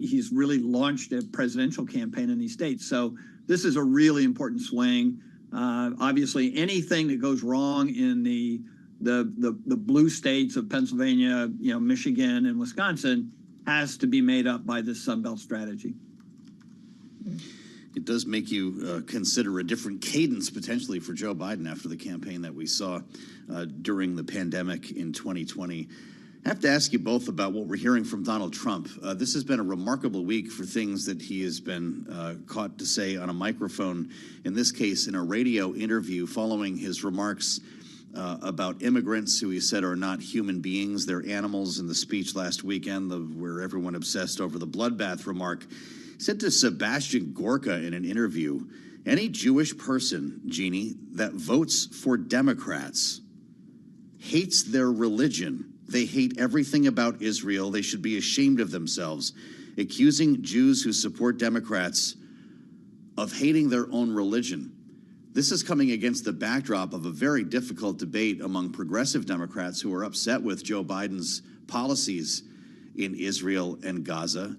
he's really launched a presidential campaign in these states. So this is a really important swing. Obviously, anything that goes wrong in the blue states of Pennsylvania, Michigan, and Wisconsin has to be made up by this Sunbelt strategy. It does make you consider a different cadence potentially for Joe Biden after the campaign that we saw during the pandemic in 2020. I have to ask you both about what we're hearing from Donald Trump. This has been a remarkable week for things that he has been caught to say on a microphone, in this case in a radio interview following his remarks about immigrants who he said are not human beings, they're animals, in the speech last weekend where everyone obsessed over the bloodbath remark. He said to Sebastian Gorka in an interview, any Jewish person, Jeannie, that votes for Democrats hates their religion. They hate everything about Israel. They should be ashamed of themselves. Accusing Jews who support Democrats of hating their own religion. This is coming against the backdrop of a very difficult debate among progressive Democrats who are upset with Joe Biden's policies in Israel and Gaza.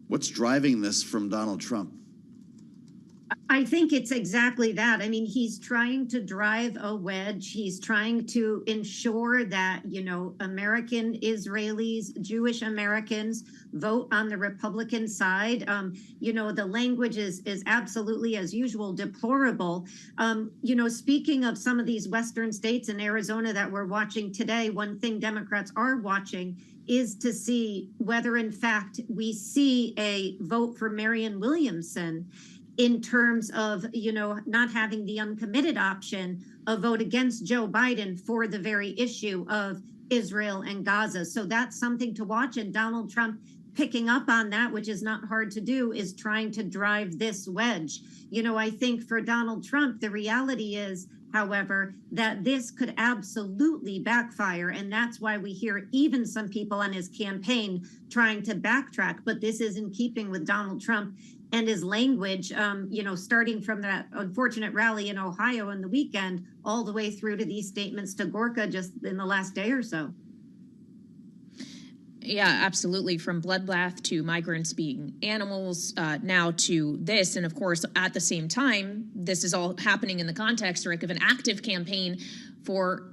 What's driving this from Donald Trump? I think it's exactly that. I mean, he's trying to drive a wedge. He's trying to ensure that, American Israelis, Jewish Americans vote on the Republican side. The language is absolutely, as usual, deplorable. Speaking of some of these Western states and Arizona that we're watching today, one thing Democrats are watching is to see whether, in fact, we see a vote for Marianne Williamson in terms of, not having the uncommitted option, a vote against Joe Biden for the very issue of Israel and Gaza. So that's something to watch. And Donald Trump picking up on that, which is not hard to do, is trying to drive this wedge. I think for Donald Trump, the reality is, however, that this could absolutely backfire. And that's why we hear even some people on his campaign trying to backtrack. But this is in keeping with Donald Trump and his language, starting from that unfortunate rally in Ohio on the weekend, all the way through to these statements to Gorka just in the last day or so. Yeah, absolutely. From bloodbath to migrants being animals, now to this. And of course, at the same time, this is all happening in the context, Rick, of an active campaign for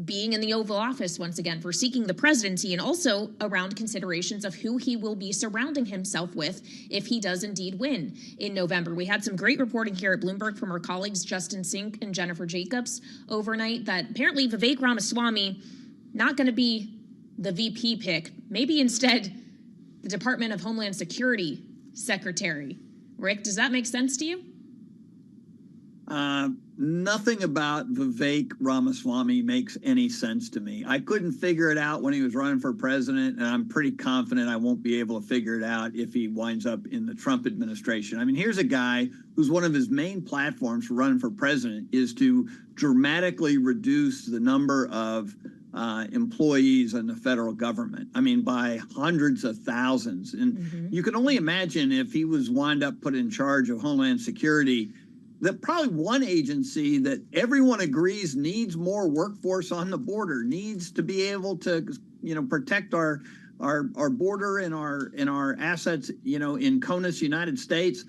being in the Oval Office once again, for seeking the presidency, and also around considerations of who he will be surrounding himself with if he does indeed win in November. We had some great reporting here at Bloomberg from our colleagues Justin Sink and Jennifer Jacobs overnight that apparently Vivek Ramaswamy not going to be the VP pick, maybe instead the Department of Homeland Security Secretary. Rick, does that make sense to you? Nothing about Vivek Ramaswamy makes any sense to me. I couldn't figure it out when he was running for president, and I'm pretty confident I won't be able to figure it out if he winds up in the Trump administration. I mean, here's a guy who's one of his main platforms for running for president is to dramatically reduce the number of employees in the federal government. I mean, by hundreds of thousands. And you can only imagine if he was wound up put in charge of Homeland Security, that probably one agency that everyone agrees needs more workforce on the border, needs to be able to, protect our border and our assets, in CONUS, United States,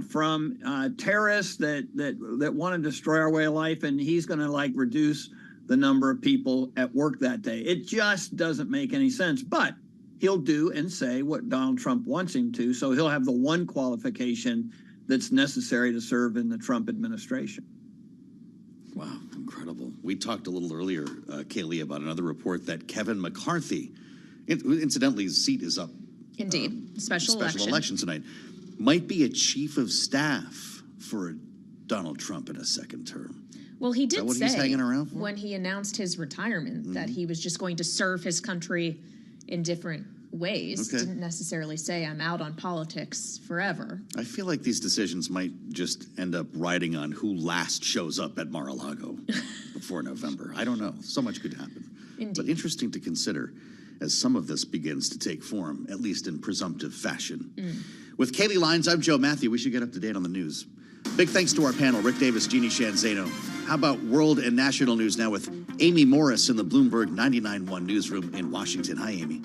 from terrorists that want to destroy our way of life. And he's going to reduce the number of people at work that day. It just doesn't make any sense. But he'll do and say what Donald Trump wants him to. So he'll have the one qualification that's necessary to serve in the Trump administration. Wow, incredible. We talked a little earlier, Kaylee, about another report that Kevin McCarthy, incidentally, his seat is up. Indeed, special election tonight, might be a chief of staff for Donald Trump in a second term. Well, he did say he's hanging around for? When he announced his retirement that he was just going to serve his country in different ways. Okay. Didn't necessarily say I'm out on politics forever. I feel like these decisions might just end up riding on who last shows up at Mar-a-Lago before November. I don't know. So much could happen. Indeed. But interesting to consider as some of this begins to take form, at least in presumptive fashion. With Kaylee Lyons, I'm Joe Matthew. We should get up to date on the news. Big thanks to our panel, Rick Davis, Jeannie Shanzano. How about world and national news now with Amy Morris in the Bloomberg 99.1 newsroom in Washington. Hi, Amy.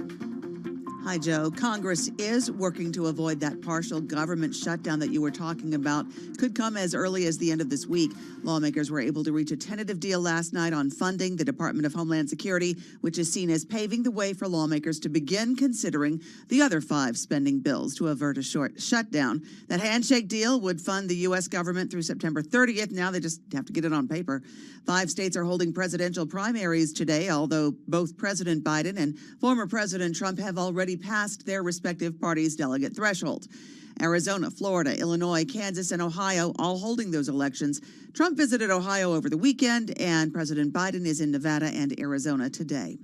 Hi, Joe. Congress is working to avoid that partial government shutdown that you were talking about. Could come as early as the end of this week. Lawmakers were able to reach a tentative deal last night on funding the Department of Homeland Security, which is seen as paving the way for lawmakers to begin considering the other 5 spending bills to avert a short shutdown. That handshake deal would fund the U.S. government through September 30th. Now they just have to get it on paper. 5 states are holding presidential primaries today, although both President Biden and former President Trump have already passed their respective parties' delegate threshold. Arizona, Florida, Illinois, Kansas, and Ohio all holding those elections. Trump visited Ohio over the weekend, and President Biden is in Nevada and Arizona today.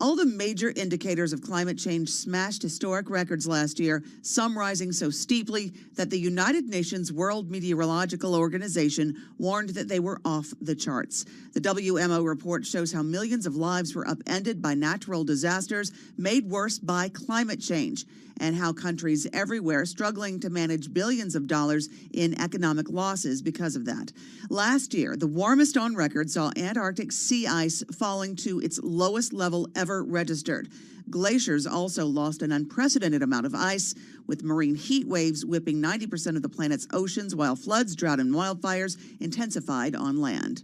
All the major indicators of climate change smashed historic records last year, some rising so steeply that the United Nations World Meteorological Organization warned that they were off the charts. The WMO report shows how millions of lives were upended by natural disasters made worse by climate change, and how countries everywhere struggling to manage billions of dollars in economic losses because of that. Last year, the warmest on record saw Antarctic sea ice falling to its lowest level ever registered. Glaciers also lost an unprecedented amount of ice, with marine heat waves whipping 90% of the planet's oceans, while floods, drought, and wildfires intensified on land.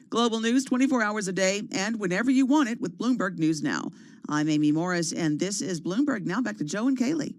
Global news 24 hours a day and whenever you want it with Bloomberg News Now. I'm Amy Morris, and this is Bloomberg Now. Back to Joe and Kaylee.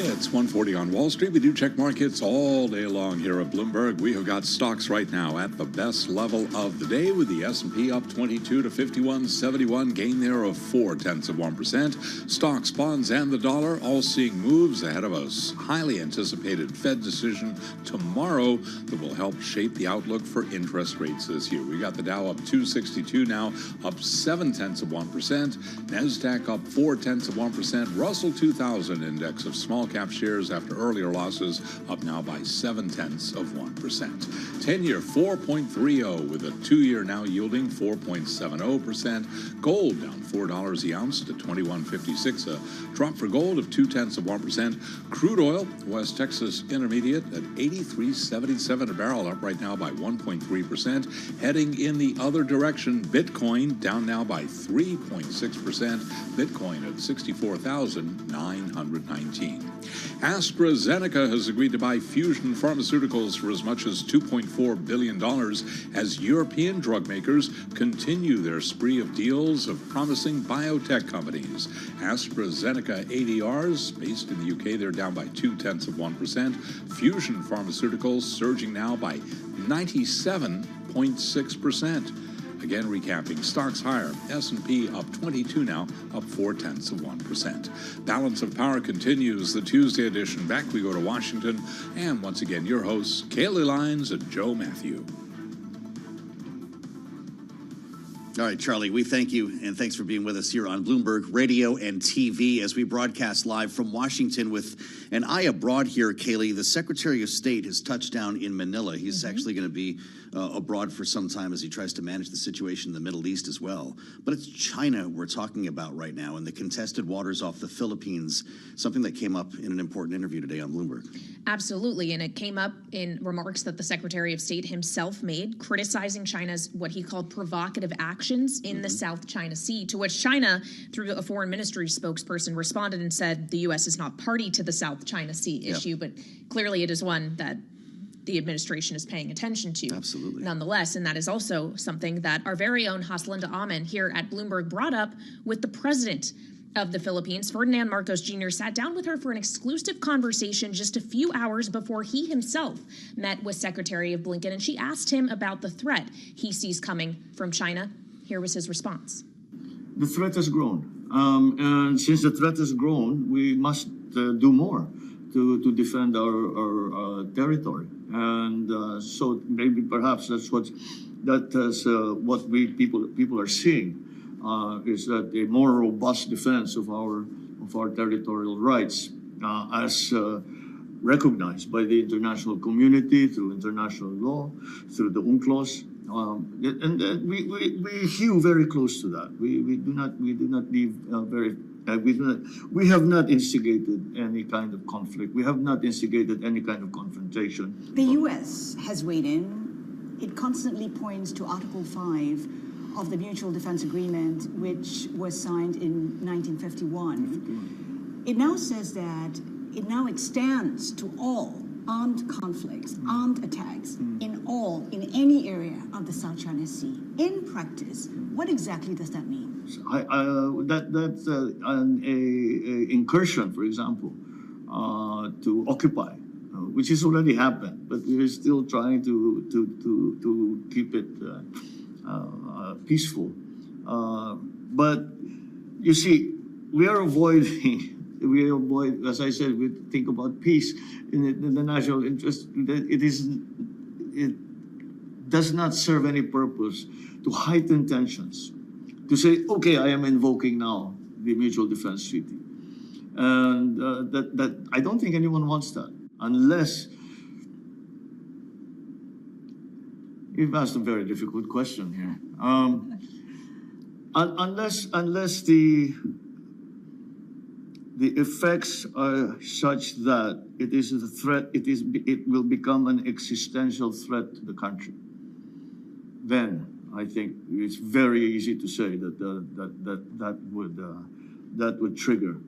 It's 1:40 on Wall Street. We do check markets all day long here at Bloomberg. We have got stocks right now at the best level of the day, with the S&P up 22 to 51.71, gain there of 0.4%. Stocks, bonds, and the dollar all seeing moves ahead of us. Highly anticipated Fed decision tomorrow that will help shape the outlook for interest rates this year. We got the Dow up 262 now, up 0.7%. NASDAQ up 0.4%. Russell 2000 index of small cap shares after earlier losses up now by 0.7%. 10-year 4.30, with a 2-year now yielding 4.70%. Gold down $4 the ounce to $21.56. A drop for gold of 0.2%. Crude oil, West Texas Intermediate at 83.77 a barrel, up right now by 1.3%. Heading in the other direction, Bitcoin down now by 3.6%. Bitcoin at 64,919. AstraZeneca has agreed to buy Fusion Pharmaceuticals for as much as $2.4 billion as European drug makers continue their spree of deals of promising biotech companies. AstraZeneca ADRs, based in the UK, they're down by 0.2%. Fusion Pharmaceuticals surging now by 97.6%. Again, recapping, stocks higher. S&P up 22 now, up 0.4%. Balance of Power continues, the Tuesday edition. Back we go to Washington, and once again, your hosts, Kaylee Lyons and Joe Matthew. All right, Charlie, we thank you, and thanks for being with us here on Bloomberg Radio and TV as we broadcast live from Washington with an eye abroad here, Kaylee. The Secretary of State has touched down in Manila. He's actually going to be abroad for some time as he tries to manage the situation in the Middle East as well. But it's China we're talking about right now, and the contested waters off the Philippines, something that came up in an important interview today on Bloomberg. Absolutely, and it came up in remarks that the Secretary of State himself made, criticizing China's what he called provocative actions in the South China Sea, to which China, through a foreign ministry spokesperson, responded and said the U.S. is not party to the South China Sea issue, but clearly it is one that the administration is paying attention to. Absolutely. Nonetheless, and that is also something that our very own Haslinda Amen here at Bloomberg brought up with the president of the Philippines. Ferdinand Marcos Jr. sat down with her for an exclusive conversation just a few hours before he himself met with Secretary of Blinken, and she asked him about the threat he sees coming from China. Here was his response. The threat has grown. And since the threat has grown, we must do more to defend our territory. And so maybe perhaps that's what people are seeing is that a more robust defense of our territorial rights as recognized by the international community through international law, through the UNCLOS. And we hew very close to that. We do not leave we have not instigated any kind of conflict. We have not instigated any kind of confrontation. The U.S. has weighed in. It constantly points to Article 5 of the Mutual Defense Agreement, which was signed in 1951. It now says that it now extends to all armed conflicts, armed attacks in any area of the South China Sea. In practice, what exactly does that mean? That's an incursion, for example, to occupy, which has already happened, but we're still trying to keep it peaceful. But you see, we avoid, as I said, we think about peace in the national interest. It does not serve any purpose to heighten tensions, to say, okay, I am invoking now the Mutual Defense Treaty. And that I don't think anyone wants that, unless you've asked a very difficult question here. Unless the effects are such that it is a threat, it will become an existential threat to the country, then I think it's very easy to say that would trigger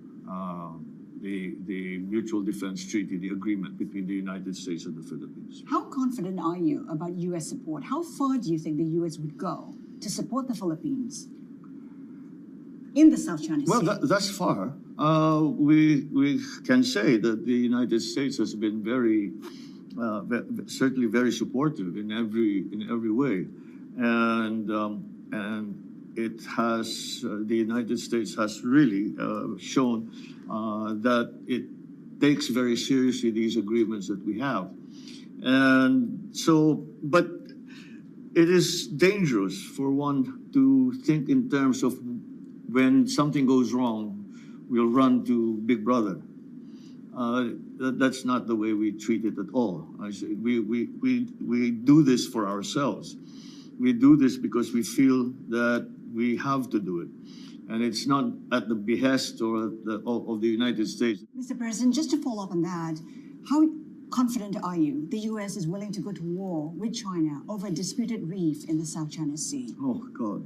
the Mutual Defense Treaty, the agreement between the United States and the Philippines. How confident are you about U.S. support? How far do you think the U.S. would go to support the Philippines? in the South China Sea? Well, thus far, we can say that the United States has been certainly very supportive in every way, and it has the United States has really shown that it takes very seriously these agreements that we have, and so, but it is dangerous for one to think in terms of when something goes wrong, we'll run to Big Brother. That's not the way we treat it at all. I say we do this for ourselves. We do this because we feel that we have to do it, and it's not at the behest or of the United States. Mr. President, just to follow up on that, how confident are you the U.S. is willing to go to war with China over a disputed reef in the South China Sea? Oh, God.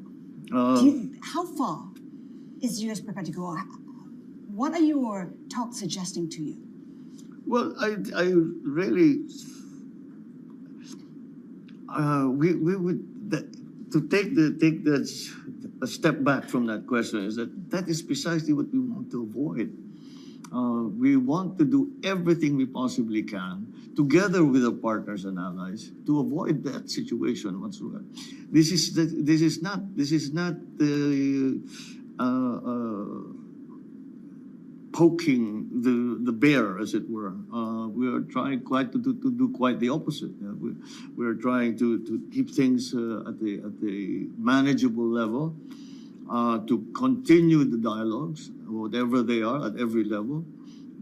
How far is the U.S. prepared to go? What are your talks suggesting to you? Well, I really, we would to take that a step back from that question is that is precisely what we want to avoid. We want to do everything we possibly can, together with our partners and allies, to avoid that situation whatsoever. This is not the poking the bear, as it were. We are trying to do quite the opposite. We are trying to keep things at a manageable level, to continue the dialogues, whatever they are, at every level.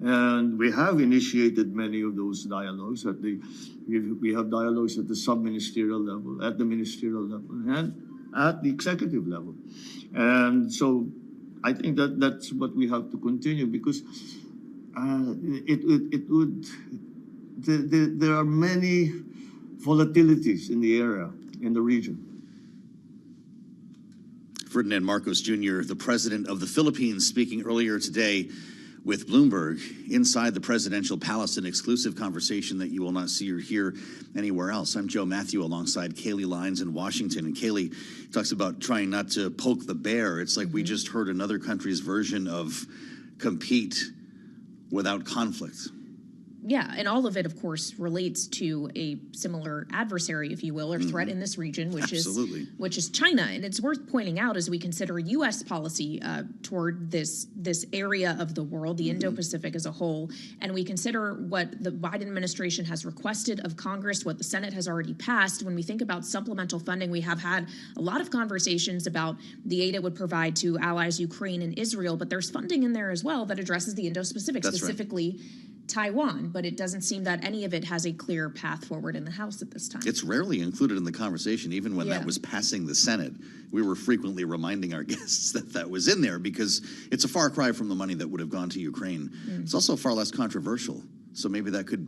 And we have initiated many of those dialogues. We have dialogues at the sub-ministerial level, at the ministerial level, and at the executive level. And so I think that's what we have to continue, because there are many volatilities in the area, in the region. Ferdinand Marcos Jr., the president of the Philippines, speaking earlier today with Bloomberg inside the presidential palace, an exclusive conversation that you will not see or hear anywhere else. I'm Joe Matthew alongside Kaylee Lyons in Washington. And Kaylee talks about trying not to poke the bear. It's like we just heard another country's version of compete without conflict. Yeah, and all of it, of course, relates to a similar adversary, if you will, or threat in this region, which is China. And it's worth pointing out as we consider U.S. policy toward this area of the world, the Indo-Pacific as a whole, and we consider what the Biden administration has requested of Congress, what the Senate has already passed. When we think about supplemental funding, we have had a lot of conversations about the aid it would provide to allies Ukraine and Israel, but there's funding in there as well that addresses the Indo-Pacific, specifically Taiwan, but it doesn't seem that any of it has a clear path forward in the House at this time. It's rarely included in the conversation, even when that was passing the Senate. We were frequently reminding our guests that was in there, because it's a far cry from the money that would have gone to Ukraine. It's also far less controversial, so maybe that could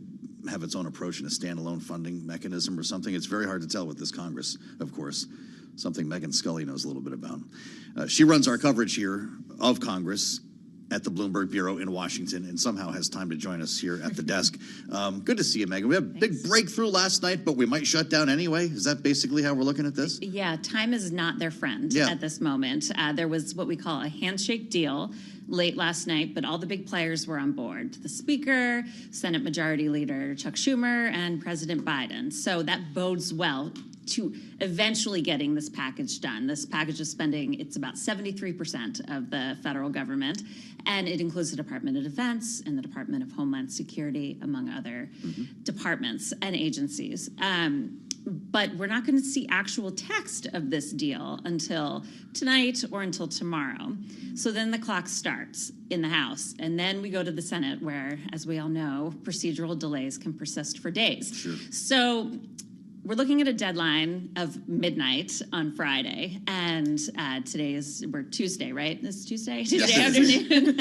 have its own approach in a standalone funding mechanism or something. It's very hard to tell with this Congress, of course, something Megan Scully knows a little bit about. She runs our coverage here of Congress at the Bloomberg Bureau in Washington, and somehow has time to join us here at the desk. Good to see you, Megan. We had a big breakthrough last night, but we might shut down anyway. Is that basically how we're looking at this? Yeah, time is not their friend at this moment. There was what we call a handshake deal late last night, but all the big players were on board. The Speaker, Senate Majority Leader Chuck Schumer, and President Biden. So that bodes well to eventually getting this package done. This package of spending, it's about 73% of the federal government, and it includes the Department of Defense and the Department of Homeland Security, among other departments and agencies. But we're not going to see actual text of this deal until tonight or until tomorrow. So then the clock starts in the House, and then we go to the Senate, where, as we all know, procedural delays can persist for days. Sure. So we're looking at a deadline of midnight on Friday, and we're Tuesday, right? It's Tuesday? Tuesday afternoon.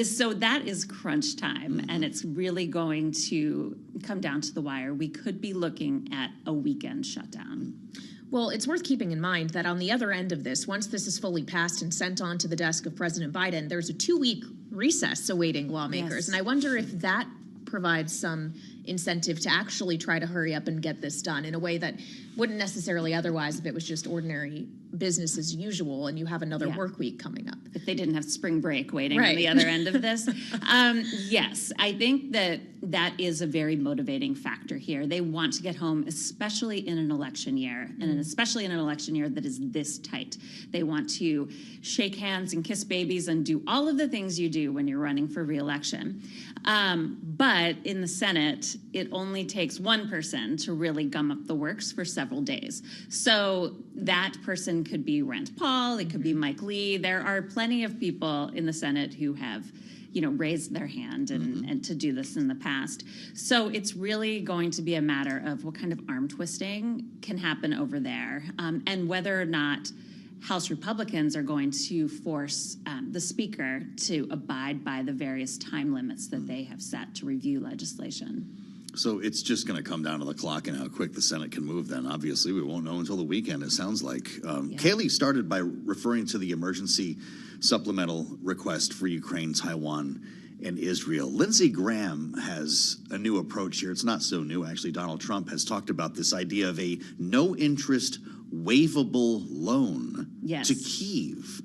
So that is crunch time, and it's really going to come down to the wire. We could be looking at a weekend shutdown. Well, it's worth keeping in mind that on the other end of this, once this is fully passed and sent on to the desk of President Biden, there's a 2-week recess awaiting lawmakers. And I wonder if that provides some incentive to actually try to hurry up and get this done in a way that wouldn't necessarily otherwise if it was just ordinary business as usual and you have another work week coming up. If they didn't have spring break waiting on the other end of this. Yes, I think that is a very motivating factor here. They want to get home, especially in an election year, and especially in an election year that is this tight. They want to shake hands and kiss babies and do all of the things you do when you're running for re-election. But in the Senate, it only takes one person to really gum up the works for several days. So that person could be Rand Paul, it could be Mike Lee. There are plenty of people in the Senate who have, raised their hand and to do this in the past. So it's really going to be a matter of what kind of arm twisting can happen over there, and whether or not House Republicans are going to force the Speaker to abide by the various time limits that they have set to review legislation. So it's just going to come down to the clock and how quick the Senate can move then. Obviously, we won't know until the weekend, it sounds like. Kayleigh started by referring to the emergency supplemental request for Ukraine, Taiwan, and Israel. Lindsey Graham has a new approach here. It's not so new, actually. Donald Trump has talked about this idea of a no-interest waivable loan to Kyiv.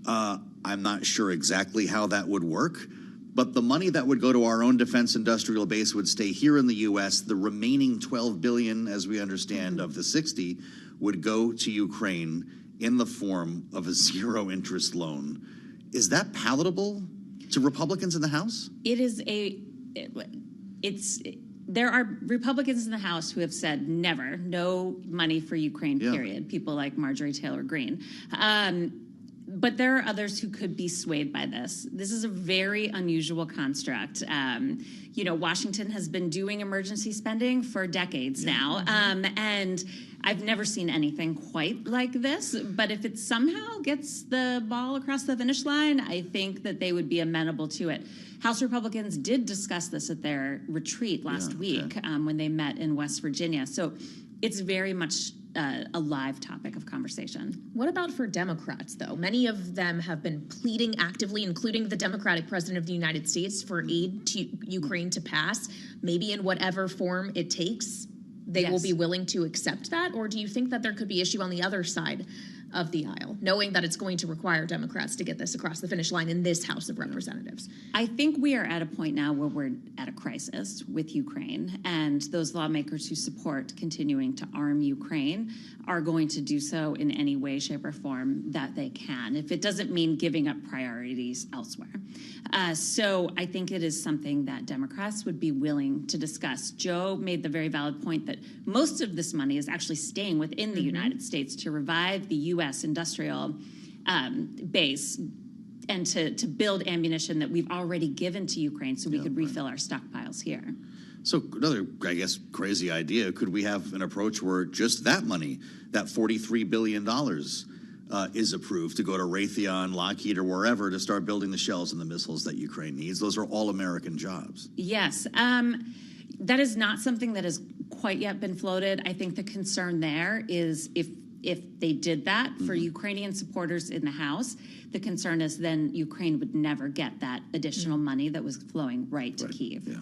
I'm not sure exactly how that would work, but the money that would go to our own defense industrial base would stay here in the U.S. The remaining $12 billion, as we understand, of the 60 would go to Ukraine in the form of a zero-interest loan. Is that palatable to Republicans in the House? There are Republicans in the House who have said never, no money for Ukraine, period. People like Marjorie Taylor Greene. But there are others who could be swayed by this. This is a very unusual construct. Washington has been doing emergency spending for decades now, and I've never seen anything quite like this. But if it somehow gets the ball across the finish line, I think that they would be amenable to it. House Republicans did discuss this at their retreat last week when they met in West Virginia. So it's very much a live topic of conversation. What about for Democrats, though? Many of them have been pleading actively, including the Democratic president of the United States, for aid to Ukraine to pass, maybe in whatever form it takes. They will be willing to accept that? Or do you think that there could be issue on the other side of the aisle, knowing that it's going to require Democrats to get this across the finish line in this House of Representatives? I think we are at a point now where we're at a crisis with Ukraine, and those lawmakers who support continuing to arm Ukraine are going to do so in any way, shape, or form that they can, if it doesn't mean giving up priorities elsewhere. So I think it is something that Democrats would be willing to discuss. Joe made the very valid point that most of this money is actually staying within the United States to revive the U.S. industrial base and to build ammunition that we've already given to Ukraine so we could refill our stockpiles here. So another, I guess, crazy idea, could we have an approach where just that money, that $43 billion, is approved to go to Raytheon, Lockheed, or wherever to start building the shells and the missiles that Ukraine needs? Those are all American jobs. Yes. That is not something that has quite yet been floated. I think the concern there is if they did that for Ukrainian supporters in the House, the concern is then Ukraine would never get that additional money that was flowing right to Kyiv. Yeah.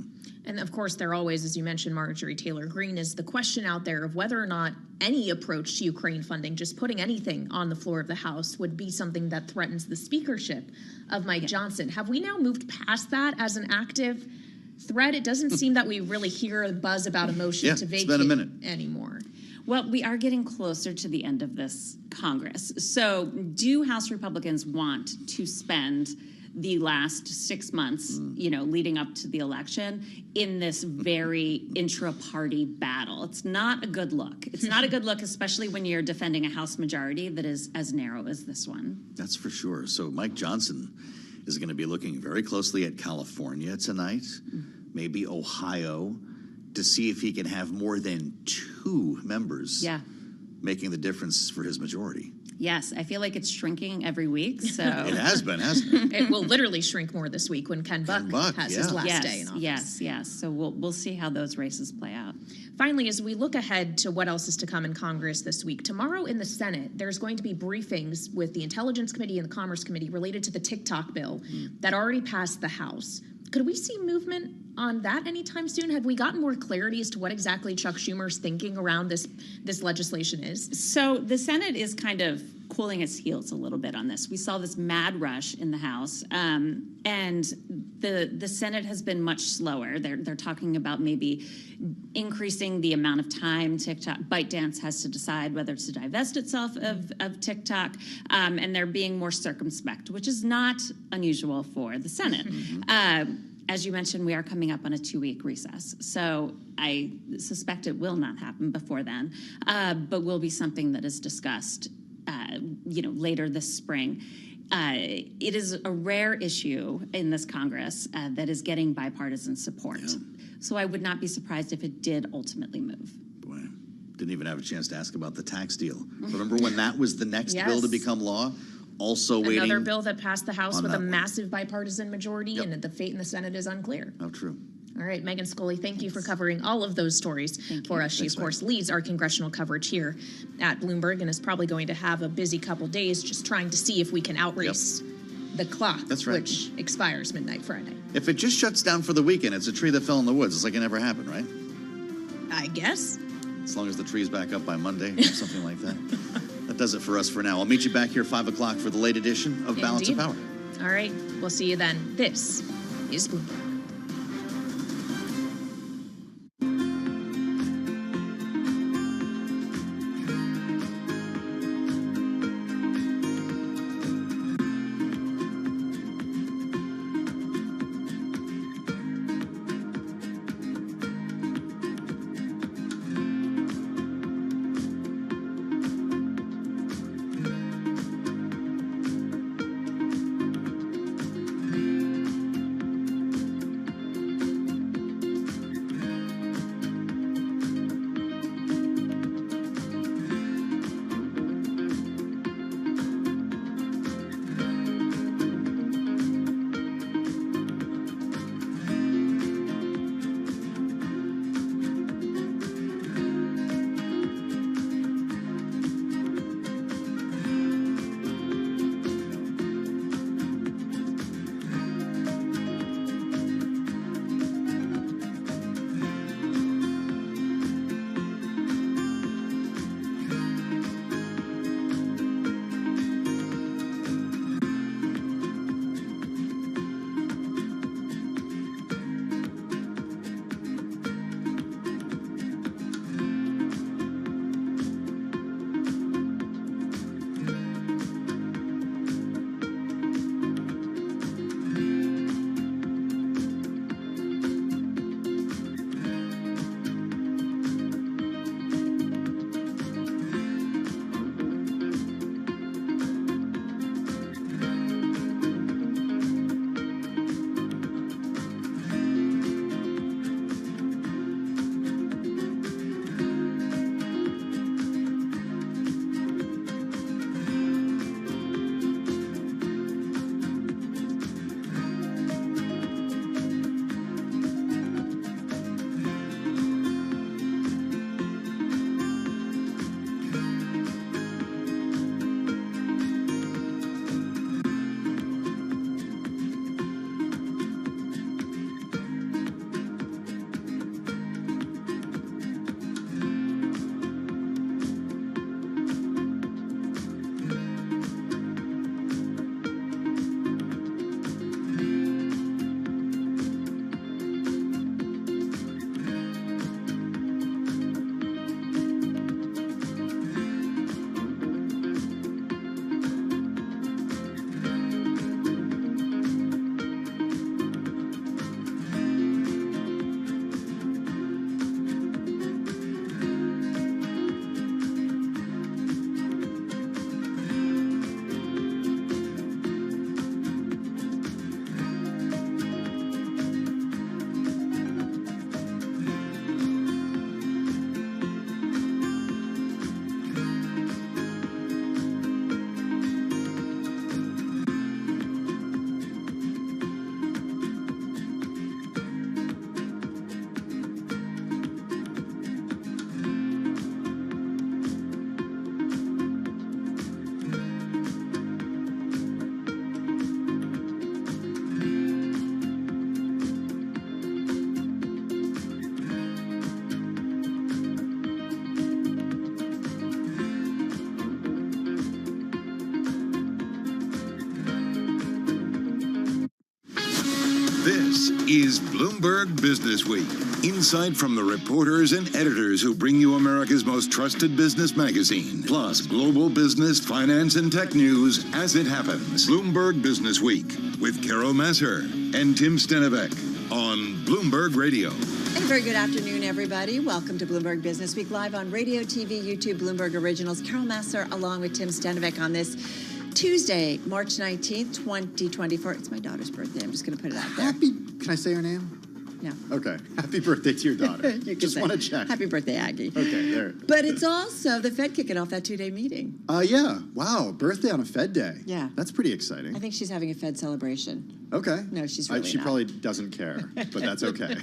And of course, there always, as you mentioned, Marjorie Taylor Greene, is the question out there of whether or not any approach to Ukraine funding, just putting anything on the floor of the House, would be something that threatens the speakership of Mike Johnson. Have we now moved past that as an active threat? It doesn't seem that we really hear a buzz about a motion to vacate it's been a minute anymore. Well, we are getting closer to the end of this Congress. So do House Republicans want to spend the last 6 months, leading up to the election in this very intra-party battle? It's not a good look. It's not a good look, especially when you're defending a House majority that is as narrow as this one. That's for sure. So Mike Johnson is going to be looking very closely at California tonight, maybe Ohio, to see if he can have more than 2 members making the difference for his majority. Yes, I feel like it's shrinking every week. So it has been, hasn't it? It will literally shrink more this week when Ken Buck has his last day in office. Yes. So we'll see how those races play out. Finally, as we look ahead to what else is to come in Congress this week, tomorrow in the Senate, there's going to be briefings with the Intelligence Committee and the Commerce Committee related to the TikTok bill that already passed the House. Could we see movement on that anytime soon? Have we gotten more clarity as to what exactly Chuck Schumer's thinking around this legislation is? So the Senate is kind of cooling its heels a little bit on this. We saw this mad rush in the House, and the Senate has been much slower. They're talking about maybe increasing the amount of time ByteDance has to decide whether to divest itself of TikTok, and they're being more circumspect, which is not unusual for the Senate. As you mentioned, we are coming up on a 2-week recess, so I suspect it will not happen before then, but will be something that is discussed, later this spring. It is a rare issue in this Congress that is getting bipartisan support, so I would not be surprised if it did ultimately move. Boy, didn't even have a chance to ask about the tax deal. Remember when that was the next bill to become law? Also waiting. Another bill that passed the House with a massive bipartisan majority, and the fate in the Senate is unclear. Oh, true. All right, Megan Scully, thank you for covering all of those stories for us. She, of course, leads our congressional coverage here at Bloomberg and is probably going to have a busy couple days just trying to see if we can outrace the clock, which expires midnight Friday. If it just shuts down for the weekend, it's a tree that fell in the woods. It's like it never happened, right? I guess. As long as the tree's back up by Monday or something like that. That does it for us for now. I'll meet you back here 5 o'clock for the late edition of Balance of Power. All right, we'll see you then. This is Bloomberg. is Bloomberg Business Week. Insight from the reporters and editors who bring you America's most trusted business magazine, plus global business, finance, and tech news as it happens. Bloomberg Business Week with Carol Masser and Tim Stenivek on Bloomberg Radio. A very good afternoon, everybody. Welcome to Bloomberg Business Week, live on radio, TV, YouTube, Bloomberg Originals. Carol Masser along with Tim Stenivek on this Tuesday, March 19th, 2024. It's my daughter's birthday. I'm just going to put it out there. Can I say her name? No. Okay. Happy birthday to your daughter. You can Just say, want to check. Happy birthday, Aggie. Okay, there. But it's also the Fed kicking off that two-day meeting. Yeah. Wow. Birthday on a Fed day. Yeah. That's pretty exciting. I think she's having a Fed celebration. Okay. No, she's really She not. probably doesn't care, but that's okay.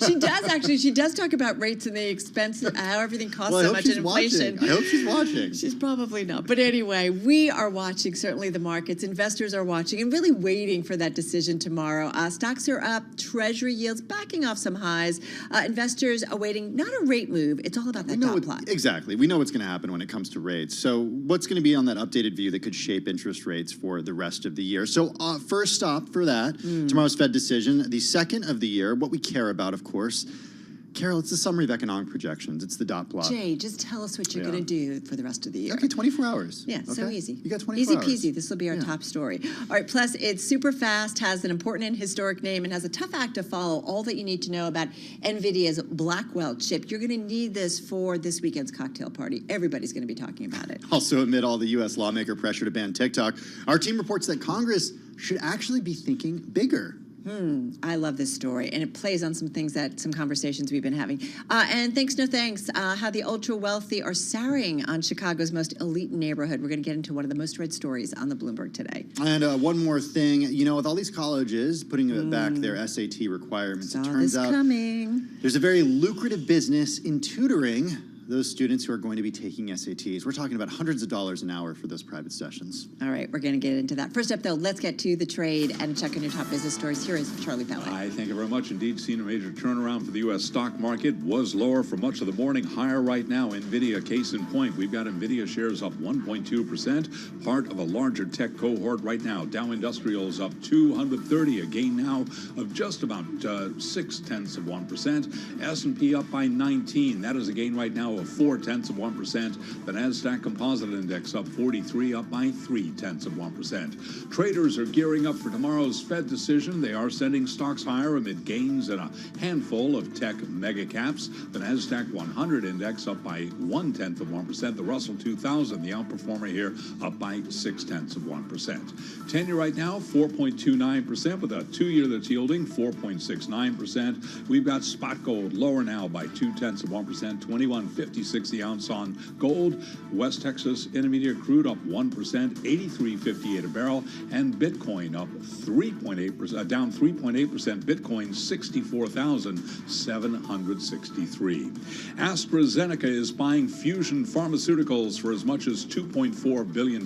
She does, actually. She does talk about rates and the expense, how everything costs Well, I so hope much she's in inflation. watching. I hope she's watching. She's probably not. But anyway, we are watching, certainly the markets. Investors are watching and really waiting for that decision tomorrow. Stocks are up, Treasury yields backing off some highs. Investors awaiting not a rate move. It's all about that dot plot. Exactly. We know what's going to happen when it comes to rates. So what's going to be on that updated view that could shape interest rates for the rest of the year? So first stop for that, tomorrow's Fed decision. The second of the year, what we care about, of course, Carol, it's the summary of economic projections. It's the dot plot. Jay, just tell us what you're going to do for the rest of the year. Okay, 24 hours. Yeah, okay. so easy. You got 24 easy hours. peasy. This will be our top story. All right, plus it's super fast, has an important and historic name, and has a tough act to follow. All that you need to know about NVIDIA's Blackwell chip. You're going to need this for this weekend's cocktail party. Everybody's going to be talking about it. Also, amid all the U.S. lawmaker pressure to ban TikTok, our team reports that Congress should actually be thinking bigger. I love this story, and it plays on some conversations we've been having. And thanks, no thanks, how the ultra-wealthy are souring on Chicago's most elite neighborhood. We're going to get into one of the most read stories on the Bloomberg today. And one more thing, with all these colleges putting back their SAT requirements, it turns out there's a very lucrative business in tutoring those students who are going to be taking SATs. We're talking about hundreds of dollars an hour for those private sessions. All right, we're going to get into that. First up, though, let's get to the trade and check on your top business stories. Here is Charlie Pellet. Hi, thank you very much. Indeed, seen a major turnaround for the U.S. stock market. Was lower for much of the morning. Higher right now. NVIDIA, case in point. We've got NVIDIA shares up 1.2%. Part of a larger tech cohort right now. Dow Industrials up 230. A gain now of just about 0.6%. S&P up by 19. That is a gain right now of 0.4%. The NASDAQ Composite Index up 43, up by 0.3%. Traders are gearing up for tomorrow's Fed decision. They are sending stocks higher amid gains in a handful of tech mega caps. The NASDAQ 100 Index up by 0.1%. The Russell 2000, the outperformer here, up by 0.6%. 10-year right now, 4.29%, with a 2-year that's yielding 4.69%. We've got spot gold lower now by 0.2%, 21.56 the ounce on gold. West Texas Intermediate crude up 1%, 83.58 a barrel, and Bitcoin up 3.8%, down 3.8%. Bitcoin 64,763. AstraZeneca is buying Fusion Pharmaceuticals for as much as $2.4 billion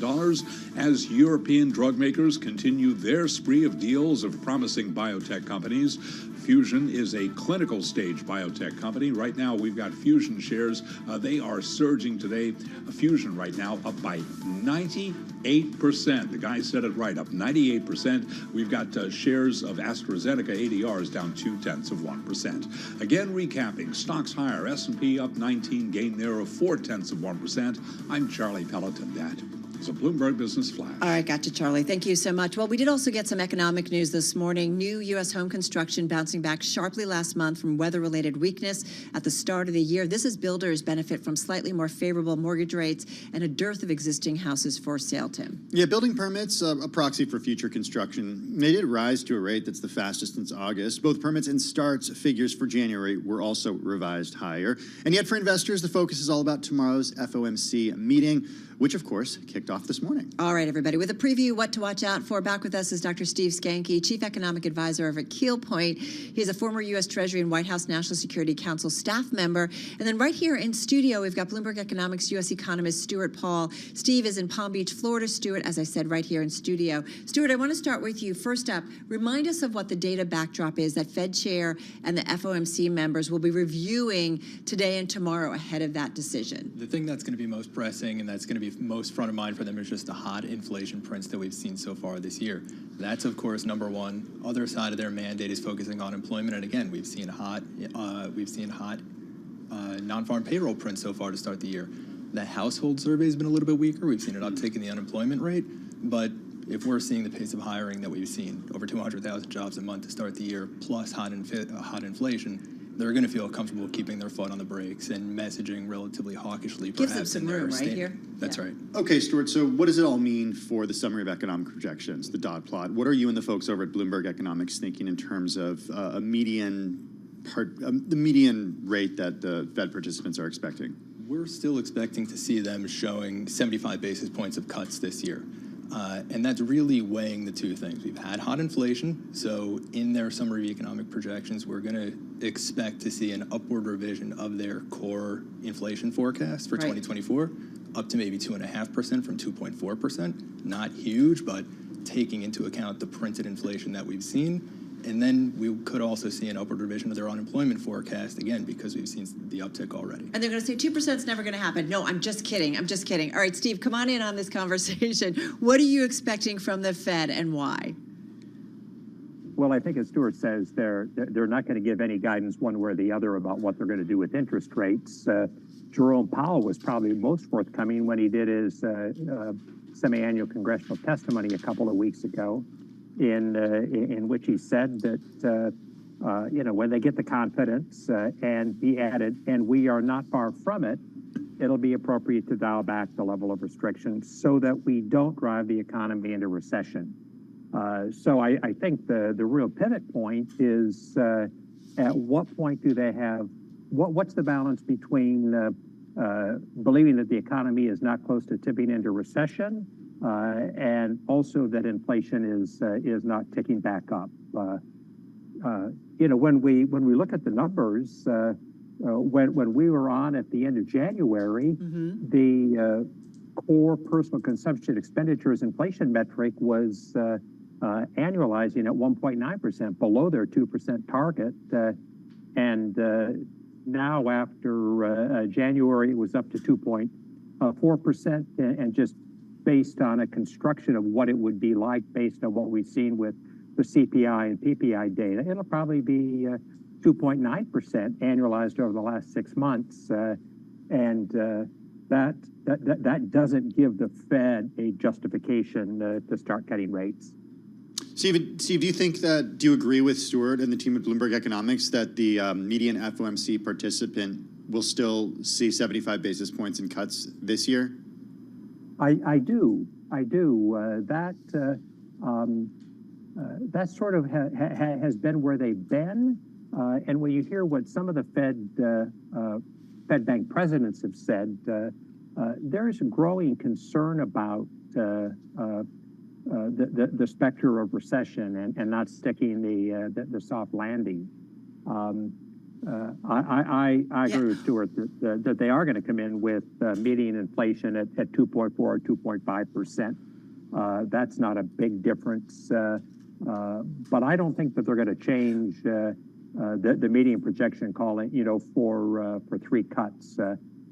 as European drug makers continue their spree of deals of promising biotech companies. Fusion is a clinical stage biotech company. Right now, we've got Fusion shares. They are surging today. Fusion right now up by 98%. The guy said it right, up 98%. We've got shares of AstraZeneca ADRs down 0.2%. Again, recapping, stocks higher. S&P up 19, gain there of 0.4%. I'm Charlie Pelleton. That is a Bloomberg Business Flash. All right, gotcha, Charlie. Thank you so much. Well, we did also get some economic news this morning. New U.S. home construction bouncing back sharply last month from weather-related weakness at the start of the year. This is builders benefit from slightly more favorable mortgage rates and a dearth of existing houses for sale, Tim. Yeah, building permits, a proxy for future construction, they did rise to a rate that's the fastest since August. Both permits and starts figures for January were also revised higher. And yet for investors, the focus is all about tomorrow's FOMC meeting, which, of course, kicked off this morning. All right, everybody. With a preview, what to watch out for, back with us is Dr. Steve Skanke, Chief Economic Advisor over at Keel Point. He's a former U.S. Treasury and White House National Security Council staff member. And then right here in studio, we've got Bloomberg Economics U.S. economist Stuart Paul. Steve is in Palm Beach, Florida. Stuart, as I said, right here in studio. Stuart, I want to start with you. First up, remind us of what the data backdrop is that Fed Chair and the FOMC members will be reviewing today and tomorrow ahead of that decision. The thing that's going to be most pressing and that's going to be probably most front of mind for them is just the hot inflation prints that we've seen so far this year. That's, of course, number one. Other side of their mandate is focusing on employment, and again, we've seen hot non-farm payroll prints so far to start the year. The household survey has been a little bit weaker. We've seen an uptick in the unemployment rate, but if we're seeing the pace of hiring that we've seen, over 200,000 jobs a month to start the year, plus hot inflation, they're going to feel comfortable keeping their foot on the brakes and messaging relatively hawkishly. Gives them some room, right here? That's right. Okay, Stuart, so what does it all mean for the summary of economic projections, the dot plot? What are you and the folks over at Bloomberg Economics thinking in terms of the median rate that the Fed participants are expecting? We're still expecting to see them showing 75 basis points of cuts this year. And that's really weighing the two things. We've had hot inflation, so in their summary of economic projections, we're going to expect to see an upward revision of their core inflation forecast for 2024, up to maybe 2.5% from 2.4%. Not huge, but taking into account the printed inflation that we've seen. And then we could also see an upward revision of their unemployment forecast, again, because we've seen the uptick already. And they're going to say 2% is never going to happen. No, I'm just kidding. I'm just kidding. All right, Steve, come on in on this conversation. What are you expecting from the Fed and why? Well, I think as Stuart says, they're not going to give any guidance one way or the other about what they're going to do with interest rates. Jerome Powell was probably most forthcoming when he did his semi-annual congressional testimony a couple of weeks ago, in which he said that, when they get the confidence and be added, and we are not far from it, it'll be appropriate to dial back the level of restrictions so that we don't drive the economy into recession. So I think the real pivot point is at what point do they have, what's the balance between believing that the economy is not close to tipping into recession and also that inflation is not ticking back up. When we look at the numbers, when we were on at the end of January, the core personal consumption expenditures inflation metric was annualizing at 1.9%, below their 2% target, and now after January, it was up to 2.4%, and just based on a construction of what it would be like based on what we've seen with the CPI and PPI data, it'll probably be 2.9% annualized over the last 6 months, and that doesn't give the Fed a justification to start cutting rates. Steve, do you agree with Stuart and the team at Bloomberg Economics that the median FOMC participant will still see 75 basis points in cuts this year? I do. That sort of has been where they've been. And when you hear what some of the Fed bank presidents have said, there's a growing concern about the specter of recession and not sticking the soft landing. I agree with Stuart that they are going to come in with median inflation at 2.4 or 2.5%. That's not a big difference, but I don't think that they're going to change the median projection, calling for 3 cuts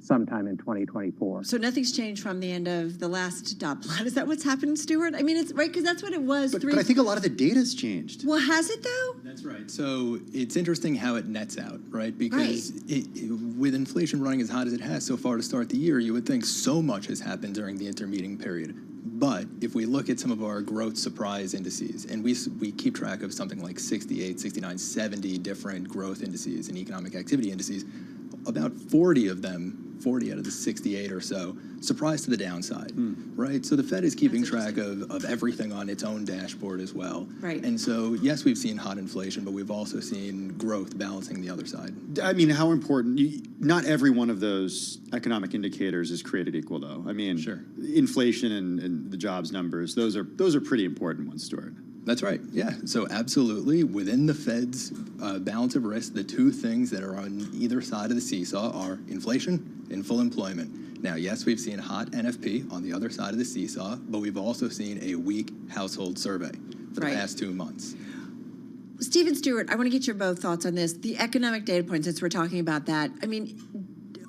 sometime in 2024. So nothing's changed from the end of the last dot plot. Is that what's happened, Stuart? I mean, it's right, because that's what it was. But I think a lot of the data's changed. Well, has it though? That's right. So it's interesting how it nets out, right? Because with inflation running as hot as it has so far to start the year, you would think so much has happened during the intermeeting period. But if we look at some of our growth surprise indices, and we keep track of something like 68, 69, 70 different growth indices and economic activity indices, about 40 out of the 68 or so, surprise to the downside, right? So the Fed is keeping track of everything on its own dashboard as well. Right. And so, yes, we've seen hot inflation, but we've also seen growth balancing the other side. I mean, how important, not every one of those economic indicators is created equal, though. I mean, sure. Inflation and the jobs numbers, those are pretty important ones, Stuart. That's right. Yeah. So absolutely, within the Fed's balance of risk, the two things that are on either side of the seesaw are inflation and full employment. Now, yes, we've seen hot NFP on the other side of the seesaw, but we've also seen a weak household survey for the past 2 months. Steve and Stuart, I want to get your both thoughts on this. The economic data points, since we're talking about that, I mean,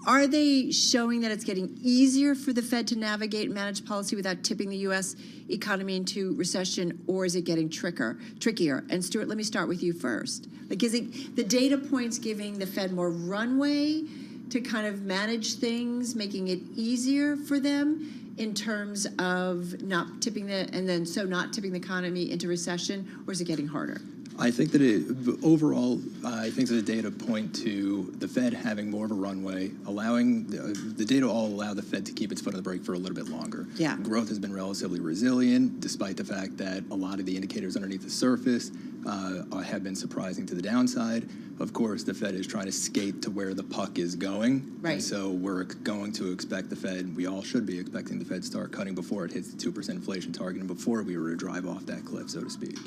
Are they showing that it's getting easier for the Fed to navigate and manage policy without tipping the U.S. economy into recession, or is it getting trickier? And Stuart, let me start with you first. Like, is it the data points giving the Fed more runway to kind of manage things, making it easier for them in terms of not tipping not tipping the economy into recession, or is it getting harder? I think that overall, I think that the data point to the Fed having more of a runway, allowing the data all allow the Fed to keep its foot on the brake for a little bit longer. Yeah. Growth has been relatively resilient, despite the fact that a lot of the indicators underneath the surface have been surprising to the downside. Of course, the Fed is trying to skate to where the puck is going. Right. And so we're going to expect the Fed, we all should be expecting the Fed to start cutting before it hits the 2% inflation target and before we were to drive off that cliff, so to speak.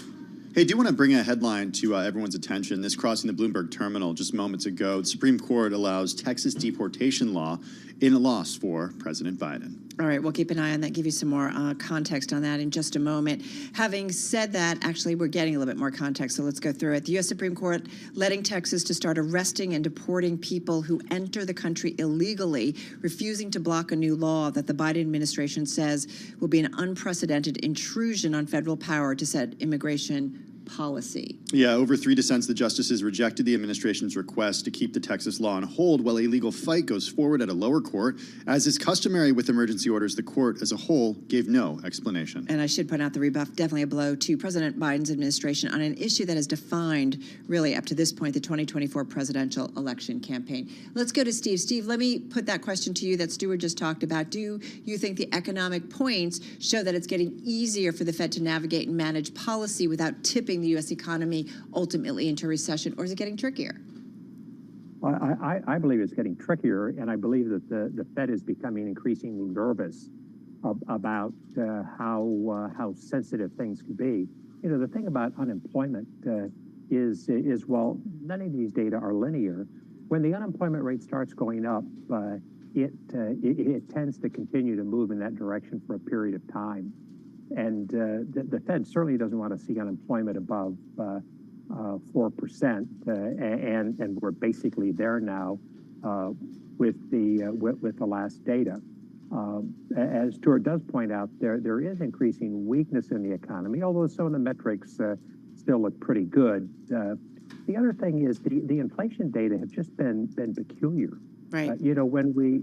Hey, I do want to bring a headline to everyone's attention. This crossing the Bloomberg terminal just moments ago. The Supreme Court allows Texas deportation law in a loss for President Biden. All right, we'll keep an eye on that, give you some more context on that in just a moment. Having said that, actually, we're getting a little bit more context, so let's go through it. The U.S. Supreme Court letting Texas to start arresting and deporting people who enter the country illegally, refusing to block a new law that the Biden administration says will be an unprecedented intrusion on federal power to set immigration policy. Yeah, over 3 dissents, the justices rejected the administration's request to keep the Texas law on hold while a legal fight goes forward at a lower court. As is customary with emergency orders, the court as a whole gave no explanation. And I should point out the rebuff, definitely a blow to President Biden's administration on an issue that has defined, really up to this point, the 2024 presidential election campaign. Let's go to Steve. Steve, let me put that question to you that Stuart just talked about. Do you think the economic points show that it's getting easier for the Fed to navigate and manage policy without tipping the U.S. economy ultimately into recession, or is it getting trickier? Well, I believe it's getting trickier, and I believe that the Fed is becoming increasingly nervous about how sensitive things can be. You know, the thing about unemployment is while none of these data are linear, when the unemployment rate starts going up, it tends to continue to move in that direction for a period of time. And the Fed certainly doesn't want to see unemployment above 4%, and we're basically there now with the last data. As Stuart does point out, there is increasing weakness in the economy, although some of the metrics still look pretty good. The other thing is the inflation data have just been peculiar. Right. You know, when we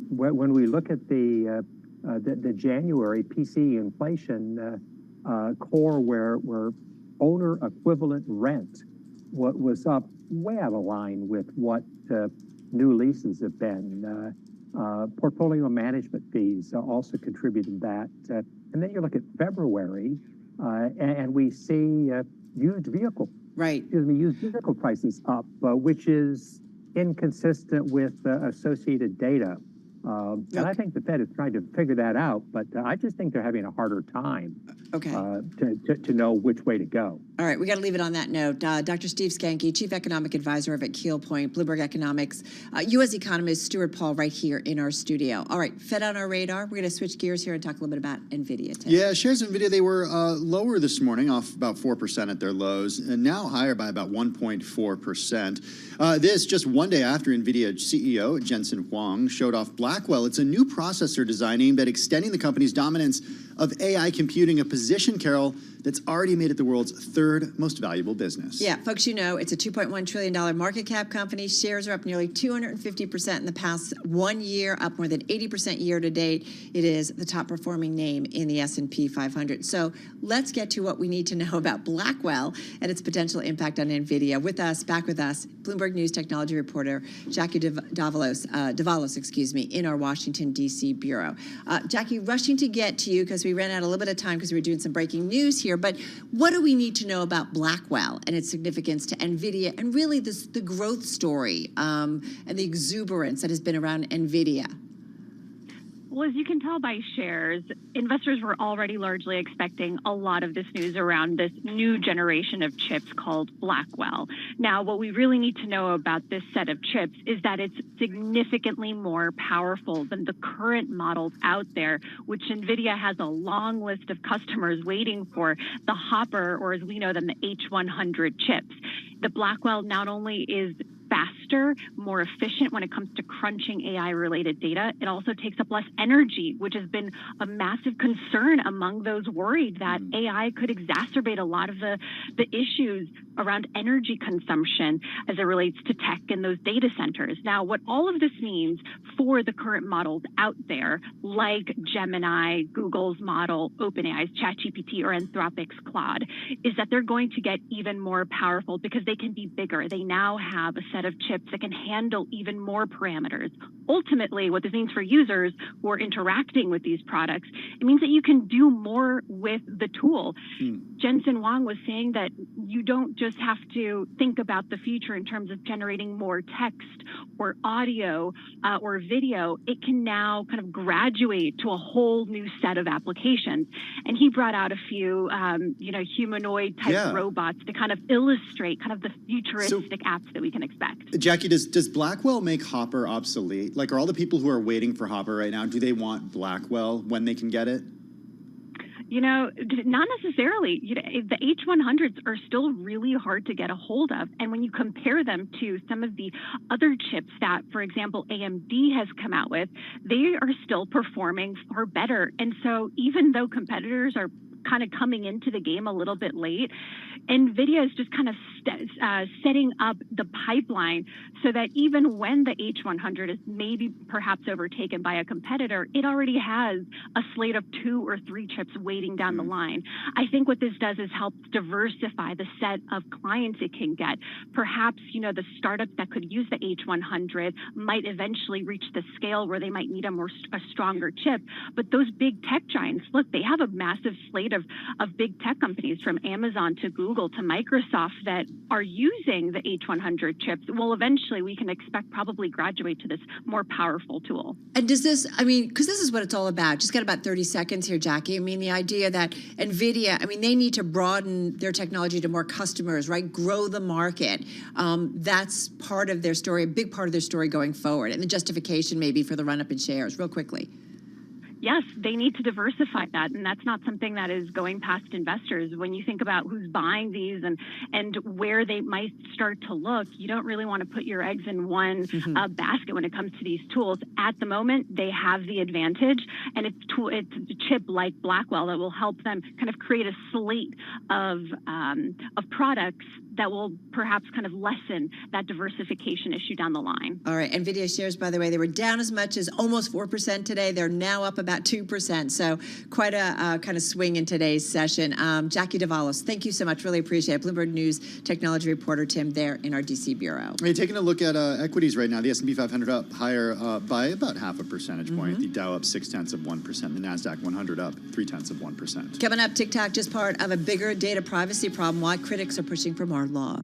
look at the January PC inflation core, where owner equivalent rent was up way out of line with what new leases have been. Portfolio management fees also contributed that. And then you look at February, and we see used vehicle prices up, which is inconsistent with associated data. And I think the Fed is trying to figure that out, but I just think they're having a harder time to know which way to go. All right, we got to leave it on that note. Dr. Steve Skanke, Chief Economic Advisor of Keel Point, Bloomberg Economics, U.S. economist Stuart Paul right here in our studio. All right, Fed on our radar. We're going to switch gears here and talk a little bit about NVIDIA today. Yeah, shares of NVIDIA, they were lower this morning, off about 4% at their lows, and now higher by about 1.4%. This just one day after NVIDIA CEO Jensen Huang showed off Blackwell. It's a new processor design aimed at extending the company's dominance of AI computing, a position, Carol, that's already made it the world's third most valuable business. Yeah, folks, you know, it's a $2.1 trillion market cap company. Shares are up nearly 250% in the past 1 year, up more than 80% year to date. It is the top performing name in the S&P 500. So let's get to what we need to know about Blackwell and its potential impact on NVIDIA. With us, back with us, Bloomberg News technology reporter Jackie Davalos, in our Washington, D.C. bureau. Jackie, rushing to get to you because we ran out a little bit of time because we were doing some breaking news here. But what do we need to know about Blackwell and its significance to NVIDIA and really the growth story and the exuberance that has been around NVIDIA? Well, as you can tell by shares, investors were already largely expecting a lot of this news around this new generation of chips called Blackwell. Now, what we really need to know about this set of chips is that it's significantly more powerful than the current models out there, which NVIDIA has a long list of customers waiting for, the Hopper, or as we know them, the H100 chips. The Blackwell not only is faster faster, more efficient when it comes to crunching AI-related data. It also takes up less energy, which has been a massive concern among those worried that AI could exacerbate a lot of the issues around energy consumption as it relates to tech and those data centers. Now, what all of this means for the current models out there, like Gemini, Google's model, OpenAI's ChatGPT, or Anthropic's Claude, is that they're going to get even more powerful because they can be bigger. They now have a set of chips that can handle even more parameters. Ultimately, what this means for users who are interacting with these products, it means that you can do more with the tool. Jensen Huang was saying that you don't just have to think about the future in terms of generating more text or audio or video. It can now kind of graduate to a whole new set of applications. And he brought out a few, humanoid type robots to kind of illustrate kind of the futuristic apps that we can expect. Jackie, does Blackwell make Hopper obsolete? Like, are all the people who are waiting for Hopper right now, do they want Blackwell when they can get it? Not necessarily. The H100s are still really hard to get a hold of. And when you compare them to some of the other chips that, for example, AMD has come out with, they are still performing far better. And so even though competitors are kind of coming into the game a little bit late, NVIDIA is just kind of setting up the pipeline so that even when the H100 is maybe perhaps overtaken by a competitor, it already has a slate of 2 or 3 chips waiting down the line. I think what this does is help diversify the set of clients it can get. Perhaps, the startups that could use the H100 might eventually reach the scale where they might need a stronger chip. But those big tech giants, look, they have a massive slate of big tech companies from Amazon to Google to Microsoft that are using the H100 chips. Well, eventually we can expect probably graduate to this more powerful tool. And does this, because this is what it's all about. Just got about 30 seconds here, Jackie. I mean, the idea that NVIDIA, they need to broaden their technology to more customers, right? Grow the market. That's part of their story, a big part of their story going forward. And the justification maybe for the run-up in shares, real quickly. Yes, they need to diversify that, and that's not something that is going past investors. When you think about who's buying these and where they might start to look, you don't really want to put your eggs in one basket when it comes to these tools. At the moment, they have the advantage, and it's a chip like Blackwell that will help them kind of create a slate of products that will perhaps kind of lessen that diversification issue down the line. All right, NVIDIA shares, by the way, they were down as much as almost 4% today. They're now up about 2%. So quite a kind of swing in today's session. Jackie Davalos, thank you so much. Really appreciate it. Bloomberg News technology reporter Tim there in our DC bureau. Hey, taking a look at equities right now, the S&P 500 up higher by about 0.5 percentage point. The Dow up 0.6%. The NASDAQ 100 up 0.3%. Coming up, TikTok just part of a bigger data privacy problem. Why critics are pushing for more law.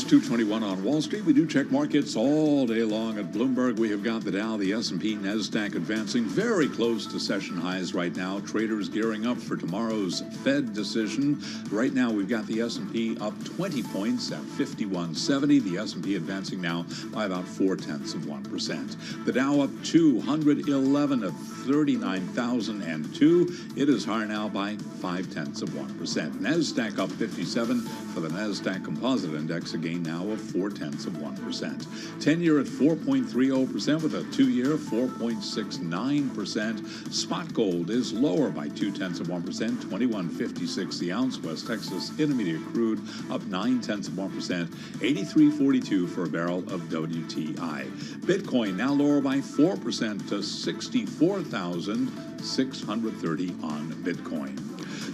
It's 2:21 on Wall Street. We do check markets all day long at Bloomberg. We have got the Dow, the S&P, NASDAQ advancing very close to session highs right now. Traders gearing up for tomorrow's Fed decision. Right now, we've got the S&P up 20 points at 5170. The S&P advancing now by about 0.4%. The Dow up 211 at 39,002. It is higher now by 0.5%. NASDAQ up 57 for the NASDAQ Composite Index, a gain now of 0.4%. 10-year at 4.30% with a 2-year 4.69%. Spot gold is lower by 0.2%, $21.56 the ounce. West Texas Intermediate crude up 0.9%, $83.42 for a barrel of WTI. Bitcoin now lower by 4% to 64,630 on Bitcoin.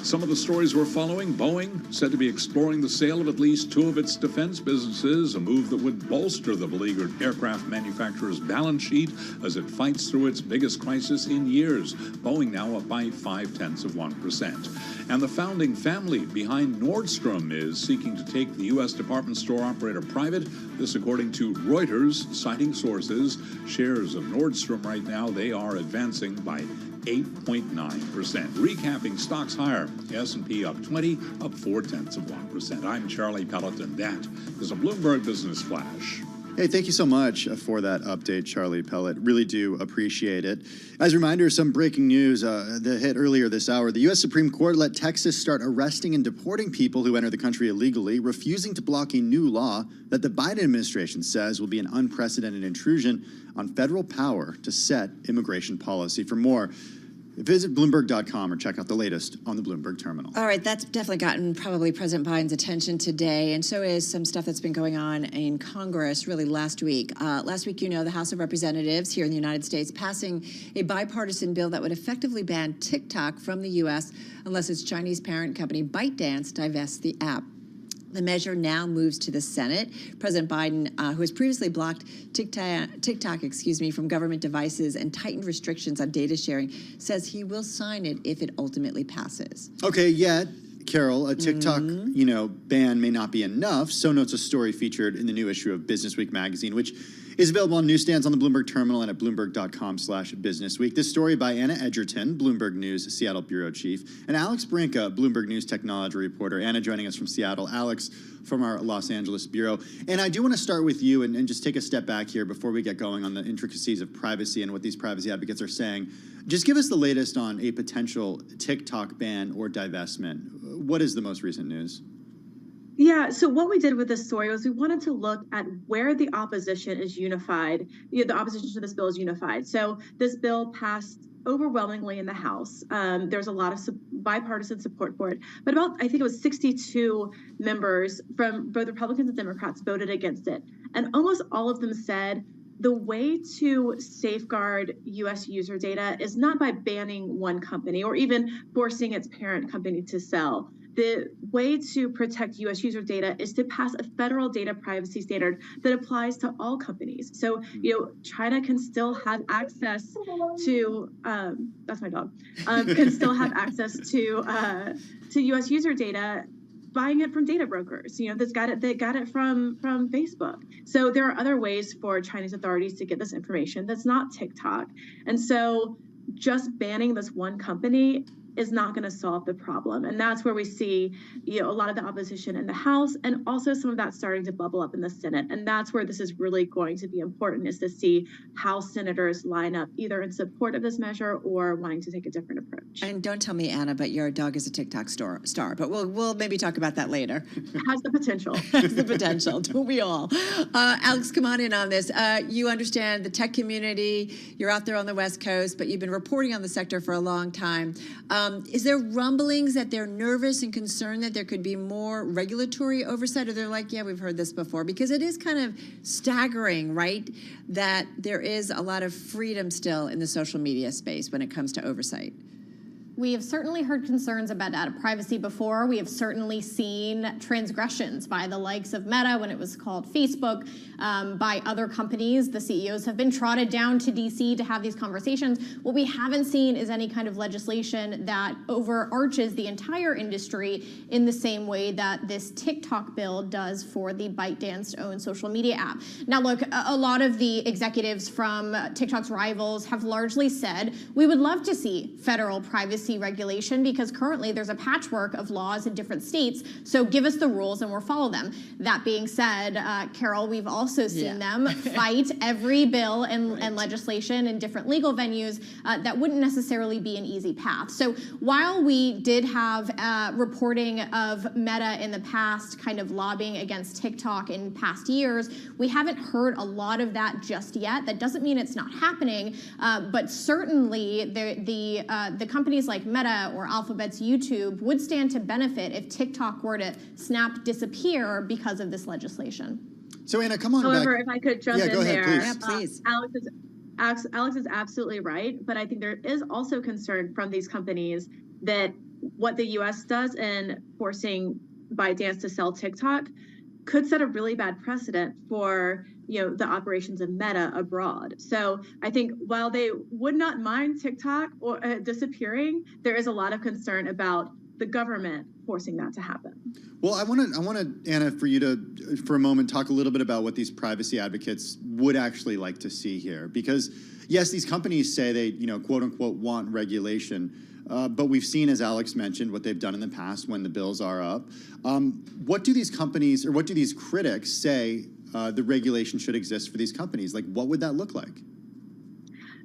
Some of the stories we're following: Boeing said to be exploring the sale of at least 2 of its defense businesses, a move that would bolster the beleaguered aircraft manufacturer's balance sheet as it fights through its biggest crisis in years. Boeing now up by 0.5%. And the founding family behind Nordstrom is seeking to take the U.S. department store operator private. This according to Reuters, citing sources. Shares of Nordstrom right now, they are advancing by 8.9%. Recapping stocks higher. S&P up 20, up 0.4%. I'm Charlie Pelleton. That is a Bloomberg Business Flash. Hey, thank you so much for that update, Charlie Pellet. Really do appreciate it. As a reminder, some breaking news that hit earlier this hour. The U.S. Supreme Court let Texas start arresting and deporting people who enter the country illegally, refusing to block a new law that the Biden administration says will be an unprecedented intrusion on federal power to set immigration policy. For more, visit Bloomberg.com or check out the latest on the Bloomberg terminal. All right, that's definitely gotten probably President Biden's attention today, and so is some stuff that's been going on in Congress really last week. Last week, the House of Representatives here in the United States passing a bipartisan bill that would effectively ban TikTok from the U.S. unless its Chinese parent company ByteDance divests the app. The measure now moves to the Senate. President Biden, who has previously blocked TikTok, from government devices and tightened restrictions on data sharing, says he will sign it if it ultimately passes. Okay, yet, Carol, a TikTok, ban may not be enough. So notes a story featured in the new issue of Businessweek magazine, which is available on newsstands on the Bloomberg terminal and at Bloomberg.com/Businessweek. This story by Anna Edgerton, Bloomberg News Seattle bureau chief, and Alex Brinka, Bloomberg News technology reporter. Anna joining us from Seattle, Alex from our Los Angeles bureau. And I do want to start with you and just take a step back here before we get going on the intricacies of privacy and what these privacy advocates are saying. Just give us the latest on a potential TikTok ban or divestment. What is the most recent news? Yeah, so what we did with this story was we wanted to look at where the opposition is unified. The opposition to this bill is unified. So this bill passed overwhelmingly in the House. There's a lot of bipartisan support for it. But I think it was 62 members from both Republicans and Democrats voted against it. And almost all of them said the way to safeguard U.S. user data is not by banning one company or even forcing its parent company to sell. The way to protect U.S. user data is to pass a federal data privacy standard that applies to all companies. So, China can still have access to, that's my dog, can still have access to U.S. user data, buying it from data brokers. They got it from Facebook. So there are other ways for Chinese authorities to get this information that's not TikTok. And so just banning this one company is not going to solve the problem. And that's where we see, a lot of the opposition in the House and also some of that starting to bubble up in the Senate. And that's where this is really going to be important, is to see how senators line up either in support of this measure or wanting to take a different approach. And don't tell me, Anna, but your dog is a TikTok star. But we'll maybe talk about that later. Has the potential. Has the potential. Don't we all? Alex, come on in on this. You understand the tech community. You're out there on the West Coast, but you've been reporting on the sector for a long time. Is there rumblings that they're nervous and concerned that there could be more regulatory oversight? Or they're like, yeah, we've heard this before? Because it is kind of staggering, right, that there is a lot of freedom still in the social media space when it comes to oversight. We have certainly heard concerns about data privacy before. We have certainly seen transgressions by the likes of Meta when it was called Facebook, by other companies. The CEOs have been trotted down to DC to have these conversations. What we haven't seen is any kind of legislation that overarches the entire industry in the same way that this TikTok bill does for the ByteDance-owned social media app. Now, look, a lot of the executives from TikTok's rivals have largely said, we would love to see federal privacy regulation because currently there's a patchwork of laws in different states, so give us the rules and we'll follow them. That being said, Carol, we've also seen them fight every bill and legislation in different legal venues that wouldn't necessarily be an easy path. So while we did have reporting of Meta in the past kind of lobbying against TikTok in past years, we haven't heard a lot of that just yet. That doesn't mean it's not happening, but certainly the companies like Meta or Alphabet's YouTube would stand to benefit if TikTok were to disappear because of this legislation. So Anna, come on However, back. if I could jump in go ahead, there, please. Yeah, please. Alex is absolutely right, but I think there is also concern from these companies that what the U.S. does in forcing ByteDance to sell TikTok could set a really bad precedent for the operations of Meta abroad. So I think while they would not mind TikTok or disappearing, there is a lot of concern about the government forcing that to happen. Well, I want to, Anna, for you to, for a moment, talk a little bit about what these privacy advocates would actually like to see here. Because, yes, these companies say they, quote unquote, want regulation. But we've seen, as Alex mentioned, what they've done in the past when the bills are up. What do these companies, or what do these critics say the regulation should exist for these companies? Like, what would that look like?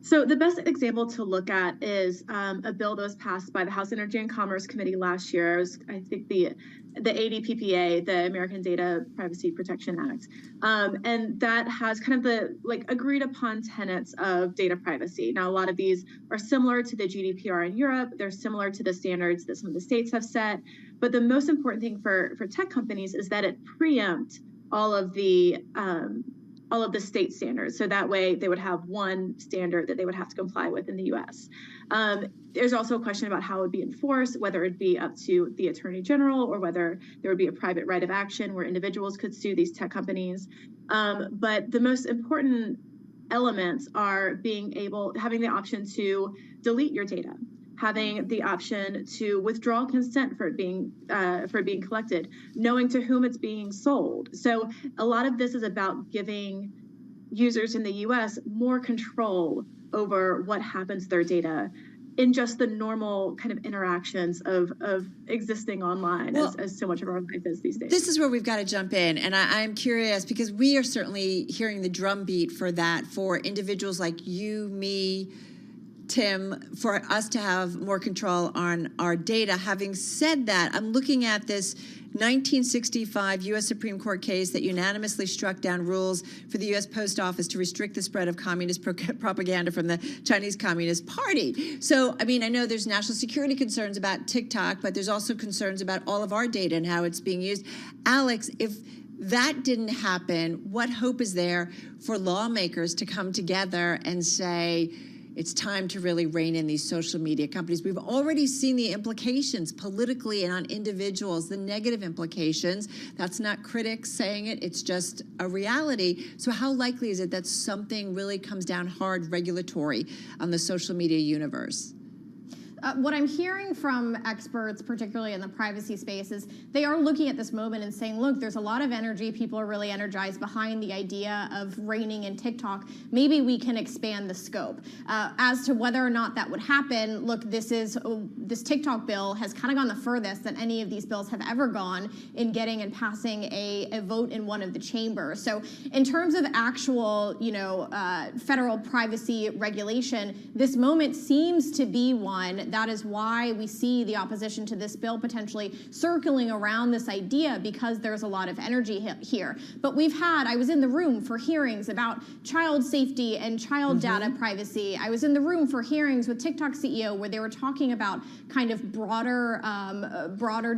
So the best example to look at is a bill that was passed by the House Energy and Commerce Committee last year. It was, I think, the ADPPA, the American Data Privacy Protection Act. And that has kind of the agreed upon tenets of data privacy. Now, a lot of these are similar to the GDPR in Europe. They're similar to the standards that some of the states have set. But the most important thing for tech companies is that it preempts all of the state standards. So that way they would have one standard that they would have to comply with in the US. There's also a question about how it would be enforced, whether it'd be up to the Attorney General or whether there would be a private right of action where individuals could sue these tech companies. But the most important elements are having the option to delete your data, having the option to withdraw consent for it being collected, knowing to whom it's being sold. So a lot of this is about giving users in the US more control over what happens to their data in just the normal kind of interactions of existing online, as so much of our life is these days. This is where we've got to jump in. And I'm curious, because we are certainly hearing the drumbeat for that, for individuals like you, me, Tim, for us to have more control on our data. Having said that, I'm looking at this 1965 U.S. Supreme Court case that unanimously struck down rules for the U.S. Post Office to restrict the spread of communist propaganda from the Chinese Communist Party. So, I mean, I know there's national security concerns about TikTok, but there's also concerns about all of our data and how it's being used. Alex, if that didn't happen, what hope is there for lawmakers to come together and say, it's time to really rein in these social media companies? We've already seen the implications politically and on individuals, the negative implications. That's not critics saying it, it's just a reality. So how likely is it that something really comes down hard regulatory on the social media universe? What I'm hearing from experts, particularly in the privacy space, is they are looking at this moment and saying, look, there's a lot of energy. People are really energized behind the idea of reining in TikTok. Maybe we can expand the scope. As to whether or not that would happen, look, this TikTok bill has kind of gone the furthest than any of these bills have ever gone in getting and passing a vote in one of the chambers. So in terms of actual, federal privacy regulation, this moment seems to be one. That is why we see the opposition to this bill potentially circling around this idea, because there's a lot of energy here. But I was in the room for hearings about child safety and child data privacy. I was in the room for hearings with TikTok CEO where they were talking about kind of broader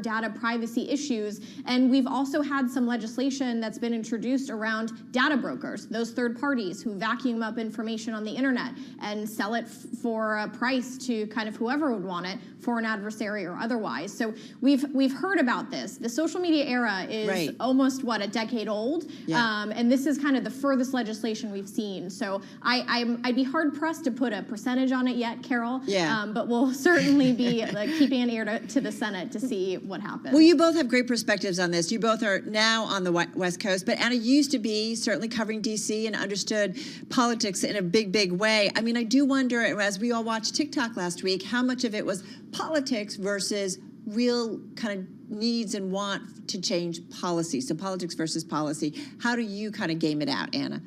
data privacy issues. And we've also had some legislation that's been introduced around data brokers, those third parties who vacuum up information on the internet and sell it for a price to kind of whoever whoever would want it, foreign adversary or otherwise. So we've heard about this. The social media era is almost, a decade old? Yeah. And this is kind of the furthest legislation we've seen. So I'd be hard-pressed to put a percentage on it yet, Carol. Yeah. But we'll certainly be keeping an ear to the Senate to see what happens. Well, you both have great perspectives on this. You both are now on the West Coast, but Anna used to be certainly covering D.C. and understood politics in a big way. I mean, I do wonder, as we all watched TikTok last week, how much of it was politics versus real kind of needs and want to change policy. So politics versus policy. How do you kind of game it out, Anna?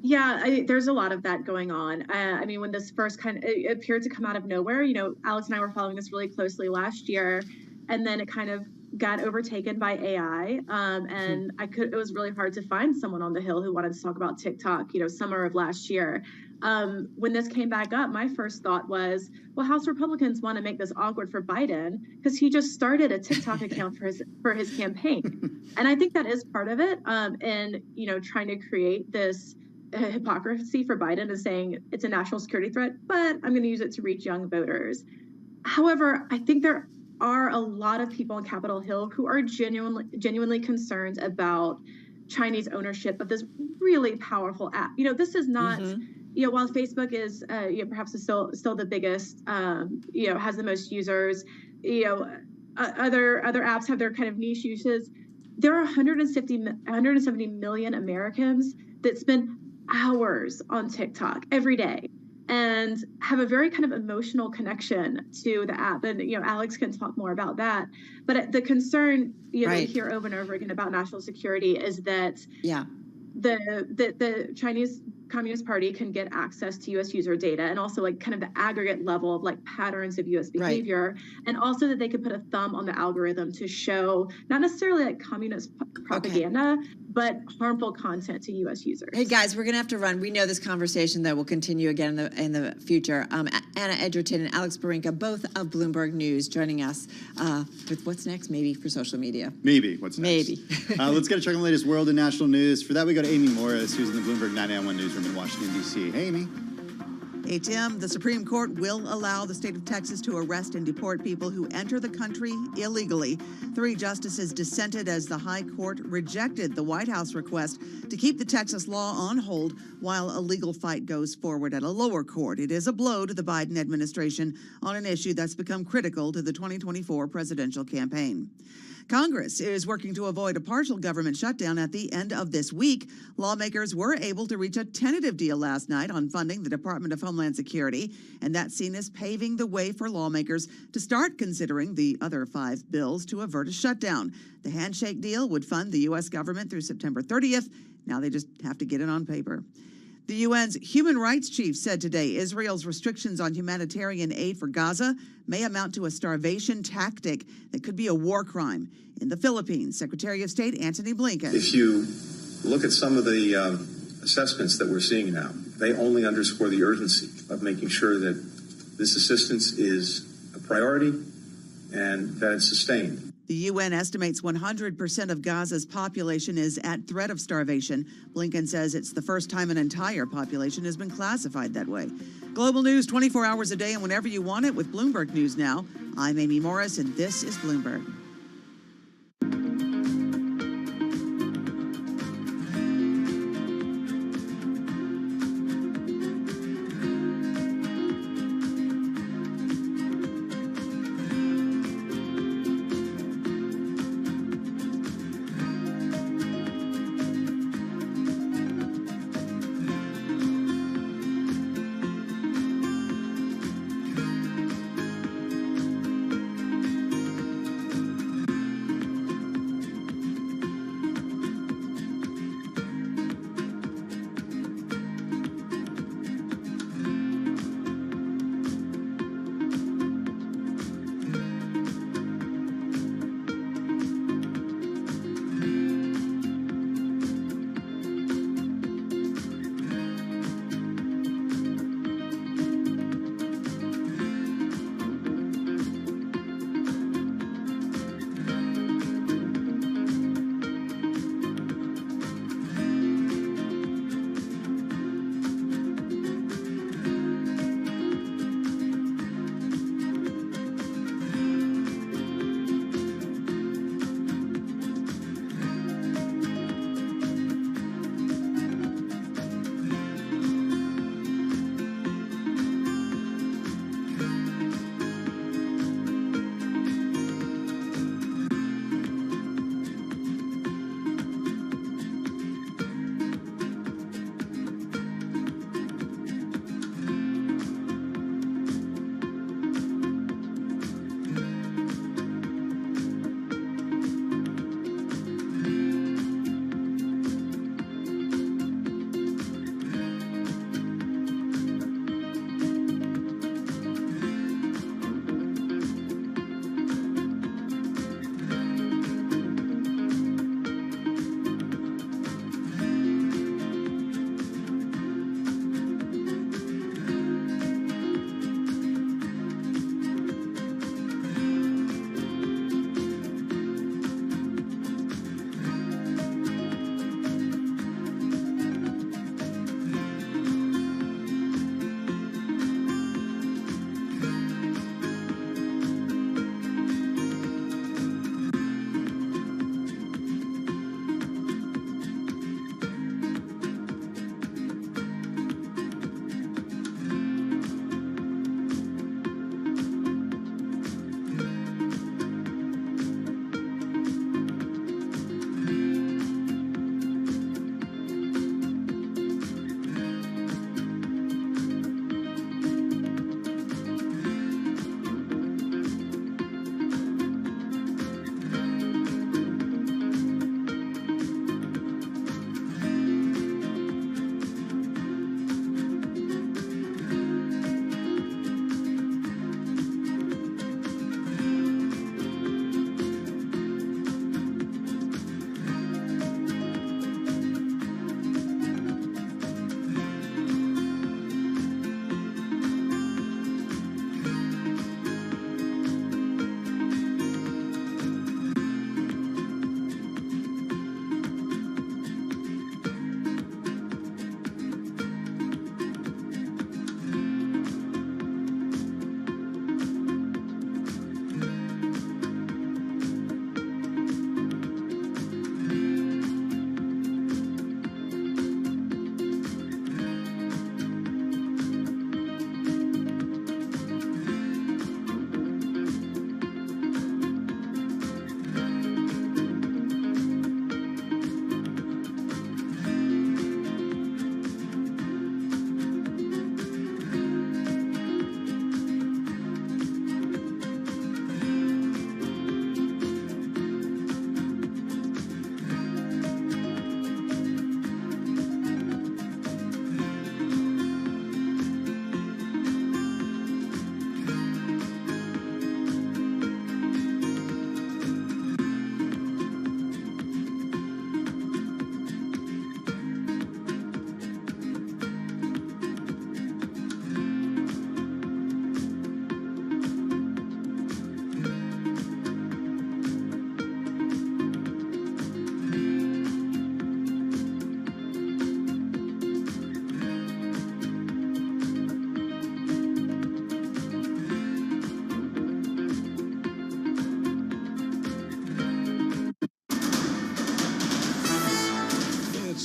Yeah, there's a lot of that going on. I mean, when this first it appeared to come out of nowhere, Alex and I were following this really closely last year, and then it kind of got overtaken by AI. And it was really hard to find someone on the Hill who wanted to talk about TikTok, summer of last year. When this came back up, my first thought was, well, House Republicans want to make this awkward for Biden because he just started a TikTok account for his campaign. And I think that is part of it. And, trying to create this hypocrisy for Biden is saying it's a national security threat, but I'm going to use it to reach young voters. However, I think there are a lot of people on Capitol Hill who are genuinely concerned about Chinese ownership of this really powerful app. This is not, while Facebook is, perhaps is still the biggest, has the most users, other apps have their kind of niche uses. There are 170 million Americans that spend hours on TikTok every day and have a very kind of emotional connection to the app. And, Alex can talk more about that. But the concern, that we hear over and over again about national security is that the Chinese Communist Party can get access to U.S. user data and also kind of the aggregate level of patterns of U.S. behavior, and also that they could put a thumb on the algorithm to show not necessarily communist propaganda, but harmful content to U.S. users. Hey guys, we're going to have to run. We know this conversation that will continue again in the future. Anna Edgerton and Alex Barinka, both of Bloomberg News, joining us with what's next, maybe for social media. Maybe what's next. Maybe. Let's get a check on the latest world and national news. For that, we go to Amy Morris, who's in the Bloomberg 991 newsroom in Washington, D.C. Hey, Amy. Hey, Tim, the Supreme Court will allow the state of Texas to arrest and deport people who enter the country illegally. 3 justices dissented as the high court rejected the White House request to keep the Texas law on hold while a legal fight goes forward at a lower court. It is a blow to the Biden administration on an issue that's become critical to the 2024 presidential campaign. Congress is working to avoid a partial government shutdown at the end of this week. Lawmakers were able to reach a tentative deal last night on funding the Department of Homeland Security, and that's seen as paving the way for lawmakers to start considering the other 5 bills to avert a shutdown. The handshake deal would fund the U.S. government through September 30th. Now they just have to get it on paper. The UN's human rights chief said today Israel's restrictions on humanitarian aid for Gaza may amount to a starvation tactic that could be a war crime. In the Philippines, Secretary of State Antony Blinken. If you look at some of the assessments that we're seeing now, they only underscore the urgency of making sure that this assistance is a priority and that it's sustained. The UN estimates 100% of Gaza's population is at threat of starvation. Blinken says it's the first time an entire population has been classified that way. Global news 24 hours a day and whenever you want it with Bloomberg News Now. I'm Amy Morris, and this is Bloomberg.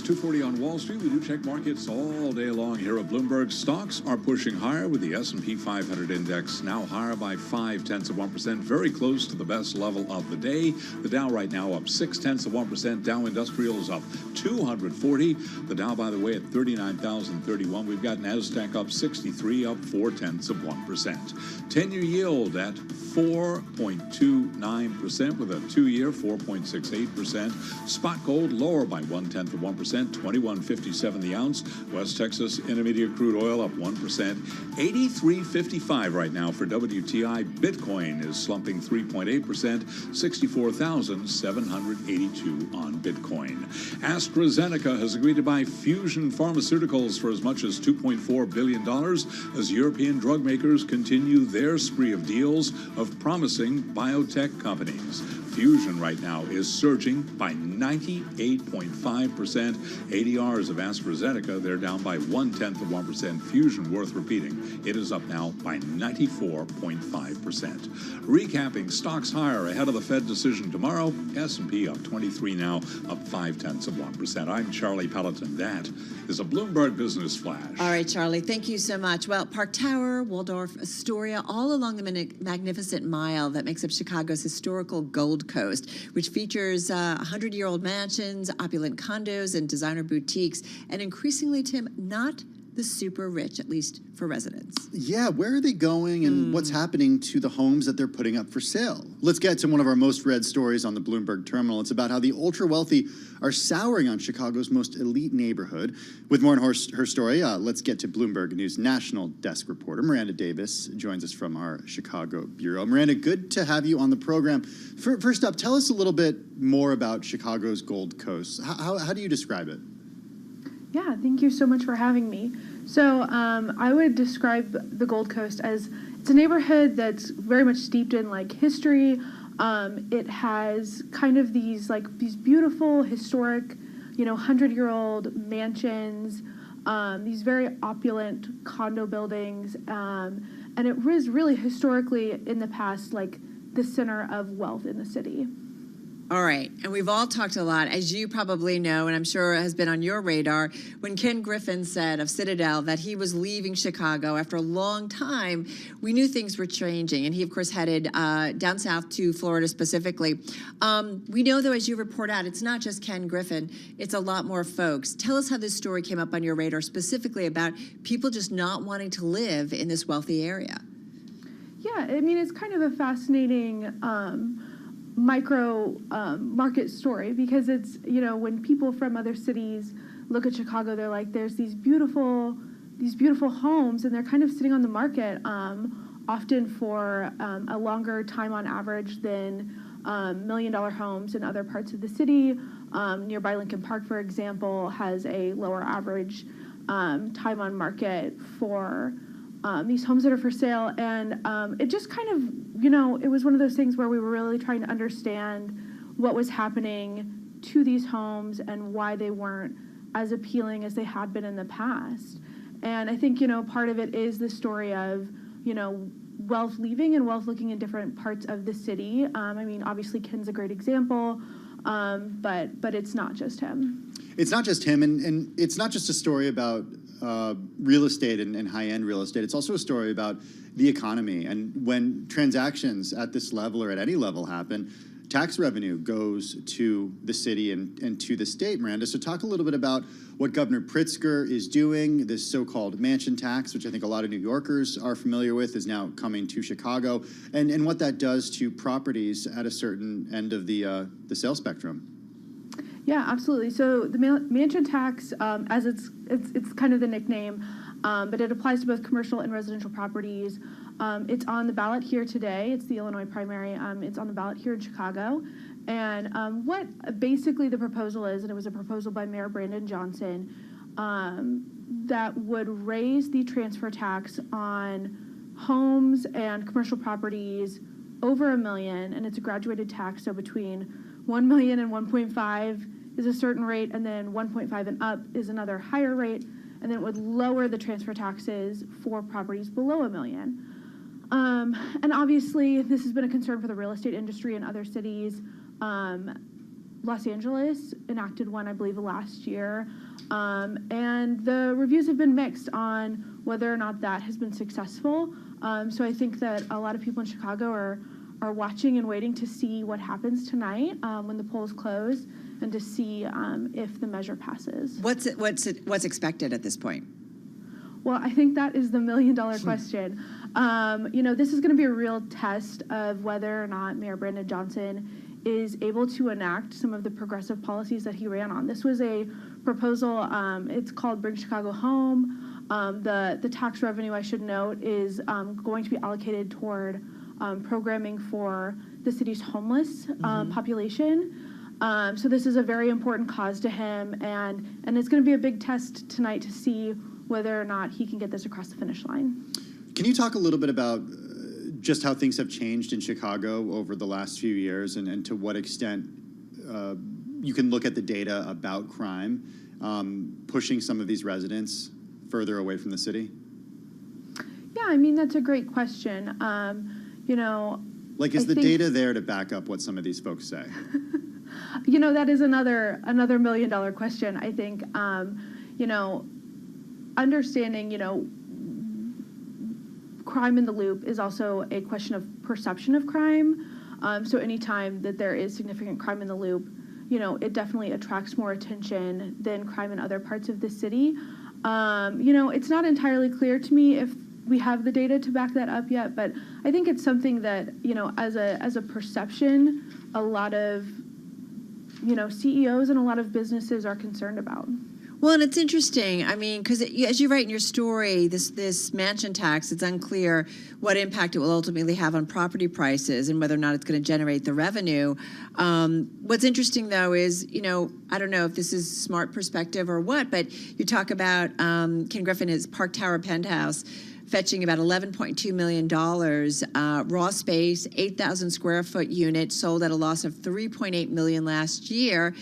2:40 on Wall Street. We do check markets all day long here at Bloomberg. Stocks are pushing higher with the S&P 500 index now higher by 0.5%, very close to the best level of the day. The Dow right now up 0.6%. Dow Industrials up 240. The Dow, by the way, at 39,031. We've got NASDAQ up 63, up 0.4%. 10-year yield at 4.29% with a 2-year 4.68%. Spot gold lower by 0.1%, $21.57 the ounce. West Texas Intermediate crude oil up 1%, $83.55 right now for WTI. Bitcoin is slumping 3.8%, 64,782 on Bitcoin. AstraZeneca has agreed to buy Fusion Pharmaceuticals for as much as $2.4 billion as European drug makers continue their spree of deals of promising biotech companies. Fusion right now is surging by 98.5%. ADRs of AstraZeneca, they're down by 0.1%. Fusion, worth repeating, it is up now by 94.5%. Recapping, stocks higher ahead of the Fed decision tomorrow. S&P up 23 now, up 0.5%. I'm Charlie Pelleton. That is a Bloomberg Business Flash. All right, Charlie, thank you so much. Well, Park Tower, Waldorf Astoria, all along the magnificent mile that makes up Chicago's historical Gold Coast, which features 100-year-old mansions, opulent condos, and designer boutiques, and increasingly, Tim, not the super rich, at least for residents. Yeah, where are they going and what's happening to the homes that they're putting up for sale? Let's get to one of our most read stories on the Bloomberg terminal. It's about how the ultra-wealthy are souring on Chicago's most elite neighborhood. With more on her story, let's get to Bloomberg News national desk reporter Miranda Davis joins us from our Chicago bureau. Miranda, good to have you on the program. First up, tell us a little bit more about Chicago's Gold Coast. How do you describe it? Yeah, thank you so much for having me. So I would describe the Gold Coast as it's a neighborhood that's very much steeped in like history. It has kind of these beautiful historic, 100-year-old mansions, these very opulent condo buildings, and it was really historically in the past like the center of wealth in the city. All right, and we've all talked a lot, as you probably know, and I'm sure has been on your radar, when Ken Griffin said of Citadel that he was leaving Chicago after a long time, we knew things were changing, and he, of course, headed down south to Florida specifically. We know, though, as you report out, it's not just Ken Griffin, it's a lot more folks. Tell us how this story came up on your radar, specifically about people just not wanting to live in this wealthy area. Yeah, I mean, it's kind of a fascinating micro market story because it's, when people from other cities look at Chicago, they're like, there's these beautiful homes, and they're kind of sitting on the market often for a longer time on average than $1 million homes in other parts of the city. Nearby Lincoln Park, for example, has a lower average time on market for these homes that are for sale. And it just kind of, it was one of those things where we were really trying to understand what was happening to these homes and why they weren't as appealing as they had been in the past. And I think, part of it is the story of, wealth leaving and wealth looking in different parts of the city. I mean, obviously Ken's a great example, but it's not just him. It's not just him, and it's not just a story about real estate and high-end real estate. It's also a story about the economy. And when transactions at this level or at any level happen, tax revenue goes to the city and to the state, Miranda. So talk a little bit about what Governor Pritzker is doing. This so-called mansion tax, which I think a lot of New Yorkers are familiar with, is now coming to Chicago, and what that does to properties at a certain end of the sales spectrum. Yeah, absolutely. So the mansion tax, as it's kind of the nickname, but it applies to both commercial and residential properties. It's on the ballot here today. It's the Illinois primary. It's on the ballot here in Chicago. And what basically the proposal is, and it was a proposal by Mayor Brandon Johnson, that would raise the transfer tax on homes and commercial properties over $1 million, and it's a graduated tax, so between $1 million and 1.5 is a certain rate, and then 1.5 and up is another higher rate, and then it would lower the transfer taxes for properties below $1 million. And obviously, this has been a concern for the real estate industry in other cities. Los Angeles enacted one, I believe, last year. And the reviews have been mixed on whether or not that has been successful. So I think that a lot of people in Chicago are watching and waiting to see what happens tonight when the polls close, and to see if the measure passes. What's expected at this point? Well, I think that is the million-dollar question. This is going to be a real test of whether or not Mayor Brandon Johnson is able to enact some of the progressive policies that he ran on. This was a proposal, it's called Bring Chicago Home. The tax revenue, I should note, is going to be allocated toward programming for the city's homeless population. So this is a very important cause to him, and it's going to be a big test tonight to see whether or not he can get this across the finish line. Can you talk a little bit about just how things have changed in Chicago over the last few years, and to what extent you can look at the data about crime pushing some of these residents further away from the city? Yeah, I mean, that's a great question. Is the data there to back up what some of these folks say? That is another million-dollar question. I think, understanding, crime in the loop is also a question of perception of crime. So anytime that there is significant crime in the loop, it definitely attracts more attention than crime in other parts of the city. It's not entirely clear to me if we have the data to back that up yet, but I think it's something that, as a perception, a lot of, CEOs and a lot of businesses are concerned about. Well, and it's interesting. I mean, because as you write in your story, this mansion tax, it's unclear what impact it will ultimately have on property prices and whether or not it's going to generate the revenue. What's interesting, though, is, I don't know if this is smart perspective or what, but you talk about Ken Griffin, his Park Tower penthouse, fetching about $11.2 million. Raw space, 8,000 square foot unit, sold at a loss of $3.8 million last year.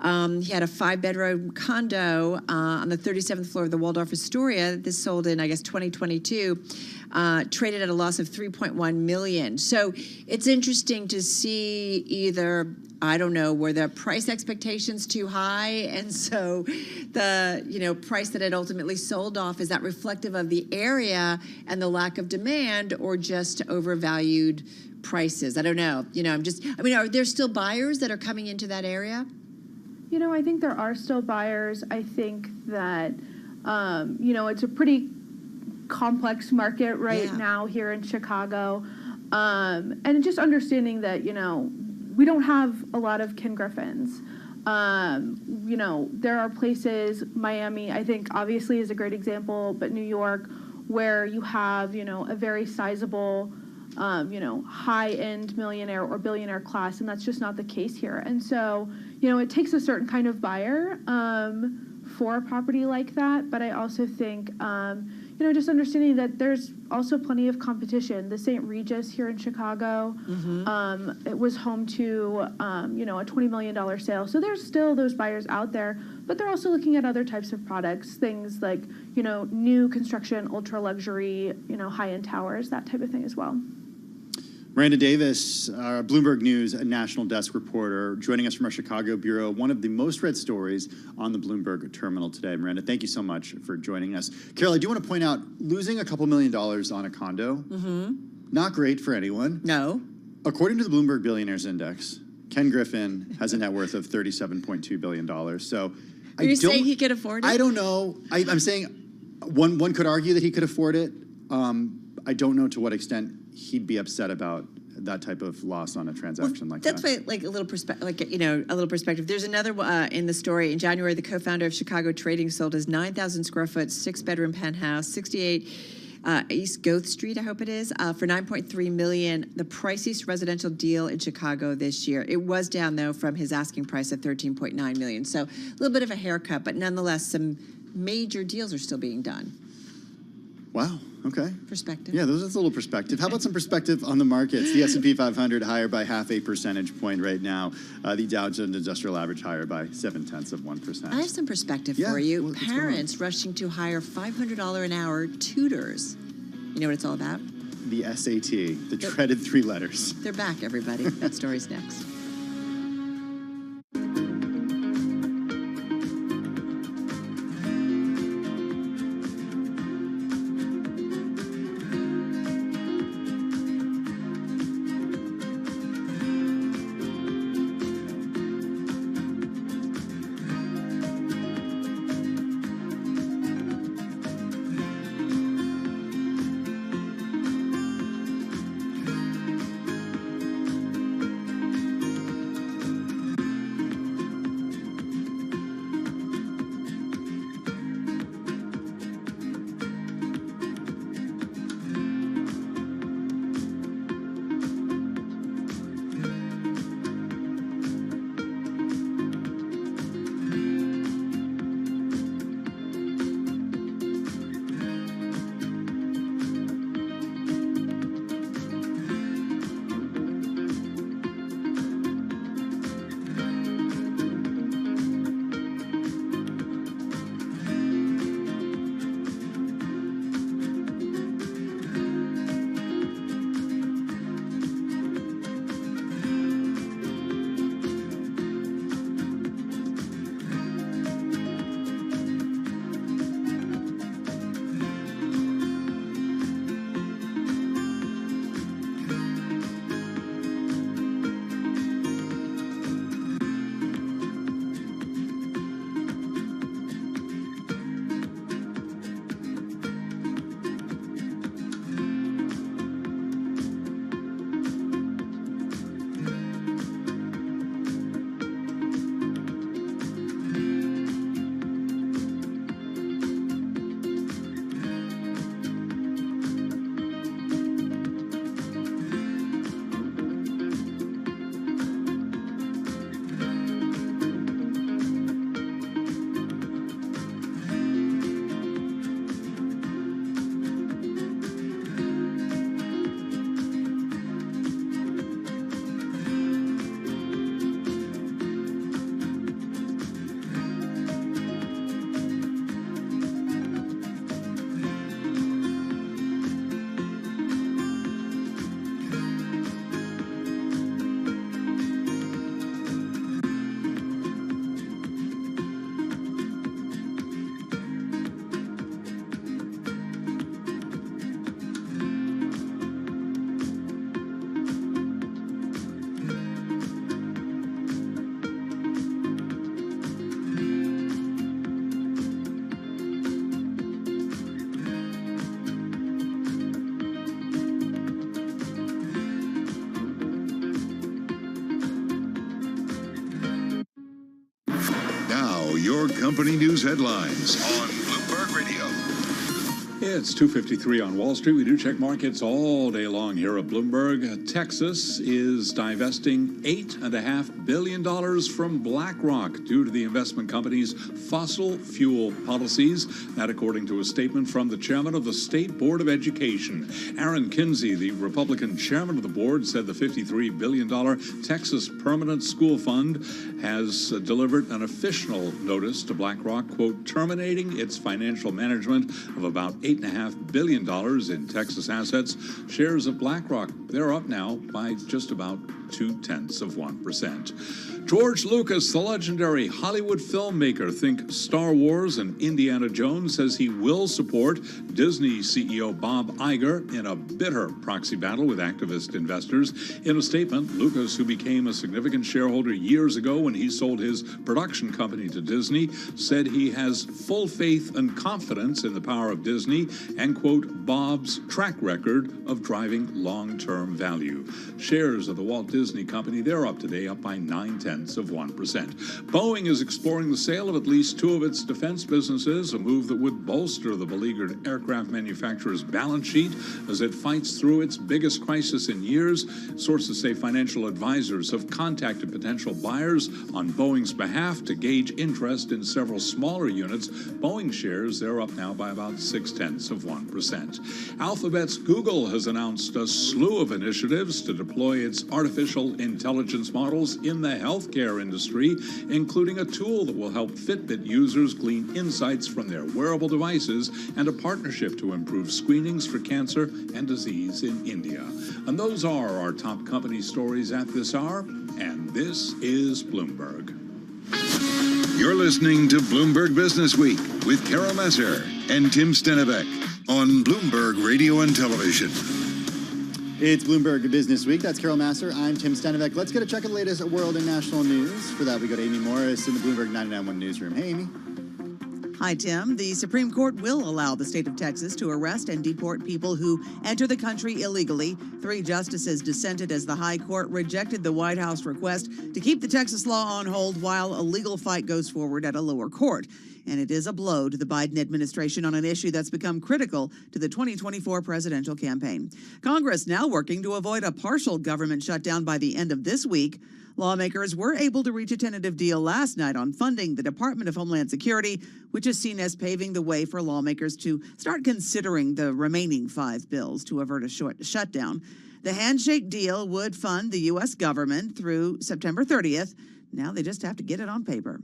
He had a 5-bedroom condo on the 37th floor of the Waldorf Astoria. This sold in, I guess, 2022, traded at a loss of $3.1 million. So it's interesting to see either, I don't know, were the price expectations too high? And so the, price that it ultimately sold off, is that reflective of the area and the lack of demand, or just overvalued prices? I don't know. Are there still buyers that are coming into that area? I think there are still buyers. I think that, it's a pretty complex market now here in Chicago. And just understanding that, we don't have a lot of Ken Griffins. There are places, Miami, I think obviously is a great example, but New York, where you have, a very sizable, high-end millionaire or billionaire class, and that's just not the case here. And so, it takes a certain kind of buyer for a property like that. But I also think, just understanding that there's also plenty of competition. The St. Regis here in Chicago, it was home to, a $20 million sale. So there's still those buyers out there, but they're also looking at other types of products, things like, new construction, ultra-luxury, high-end towers, that type of thing as well. Miranda Davis, our Bloomberg News national desk reporter, joining us from our Chicago bureau, one of the most read stories on the Bloomberg terminal today. Miranda, thank you so much for joining us. Carol, I do want to point out, losing a couple $1 million on a condo, not great for anyone. No. According to the Bloomberg Billionaires Index, Ken Griffin has a net worth of $37.2 billion. So Are you saying he could afford it? I don't know. I'm saying one could argue that he could afford it. I don't know to what extent he'd be upset about that type of loss on a transaction like that. That's why, a little perspective. There's another in the story. In January, the co-founder of Chicago Trading sold his 9,000 square foot, 6-bedroom penthouse, 68 East Goth Street, I hope it is, for $9.3 million. The priciest residential deal in Chicago this year. It was down, though, from his asking price of $13.9 million. So a little bit of a haircut, but nonetheless, some major deals are still being done. Wow. Okay. Perspective. Yeah, that's a little perspective. How about some perspective on the markets? The S&P 500 higher by 0.5 percentage point right now. The Dow Jones Industrial Average higher by 0.7%. I have some perspective for you. Parents rushing to hire $500 an hour tutors. You know what it's all about? The SAT, the dreaded 3 letters. They're back, everybody. That story's next. your company news headlines on Bloomberg Radio. It's 2:53 on Wall Street. We do check markets all day long here at Bloomberg. Texas is divesting $8.5 billion from BlackRock due to the investment company's fossil fuel policies. That according to a statement from the chairman of the State Board of Education. Aaron Kinsey, the Republican chairman of the board, said the $53 billion Texas Permanent School Fund has delivered an official notice to BlackRock, quote, terminating its financial management of about $8.5 billion in Texas assets. Shares of BlackRock, they're up now by just about 0.2%. George Lucas, the legendary Hollywood filmmaker, think Star Wars and Indiana Jones, says he will support Disney CEO Bob Iger in a bitter proxy battle with activist investors. In a statement, Lucas, who became a significant shareholder years ago when he sold his production company to Disney, said he has full faith and confidence in the power of Disney and, quote, Bob's track record of driving long-term value. Shares of the Walt Disney Company, they're up today, up by 0.9%. Boeing is exploring the sale of at least two of its defense businesses, a move that would bolster the beleaguered aircraft manufacturer's balance sheet as it fights through its biggest crisis in years. Sources say financial advisors have contacted potential buyers on Boeing's behalf to gauge interest in several smaller units. Boeing shares, they're up now by about 0.6%. Alphabet's Google has announced a slew of initiatives to deploy its artificial intelligence models in the healthcare industry, including a tool that will help Fitbit users glean insights from their wearable devices and a partnership to improve screenings for cancer and disease in India. And those are our top company stories at this hour, and this is Bloomberg. You're listening to Bloomberg Business Week with Carol Messer and Tim Stenivek on Bloomberg Radio and Television. It's Bloomberg Business Week. That's Carol Masser. I'm Tim Stenivek. Let's get a check of the latest world and national news. For that, we go to Amy Morris in the Bloomberg 99.1 newsroom. Hey, Amy. Hi, Tim. The Supreme Court will allow the state of Texas to arrest and deport people who enter the country illegally. 3 justices dissented as the high court rejected the White House request to keep the Texas law on hold while a legal fight goes forward at a lower court. And it is a blow to the Biden administration on an issue that's become critical to the 2024 presidential campaign. Congress now working to avoid a partial government shutdown by the end of this week. Lawmakers were able to reach a tentative deal last night on funding the Department of Homeland Security, which is seen as paving the way for lawmakers to start considering the remaining 5 bills to avert a short shutdown. The handshake deal would fund the U.S. government through September 30th. Now they just have to get it on paper.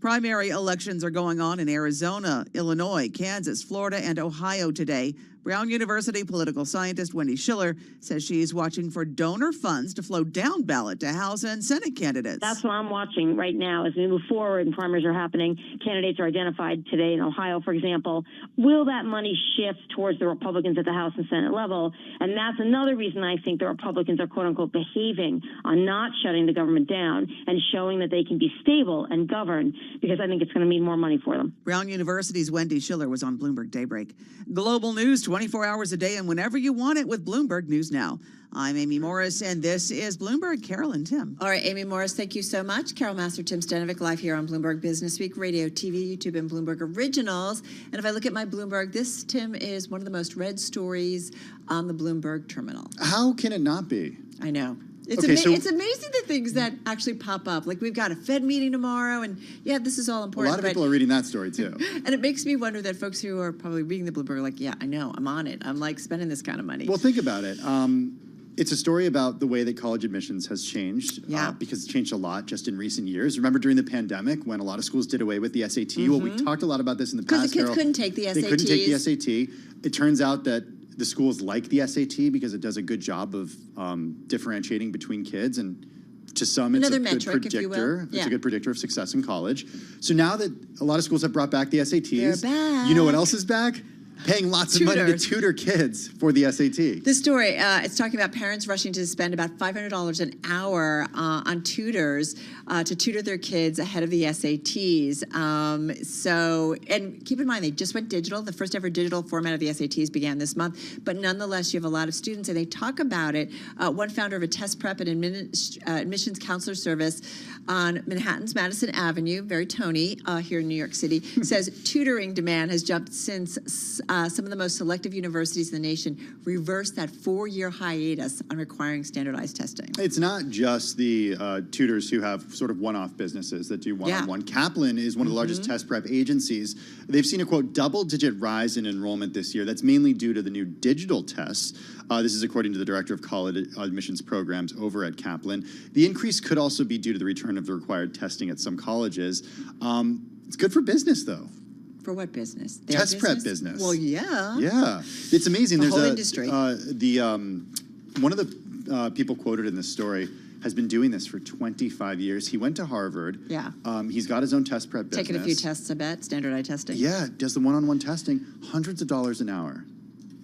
Primary elections are going on in Arizona, Illinois, Kansas, Florida, and Ohio today. Brown University political scientist Wendy Schiller says she's watching for donor funds to flow down ballot to House and Senate candidates. That's what I'm watching right now as we move forward and primaries are happening. Candidates are identified today in Ohio, for example. Will that money shift towards the Republicans at the House and Senate level? And that's another reason I think the Republicans are, quote unquote, behaving on not shutting the government down and showing that they can be stable and govern, because I think it's going to mean more money for them. Brown University's Wendy Schiller was on Bloomberg Daybreak. Global news 24 hours a day and whenever you want it with Bloomberg News Now. I'm Amy Morris, and this is Bloomberg. Carol and Tim. All right, Amy Morris, thank you so much. Carol Masser, Tim Stenivek, live here on Bloomberg Business Week, radio, TV, YouTube, and Bloomberg Originals. And if I look at my Bloomberg, this, Tim, is one of the most read stories on the Bloomberg terminal. How can it not be? I know. It's, Okay, it's amazing the things that actually pop up. Like, we've got a Fed meeting tomorrow, and yeah, this is all A important. lot of people are reading that story, too. And it makes me wonder that folks who are probably reading the Bloomberg are like, yeah, I know, I'm on it. I'm like spending this kind of money. Well, think about it. It's a story about the way that college admissions has changed, because it's changed a lot just in recent years. Remember during the pandemic when a lot of schools did away with the SAT? Well, we talked a lot about this in the past. Because the kids couldn't take the SATs. They couldn't take the SAT. It turns out that the schools like the SAT because it does a good job of differentiating between kids, and to some it's a good predictor. It's a good predictor of success in college. So now that a lot of schools have brought back the SATs, they're back. You know what else is back? Paying lots of money to tutor kids for the SAT. This story, it's talking about parents rushing to spend about $500 an hour on tutors to tutor their kids ahead of the SATs. And keep in mind, they just went digital. The first ever digital format of the SATs began this month. But nonetheless, you have a lot of students, and they talk about it. One founder of a test prep and admissions counselor service on Manhattan's Madison Avenue, very Tony here in New York City, says tutoring demand has jumped since some of the most selective universities in the nation reversed that 4-year hiatus on requiring standardized testing. It's not just the tutors who have sort of one-off businesses that do one-on-one. Kaplan is one of the largest test prep agencies. They've seen a, quote, double-digit rise in enrollment this year. That's mainly due to the new digital tests. This is according to the director of college admissions programs over at Kaplan. The increase could also be due to the return of the required testing at some colleges. It's good for business, though. For what business? Test prep business. Well, yeah. Yeah, it's amazing. The There's whole industry. One of the people quoted in this story has been doing this for 25 years. He went to Harvard. Yeah. He's got his own test prep business. Taking a few tests, I bet, standardized testing. Yeah, does the one-on-one testing, hundreds of dollars an hour.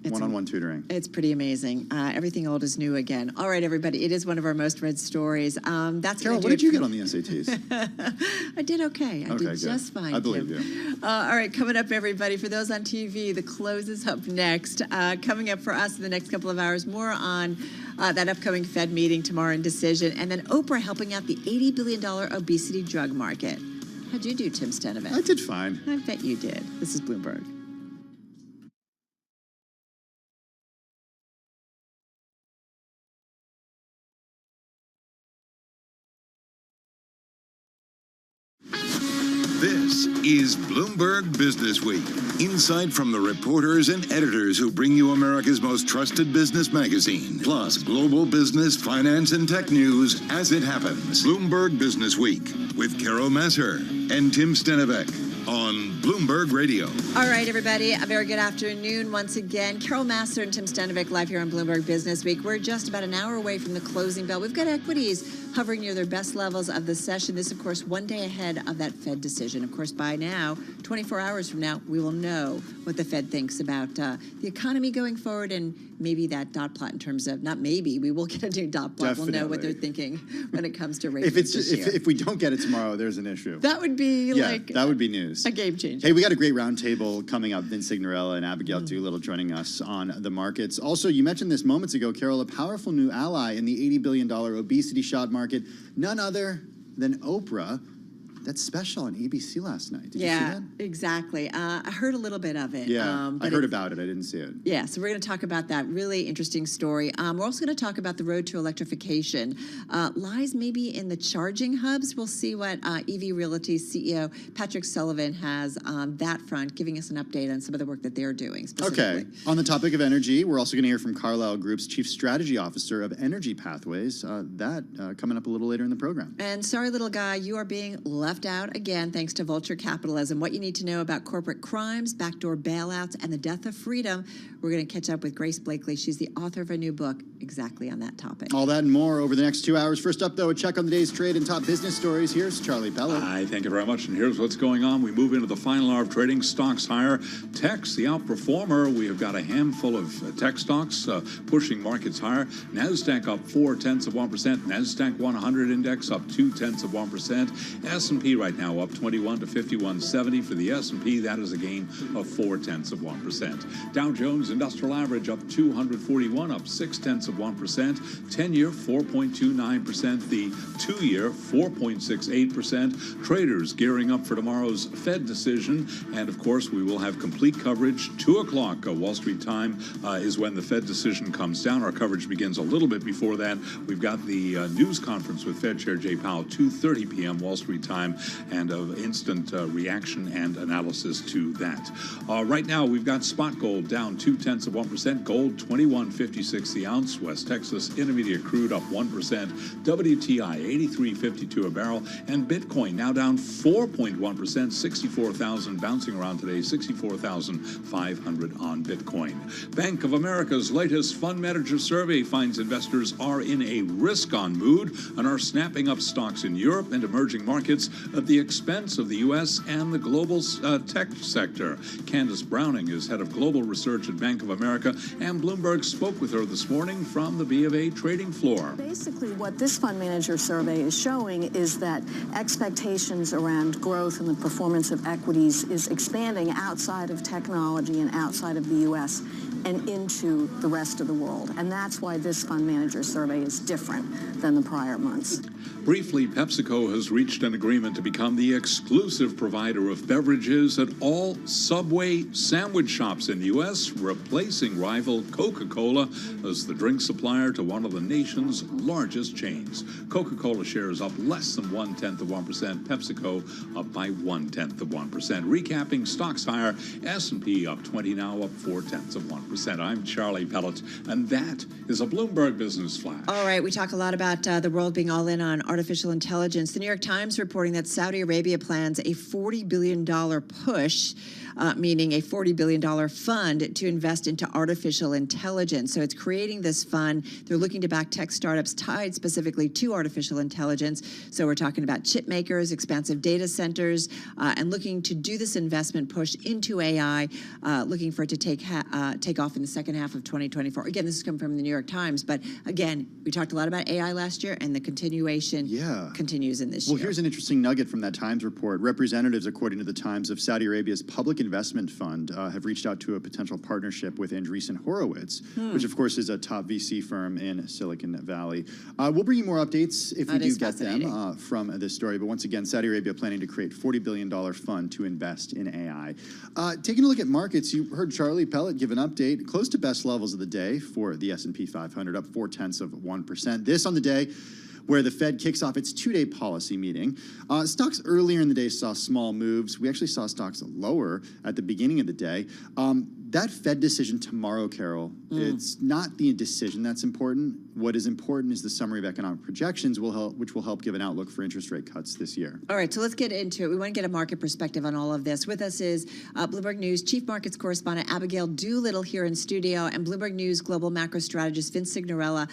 One-on-one tutoring. It's pretty amazing. Everything old is new again. All right, everybody. It is one of our most read stories. That's Carol, what did you get on the SATs? I did okay. I did just fine. I believe you. All right, coming up, everybody. For those on TV, the close is up next. Coming up for us in the next couple of hours, more on that upcoming Fed meeting tomorrow and decision, and then Oprah helping out the $80 billion obesity drug market. How'd you do, Tim Stenevec? I did fine. I bet you did. This is Bloomberg. This is Bloomberg Business Week. Insight from the reporters and editors who bring you America's most trusted business magazine. Plus, global business, finance, and tech news as it happens. Bloomberg Business Week with Carol Masser and Tim Stenevec on Bloomberg Radio. All right, everybody. A very good afternoon once again. Carol Masser and Tim Stenevec live here on Bloomberg Business Week. We're just about an hour away from the closing bell. We've got equities hovering near their best levels of the session. This, of course, one day ahead of that Fed decision. Of course, by now, 24 hours from now, we will know what the Fed thinks about the economy going forward and maybe that dot plot in terms of, not maybe, we will get a new dot plot. Definitely. We'll know what they're thinking when it comes to rates If we don't get it tomorrow, there's an issue. That would be that would be news. A game changer. Hey, we got a great roundtable coming up. Vince Signorella and Abigail Doolittle joining us on the markets. Also, you mentioned this moments ago, Carol, a powerful new ally in the $80 billion obesity shot market. None other than Oprah. That's special on ABC last night. Did you see that? Exactly. I heard a little bit of it. Yeah, I heard about it. I didn't see it. Yeah, so we're going to talk about that really interesting story. We're also going to talk about the road to electrification. Lies maybe in the charging hubs. We'll see what EV Realty's CEO Patrick Sullivan has on that front, giving us an update on some of the work that they're doing specifically. Okay. On the topic of energy, we're also going to hear from Carlyle Group's Chief Strategy Officer of Energy Pathways. That coming up a little later in the program. And sorry, little guy, you are being left out again thanks to vulture capitalism. What you need to know about corporate crimes, backdoor bailouts, and the death of freedom. We're going to catch up with Grace Blakely. She's the author of a new book exactly on that topic. All that and more over the next 2 hours. First up, though, a check on the day's trade and top business stories. Here's Charlie Pellet. Hi, thank you very much. And here's what's going on. We move into the final hour of trading. Stocks higher. Tech's the outperformer. We have got a handful of tech stocks pushing markets higher. NASDAQ up 0.4%. NASDAQ 100 index up 0.2%. S&P right now up 21 to 51.70 for the S&P. That is a gain of 0.4%. Dow Jones Industrial Average up 241, up 0.6%. 10-year 4.29%. The 2-year 4.68%. Traders gearing up for tomorrow's Fed decision, and of course we will have complete coverage. 2 o'clock Wall Street time is when the Fed decision comes down. Our coverage begins a little bit before that. We've got the news conference with Fed Chair Jay Powell, 2:30 p.m. Wall Street time, and of instant reaction and analysis to that. Right now, we've got spot gold down 0.2%. Gold 21.56 the ounce. West Texas Intermediate crude up 1%. WTI 83.52 a barrel, and Bitcoin now down 4.1%. 64,000 bouncing around today. 64,500 on Bitcoin. Bank of America's latest fund manager survey finds investors are in a risk-on mood and are snapping up stocks in Europe and emerging markets at the expense of the U.S. and the global tech sector. Candace Browning is head of global research at Bank of America, and Bloomberg spoke with her this morning from the B of A trading floor. Basically, what this fund manager survey is showing is that expectations around growth and the performance of equities is expanding outside of technology and outside of the U.S. and into the rest of the world. And that's why this fund manager survey is different than the prior months. Briefly, PepsiCo has reached an agreement to become the exclusive provider of beverages at all Subway sandwich shops in the U.S., replacing rival Coca-Cola as the drink supplier to one of the nation's largest chains. Coca-Cola shares up less than 0.1%, PepsiCo up by 0.1%. Recapping stocks higher, S&P up 20 now, up 0.4%. I'm Charlie Pellet, and that is a Bloomberg Business Flash. All right, we talk a lot about the world being all in on artificial intelligence. The New York Times reporting that Saudi Arabia plans a $40 billion push, meaning a $40 billion fund to invest into artificial intelligence. So it's creating this fund. They're looking to back tech startups tied specifically to artificial intelligence. So we're talking about chip makers, expansive data centers, and looking to do this investment push into AI, looking for it to take off in the second half of 2024. Again, this is coming from the New York Times, but again, we talked a lot about AI last year, and the continuation continues in this year. Well, here's an interesting nugget from that Times report. Representatives, according to the Times, of Saudi Arabia's Public Investment Fund have reached out to a potential partnership with Andreessen Horowitz, which, of course, is a top VC firm in Silicon Valley. We'll bring you more updates if we do get them from this story. But once again, Saudi Arabia planning to create $40 billion fund to invest in AI. Taking a look at markets, you heard Charlie Pellet give an update. Close to best levels of the day for the S&P 500, up 0.4%. This on the day where the Fed kicks off its two-day policy meeting. Stocks earlier in the day saw small moves. We actually saw stocks lower at the beginning of the day. That Fed decision tomorrow, Carol, it's not the decision that's important. What is important is the summary of economic projections, which will help give an outlook for interest rate cuts this year. All right, so let's get into it. We want to get a market perspective on all of this. With us is Bloomberg News Chief Markets Correspondent Abigail Doolittle here in studio, and Bloomberg News Global Macro Strategist Vince Signorella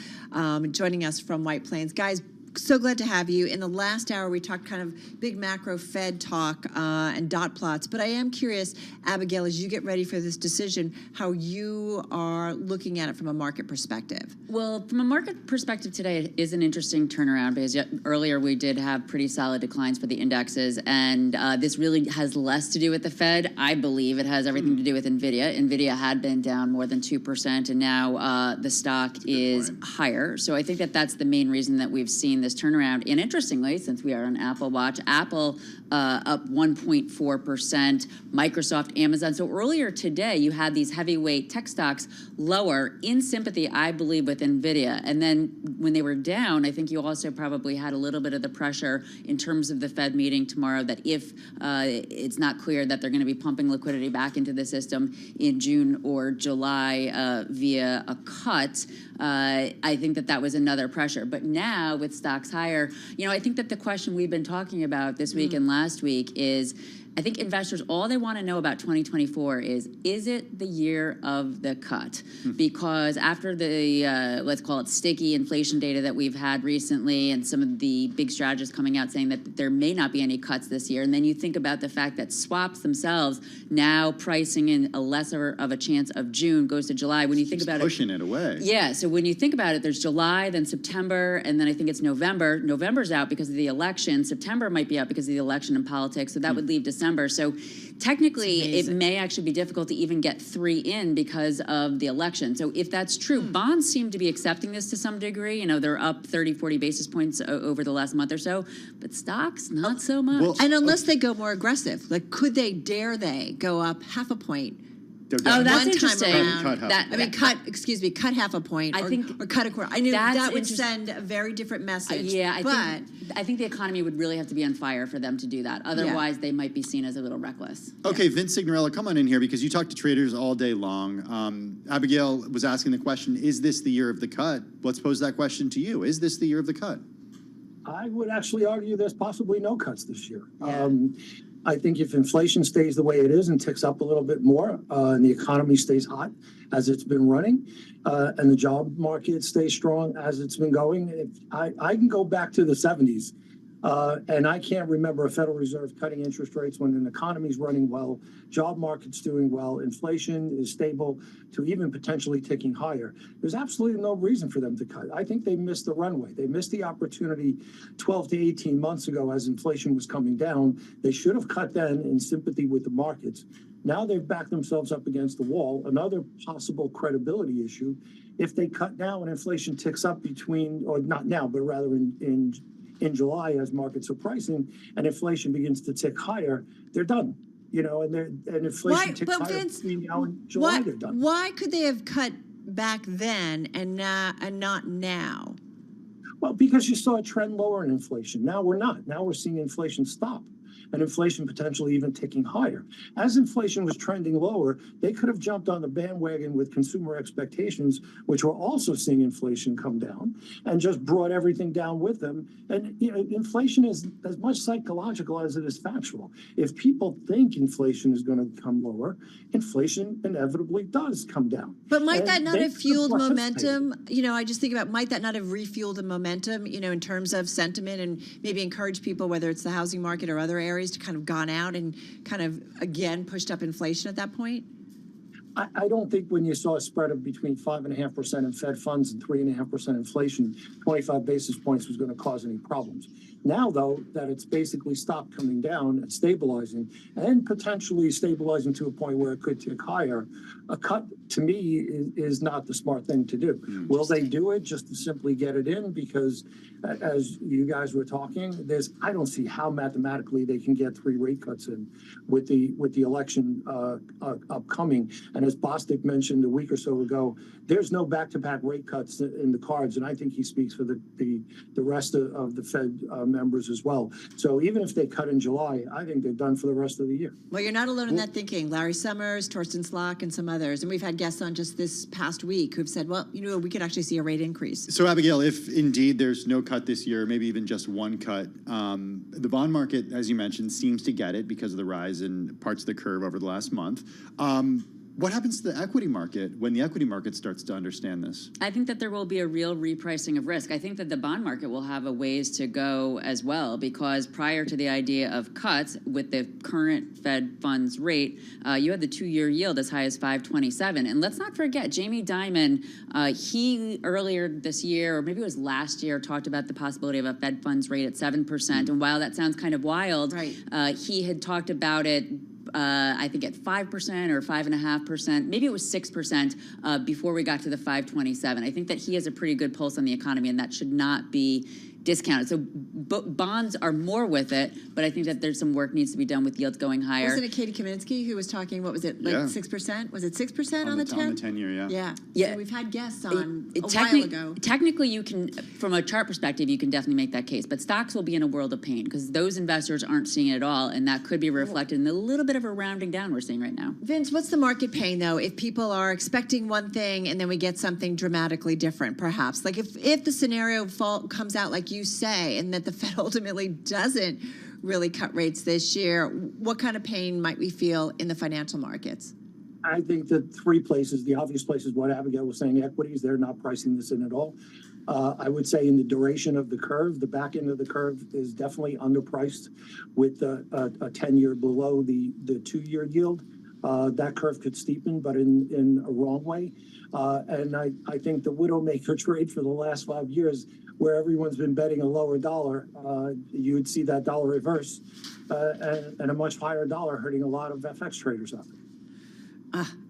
joining us from White Plains. Guys, so glad to have you. In the last hour, we talked kind of big macro Fed talk and dot plots, but I am curious, Abigail, as you get ready for this decision, how you are looking at it from a market perspective. Well, from a market perspective today, it is an interesting turnaround because earlier we did have pretty solid declines for the indexes, and this really has less to do with the Fed. I believe it has everything to do with NVIDIA. NVIDIA had been down more than 2%, and now the stock is higher. So I think that that's the main reason that we've seen this turnaround. And interestingly, since we are on Apple Watch, Apple up 1.4%, Microsoft, Amazon. So earlier today, you had these heavyweight tech stocks lower in sympathy, I believe, with NVIDIA. And then when they were down, I think you also probably had a little bit of the pressure in terms of the Fed meeting tomorrow that if it's not clear that they're going to be pumping liquidity back into the system in June or July via a cut, I think that that was another pressure. But now with stocks higher, you know, I think that the question we've been talking about this week and last week is, I think investors, all they want to know about 2024 is it the year of the cut? Because after the, let's call it sticky inflation data that we've had recently and some of the big strategists coming out saying that there may not be any cuts this year, and then you think about the fact that swaps themselves now pricing in a lesser of a chance of June goes to July. When you think about pushing it away. Yeah, so when you think about it, there's July, then September, and then I think it's November. November's out because of the election. September might be out because of the election and politics, so that would leave December. So technically, it may actually be difficult to even get 3 in because of the election. So if that's true, bonds seem to be accepting this to some degree. You know, they're up 30, 40 basis points over the last month or so, but stocks, not so much. Well, and unless they go more aggressive, like could they, dare they go up half a point? Oh, that's interesting. Cut half a point. Or cut a quarter. I knew that would send a very different message. I think the economy would really have to be on fire for them to do that. Otherwise, they might be seen as a little reckless. Okay, Vince Signorella, come on in here because you talk to traders all day long. Abigail was asking the question, is this the year of the cut? Let's pose that question to you. Is this the year of the cut? I would actually argue there's possibly no cuts this year. I think if inflation stays the way it is and ticks up a little bit more, and the economy stays hot as it's been running, and the job market stays strong as it's been going, I can go back to the 70s And I can't remember a Federal Reserve cutting interest rates when an economy's running well, job market's doing well, inflation is stable to even potentially ticking higher. There's absolutely no reason for them to cut. I think they missed the runway. They missed the opportunity 12 to 18 months ago as inflation was coming down. They should have cut then in sympathy with the markets. Now they've backed themselves up against the wall. Another possible credibility issue, if they cut now and inflation ticks up or not now, but rather in July as markets are pricing and inflation begins to tick higher, they're done. And inflation ticks higher Vince, between now and July, they're done. Why could they have cut back then and not now? Well, because you saw a trend lower in inflation. Now we're not. Now we're seeing inflation stop and inflation potentially even ticking higher. As inflation was trending lower, they could have jumped on the bandwagon with consumer expectations, which were also seeing inflation come down, and just brought everything down with them. And inflation is as much psychological as it is factual. If people think inflation is going to come lower, inflation inevitably does come down. But might that not have fueled momentum? I just think about, might that not have refueled the momentum, in terms of sentiment and maybe encourage people, whether it's the housing market or other areas, to kind of gone out and kind of again pushed up inflation at that point? I don't think when you saw a spread of between 5.5% in Fed funds and 3.5% inflation, 25 basis points was going to cause any problems. Now, though, that it's basically stopped coming down and stabilizing and potentially stabilizing to a point where it could tick higher, a cut to me is not the smart thing to do. Will they do it just to simply get it in? Because as you guys were talking, I don't see how mathematically they can get 3 rate cuts in with the election upcoming. And as Bostic mentioned a week or so ago, there's no back-to-back rate cuts in the cards, and I think he speaks for the rest of the Fed members as well. So even if they cut in July, I think they're done for the rest of the year. Well, you're not alone in that thinking. Larry Summers, Torsten Slok, and some others. And we've had guests on just this past week who've said, well, we could actually see a rate increase. So, Abigail, if indeed there's no cut this year, maybe even just one cut, the bond market, as you mentioned, seems to get it because of the rise in parts of the curve over the last month. What happens to the equity market when the equity market starts to understand this? I think that there will be a real repricing of risk. I think that the bond market will have a ways to go as well, because prior to the idea of cuts with the current Fed funds rate, you had the 2-year yield as high as 5.27. And let's not forget, Jamie Dimon, he earlier this year, or maybe it was last year, talked about the possibility of a Fed funds rate at 7%. And while that sounds kind of wild, he had talked about it I think at 5% or 5.5%, maybe it was 6% before we got to the 5.27. I think that he has a pretty good pulse on the economy, and that should not be discounted. So bonds are more with it, but I think that there's some work needs to be done with yields going higher. Wasn't it Katie Kaminsky who was talking, what was it, 6%? Was it 6% on the 10? On the 10-year, Yeah. So we've had guests on a while ago. Technically, you can, from a chart perspective, you can definitely make that case. But stocks will be in a world of pain because those investors aren't seeing it at all, and that could be reflected in the little bit of a rounding down we're seing right now. Vince, what's the market pain, though, if people are expecting one thing and then we get something dramatically different, perhaps? Like if the scenario comes out like you say, and that the Fed ultimately doesn't really cut rates this year, what kind of pain might we feel in the financial markets? I think the 3 places, the obvious places, what Abigail was saying, equities, they're not pricing this in at all. I would say in the duration of the curve, the back end of the curve is definitely underpriced with a 10-year below the 2-year yield. That curve could steepen, but in a wrong way. And I think the widowmaker trade for the last 5 years, where everyone's been betting a lower dollar, you would see that dollar reverse and a much higher dollar hurting a lot of FX traders out there.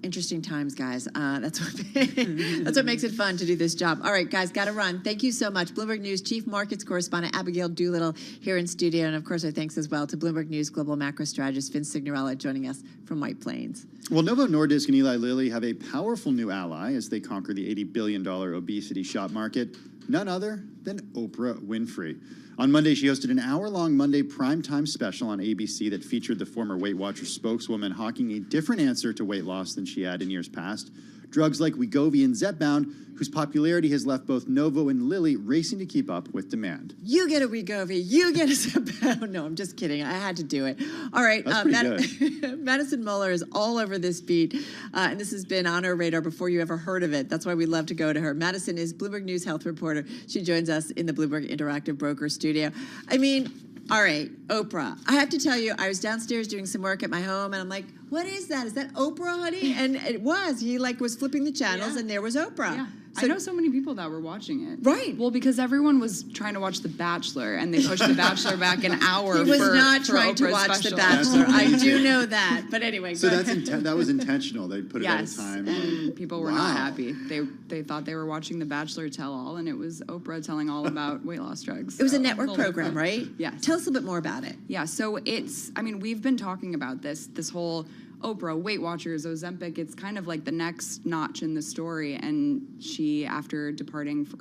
Interesting times, guys. That's what makes it fun to do this job. All right, guys, got to run. Thank you so much. Bloomberg News Chief Markets Correspondent Abigail Doolittle here in studio. And, of course, our thanks as well to Bloomberg News Global Macro Strategist Vince Signorella joining us from White Plains. Well, Novo Nordisk and Eli Lilly have a powerful new ally as they conquer the $80 billion obesity shot market. None other than Oprah Winfrey. On Monday, she hosted an hour-long Monday primetime special on ABC that featured the former Weight Watchers spokeswoman hawking a different answer to weight loss than she had in years past. drugs like Wegovy and Zepbound, whose popularity has left both Novo and Lilly racing to keep up with demand. You get a Wegovy, you get a Zepbound. No, I'm just kidding. I had to do it. All right. That's pretty good. Madison Muller is all over this beat, and this has been on our radar before you ever heard of it. That's why we love to go to her. Madison is Bloomberg News health reporter. She joins us in the Bloomberg Interactive Broker studio. I mean, all right, Oprah. I have to tell you, I was downstairs doing some work at my home, and I'm like, what is that? Is that Oprah, honey? And it was. He was flipping the channels, and there was Oprah. Yeah. So, I know so many people that were watching it. Right. Well, because everyone was trying to watch The Bachelor, and they pushed The Bachelor back an hour. He was not for trying to Oprah's watch special. The Bachelor. I do know that. But anyway, So go that was intentional. They put it at a time. And people were not happy. They thought they were watching The Bachelor tell all, and it was Oprah telling all about weight loss drugs. It was a network program, right? Yes. Tell us a little bit more about it. Yeah, so we've been talking about this whole Oprah, Weight Watchers, Ozempic. It's kind of like the next notch in the story. And she, after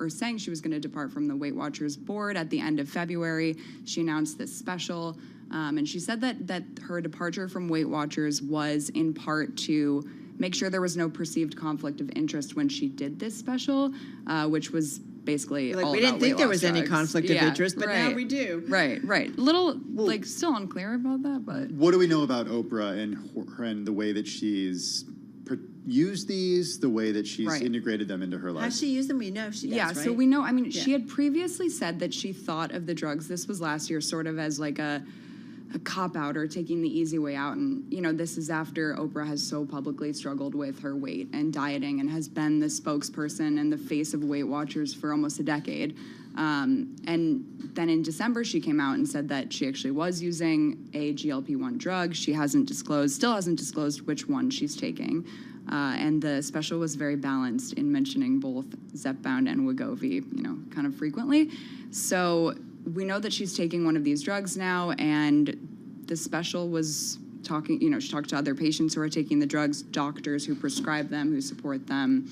saying she was going to depart from the Weight Watchers board at the end of February, she announced this special. And she said that her departure from Weight Watchers was in part to make sure there was no perceived conflict of interest when she did this special, which was basically all we about didn't think there was any drugs. conflict of interest, but now we do. Right. Still unclear about that, but What do we know about Oprah and the way that she's used these, the way that she's integrated them into her life? How she used them, we know she does, yeah, right? so we know, she had previously said that she thought of the drugs, this was last year, sort of as like a cop-out or taking the easy way out. And, this is after Oprah has so publicly struggled with her weight and dieting and has been the spokesperson and the face of Weight Watchers for almost a decade. And then in December, she came out and said that she actually was using a GLP-1 drug. She still hasn't disclosed which one she's taking. And the special was very balanced in mentioning both Zepbound and Wegovy, kind of frequently. So we know that she's taking one of these drugs now, and the special was talking, she talked to other patients who are taking the drugs, doctors who prescribe them, who support them.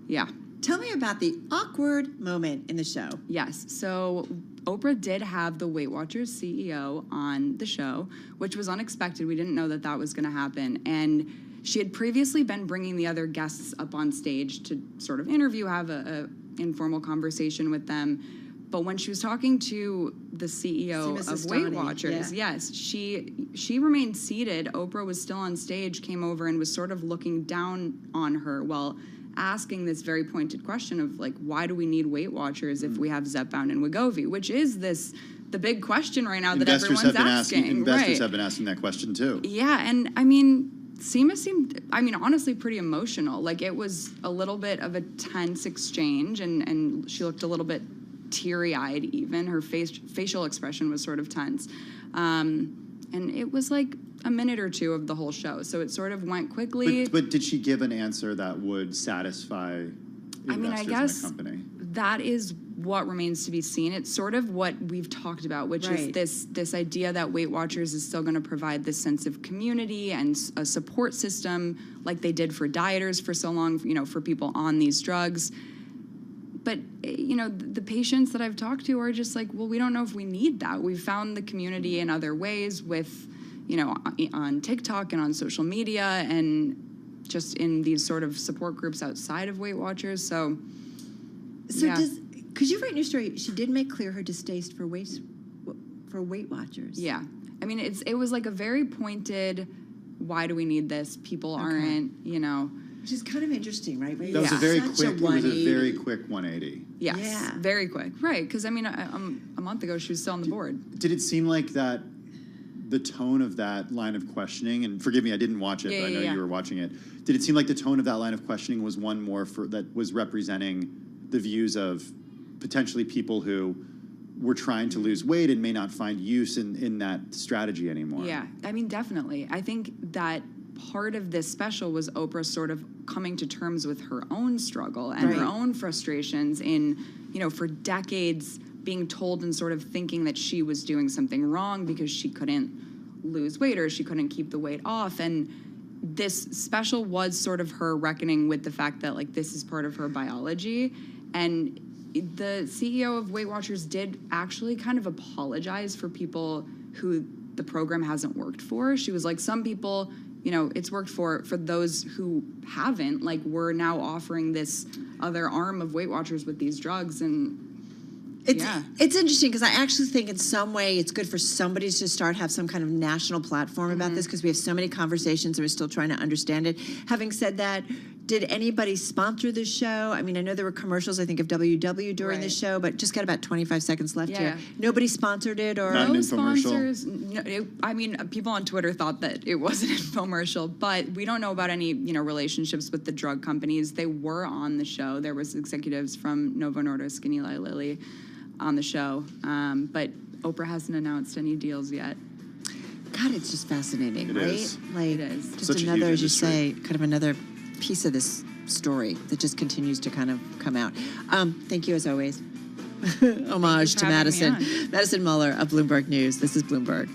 Yeah. Tell me about the awkward moment in the show. Yes. So Oprah did have the Weight Watchers CEO on the show, which was unexpected. We didn't know that was going to happen. And she had previously been bringing the other guests up on stage to sort of interview, have a informal conversation with them. But when she was talking to the CEO of Weight Watchers, yes, she remained seated. Oprah was still on stage, came over and was sort of looking down on her while asking this very pointed question of like, why do we need Weight Watchers if we have Zepbound and Wegovy, which is the big question right now that everyone's asking. Investors have been asking that question too. Yeah, and Seema seemed, honestly pretty emotional. Like it was a little bit of a tense exchange, and she looked a little bit teary-eyed even. Her facial expression was sort of tense. And it was like a minute or two of the whole show, so it sort of went quickly. But did she give an answer that would satisfy investors in the company? That is what remains to be seen. It's sort of what we've talked about, which is this idea that Weight Watchers is still going to provide this sense of community and a support system like they did for dieters for so long, for people on these drugs. But, the patients that I've talked to are just like, well, we don't know if we need that. We've found the community in other ways with, on TikTok and on social media and just in these sort of support groups outside of Weight Watchers. So yeah. Could you write in your story, she did make clear her distaste for Weight Watchers. Yeah. It was like a very pointed, why do we need this? People aren't, Which is kind of interesting, right? That was a very quick 180. Yes, very quick. Right, because a month ago she was still on the board. Did it seem like that the tone of that line of questioning, and forgive me, I didn't watch it, but I know you were watching it. Did it seem like the tone of that line of questioning was one more that was representing the views of potentially people who were trying to lose weight and may not find use in that strategy anymore? Yeah, definitely. I think that part of this special was Oprah sort of coming to terms with her own struggle and her own frustrations in, for decades being told and sort of thinking that she was doing something wrong because she couldn't lose weight or she couldn't keep the weight off. And this special was sort of her reckoning with the fact that like this is part of her biology. And the CEO of Weight Watchers did actually kind of apologize for people who the program hasn't worked for. She was like, some people it's worked for those who haven't. Like, we're now offering this other arm of Weight Watchers with these drugs, and it's interesting because I actually think in some way it's good for somebody to have some kind of national platform about this, because we have so many conversations and we're still trying to understand it. Having said that, did anybody sponsor this show? I mean, I know there were commercials, I think, of WW during the show, but just got about 25 seconds left here. Nobody sponsored it, or no sponsors. People on Twitter thought that it was an infomercial, but we don't know about any, relationships with the drug companies. They were on the show. There was executives from Novo Nordisk and Eli Lilly on the show, but Oprah hasn't announced any deals yet. God, it's just fascinating, It right? is. Like, It is. just Such a another, huge as you industry. say, kind of another piece of this story that just continues to kind of come out. Thank you, as always. Homage to for having me Madison. Madison Muller of Bloomberg News. This is Bloomberg.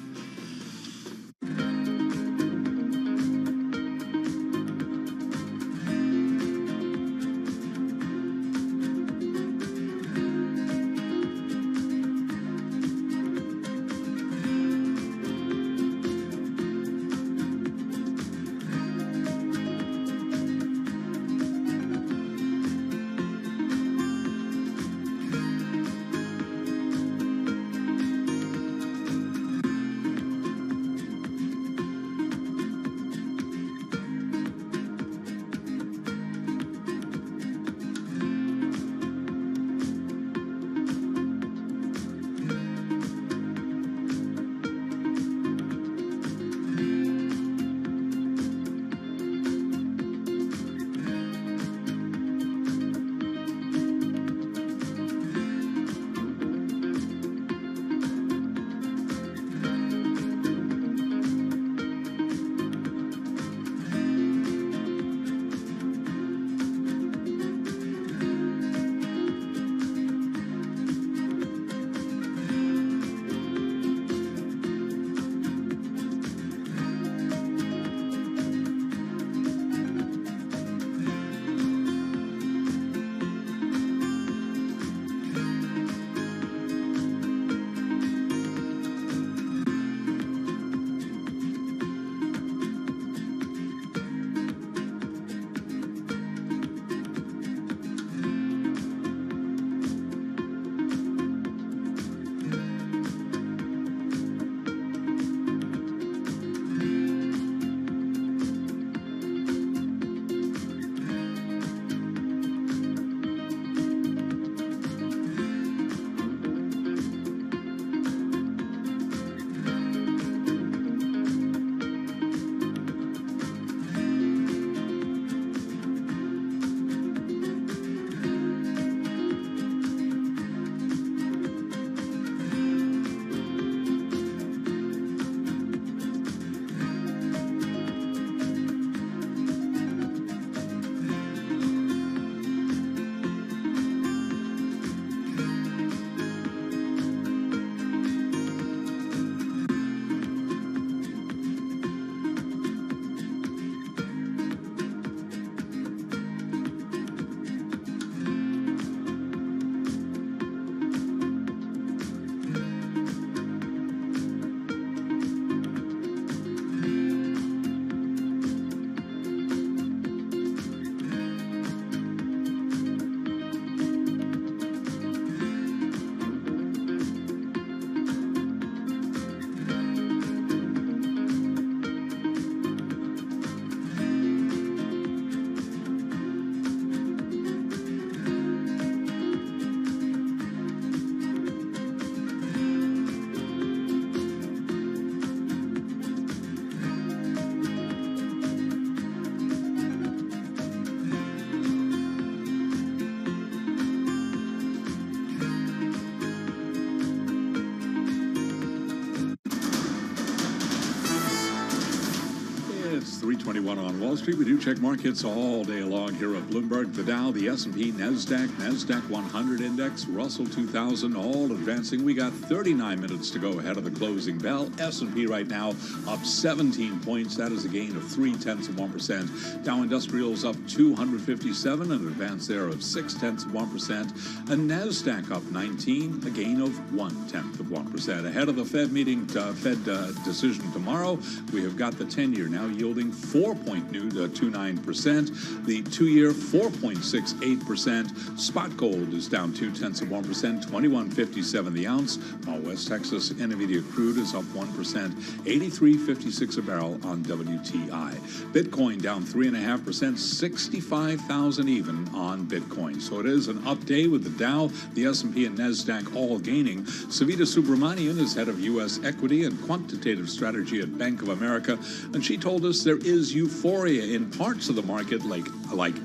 6:21 on Wall Street. We do check markets all day long here at Bloomberg. The Dow, the S&P, NASDAQ 100 index, Russell 2000, all advancing. We got 39 minutes to go ahead of the closing bell. S&P right now up 17 points. That is a gain of 0.3%. Dow Industrials up 257, an advance there of 0.6%. And NASDAQ up 19, a gain of 0.1%. Ahead of the Fed meeting, Fed decision tomorrow, we have got the 10-year now yielding 4.29%. The 2-year 4.68%. Spot gold is down 0.2%, $21.57 the ounce. While West Texas Intermediate crude is up 1%, $83.56 a barrel on WTI. Bitcoin down 3.5%, 65,000 even on Bitcoin. So it is an up day with the Dow, the S&P, and NASDAQ all gaining. Savita Subramanian is head of U.S. equity and quantitative strategy at Bank of America, and she told us there is euphoria in parts of the market like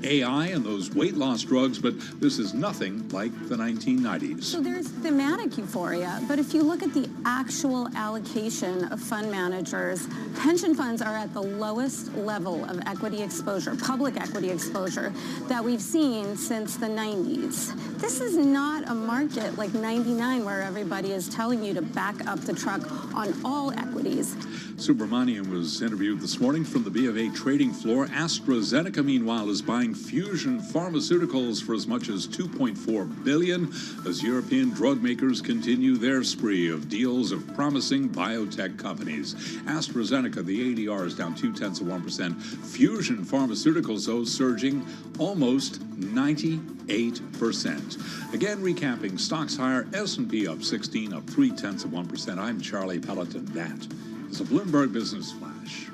AI and those weight loss drugs, but this is nothing like the 1990s. So there's thematic euphoria, but if you look at the actual allocation of fund managers, pension funds are at the lowest level of equity exposure, public equity exposure, that we've seen since the 90s. This is not a market like 99 where everybody is telling you to back up the truck on all equities. Subramanian was interviewed this morning from the B of A trading floor. AstraZeneca, meanwhile, is buying Fusion Pharmaceuticals for as much as $2.4 billion as European drug makers continue their spree of deals of promising biotech companies. AstraZeneca, the ADR is down 0.2%. Fusion Pharmaceuticals, though, surging almost 98%. Again, recapping, stocks higher, S&P up 16, up 0.3%. I'm Charlie Pelleton. That is a Bloomberg Business Flash.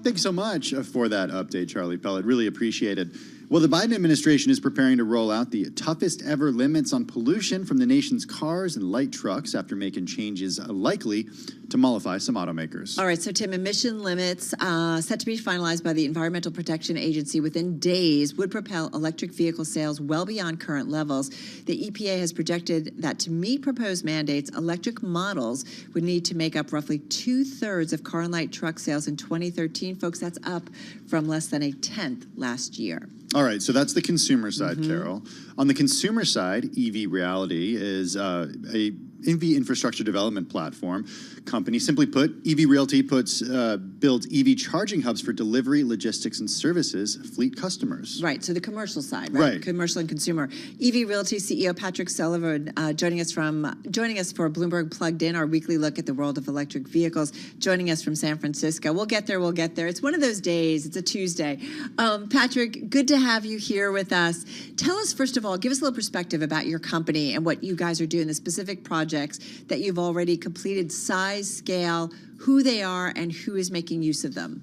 Thank you so much for that update, Charlie Pellet. Really appreciate it. Well, the Biden administration is preparing to roll out the toughest ever limits on pollution from the nation's cars and light trucks after making changes likely to mollify some automakers. All right, so Tim, emission limits set to be finalized by the Environmental Protection Agency within days would propel electric vehicle sales well beyond current levels. The EPA has projected that to meet proposed mandates, electric models would need to make up roughly 2/3 of car and light truck sales in 2013. Folks, that's up from less than a tenth last year. All right, so that's the consumer side, Carol. On the consumer side, EV Reality is a EV infrastructure development platform company. Simply put, EV Realty builds EV charging hubs for delivery, logistics, and services fleet customers. Right, so the commercial side, right? Commercial and consumer. EV Realty CEO Patrick Sullivan joining us for Bloomberg Plugged In, our weekly look at the world of electric vehicles, joining us from San Francisco. We'll get there. It's one of those days. It's a Tuesday. Patrick, good to have you here with us. Tell us, first of all, give us a little perspective about your company and what you guys are doing, the specific projects that you've already completed, size, scale, who they are, and who is making use of them.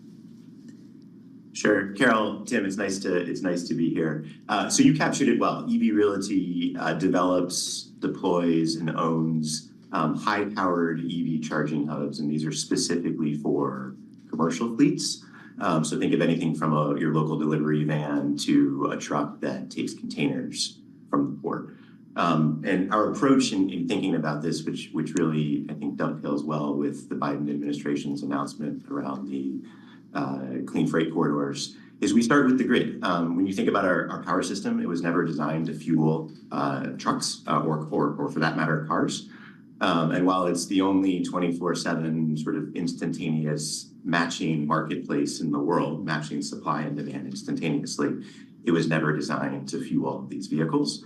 Sure, Carol, Tim, it's nice to be here. So you captured it well. EV Realty develops, deploys, and owns high-powered EV charging hubs, and these are specifically for commercial fleets. So think of anything from your local delivery van to a truck that takes containers from the port. And our approach in thinking about this, which really, I think, dovetails well with the Biden administration's announcement around the clean freight corridors, is we start with the grid. When you think about our power system, it was never designed to fuel trucks or for that matter, cars. And while it's the only 24/7 sort of instantaneous matching marketplace in the world, matching supply and demand instantaneously, it was never designed to fuel these vehicles.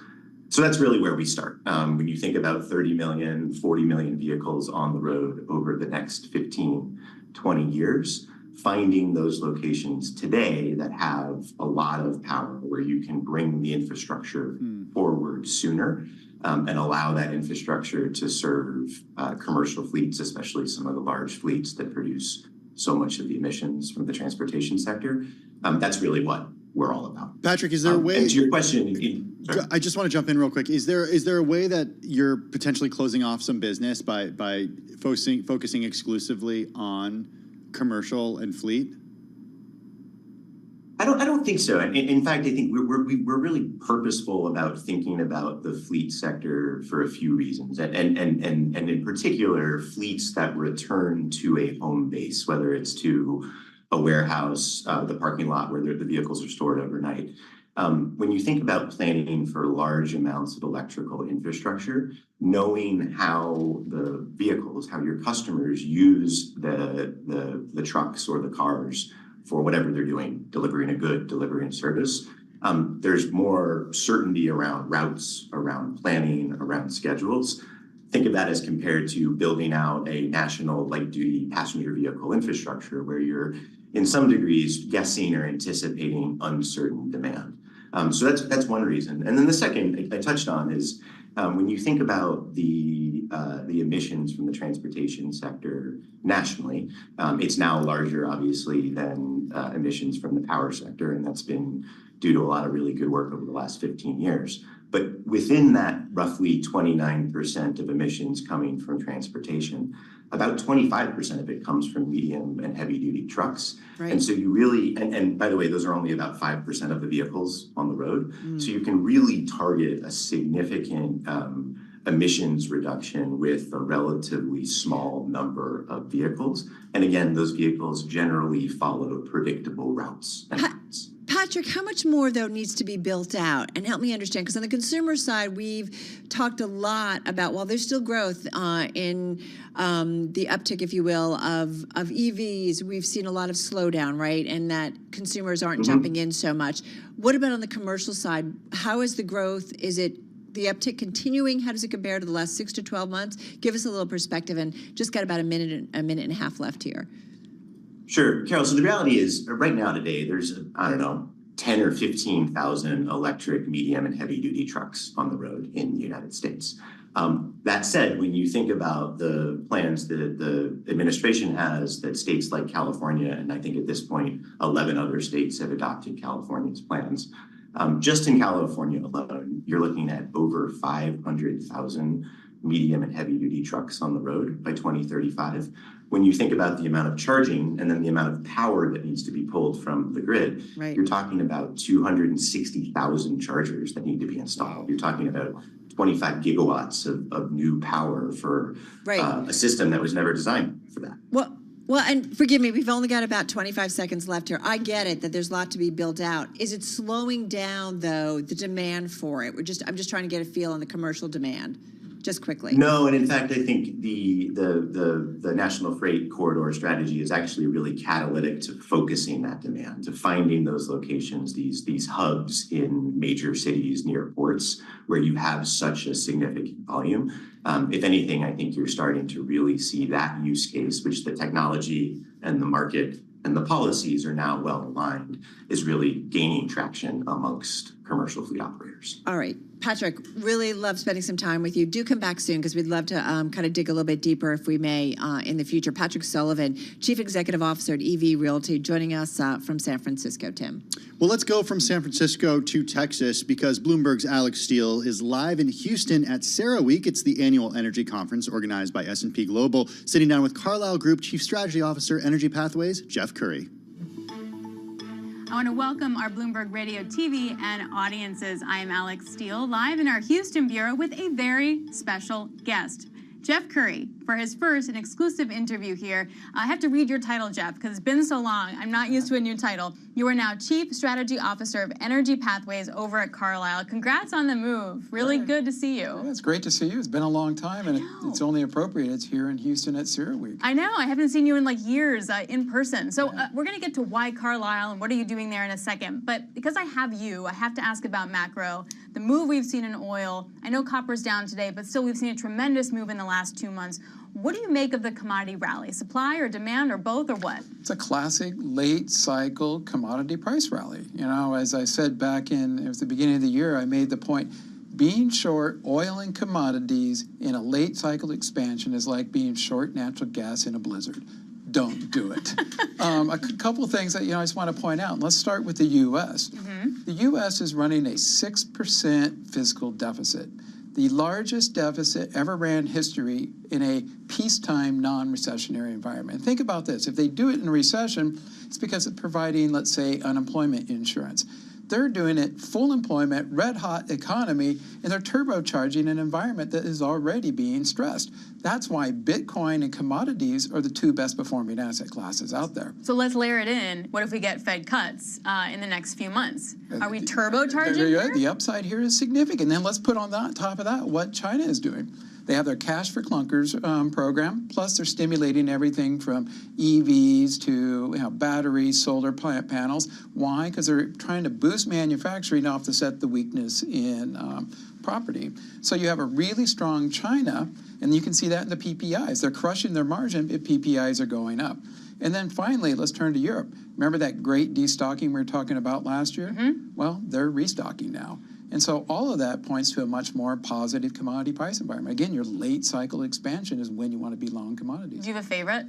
So that's really where we start. When you think about 30 million, 40 million vehicles on the road over the next 15, 20 years, finding those locations today that have a lot of power where you can bring the infrastructure forward sooner and allow that infrastructure to serve commercial fleets, especially some of the large fleets that produce so much of the emissions from the transportation sector. That's really what we're all about. Patrick, is there a way? And to your question, I just want to jump in real quick. Is there a way that you're potentially closing off some business by focusing exclusively on commercial and fleet? I don't think so. In fact, I think we're really purposeful about thinking about the fleet sector for a few reasons, and in particular, fleets that return to a home base, whether it's to a warehouse, the parking lot where the vehicles are stored overnight. When you think about planning for large amounts of electrical infrastructure, knowing how the vehicles, how your customers use the trucks or the cars for whatever they're doing, delivering a good, delivering a service, there's more certainty around routes, around planning, around schedules. Think of that as compared to building out a national light-duty passenger vehicle infrastructure where you're, in some degrees, guessing or anticipating uncertain demand. So that's one reason. And then the second I touched on is when you think about the emissions from the transportation sector nationally, it's now larger, obviously, than emissions from the power sector, and that's been due to a lot of really good work over the last 15 years. But within that roughly 29% of emissions coming from transportation, about 25% of it comes from medium and heavy duty trucks. Right. And so you really, and by the way, those are only about 5% of the vehicles on the road. So you can really target a significant emissions reduction with a relatively small number of vehicles. And again, those vehicles generally follow predictable routes and routes. Patrick, how much more, though, needs to be built out? And help me understand, because on the consumer side, we've talked a lot about, while there's still growth in the uptick, if you will, of EVs, we've seen a lot of slowdown, right? And that consumers aren't jumping in so much. What about on the commercial side? How is the growth? Is it the uptick continuing? How does it compare to the last 6 to 12 months? Give us a little perspective, and just got about a minute and a half left here. Sure, Carol. So the reality is, right now today, there's, 10 or 15,000 electric, medium, and heavy-duty trucks on the road in the United States. That said, when you think about the plans that the administration has, that states like California, and I think at this point, 11 other states have adopted California's plans. Just in California alone, you're looking at over 500,000 medium and heavy-duty trucks on the road by 2035. When you think about the amount of charging and then the amount of power that needs to be pulled from the grid, you're talking about 260,000 chargers that need to be installed. You're talking about 25 gigawatts of new power for a system that was never designed for that. Well, and forgive me, we've only got about 25 seconds left here. I get it that there's a lot to be built out. Is it slowing down, though, the demand for it? I'm just trying to get a feel on the commercial demand. Just quickly. No, and in fact, I think the National Freight Corridor strategy is actually really catalytic to focusing that demand, to finding those locations, these hubs in major cities near ports where you have such a significant volume. If anything, I think you're starting to really see that use case, which the technology and the market and the policies are now well aligned, is really gaining traction amongst commercial fleet operators. All right. Patrick, really love spending some time with you. Do come back soon, because we'd love to kind of dig a little bit deeper, if we may, in the future. Patrick Sullivan, Chief Executive Officer at EV Realty, joining us from San Francisco. Tim. Well, let's go from San Francisco to Texas, because Bloomberg's Alex Steele is live in Houston at CERAWeek. It's the annual energy conference organized by S&P Global, sitting down with Carlyle Group Chief Strategy Officer, Energy Pathways, Jeff Curry. I want to welcome our Bloomberg Radio TV and audiences. I am Alex Steele, live in our Houston bureau with a very special guest, Jeff Curry, for his first and exclusive interview here. I have to read your title, Jeff, because it's been so long. I'm not used to a new title. You are now Chief Strategy Officer of Energy Pathways over at Carlyle. Congrats on the move. Really good to see you. Yeah, it's great to see you. It's been a long time, and it's only appropriate. It's here in Houston at CERAWeek. I know. I haven't seen you in like years in person. So we're going to get to why Carlyle and what are you doing there in a second. But because I have you, I have to ask about macro. The move we've seen in oil. I know copper's down today, but still we've seen a tremendous move in the last 2 months. What do you make of the commodity rally? Supply or demand or both or what? It's a classic late cycle commodity price rally. You know, as I said back it was the beginning of the year, I made the point, being short oil and commodities in a late cycle expansion is like being short natural gas in a blizzard. Don't do it. A couple of things that I just want to point out. Let's start with the U.S. The U.S. is running a 6% fiscal deficit, the largest deficit ever ran in history in a peacetime, non-recessionary environment. And think about this. If they do it in a recession, it's because it's providing, let's say, unemployment insurance. They're doing it full employment, red hot economy, and they're turbocharging an environment that is already being stressed. That's why Bitcoin and commodities are the two best performing asset classes out there. So let's layer it in. What if we get Fed cuts in the next few months? Are we turbocharging? The upside here is significant. Then let's put on top of that what China is doing. They have their Cash for Clunkers program, plus they're stimulating everything from EVs to batteries, solar plant panels. Why? Because they're trying to boost manufacturing to offset the weakness in property. So you have a really strong China, and you can see that in the PPIs. They're crushing their margin if PPIs are going up. And then finally, let's turn to Europe. Remember that great destocking we were talking about last year? Well, they're restocking now. And so all of that points to a much more positive commodity price environment. Again, your late cycle expansion is when you want to be long commodities. Do you have a favorite?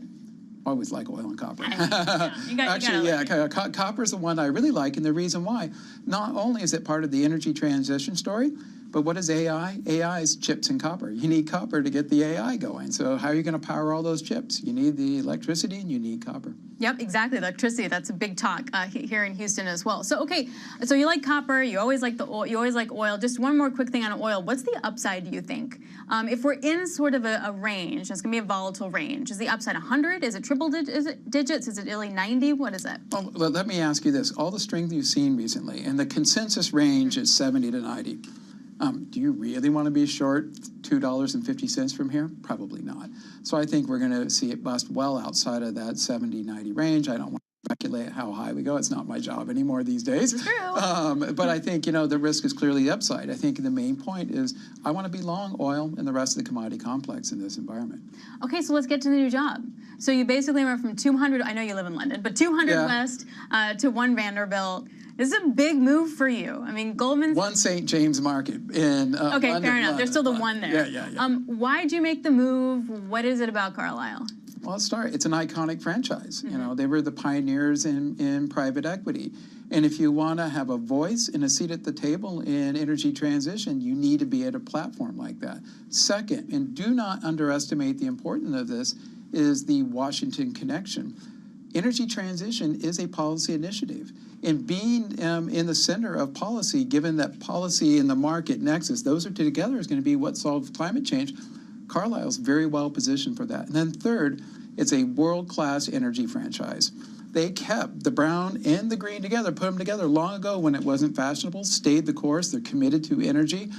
I always like oil and copper. Actually, copper is the one I really like, and the reason why, not only is it part of the energy transition story, but what is AI? AI is chips and copper. You need copper to get the AI going. So how are you going to power all those chips? You need the electricity and you need copper. Yep, exactly. Electricity. That's a big talk here in Houston as well. So okay, so you like copper. You always like the oil. You always like oil. Just one more quick thing on oil. What's the upside? Do you think? If we're in sort of a range, it's going to be a volatile range. Is the upside 100? Is it triple digits? Is it really 90? What is it? Well, let me ask you this: all the strength you've seen recently, and the consensus range is 70 to 90. Do you really want to be short $2.50 from here? Probably not. So I think we're going to see it bust well outside of that 70, 90 range. I don't want to speculate how high we go. It's not my job anymore these days. It's true. But I think, the risk is clearly the upside. I think the main point is I want to be long oil and the rest of the commodity complex in this environment. Okay, so let's get to the new job. So you basically went from 200, I know you live in London, but 200 West to 1 Vanderbilt. This is a big move for you. I mean, Goldman's... 1 St. James Market in okay, London, fair enough. There's still the one there. Yeah. Why'd you make the move? What is it about Carlyle? Well, let's start. It's an iconic franchise. They were the pioneers in private equity. And if you want to have a voice and a seat at the table in energy transition, you need to be at a platform like that. Second, and do not underestimate the importance of this, is the Washington connection. Energy transition is a policy initiative. And being in the center of policy, given that policy and the market nexus, those are together is going to be what solves climate change. Carlyle's very well positioned for that. And then third, it's a world-class energy franchise. They kept the brown and the green together, put them together long ago when it wasn't fashionable, stayed the course, they're committed to energy.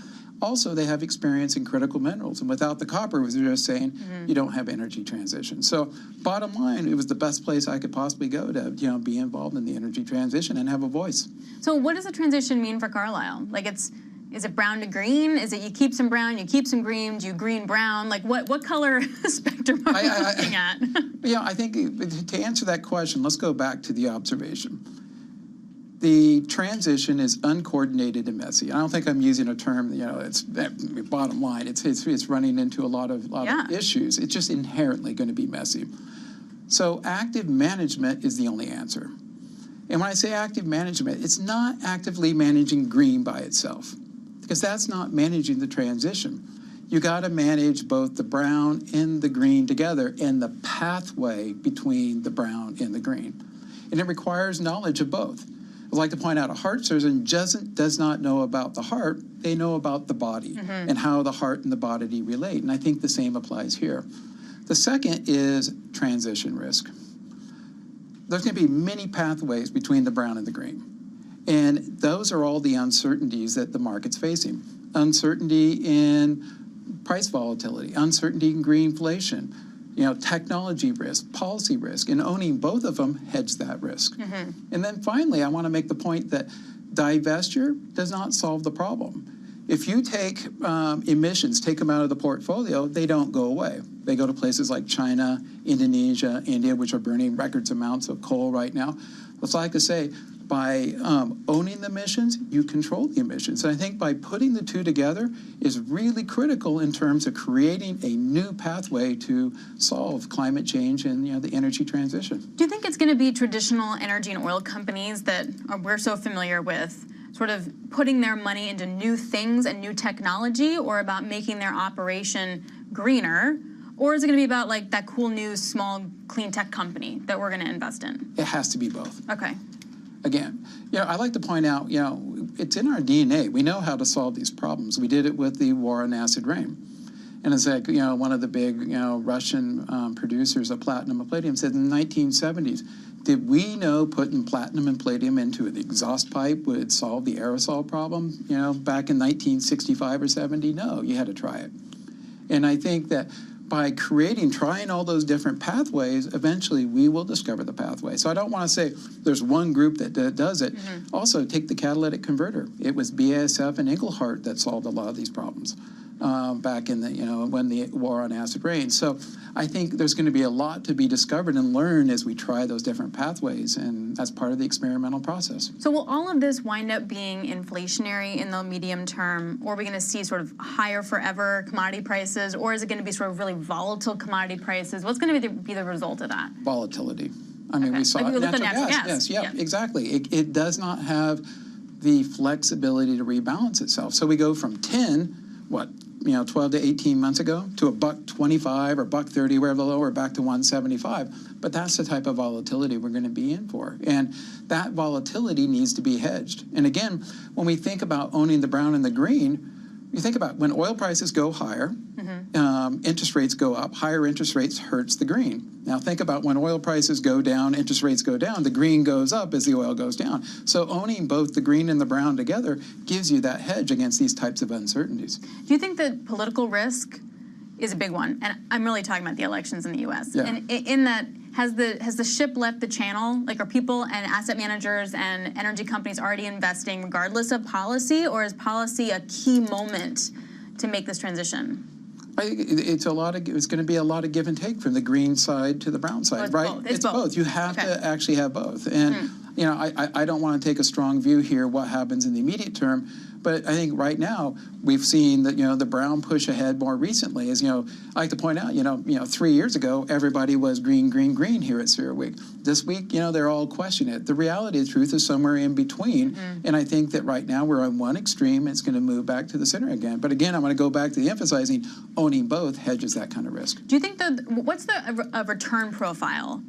Also, they have experience in critical minerals, and without the copper, as we were just saying, you don't have energy transition. So, bottom line, it was the best place I could possibly go to, be involved in the energy transition and have a voice. So, what does the transition mean for Carlyle? Like, is it brown to green? Is it you keep some brown, you keep some green, do you green brown? Like, what color spectrum are we looking at? I think to answer that question, let's go back to the observation. The transition is uncoordinated and messy. I don't think I'm using a term, it's bottom line. It's running into a lot of issues. It's just inherently going to be messy. So active management is the only answer. And when I say active management, it's not actively managing green by itself, because that's not managing the transition. You got to manage both the brown and the green together and the pathway between the brown and the green. And it requires knowledge of both. I'd like to point out a heart surgeon does not know about the heart, they know about the body and how the heart and the body relate. And I think the same applies here. The second is transition risk. There's going to be many pathways between the brown and the green. And those are all the uncertainties that the market's facing. Uncertainty in price volatility, uncertainty in greenflation, technology risk, policy risk, and owning both of them hedges that risk. And then finally, I want to make the point that divestiture does not solve the problem. If you take emissions, take them out of the portfolio, they don't go away. They go to places like China, Indonesia, India, which are burning record amounts of coal right now. It's like I say, by owning the emissions, you control the emissions. And I think by putting the two together is really critical in terms of creating a new pathway to solve climate change and the energy transition. Do you think it's going to be traditional energy and oil companies that we're so familiar with sort of putting their money into new things and new technology, or about making their operation greener? Or is it going to be about like that cool new small clean tech company that we're going to invest in? It has to be both. Okay. again, I like to point out, it's in our DNA. We know how to solve these problems. We did it with the war on acid rain. And it's like, one of the big, Russian producers of platinum and palladium said in the 1970s, did we know putting platinum and palladium into the exhaust pipe would solve the aerosol problem? Back in 1965 or 70, no, you had to try it. And I think that by trying all those different pathways, eventually we will discover the pathway. So I don't want to say there's one group that does it. Also, take the catalytic converter. It was BASF and Engelhart that solved a lot of these problems back in when the war on acid rain. So I think there's going to be a lot to be discovered and learned as we try those different pathways, and that's part of the experimental process. So will all of this wind up being inflationary in the medium term, or are we going to see sort of higher forever commodity prices, or is it going to be sort of really volatile commodity prices? What's going to be the result of that? Volatility. I mean, we saw like natural gas. Yes, yeah, exactly. It does not have the flexibility to rebalance itself. So we go from 10, 12 to 18 months ago, to $1.25 or $1.30, wherever the lower, back to 175. But that's the type of volatility we're going to be in for. And that volatility needs to be hedged. And again, when we think about owning the brown and the green, you think about when oil prices go higher, interest rates go up, higher interest rates hurts the green. Now think about when oil prices go down, interest rates go down, the green goes up as the oil goes down. So owning both the green and the brown together gives you that hedge against these types of uncertainties. Do you think that political risk is a big one? And I'm really talking about the elections in the U.S. Yeah. And in that, has the ship left the channel? Like, are people and asset managers and energy companies already investing regardless of policy, or is policy a key moment to make this transition? It's going to be a lot of give and take from the green side to the brown side, right? Both. It's both. You have to actually have both. And I don't want to take a strong view here what happens in the immediate term, but I think right now we've seen that the brown push ahead more recently. As I like to point out, 3 years ago everybody was green, green, green here at CERAWeek. This week, they're all questioning it. The reality of the truth is somewhere in between, and I think that right now we're on one extreme. It's going to move back to the center again. But again, I'm going to go back to the emphasizing owning both hedges that kind of risk. Do you think what's the return profile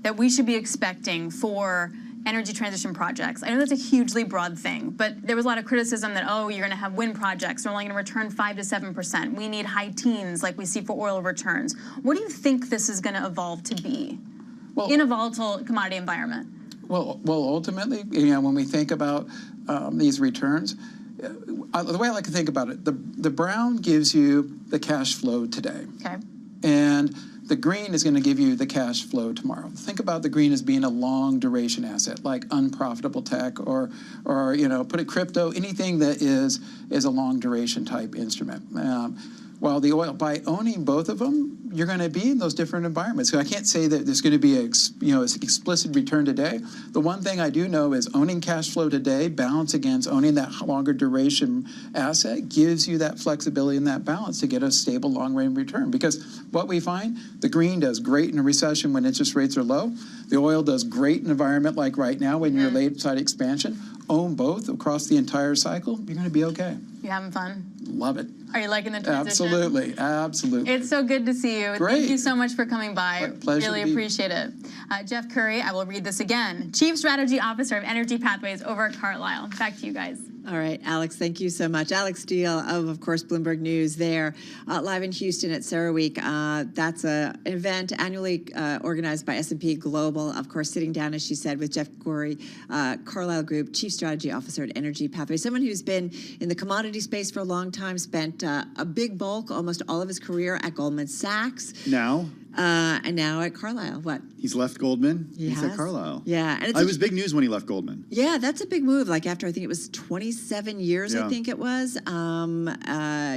that we should be expecting for energy transition projects? I know that's a hugely broad thing, but there was a lot of criticism that, you're going to have wind projects, they're only going to return 5 to 7%. We need high teens like we see for oil returns. What do you think this is going to evolve to be in a volatile commodity environment? Well, ultimately, when we think about these returns, the way I like to think about it, the brown gives you the cash flow today. Okay. And the green is going to give you the cash flow tomorrow. Think about the green as being a long duration asset, like unprofitable tech or put it crypto, anything that is a long duration type instrument. While the oil, by owning both of them, you're going to be in those different environments. So I can't say that there's going to be an explicit return today. The one thing I do know is owning cash flow today, balance against owning that longer duration asset, gives you that flexibility and that balance to get a stable long-range return. Because what we find, the green does great in a recession when interest rates are low. The oil does great in an environment like right now when you're late side expansion. Own both across the entire cycle, you're going to be okay. You having fun? Love it. Are you liking the transition? Absolutely, absolutely. It's so good to see you. Great. Thank you so much for coming by. Pleasure. Really appreciate it. Jeff Curry, I will read this again. Chief Strategy Officer of Energy Pathways over at Carlyle. Back to you guys. All right, Alex, thank you so much. Alex Steele of course, Bloomberg News there, live in Houston at CERAWeek. That's an event annually organized by S&P Global, of course, sitting down, as she said, with Jeff Curry, Carlyle Group, Chief Strategy Officer at Energy Pathways, someone who's been in the commodity space for a long time, spent a big bulk, almost all of his career at Goldman Sachs. And now at Carlyle. What? He's left Goldman. He's at has. Carlyle. Yeah. And it was big news when he left Goldman. Yeah, that's a big move. Like after, I think it was 27 years, I think it was,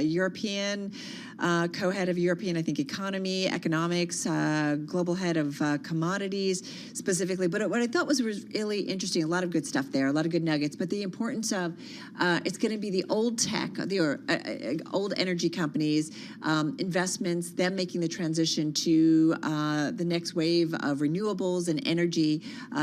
European, co-head of European, I think, economy, economics, global head of commodities specifically. But what I thought was really interesting, a lot of good stuff there, a lot of good nuggets, but the importance of it's going to be the old tech, the old energy companies, investments, them making the transition to to the next wave of renewables and energy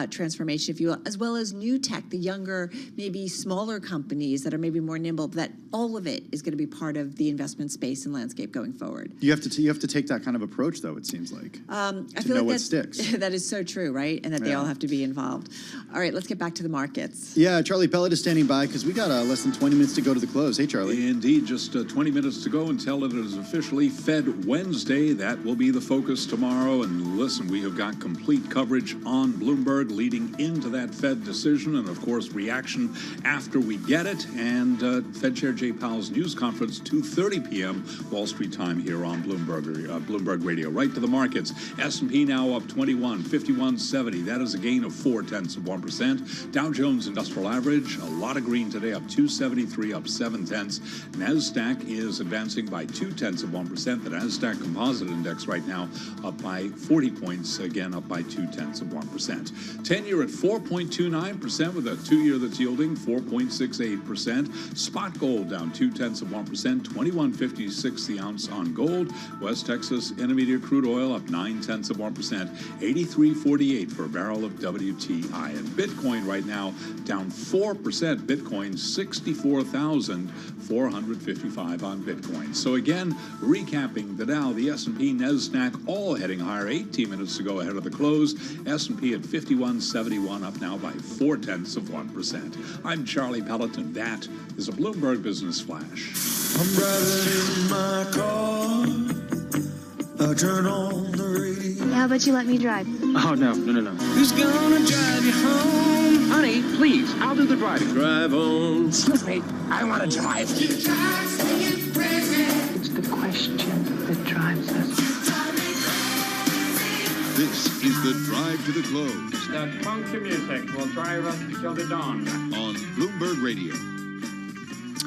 transformation, if you will, as well as new tech, the younger, maybe smaller companies that are maybe more nimble, that all of it is going to be part of the investment space and landscape going forward. You have to take that kind of approach, though, it seems like. I to feel know like what that's, sticks. that is so true, right? And that they Yeah. all have to be involved. All right, let's get back to the markets. Yeah, Charlie Pellet is standing by because we got less than 20 minutes to go to the close. Hey, Charlie. Indeed, just 20 minutes to go until it is officially Fed Wednesday. That will be the focus tomorrow. And listen, we have got complete coverage on Bloomberg leading into that Fed decision and, of course, reaction after we get it. And Fed Chair Jay Powell's news conference, 2:30 p.m. Wall Street time here on Bloomberg Radio. Right to the markets. S&P now up 21, 51.70. That is a gain of 0.4%. Dow Jones Industrial Average, a lot of green today, up 273, up 0.7. NASDAQ is advancing by 0.2%. The NASDAQ Composite Index right now up by 40 points, again up by 0.2%. 10-year at 4.29% with a 2-year that's yielding 4.68%. Spot gold down 0.2%, 21.56 the ounce on gold. West Texas Intermediate crude oil up 0.9%, 83.48 for a barrel of WTI. And Bitcoin right now down 4%. Bitcoin 64,455 on Bitcoin. So again, recapping the Dow, the S&P, NASDAQ all heading higher. 18 minutes to go ahead of the close. S&P at 51.71, up now by 0.4%. I'm Charlie Pelleton. That is a Bloomberg Business Flash. I'm driving in my car. I turn on the radio. How about you let me drive? Oh, no. Who's gonna drive you home? Honey, please, I'll do the driving. Drive on. Excuse me, I want to drive. It's the question that drives us. This is the Drive to the Close. That funky music will drive us till the dawn. On Bloomberg Radio.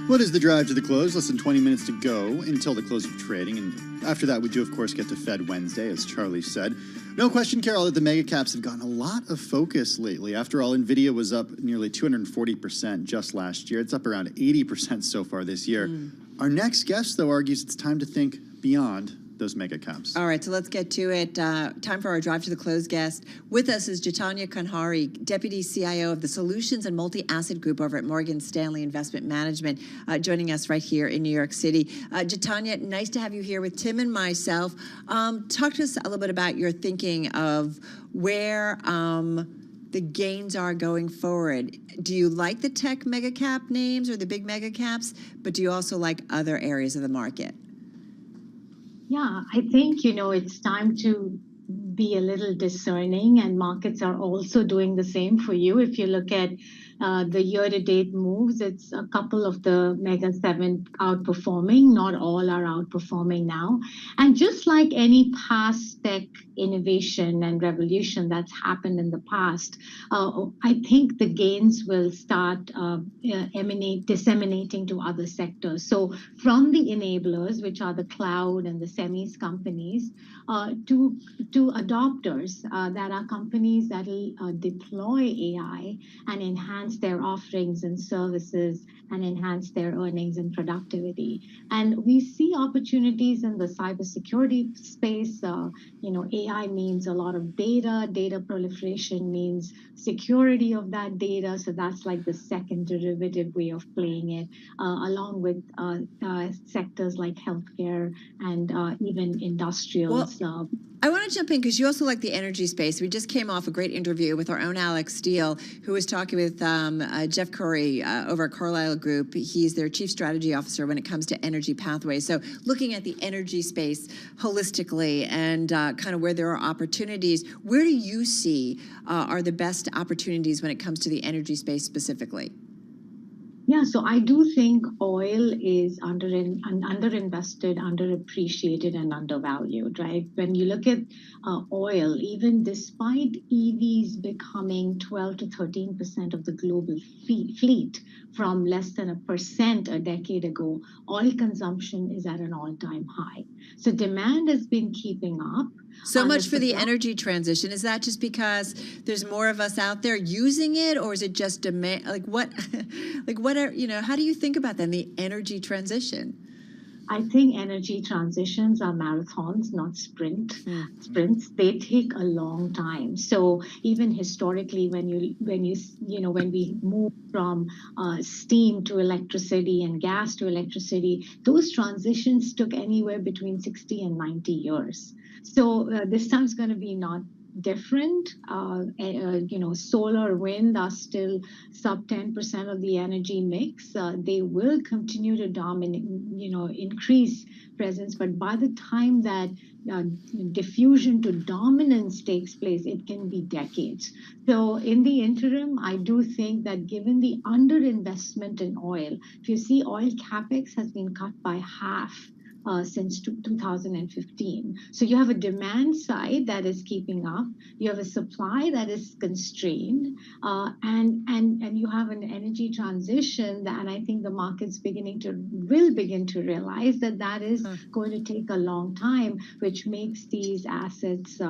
What is the drive to the close? Less than 20 minutes to go until the close of trading. And after that, we do, of course, get to Fed Wednesday, as Charlie said. No question, Carol, that the mega caps have gotten a lot of focus lately. After all, NVIDIA was up nearly 240% just last year. It's up around 80% so far this year. Our next guest, though, argues it's time to think beyond those mega caps. All right, so let's get to it. Time for our Drive to the Close guest. With us is Jitanya Kanhari, Deputy CIO of the Solutions and Multi-Asset Group over at Morgan Stanley Investment Management, joining us right here in New York City. Jitanya, nice to have you here with Tim and myself. Talk to us a little bit about your thinking of where the gains are going forward. Do you like the tech mega cap names or the big mega caps, but do you also like other areas of the market? Yeah, I think, it's time to be a little discerning, and markets are also doing the same for you. If you look at the year-to-date moves, it's a couple of the Mega 7 outperforming. Not all are outperforming now. And just like any past tech innovation and revolution that's happened in the past, I think the gains will start disseminating to other sectors. So from the enablers, which are the cloud and the semis companies, to adopters that are companies that will deploy AI and enhance their offerings and services and enhance their earnings and productivity. And we see opportunities in the cybersecurity space. AI means a lot of data proliferation means security of that data. So that's like the second derivative way of playing it, along with sectors like healthcare and even industrials. I want to jump in because you also like the energy space. We just came off a great interview with our own Alex Steele, who was talking with Jeff Curry over at Carlyle Group. He's their chief strategy officer when it comes to energy pathways. So looking at the energy space holistically and kind of where there are opportunities, where do you see are the best opportunities when it comes to the energy space specifically? Yeah, so I do think oil is underinvested, underappreciated, and undervalued, right? When you look at oil, even despite EVs becoming 12 to 13% of the global fleet from less than 1% a decade ago, oil consumption is at an all-time high. So demand has been keeping up. So much for the energy transition. Is that just because there's more of us out there using it, or is it just demand? How do you think about then the energy transition? I think energy transitions are marathons, not sprints. They take a long time. So even historically, when we move from steam to electricity and gas to electricity, those transitions took anywhere between 60 and 90 years. So this time's going to be not different. Solar, wind are still sub 10% of the energy mix. They will continue to dominate, increase presence. But by the time that diffusion to dominance takes place, it can be decades. So in the interim, I do think that given the underinvestment in oil, if you see oil capex has been cut by half since 2015. So you have a demand side that is keeping up, you have a supply that is constrained, and you have an energy transition and I think the market's will begin to realize that is going to take a long time, which makes these assets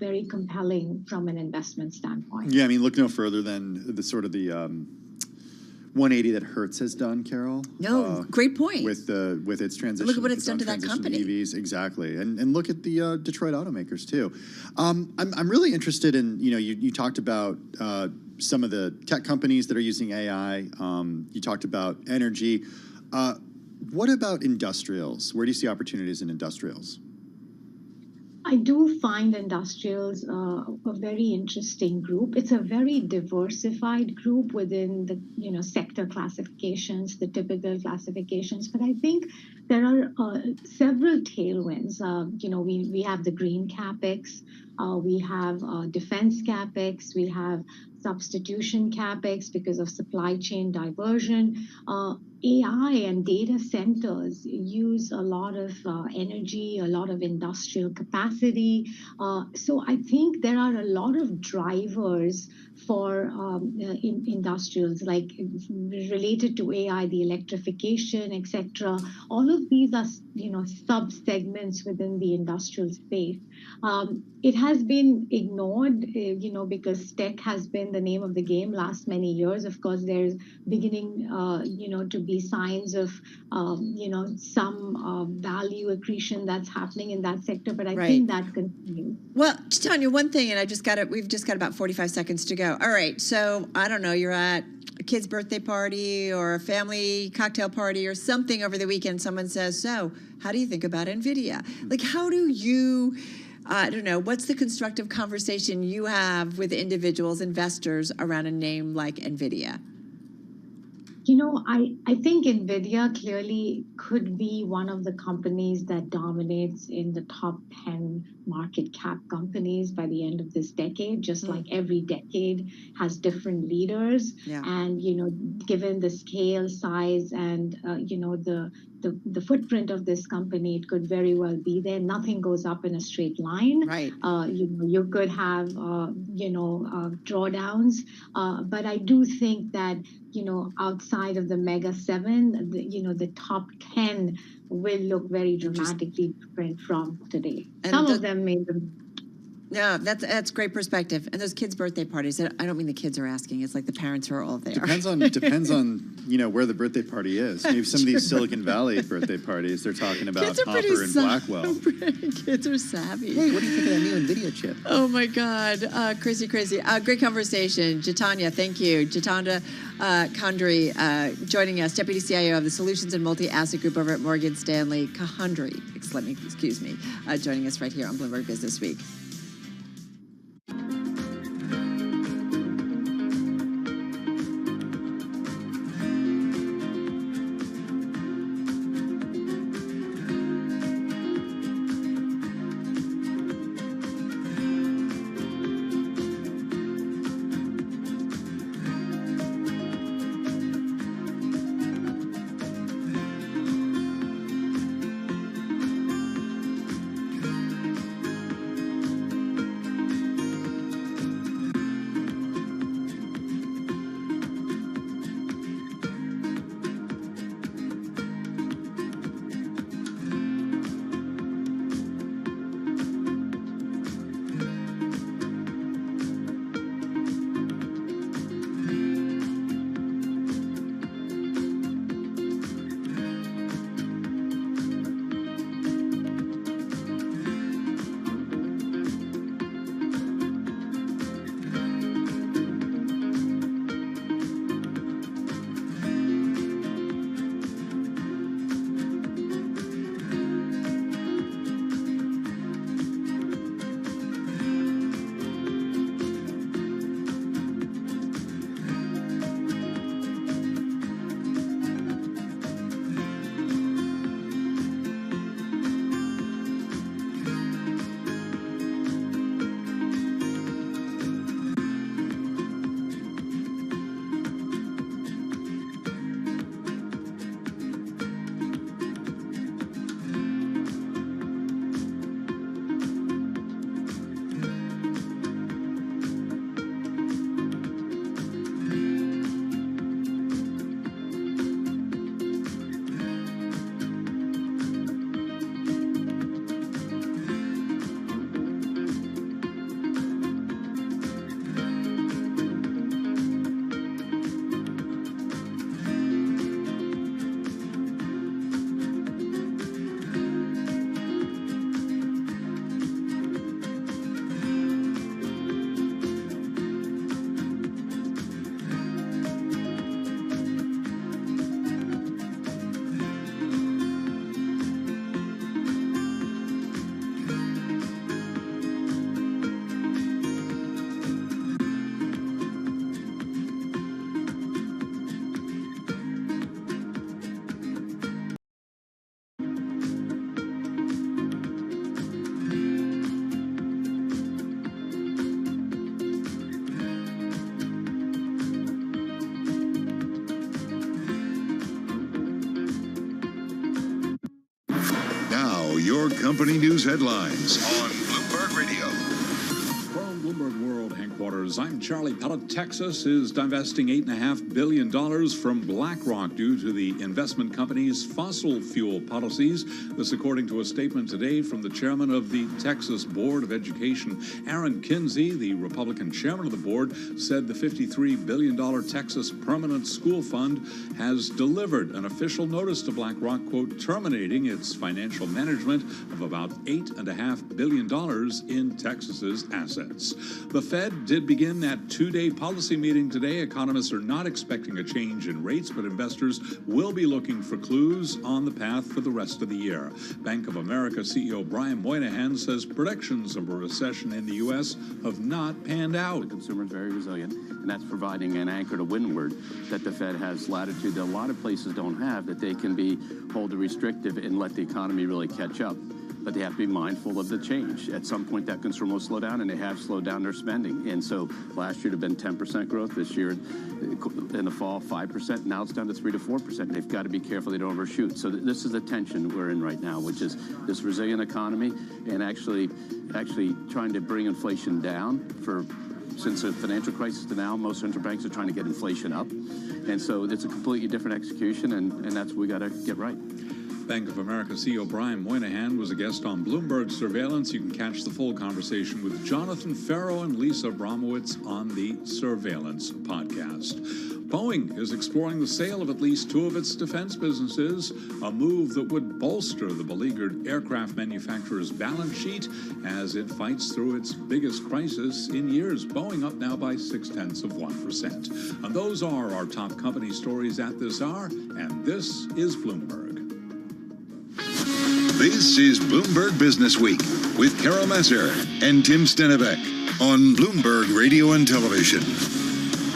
very compelling from an investment standpoint. Yeah, I mean, look no further than the 180 that Hertz has done, Carol. No, great point. With its transition. Look at what it's done to that company. To EVs, exactly, and look at the Detroit automakers too. I'm really interested in you talked about some of the tech companies that are using AI. You talked about energy. What about industrials? Where do you see opportunities in industrials? I do find industrials a very interesting group. It's a very diversified group within the sector classifications, the typical classifications. But I think there are several tailwinds. We have the green capex, we have defense capex, we have substitution capex because of supply chain diversion. AI and data centers use a lot of energy, a lot of industrial capacity. So I think there are a lot of drivers for industrials, like related to AI, the electrification, etc. All of these are, sub-segments within the industrial space. It has been ignored, because tech has been the name of the game last many years. Of course, there's beginning, to be signs of, some value accretion that's happening in that sector. But I think that continues. Well, Tanya, one thing, and we've just got about 45 seconds to go. All right, so I don't know, you're at a kid's birthday party or a family cocktail party or something over the weekend. Someone says, so how do you think about NVIDIA? Like, how do you... I don't know, what's the constructive conversation you have with individuals, investors around a name like NVIDIA? I think NVIDIA clearly could be one of the companies that dominates in the top 10 market cap companies by the end of this decade, just like every decade has different leaders. Yeah. And, given the scale, size, and, the footprint of this company, it could very well be there. Nothing goes up in a straight line. Right. You could have, drawdowns. But I do think that, outside of the Mega 7, the top 10 will look very dramatically different from today. And some of them made them. No, that's great perspective. And those kids' birthday parties, I don't mean the kids are asking, it's like the parents who are all there. Depends on where the birthday party is. Maybe some of these Silicon Valley birthday parties, they're talking about Hopper and Blackwell. Kids are savvy. Hey, what do you think of that new NVIDIA chip? Oh my God, crazy. Great conversation. Jitanya, thank you. Jitendra Khandri joining us, Deputy CIO of the Solutions and Multi-Asset Group over at Morgan Stanley. Khandri, excuse me, joining us right here on Bloomberg Business Week. your company news headlines on Bloomberg Radio. From Bloomberg World Headquarters, I'm Charlie Pellet. Texas is divesting $8.5 billion from BlackRock due to the investment company's fossil fuel policies. This according to a statement today from the chairman of the Texas Board of Education. Aaron Kinsey, the Republican chairman of the board, said the $53 billion Texas Permanent School Fund has delivered an official notice to BlackRock, quote, terminating its financial management of about $8.5 billion in Texas's assets. The Fed did begin that two-day policy meeting today. Economists are not expecting a change in rates, but investors will be looking for clues on the path for the rest of the year. Bank of America CEO Brian Moynihan says predictions of a recession in the U.S. have not panned out. The consumer is very resilient, and that's providing an anchor to windward that the Fed has latitude that a lot of places don't have, that they can be hold the restrictive and let the economy really catch up. But they have to be mindful of the change. At some point, that consumer will slow down, and they have slowed down their spending. And so last year it had been 10% growth. This year, in the fall, 5%. Now it's down to 3 to 4%. They've got to be careful they don't overshoot. So this is the tension we're in right now, which is this resilient economy and actually trying to bring inflation down. Since the financial crisis to now, most central banks are trying to get inflation up. And so it's a completely different execution, and that's what we got to get right. Bank of America CEO Brian Moynihan was a guest on Bloomberg Surveillance. You can catch the full conversation with Jonathan Farrow and Lisa Bromowitz on the Surveillance podcast. Boeing is exploring the sale of at least two of its defense businesses, a move that would bolster the beleaguered aircraft manufacturer's balance sheet as it fights through its biggest crisis in years. Boeing up now by 0.6%. And those are our top company stories at this hour, and this is Bloomberg. This is Bloomberg Business Week with Carol Massar and Tim Stenivek on Bloomberg Radio and Television.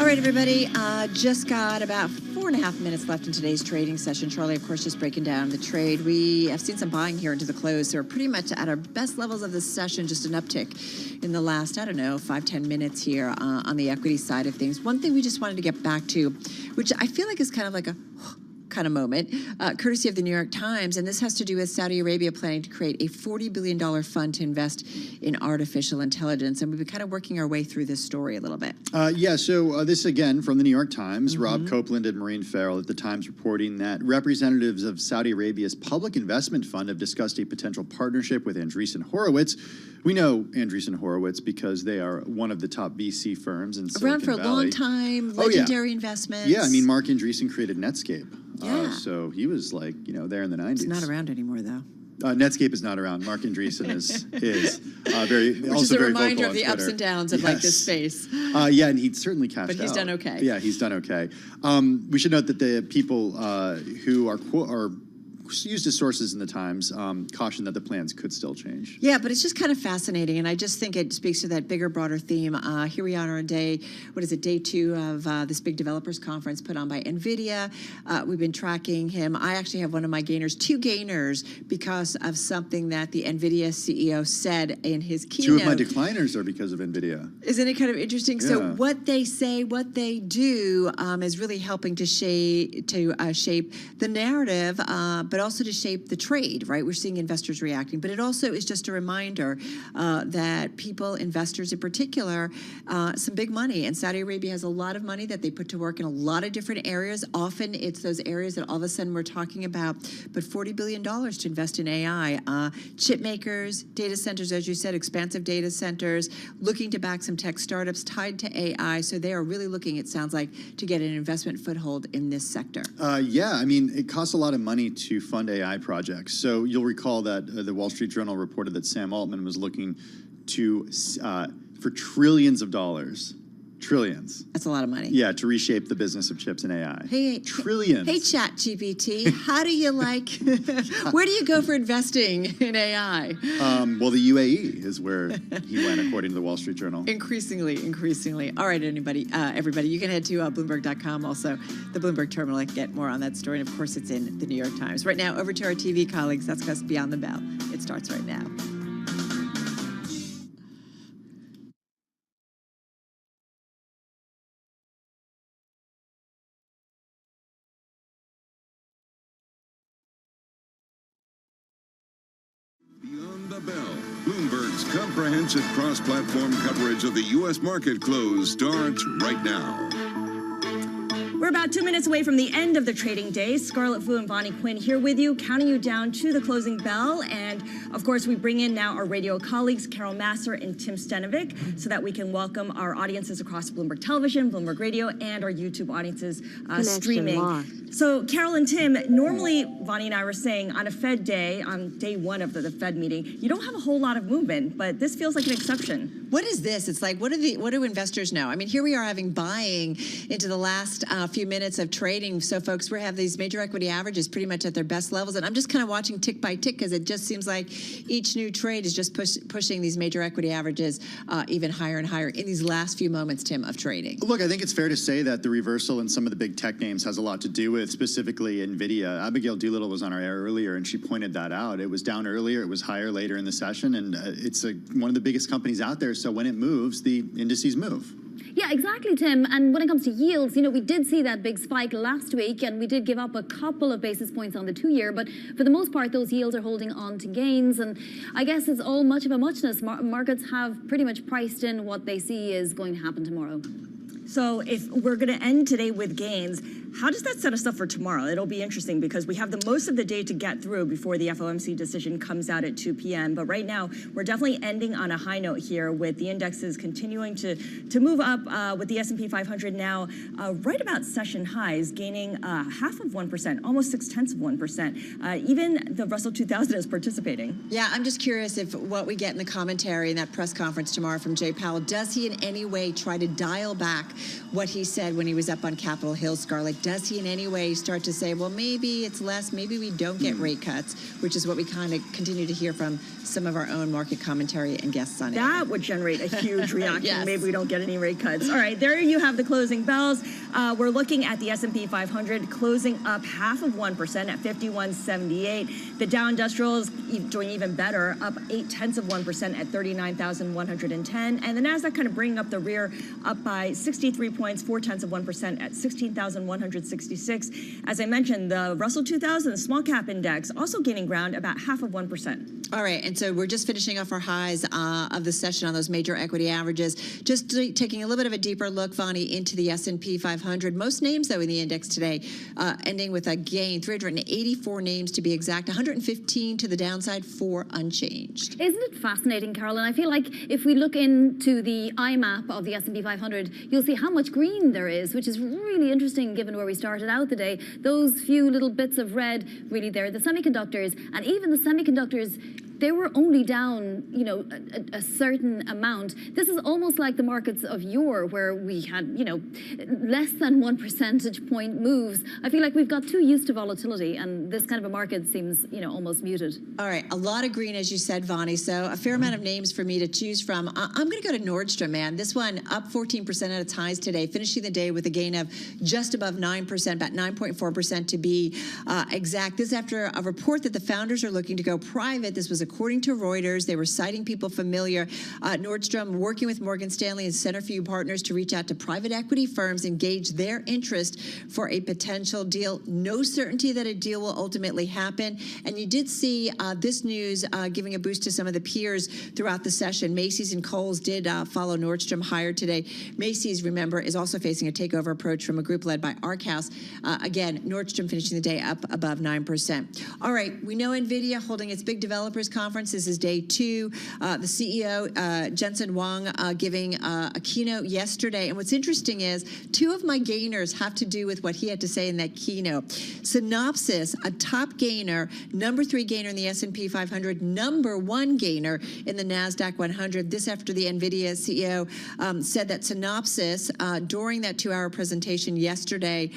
All right, everybody, just got about 4.5 minutes left in today's trading session. Charlie, of course, just breaking down the trade. We have seen some buying here into the close, so we're pretty much at our best levels of the session, just an uptick in the last, 5-10 minutes here on the equity side of things. One thing we just wanted to get back to, which I feel like is kind of like a kind of moment, courtesy of the New York Times, and this has to do with Saudi Arabia planning to create a $40 billion fund to invest in artificial intelligence, and we've been kind of working our way through this story a little bit. So this again from the New York Times, Rob Copeland and Maureen Farrell at the Times reporting that representatives of Saudi Arabia's public investment fund have discussed a potential partnership with Andreessen Horowitz. We know Andreessen Horowitz because they are one of the top VC firms in Silicon Around for Valley. a long time, legendary investments. Yeah, I mean, Mark Andreessen created Netscape. Yeah. So he was like, there in the 90s. It's not around anymore, though. Netscape is not around. Mark Andreessen is very Which also is a very reminder vocal of the on ups Twitter. and downs of like this space. And he'd certainly cashed out. But he's done okay. Yeah, he's done okay. We should note that the people who are used as sources in the Times caution that the plans could still change. Yeah, but it's just kind of fascinating, and I just think it speaks to that bigger, broader theme. Here we are on day 2 of this big developers conference put on by NVIDIA. We've been tracking him. I actually have one of my gainers, 2 gainers, because of something that the NVIDIA CEO said in his keynote. 2 of my decliners are because of NVIDIA. Isn't it kind of interesting? Yeah. So what they say, what they do is really helping to shape the narrative, but also to shape the trade, right? We're seeing investors reacting, but it also is just a reminder that people, investors in particular, some big money, and Saudi Arabia has a lot of money that they put to work in a lot of different areas. Often it's those areas that all of a sudden we're talking about, but $40 billion to invest in AI. Chip makers, data centers, as you said, expansive data centers, looking to back some tech startups tied to AI. So they are really looking, it sounds like, to get an investment foothold in this sector. I mean, it costs a lot of money to fund AI projects. So you'll recall that the Wall Street Journal reported that Sam Altman was looking to for trillions of dollars. Trillions. That's a lot of money. Yeah, to reshape the business of chips and AI. Hey, trillions. Hey, ChatGPT, how do you where do you go for investing in AI? Well, the UAE is where he went, according to the Wall Street Journal. Increasingly. All right, everybody, you can head to Bloomberg.com, also the Bloomberg Terminal, and get more on that story. And of course, it's in the New York Times. Right now, over to our TV colleagues. That's us Beyond the Bell. It starts right now. the bell. Bloomberg's comprehensive cross-platform coverage of the U.S. market close starts right now. We're about 2 minutes away from the end of the trading day. Scarlett Fu and Bonnie Quinn here with you, counting you down to the closing bell. And of course, we bring in now our radio colleagues, Carol Massar and Tim Stenovic, so that we can welcome our audiences across Bloomberg Television, Bloomberg Radio, and our YouTube audiences streaming. So, Carol and Tim, normally, Bonnie and I were saying on a Fed day, on day one of the Fed meeting, you don't have a whole lot of movement, but this feels like an exception. What is this? It's like, what do investors know? I mean, here we are having buying into the last few minutes of trading. So, folks, we have these major equity averages pretty much at their best levels. And I'm just kind of watching tick by tick because it just seems like each new trade is just pushing these major equity averages even higher and higher in these last few moments, Tim, of trading. Look, I think it's fair to say that the reversal in some of the big tech names has a lot to do with specifically NVIDIA. Abigail Doolittle was on our air earlier, and she pointed that out. It was down earlier, it was higher later in the session, and it's one of the biggest companies out there. So when it moves, the indices move. Yeah, exactly, Tim. And when it comes to yields, we did see that big spike last week, and we did give up a couple of basis points on the 2-year. But for the most part, those yields are holding on to gains. And I guess it's all much of a muchness. Markets have pretty much priced in what they see is going to happen tomorrow. So if we're going to end today with gains, how does that set us up for tomorrow? It'll be interesting because we have the most of the day to get through before the FOMC decision comes out at 2 p.m. But right now, we're definitely ending on a high note here with the indexes continuing to move up with the S&P 500 now right about session highs, gaining 0.5%, almost 0.6%. Even the Russell 2000 is participating. Yeah, I'm just curious if what we get in the commentary in that press conference tomorrow from Jay Powell, does he in any way try to dial back what he said when he was up on Capitol Hill, Scarlett? Does he in any way start to say, well, maybe it's less, maybe we don't get rate cuts, which is what we kind of continue to hear from some of our own market commentary and guests on it. That would generate a huge reaction. Yes. Maybe we don't get any rate cuts. All right, there you have the closing bells. We're looking at the S&P 500 closing up 0.5% at 5178. The Dow Industrial is doing even better, up 0.8% at 39,110. And the Nasdaq kind of bringing up the rear, up by 63 points, 0.4% at 16,166. As I mentioned, the Russell 2000, the small cap index, also gaining ground about 0.5%. All right, and so we're just finishing off our highs of the session on those major equity averages. Just taking a little bit of a deeper look, Vonnie, into the S&P 500. Most names, though, in the index today, ending with a gain, 384 names to be exact, 115 to the downside, 4 unchanged. Isn't it fascinating, Carol? And I feel like if we look into the IMAP of the S&P 500, you'll see how much green there is, which is really interesting given where we started out the day. Those few little bits of red, really, they're the semiconductors. And even the semiconductors, they were only down, a certain amount. This is almost like the markets of yore, where we had, less than 1 percentage point moves. I feel like we've got too used to volatility, and this kind of a market seems, almost muted. All right, a lot of green, as you said, Vonnie, so a fair amount of names for me to choose from. I'm going to go to Nordstrom, man. This one up 14% at its highs today, finishing the day with a gain of just above 9%, about 9.4% to be exact. This after a report that the founders are looking to go private. This was according to Reuters. They were citing people familiar. Nordstrom working with Morgan Stanley and Centerview Partners to reach out to private equity firms, engage their interest for a potential deal. No certainty that a deal will ultimately happen. And you did see this news giving a boost to some of the peers throughout the session. Macy's and Kohl's did follow Nordstrom higher today. Macy's, remember, is also facing a takeover approach from a group led by Arkhouse. Again, Nordstrom finishing the day up above 9%. All right, we know NVIDIA holding its big developers conference. This is day 2. The CEO, Jensen Huang, giving a keynote yesterday. And what's interesting is 2 of my gainers have to do with what he had to say in that keynote. Synopsys, a top gainer, number 3 gainer in the S&P 500, number 1 gainer in the NASDAQ 100. This after the NVIDIA CEO said that Synopsys, during that 2-hour presentation yesterday,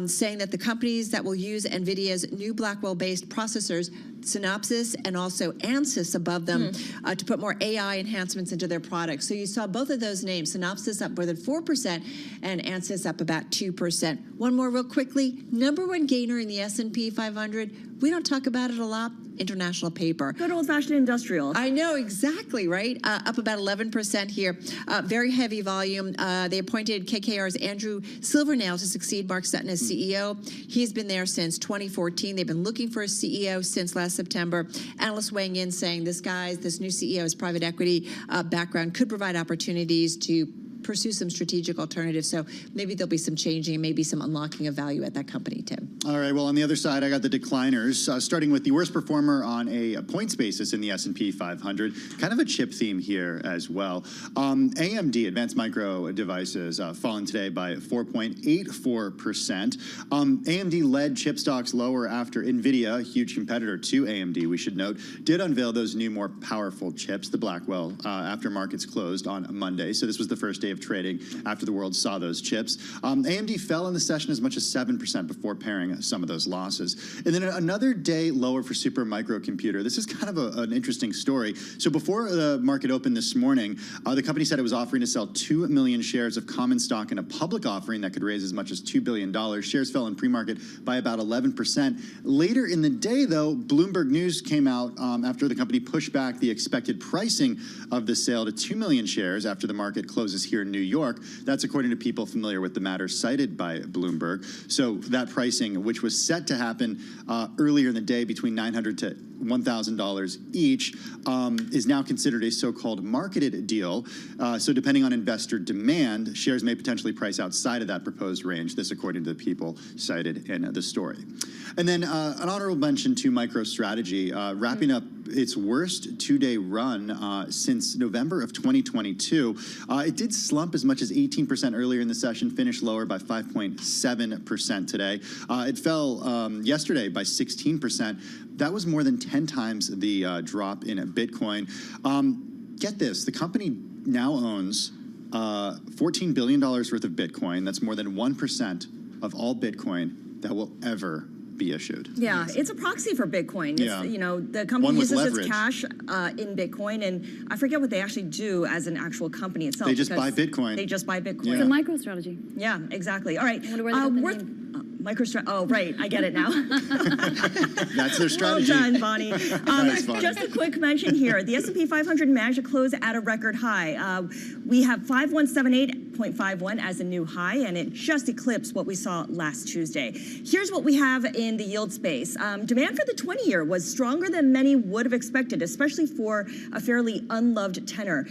saying that the companies that will use NVIDIA's new Blackwell-based processors, Synopsys and also Ansys above them, to put more AI enhancements into their products. So you saw both of those names, Synopsys up more than 4% and Ansys up about 2%. One more real quickly, number 1 gainer in the S&P 500, we don't talk about it a lot. International paper. Good old-fashioned industrial. I know, exactly, right? Up about 11% here. Very heavy volume. They appointed KKR's Andrew Silvernail to succeed Mark Sutton as CEO. He's been there since 2014. They've been looking for a CEO since last September. Analysts weighing in saying this new CEO's private equity background could provide opportunities to pursue some strategic alternatives. So maybe there'll be some changing, maybe some unlocking of value at that company, Tim. All right, well, on the other side, I got the decliners, starting with the worst performer on a points basis in the S&P 500. Kind of a chip theme here as well. AMD, Advanced Micro Devices, fallen today by 4.84%. AMD led chip stocks lower after NVIDIA, a huge competitor to AMD, we should note, did unveil those new, more powerful chips, the Blackwell, after markets closed on Monday. So this was the first day of trading after the world saw those chips. AMD fell in the session as much as 7% before pairing some of those losses. And then another day lower for Super Microcomputer. This is kind of an interesting story. So before the market opened this morning, the company said it was offering to sell 2 million shares of common stock in a public offering that could raise as much as $2 billion. Shares fell in pre-market by about 11%. Later in the day, though, Bloomberg News came out after the company pushed back the expected pricing of the sale to 2 million shares after the market closes here in New York. That's according to people familiar with the matter cited by Bloomberg. So that pricing, which was set to happen earlier in the day between $900 to $1,000 each, is now considered a so-called marketed deal. So depending on investor demand, shares may potentially price outside of that proposed range. This according to the people cited in the story. And then an honorable mention to MicroStrategy, wrapping up its worst two-day run since November of 2022. It did slump as much as 18% earlier in the session, finished lower by 5.7% today. It fell yesterday by 16%. That was more than 10 times the drop in Bitcoin. Get this, the company now owns $14 billion worth of Bitcoin. That's more than 1% of all Bitcoin that will ever be issued. Yeah, it's a proxy for Bitcoin. Yeah. You know, the company uses its cash in Bitcoin, and I forget what they actually do as an actual company itself. They just buy Bitcoin. They just buy Bitcoin. Yeah. It's a MicroStrategy. Yeah, exactly. All right. I wonder where they got the name. MicroStrategy. Oh, right. I get it now. That's their strategy. Well done, Bonnie. Nice, Bonnie. Just a quick mention here. The S&P 500 managed to close at a record high. We have 5178.51 as a new high, and it just eclipsed what we saw last Tuesday. Here's what we have in the yield space. Demand for the 20-year was stronger than many would have expected, especially for a fairly unloved tenor.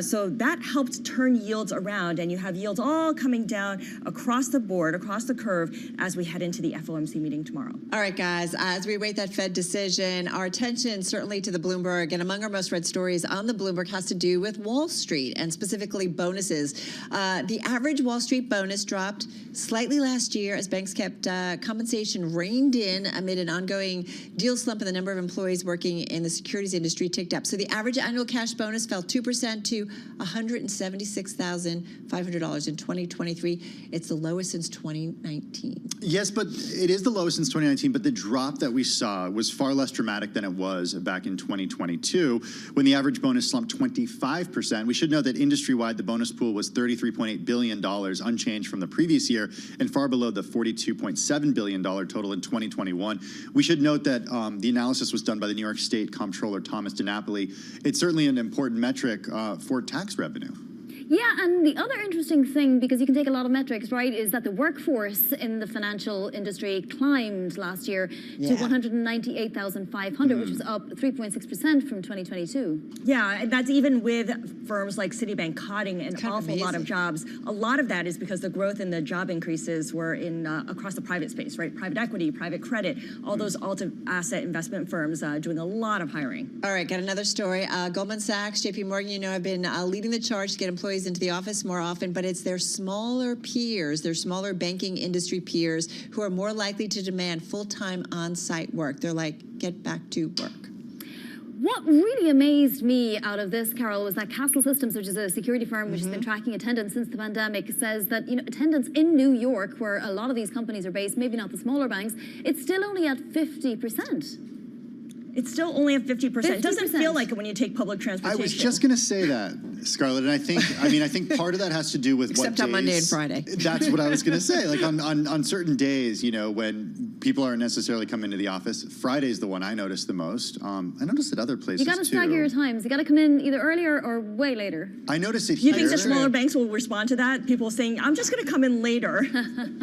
So that helped turn yields around, and you have yields all coming down across the board, across the curve, as we head into the FOMC meeting tomorrow. All right, guys, as we wait that Fed decision, our attention certainly to the Bloomberg, and among our most read stories on the Bloomberg has to do with Wall Street, and specifically bonuses. The average Wall Street bonus dropped slightly last year as banks kept compensation reined in amid an ongoing deal slump, and the number of employees working in the securities industry ticked up. So the average annual cash bonus fell 2% to $176,500 in 2023. It's the lowest since 2019. Yes, but it is the lowest since 2019, but the drop that we saw was far less dramatic than it was back in 2022 when the average bonus slumped 25%. We should note that industry-wide, the bonus pool was $33.8 billion, unchanged from the previous year and far below the $42.7 billion total in 2021. We should note that the analysis was done by the New York State Comptroller Thomas DiNapoli. It's certainly an important metric for tax revenue. Yeah, and the other interesting thing, because you can take a lot of metrics, right, is that the workforce in the financial industry climbed last year to 198,500, which was up 3.6% from 2022. Yeah, and that's even with firms like Citibank cutting an awful lot of jobs. A lot of that is because the growth in the job increases were in across the private space, right? Private equity, private credit, all those asset investment firms doing a lot of hiring. All right, got another story. Goldman Sachs, JP Morgan, you know, have been leading the charge to get employees into the office more often, but it's their smaller peers, their smaller banking industry peers, who are more likely to demand full-time on-site work. They're like, get back to work. What really amazed me out of this, Carol, was that Castle Systems, which is a security firm which has been tracking attendance since the pandemic, says that, you know, attendance in New York, where a lot of these companies are based, maybe not the smaller banks, it's still only at 50%. It's still only at 50%. It doesn't 50%. feel like it when you take public I transportation. was just going to say that, Scarlett, and I think part of that has to do with what Except days. on Monday and Friday. That's what I was going to say. Like on certain days, when people aren't necessarily coming to the office, Friday's the one I notice the most. I notice at other places You got to too. stagger your times. You got to come in either earlier or way later. I notice it You here. think the smaller banks will respond to that? People saying, I'm just going to come in later.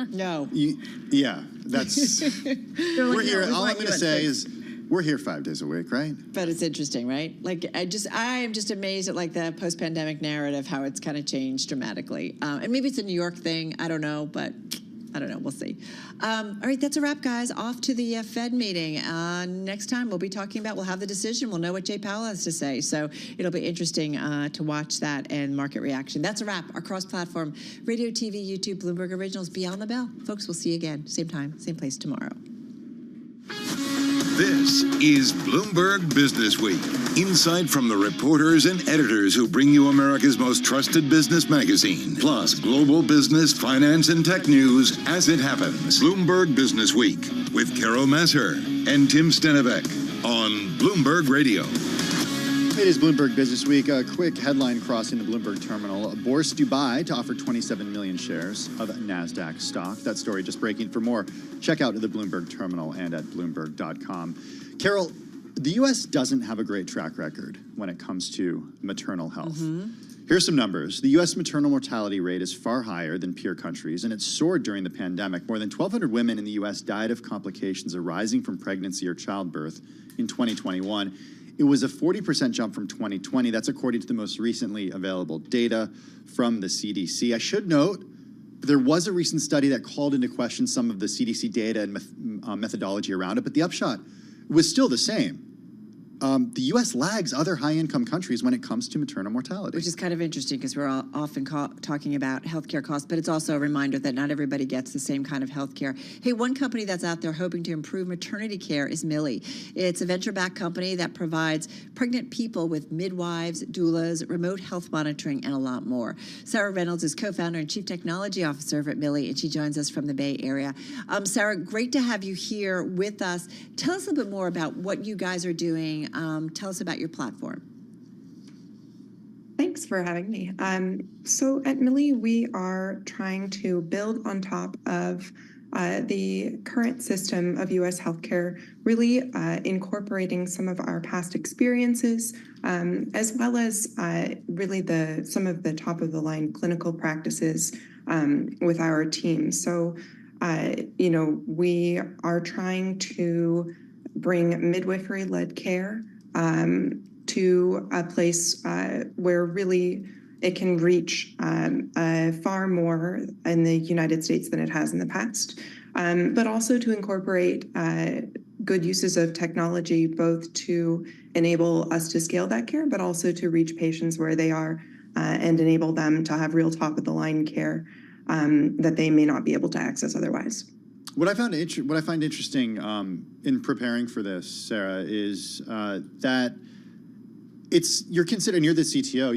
No. Yeah, that's. We're here. "No, we All want I'm going you to at say 6." is we're here 5 days a week, right? But it's interesting, right? Like I am just amazed at like the post-pandemic narrative, how it's kind of changed dramatically. And maybe it's a New York thing. I don't know, but I don't know. We'll see. All right, that's a wrap, guys. Off to the Fed meeting. Next time we'll have the decision. We'll know what Jay Powell has to say. So it'll be interesting to watch that and market reaction. That's a wrap. Our cross-platform radio, TV, YouTube, Bloomberg Originals, Beyond the Bell. Folks, we'll see you again. Same time, same place tomorrow. This is Bloomberg Business Week. Insight from the reporters and editors who bring you America's most trusted business magazine. Plus, global business, finance, and tech news as it happens. Bloomberg Business Week with Carol Masser and Tim Stenivek on Bloomberg Radio. It is Bloomberg Business Week. A quick headline crossing the Bloomberg terminal. Bourse Dubai to offer 27 million shares of NASDAQ stock. That story just breaking. For more, check out the Bloomberg terminal and at Bloomberg.com. Carol, the U.S. doesn't have a great track record when it comes to maternal health. Here's some numbers. The U.S. maternal mortality rate is far higher than peer countries, and it soared during the pandemic. More than 1,200 women in the U.S. died of complications arising from pregnancy or childbirth in 2021. It was a 40% jump from 2020. That's according to the most recently available data from the CDC. I should note, there was a recent study that called into question some of the CDC data and methodology around it, but the upshot was still the same. The U.S. lags other high-income countries when it comes to maternal mortality. Which is kind of interesting because we're all often talking about healthcare costs, but it's also a reminder that not everybody gets the same kind of healthcare. Hey, one company that's out there hoping to improve maternity care is Millie. It's a venture-backed company that provides pregnant people with midwives, doulas, remote health monitoring, and a lot more. Sarah Reynolds is co-founder and chief technology officer at Millie, and she joins us from the Bay Area. Sarah, great to have you here with us. Tell us a little bit more about what you guys are doing. Tell us about your platform. Thanks for having me. So at Millie, we are trying to build on top of the current system of U.S. healthcare, really incorporating some of our past experiences, as well as really some of the top-of-the-line clinical practices with our team. So, we are trying to bring midwifery-led care to a place where really it can reach far more in the United States than it has in the past, but also to incorporate good uses of technology, both to enable us to scale that care, but also to reach patients where they are and enable them to have real top-of-the-line care that they may not be able to access otherwise. What I find interesting in preparing for this, Sarah, is that you're the CTO.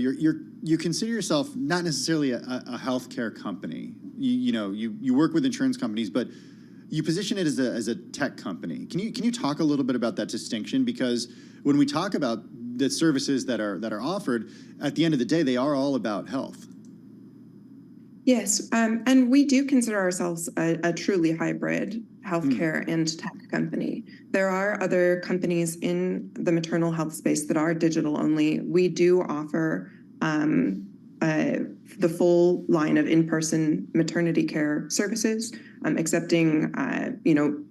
You consider yourself not necessarily a healthcare company. You work with insurance companies, but you position it as a tech company. Can you talk a little bit about that distinction? Because when we talk about the services that are offered, at the end of the day, they are all about health. Yes, and we do consider ourselves a truly hybrid healthcare and tech company. There are other companies in the maternal health space that are digital only. We do offer the full line of in-person maternity care services, accepting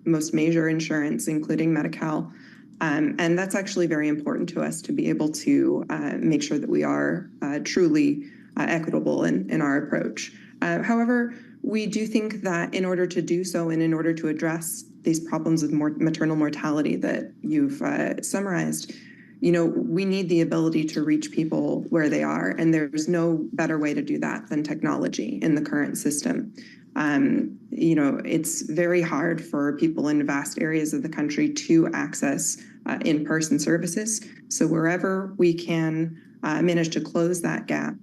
most major insurance, including Medi-Cal. And that's actually very important to us to be able to make sure that we are truly equitable in our approach. However, we do think that in order to do so and in order to address these problems of maternal mortality that you've summarized, we need the ability to reach people where they are, and there's no better way to do that than technology in the current system. It's very hard for people in vast areas of the country to access in-person services. So wherever we can manage to close that gap,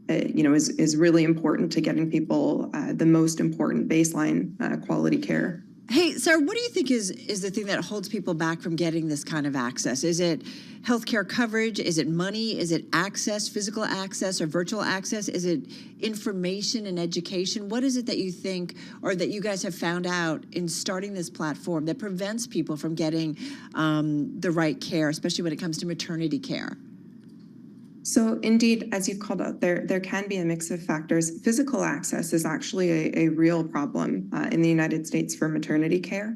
is really important to getting people the most important baseline quality care. Hey, Sarah, what do you think is the thing that holds people back from getting this kind of access? Is it healthcare coverage? Is it money? Is it access, physical access or virtual access? Is it information and education? What is it that you think or that you guys have found out in starting this platform that prevents people from getting the right care, especially when it comes to maternity care? So indeed, as you've called out, there can be a mix of factors. Physical access is actually a real problem in the United States for maternity care.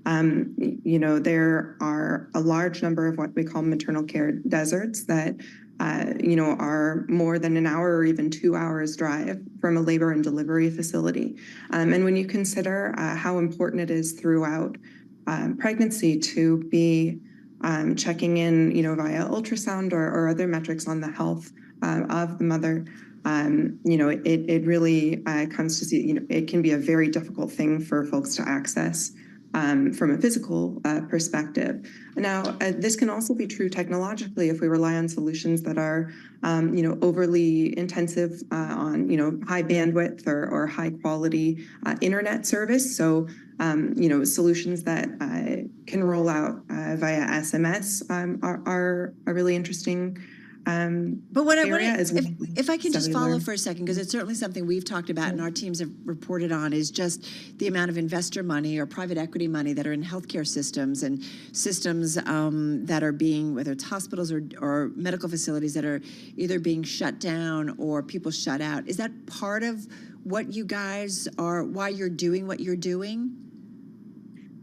There are a large number of what we call maternal care deserts that, are more than an hour or even 2 hours drive from a labor and delivery facility. And when you consider how important it is throughout pregnancy to be checking in, via ultrasound or other metrics on the health of the mother, it really comes to see, it can be a very difficult thing for folks to access from a physical perspective. Now, this can also be true technologically if we rely on solutions that are, overly intensive on, high bandwidth or high quality internet service. So, solutions that can roll out via SMS are a really interesting But what area I as want well. if I can just follow Cellular. for a second, because it's certainly something we've talked about and our teams have reported on, is just the amount of investor money or private equity money that are in healthcare systems and systems that are being, whether it's hospitals or medical facilities that are either being shut down or people shut out. Is that part of what you guys are, why you're doing what you're doing?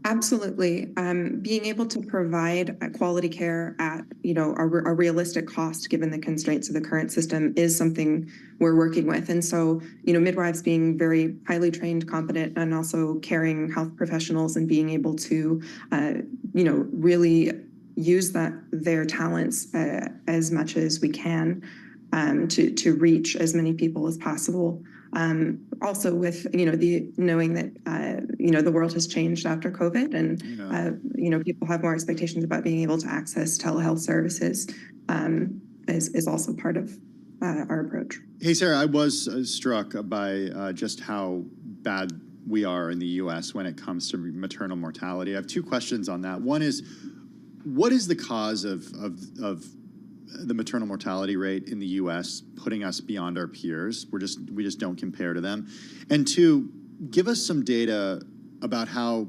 Absolutely. Being able to provide quality care at, a realistic cost given the constraints of the current system is something we're working with. And so, midwives being very highly trained, competent, and also caring health professionals and being able to, really use their talents as much as we can to reach as many people as possible. Also with, the knowing that, the world has changed after COVID and, people have more expectations about being able to access telehealth services is also part of our approach. Hey, Sarah, I was struck by just how bad we are in the U.S. when it comes to maternal mortality. I have two questions on that. One is, what is the cause of the maternal mortality rate in the U.S. putting us beyond our peers? We just don't compare to them. And two, give us some data about how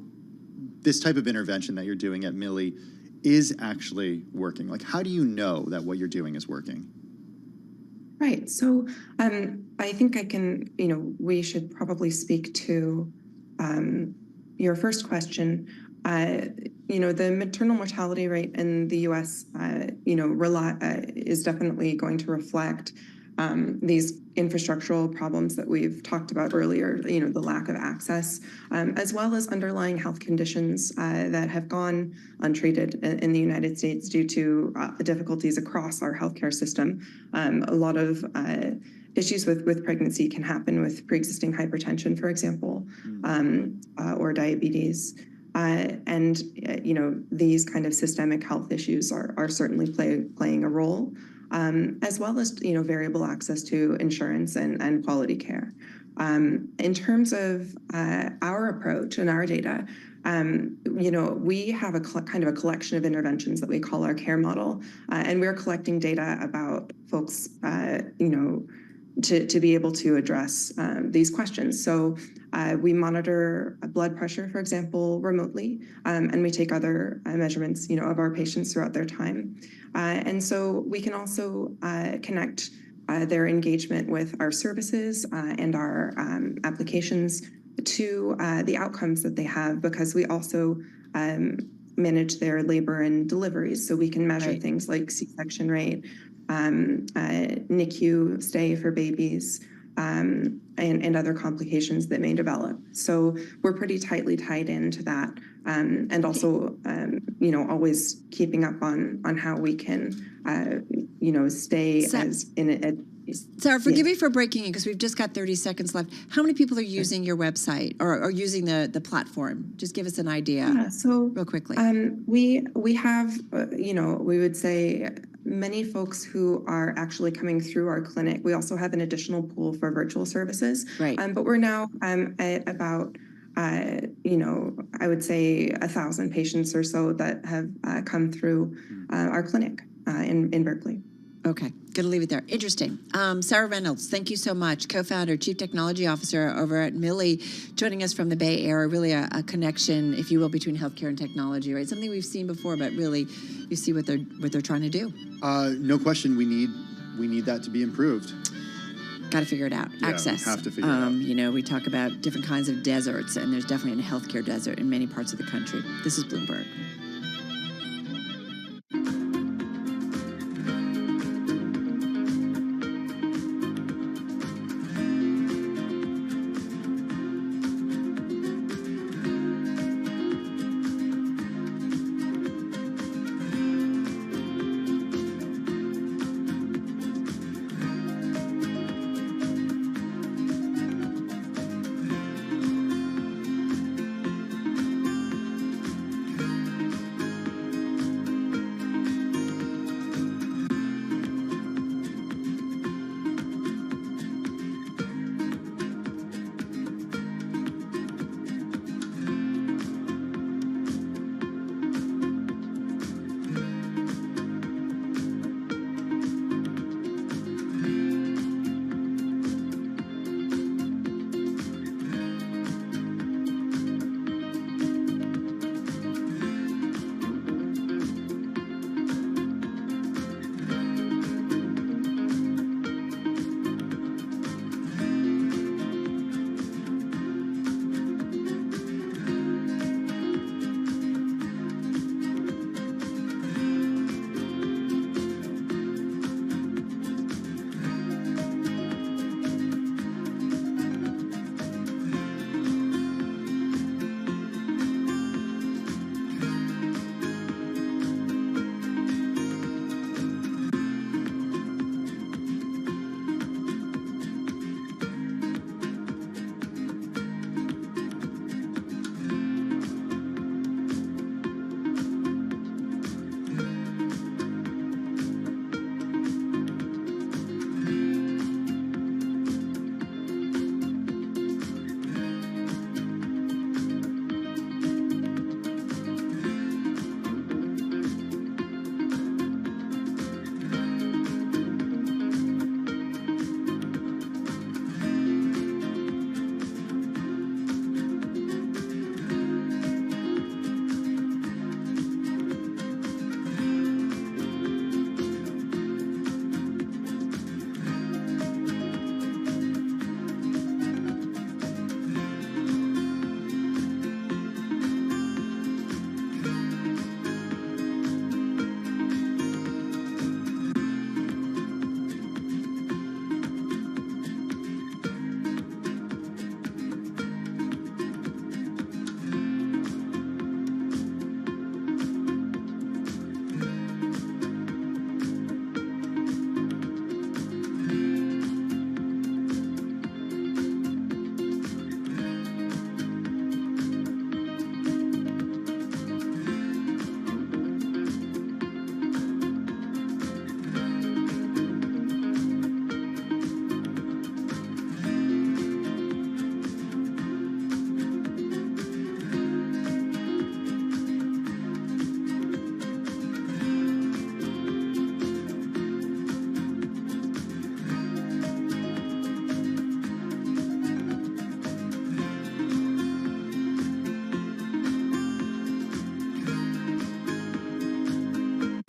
this type of intervention that you're doing at Millie is actually working. Like, how do you know that what you're doing is working? Right. So I think we should probably speak to your first question. The maternal mortality rate in the U.S., is definitely going to reflect these infrastructural problems that we've talked about earlier, the lack of access, as well as underlying health conditions that have gone untreated in the United States due to difficulties across our healthcare system. A lot of issues with pregnancy can happen with pre-existing hypertension, for example, or diabetes. These kind of systemic health issues are certainly playing a role, as well as, variable access to insurance and quality care. In terms of our approach and our data, we have a kind of a collection of interventions that we call our care model, and we're collecting data about folks, to be able to address these questions. So we monitor blood pressure, for example, remotely, and we take other measurements, of our patients throughout their time. And so we can also connect their engagement with our services and our applications to the outcomes that they have, because we also manage their labor and deliveries. So we can measure things like C-section rate, NICU stay for babies, and other complications that may develop. So we're pretty tightly tied into that, and also, always keeping up on how we can, stay as in a. Sarah, forgive me for breaking in because we've just got 30 seconds left. How many people are using your website or using the platform? Just give us an idea. Yeah, so real quickly. We have, we would say many folks who are actually coming through our clinic. We also have an additional pool for virtual services. Right. But we're now at about I would say 1,000 patients or so that have come through our clinic in Berkeley. Okay, going to leave it there. Interesting. Sarah Reynolds, thank you so much. Co-founder, Chief Technology Officer over at Millie, joining us from the Bay Area. Really a connection, if you will, between healthcare and technology, right? Something we've seen before, but really you see what they're trying to do. No question, we need that to be improved. Got to figure it out. Yeah, Access. we have to figure it out. You know, we talk about different kinds of deserts, and there's definitely a healthcare desert in many parts of the country. This is Bloomberg.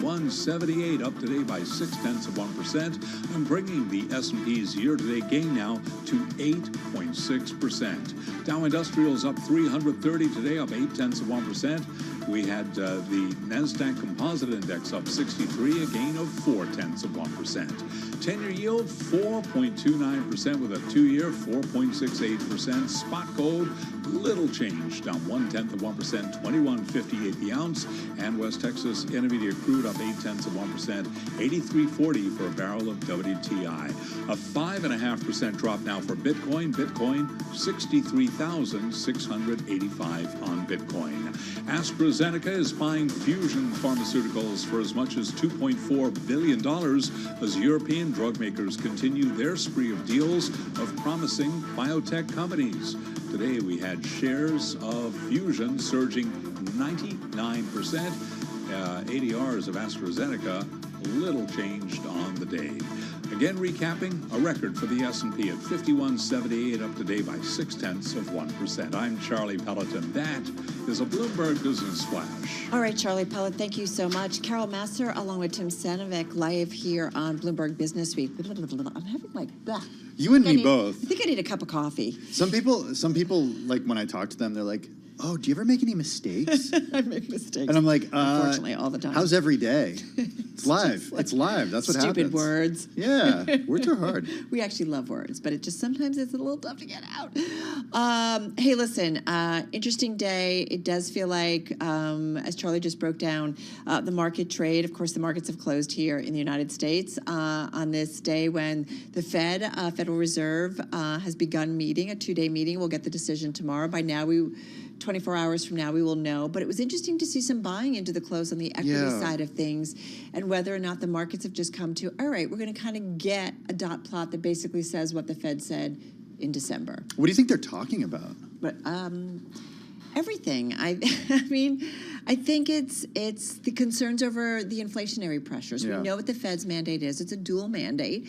$178 up today by 0.6%, and bringing the S&P's year-to-date gain now to 8.6%. Dow Industrials up 330 today, up 0.8%. We had the NASDAQ Composite Index up 63, a gain of 0.4%. 10-year yield 4.29% with a 2-year 4.68%. Spot gold little change, down 0.1%, 21.58 the ounce. And West Texas Intermediate crude up 0.8%, 83.40 for a barrel of WTI. A 5.5% drop now for Bitcoin. Bitcoin 63,685 on Bitcoin. AstraZeneca AstraZeneca is buying Fusion Pharmaceuticals for as much as $2.4 billion as European drug makers continue their spree of deals of promising biotech companies. Today we had shares of Fusion surging 99%. ADRs of AstraZeneca little changed on the day. Again, recapping, a record for the S&P at 5178, up today by 0.6%. I'm Charlie Pelleton. That is a Bloomberg Business Flash. All right, Charlie Pellet, thank you so much. Carol Massar, along with Tim Stanovic, live here on Bloomberg Business Week. I'm having like that. You and me both. I think I need a cup of coffee. Some people, like when I talk to them, they're like, "Oh, do you ever make any mistakes?" I make mistakes. And I'm like, unfortunately, all the time. How's every day? It's live. It's live. That's what happens. Stupid words. Yeah, words are hard. We actually love words, but it just sometimes it's a little tough to get out. Hey, listen, interesting day. It does feel like, as Charlie just broke down, the market trade. Of course, the markets have closed here in the United States on this day when the Federal Reserve, has begun meeting, a 2-day meeting. We'll get the decision tomorrow. By now, 24 hours from now, we will know. But it was interesting to see some buying into the close on the equity side of things, and whether or not the markets have just come to, all right, we're going to kind of get a dot plot that basically says what the Fed said in December. What do you think they're talking about? But everything. I mean, I think it's the concerns over the inflationary pressures. Yeah. We know what the Fed's mandate is. It's a dual mandate,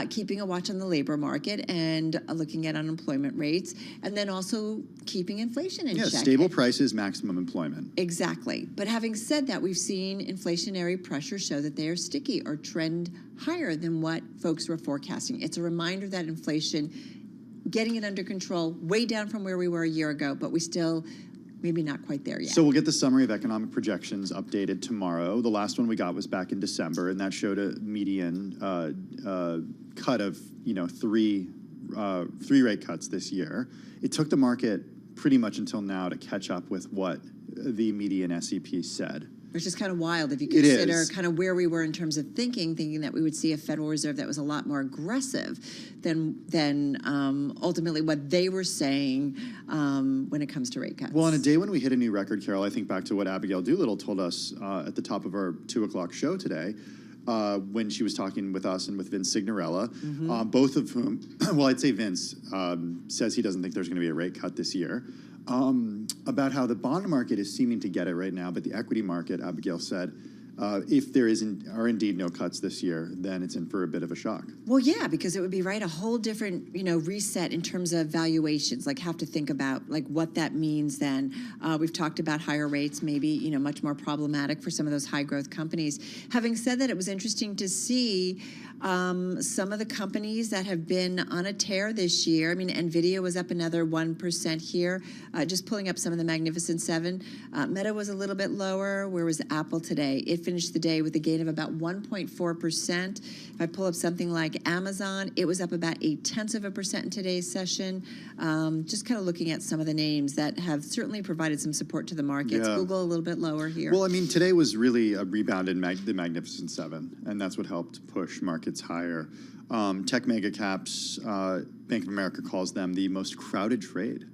keeping a watch on the labor market and looking at unemployment rates, and then also keeping inflation in check. Stable prices, maximum employment. Exactly. But having said that, we've seen inflationary pressure show that they are sticky or trend higher than what folks were forecasting. It's a reminder that inflation, getting it under control, way down from where we were a year ago, but we still maybe not quite there yet. So we'll get the summary of economic projections updated tomorrow. The last one we got was back in December, and that showed a median cut of 3 rate cuts this year. It took the market pretty much until now to catch up with what the median SEP said. Which is kind of wild if you consider kind of where we were in terms of thinking that we would see a Federal Reserve that was a lot more aggressive than ultimately what they were saying when it comes to rate cuts. Well, on a day when we hit a new record, Carol, I think back to what Abigail Doolittle told us at the top of our 2 o'clock show today, when she was talking with us and with Vince Signorella, both of whom, well, I'd say Vince says he doesn't think there's going to be a rate cut this year. About how the bond market is seeming to get it right now, but the equity market, Abigail said, if there are indeed no cuts this year, then it's in for a bit of a shock. Well, yeah, because it would be a whole different, reset in terms of valuations. Like, have to think about what that means. Then we've talked about higher rates, maybe much more problematic for some of those high growth companies. Having said that, it was interesting to see some of the companies that have been on a tear this year. I mean, Nvidia was up another 1% here. Just pulling up some of the Magnificent Seven. Meta was a little bit lower. Where was Apple today? It finished the day with a gain of about 1.4%. If I pull up something like Amazon, it was up about 0.8% in today's session. Just kind of looking at some of the names that have certainly provided some support to the markets. Yeah. Google a little bit lower here. Well, I mean, today was really a rebound in the Magnificent Seven, and that's what helped push markets higher. Tech mega caps, Bank of America calls them the most crowded trade.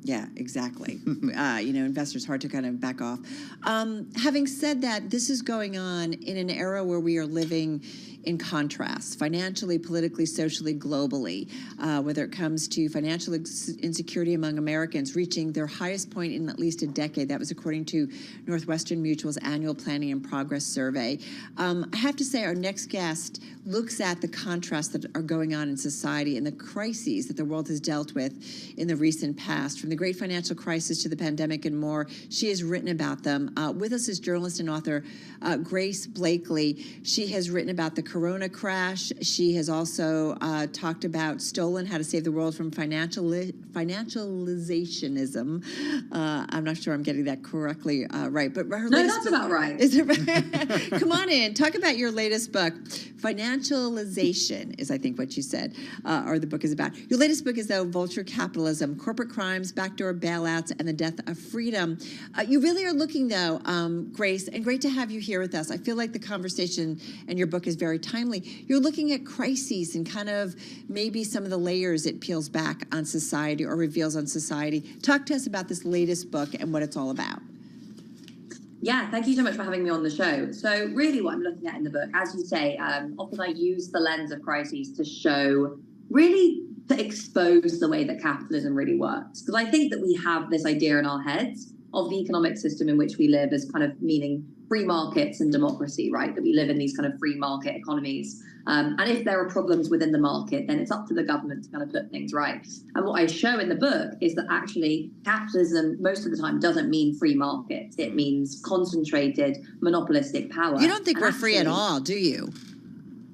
Yeah, exactly. Investors hard to kind of back off. Having said that, this is going on in an era where we are living in contrast, financially, politically, socially, globally, whether it comes to financial insecurity among Americans reaching their highest point in at least a decade. That was according to Northwestern Mutual's annual Planning and Progress Survey. I have to say our next guest looks at the contrasts that are going on in society and the crises that the world has dealt with in the recent past, from the great financial crisis to the pandemic and more. She has written about them. With us is journalist and author Grace Blakely. She has written about the Corona crash. She has also talked about Stolen, How to Save the World from Financializationism. I'm not sure I'm getting that correctly right, but her latest that's about right. Is it? Come on in. Talk about your latest book. Financialization is, I think, what you said, or the book is about. Your latest book is, though, Vulture Capitalism, Corporate Crimes, Backdoor Bailouts, and the Death of Freedom. You really are looking, though, Grace, and great to have you here with us. I feel like the conversation and your book is very timely. You're looking at crises and kind of maybe some of the layers it peels back on society or reveals on society. Talk to us about this latest book and what it's all about. Yeah, thank you so much for having me on the show. So really what I'm looking at in the book, as you say, often I use the lens of crises to show, really to expose the way that capitalism really works. Because I think that we have this idea in our heads of the economic system in which we live as kind of meaning free markets and democracy, right? That we live in these kind of free market economies. And if there are problems within the market, then it's up to the government to kind of put things right. And what I show in the book is that actually capitalism most of the time doesn't mean free markets. It means concentrated monopolistic power. You don't think And we're free at actually, all, do you?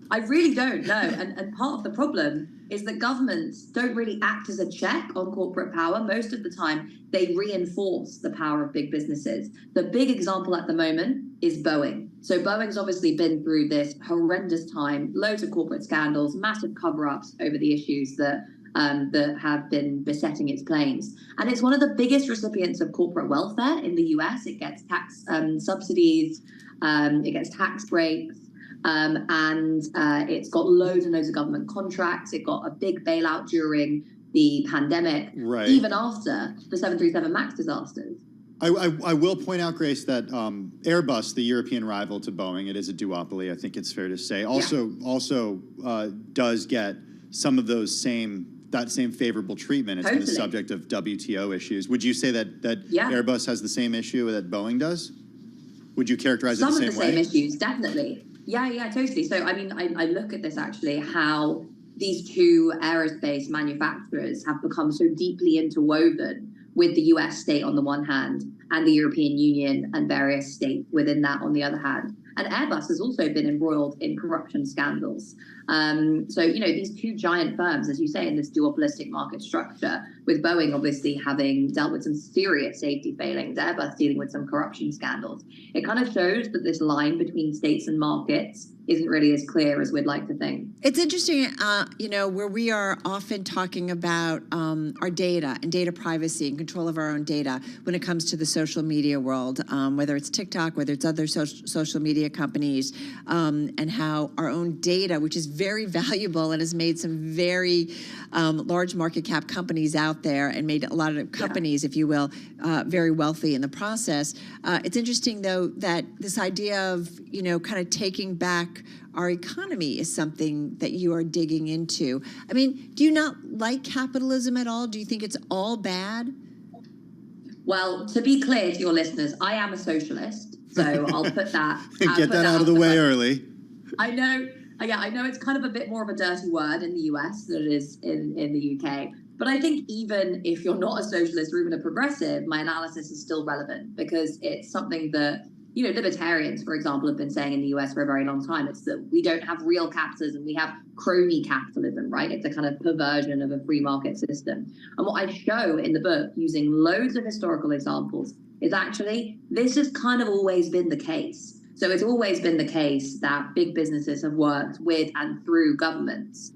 I really don't know. And part of the problem is that governments don't really act as a check on corporate power. Most of the time, they reinforce the power of big businesses. The big example at the moment is Boeing. So Boeing's obviously been through this horrendous time, loads of corporate scandals, massive cover-ups over the issues that have been besetting its planes. And it's one of the biggest recipients of corporate welfare in the US. It gets tax subsidies, it gets tax breaks. And it's got loads and loads of government contracts. It got a big bailout during the pandemic, right, even after the 737 MAX disasters. I will point out, Grace, that Airbus, the European rival to Boeing, it is a duopoly, I think it's fair to say, also does get some of that same favorable treatment. It's been the subject of WTO issues. Would you say that Airbus has the same issue that Boeing does? Would you characterize it the same way? Some of the same issues, definitely. Yeah, totally. So, I mean, I look at this actually, how these two aerospace manufacturers have become so deeply interwoven with the US state on the one hand and the European Union and various states within that on the other hand. And Airbus has also been embroiled in corruption scandals. So, these two giant firms, as you say, in this duopolistic market structure, with Boeing obviously having dealt with some serious safety failings, Airbus dealing with some corruption scandals. It kind of shows that this line between states and markets isn't really as clear as we'd like to think. It's interesting, where we are often talking about our data and data privacy and control of our own data when it comes to the social media world, whether it's TikTok, whether it's other social media companies, and how our own data, which is very valuable and has made some very large market cap companies out there and made a lot of companies, if you will, very wealthy in the process. It's interesting, though, that this idea of, kind of taking back our economy is something that you are digging into. I mean, do you not like capitalism at all? Do you think it's all bad? Well, to be clear to your listeners, I am a socialist, so I'll put that. Get that out of the way early. I know it's kind of a bit more of a dirty word in the US than it is in the UK. But I think even if you're not a socialist or even a progressive, my analysis is still relevant because it's something that, libertarians, for example, have been saying in the US for a very long time. It's that we don't have real capitalism. We have crony capitalism, right? It's a kind of perversion of a free market system. And what I show in the book, using loads of historical examples, is actually this has kind of always been the case. So it's always been the case that big businesses have worked with and through governments,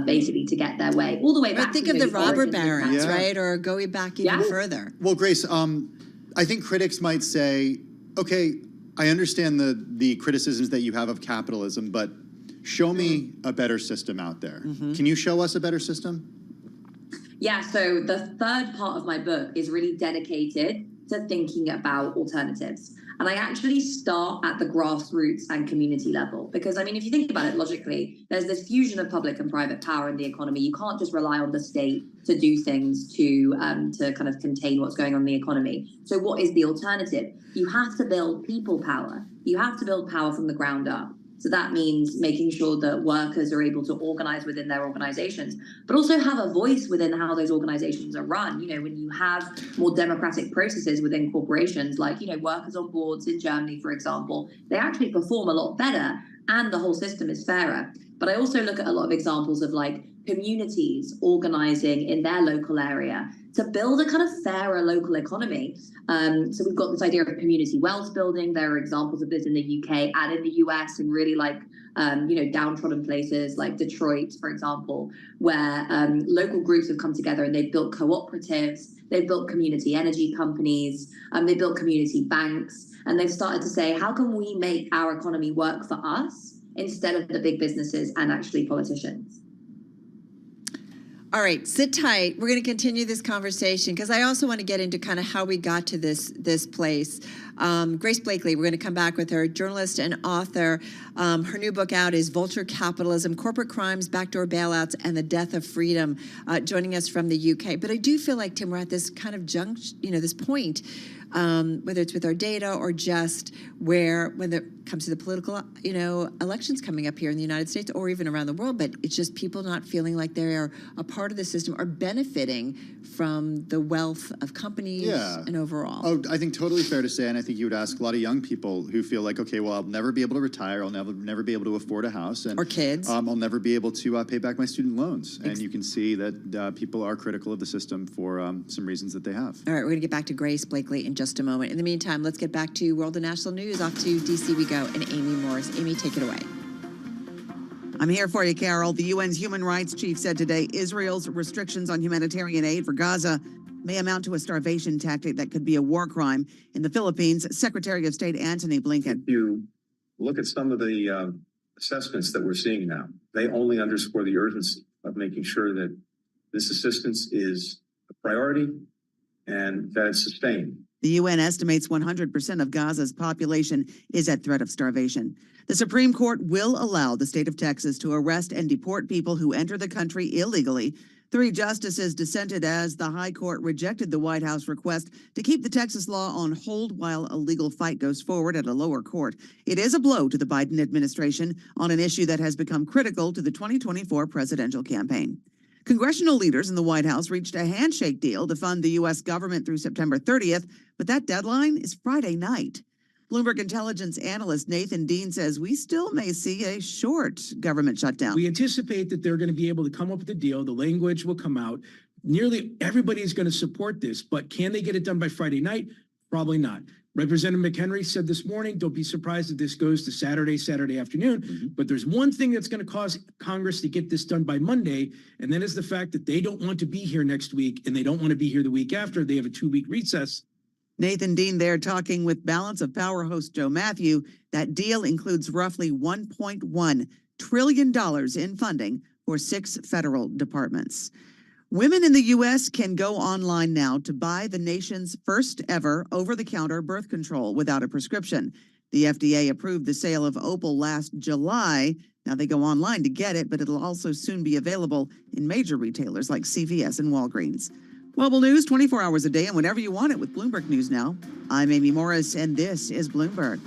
basically to get their way, all the way back. But think of the robber barons, right? Or going back even further. Well, Grace, I think critics might say, okay, I understand the criticisms that you have of capitalism, but show me a better system out there. Can you show us a better system? Yeah, so the third part of my book is really dedicated to thinking about alternatives. And I actually start at the grassroots and community level. Because, I mean, if you think about it logically, there's this fusion of public and private power in the economy. You can't just rely on the state to do things to kind of contain what's going on in the economy. So what is the alternative? You have to build people power. You have to build power from the ground up. So that means making sure that workers are able to organize within their organizations, but also have a voice within how those organizations are run. When you have more democratic processes within corporations, like, workers on boards in Germany, for example, they actually perform a lot better and the whole system is fairer. But I also look at a lot of examples of communities organizing in their local area to build a kind of fairer local economy. So we've got this idea of community wealth building. There are examples of this in the UK and in the US, and really downtrodden places like Detroit, for example, where local groups have come together and they've built cooperatives, they've built community energy companies, they built community banks, and they've started to say, how can we make our economy work for us instead of the big businesses and actually politicians? All right, sit tight. We're going to continue this conversation because I also want to get into kind of how we got to this place. Grace Blakely, we're going to come back with her, journalist and author. Her new book out is Vulture Capitalism, Corporate Crimes, Backdoor Bailouts, and the Death of Freedom, joining us from the UK. But I do feel like, Tim, we're at this kind of this point, whether it's with our data or just when it comes to the political, elections coming up here in the United States or even around the world, but it's just people not feeling like they are a part of the system or benefiting from the wealth of companies and overall. Oh, I think totally fair to say, and I think you would ask a lot of young people who feel like, okay, well, I'll never be able to retire, I'll never be able to afford a house, and or kids. I'll never be able to pay back my student loans. And you can see that people are critical of the system for some reasons that they have. All right, we're going to get back to Grace Blakely in just a moment. In the meantime, let's get back to World and National News. Off to D.C. we go, and Amy Morris. Amy, take it away. I'm here for you, Carol. The UN's human rights chief said today Israel's restrictions on humanitarian aid for Gaza may amount to a starvation tactic that could be a war crime. In the Philippines, Secretary of State Antony Blinken. If you look at some of the assessments that we're seeing now, they only underscore the urgency of making sure that this assistance is a priority and that it's sustained. The UN estimates 100% of Gaza's population is at threat of starvation. The Supreme Court will allow the state of Texas to arrest and deport people who enter the country illegally. 3 justices dissented as the High Court rejected the White House request to keep the Texas law on hold while a legal fight goes forward at a lower court. It is a blow to the Biden administration on an issue that has become critical to the 2024 presidential campaign. Congressional leaders in the White House reached a handshake deal to fund the U.S. government through September 30th, but that deadline is Friday night. Bloomberg intelligence analyst Nathan Dean says we still may see a short government shutdown. We anticipate that they're going to be able to come up with a deal. The language will come out. Nearly everybody is going to support this, but can they get it done by Friday night? Probably not. Representative McHenry said this morning, don't be surprised if this goes to Saturday afternoon. But there's one thing that's going to cause Congress to get this done by Monday, and that is the fact that they don't want to be here next week, and they don't want to be here the week after. They have a 2-week recess. Nathan Dean there talking with Balance of Power host Joe Matthew. That deal includes roughly $1.1 trillion in funding for 6 federal departments. Women in the U.S. can go online now to buy the nation's first ever over-the-counter birth control without a prescription. The FDA approved the sale of Opal last July. Now they go online to get it, but it'll also soon be available in major retailers like CVS and Walgreens. Global news 24 hours a day and whenever you want it with Bloomberg News Now. I'm Amy Morris, and this is Bloomberg.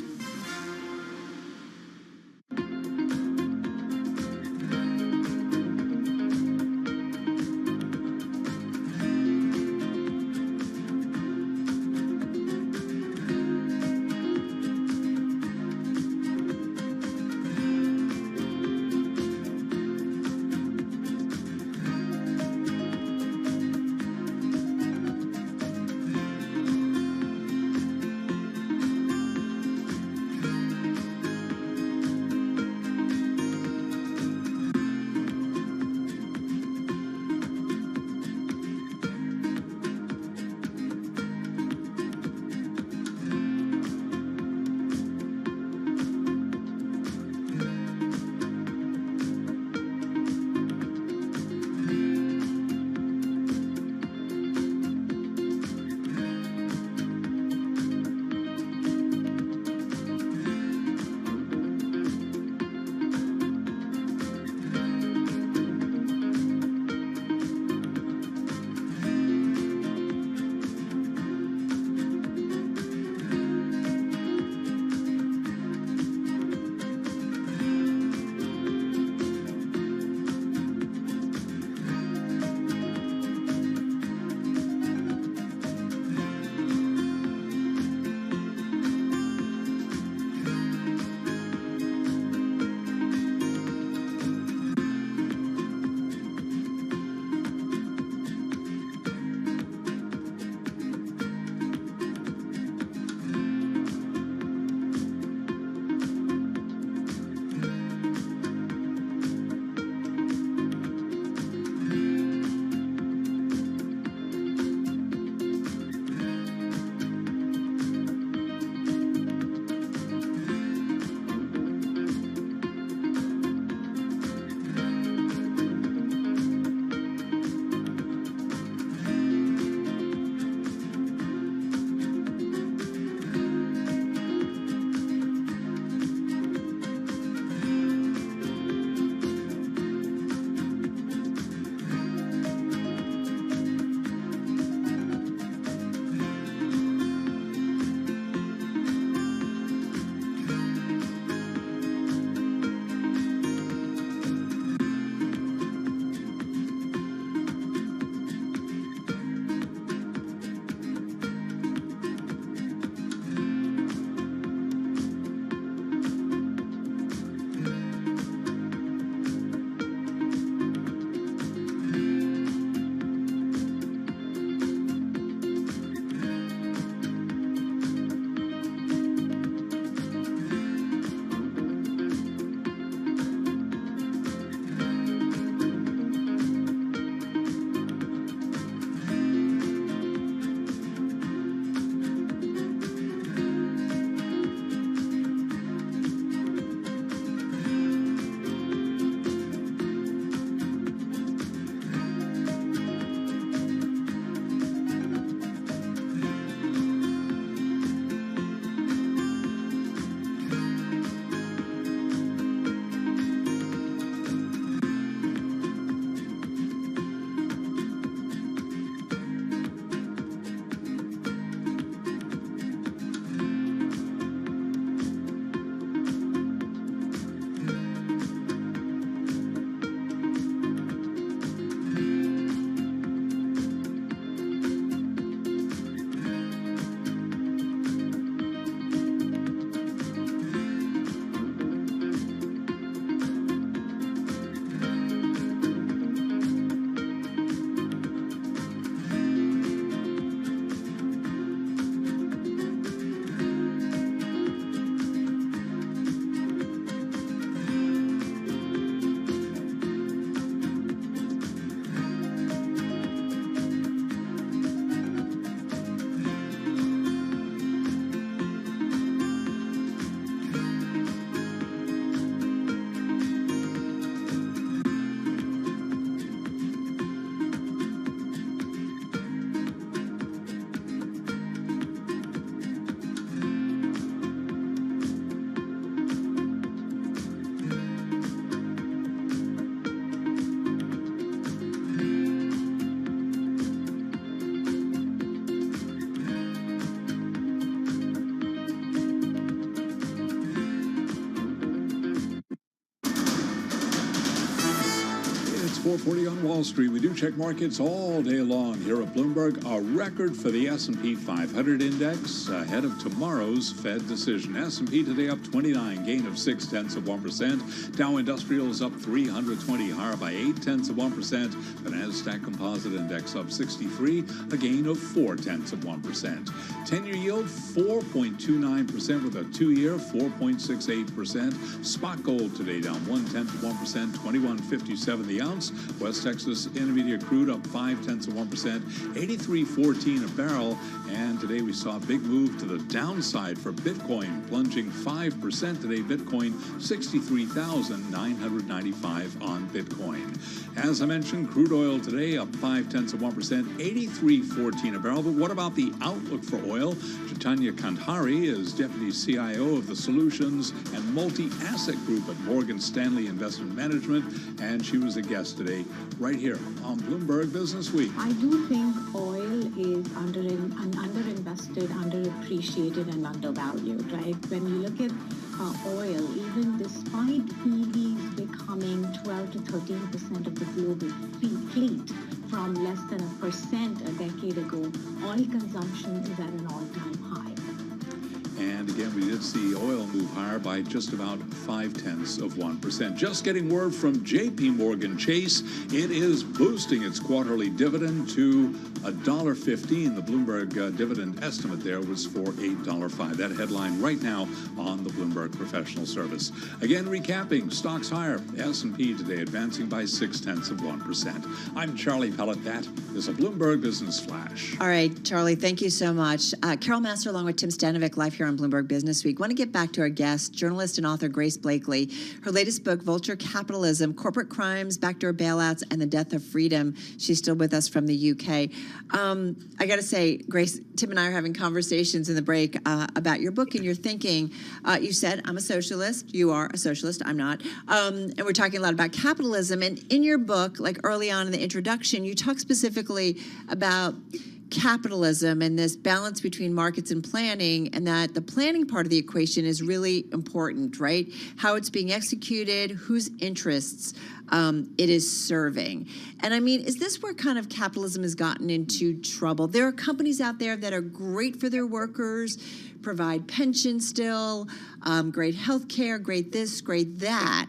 12:40 on Wall Street. We do check markets all day long here at Bloomberg. A record for the S&P 500 index ahead of tomorrow's Fed decision. S&P today up 29, gain of 0.6%. Dow Industrials up 320, higher by 0.8%. The Nasdaq Composite Index up 63, a gain of 0.4%. 10-year yield 4.29% with a 2-year 4.68%. Spot gold today down 0.1%, 21.57 the ounce. West Texas Intermediate crude up 0.5%, 83.14 a barrel. And today we saw a big move to the downside for Bitcoin, plunging 5% today. Bitcoin 63,995 on Bitcoin. As I mentioned, crude oil today up 0.5%, 83.14 a barrel. But what about the outlook for oil? Chaitanya Kandhari is Deputy CIO of the Solutions and Multi-Asset Group at Morgan Stanley Investment Management, and she was a guest today right here on Bloomberg Business Week. I do think oil is underinvested, underappreciated, and undervalued, right? When you look at oil, even despite EVs becoming 12 to 13% of the global fleet from less than 1% a decade ago, oil consumption is at an all-time high. And again, we did see oil move higher by just about 0.5%. Just getting word from J.P. Morgan Chase, it is boosting its quarterly dividend to $1.15. The Bloomberg dividend estimate there was for $8.05. That headline right now on the Bloomberg Professional Service. Again, recapping, stocks higher. S&P today advancing by 0.6%. I'm Charlie Pellet. That is a Bloomberg Business Flash. All right, Charlie, thank you so much. Carol Master along with Tim Stanovic live here on Bloomberg Business Week. Want to get back to our guest, journalist and author Grace Blakely. Her latest book, Vulture Capitalism, Corporate Crimes, Backdoor Bailouts, and the Death of Freedom. She's still with us from the UK. I got to say, Grace, Tim and I are having conversations in the break about your book and your thinking. You said, I'm a socialist. You are a socialist. I'm not. And we're talking a lot about capitalism. And in your book, like early on in the introduction, you talk specifically about capitalism and this balance between markets and planning, and that the planning part of the equation is really important, right? How it's being executed, whose interests it is serving. And I mean, is this where kind of capitalism has gotten into trouble? There are companies out there that are great for their workers, provide pensions still, great health care, great this, great that.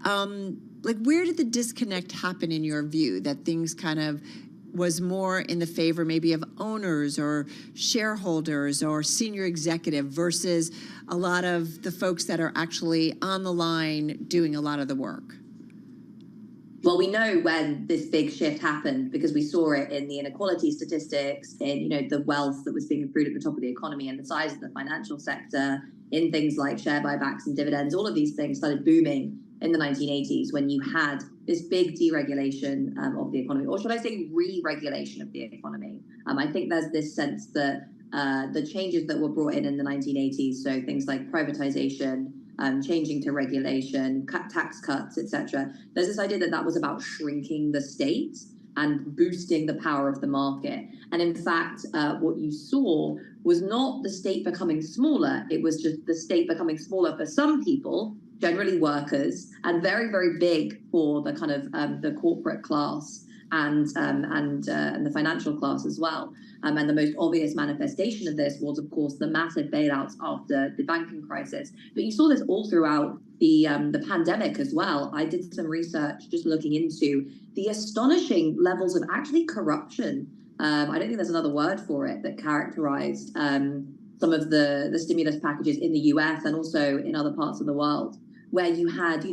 Like, where did the disconnect happen in your view, that things kind of was more in the favor maybe of owners or shareholders or senior executive versus a lot of the folks that are actually on the line doing a lot of the work? Well, we know when this big shift happened because we saw it in the inequality statistics, in the wealth that was being accrued at the top of the economy and the size of the financial sector, in things like share buybacks and dividends. All of these things started booming in the 1980s when you had this big deregulation of the economy, or should I say re-regulation of the economy. I think there's this sense that the changes that were brought in the 1980s, so things like privatization, changing to regulation, tax cuts, etc. There's this idea that that was about shrinking the state and boosting the power of the market. And in fact, what you saw was not the state becoming smaller, it was just the state becoming smaller for some people, generally workers, and very, very big for the kind of the corporate class and the financial class as well. And the most obvious manifestation of this was, of course, the massive bailouts after the banking crisis. But you saw this all throughout the pandemic as well. I did some research just looking into the astonishing levels of actually corruption. I don't think there's another word for it that characterized some of the stimulus packages in the US and also in other parts of the world, where you had,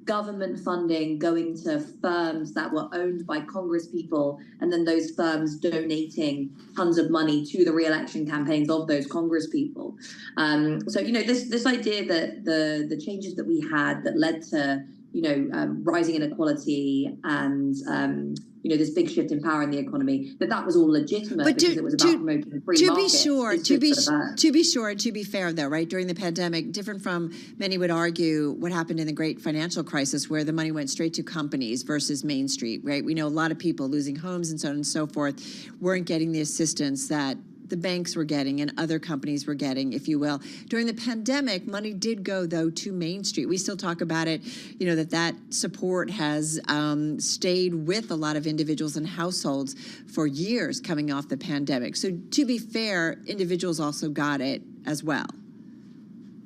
government funding going to firms that were owned by Congress people, and then those firms donating tons of money to the re-election campaigns of those Congress people. So, this idea that the changes that we had that led to, rising inequality and, this big shift in power in the economy, that was all legitimate because it was about promoting the free market. To be sure, and to be fair, though, right, during the pandemic, different from many would argue what happened in the great financial crisis where the money went straight to companies versus Main Street, right? We know a lot of people losing homes and so on and so forth weren't getting the assistance that the banks were getting and other companies were getting, if you will. During the pandemic, money did go, though, to Main Street. We still talk about it, that support has stayed with a lot of individuals and households for years coming off the pandemic. So to be fair, individuals also got it as well.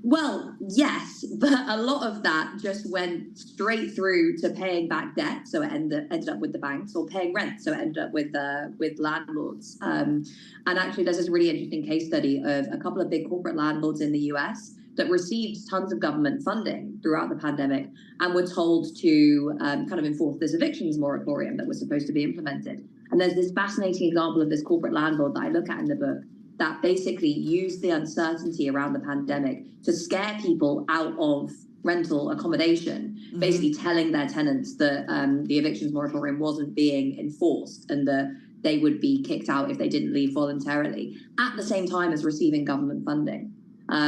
Well, yes, but a lot of that just went straight through to paying back debt, so it ended up with the banks, or paying rent, so it ended up with landlords. And actually, there's this really interesting case study of a couple of big corporate landlords in the US that received tons of government funding throughout the pandemic and were told to kind of enforce this evictions moratorium that was supposed to be implemented. And there's this fascinating example of this corporate landlord that I look at in the book that basically used the uncertainty around the pandemic to scare people out of rental accommodation, basically telling their tenants that the evictions moratorium wasn't being enforced and that they would be kicked out if they didn't leave voluntarily, at the same time as receiving government funding,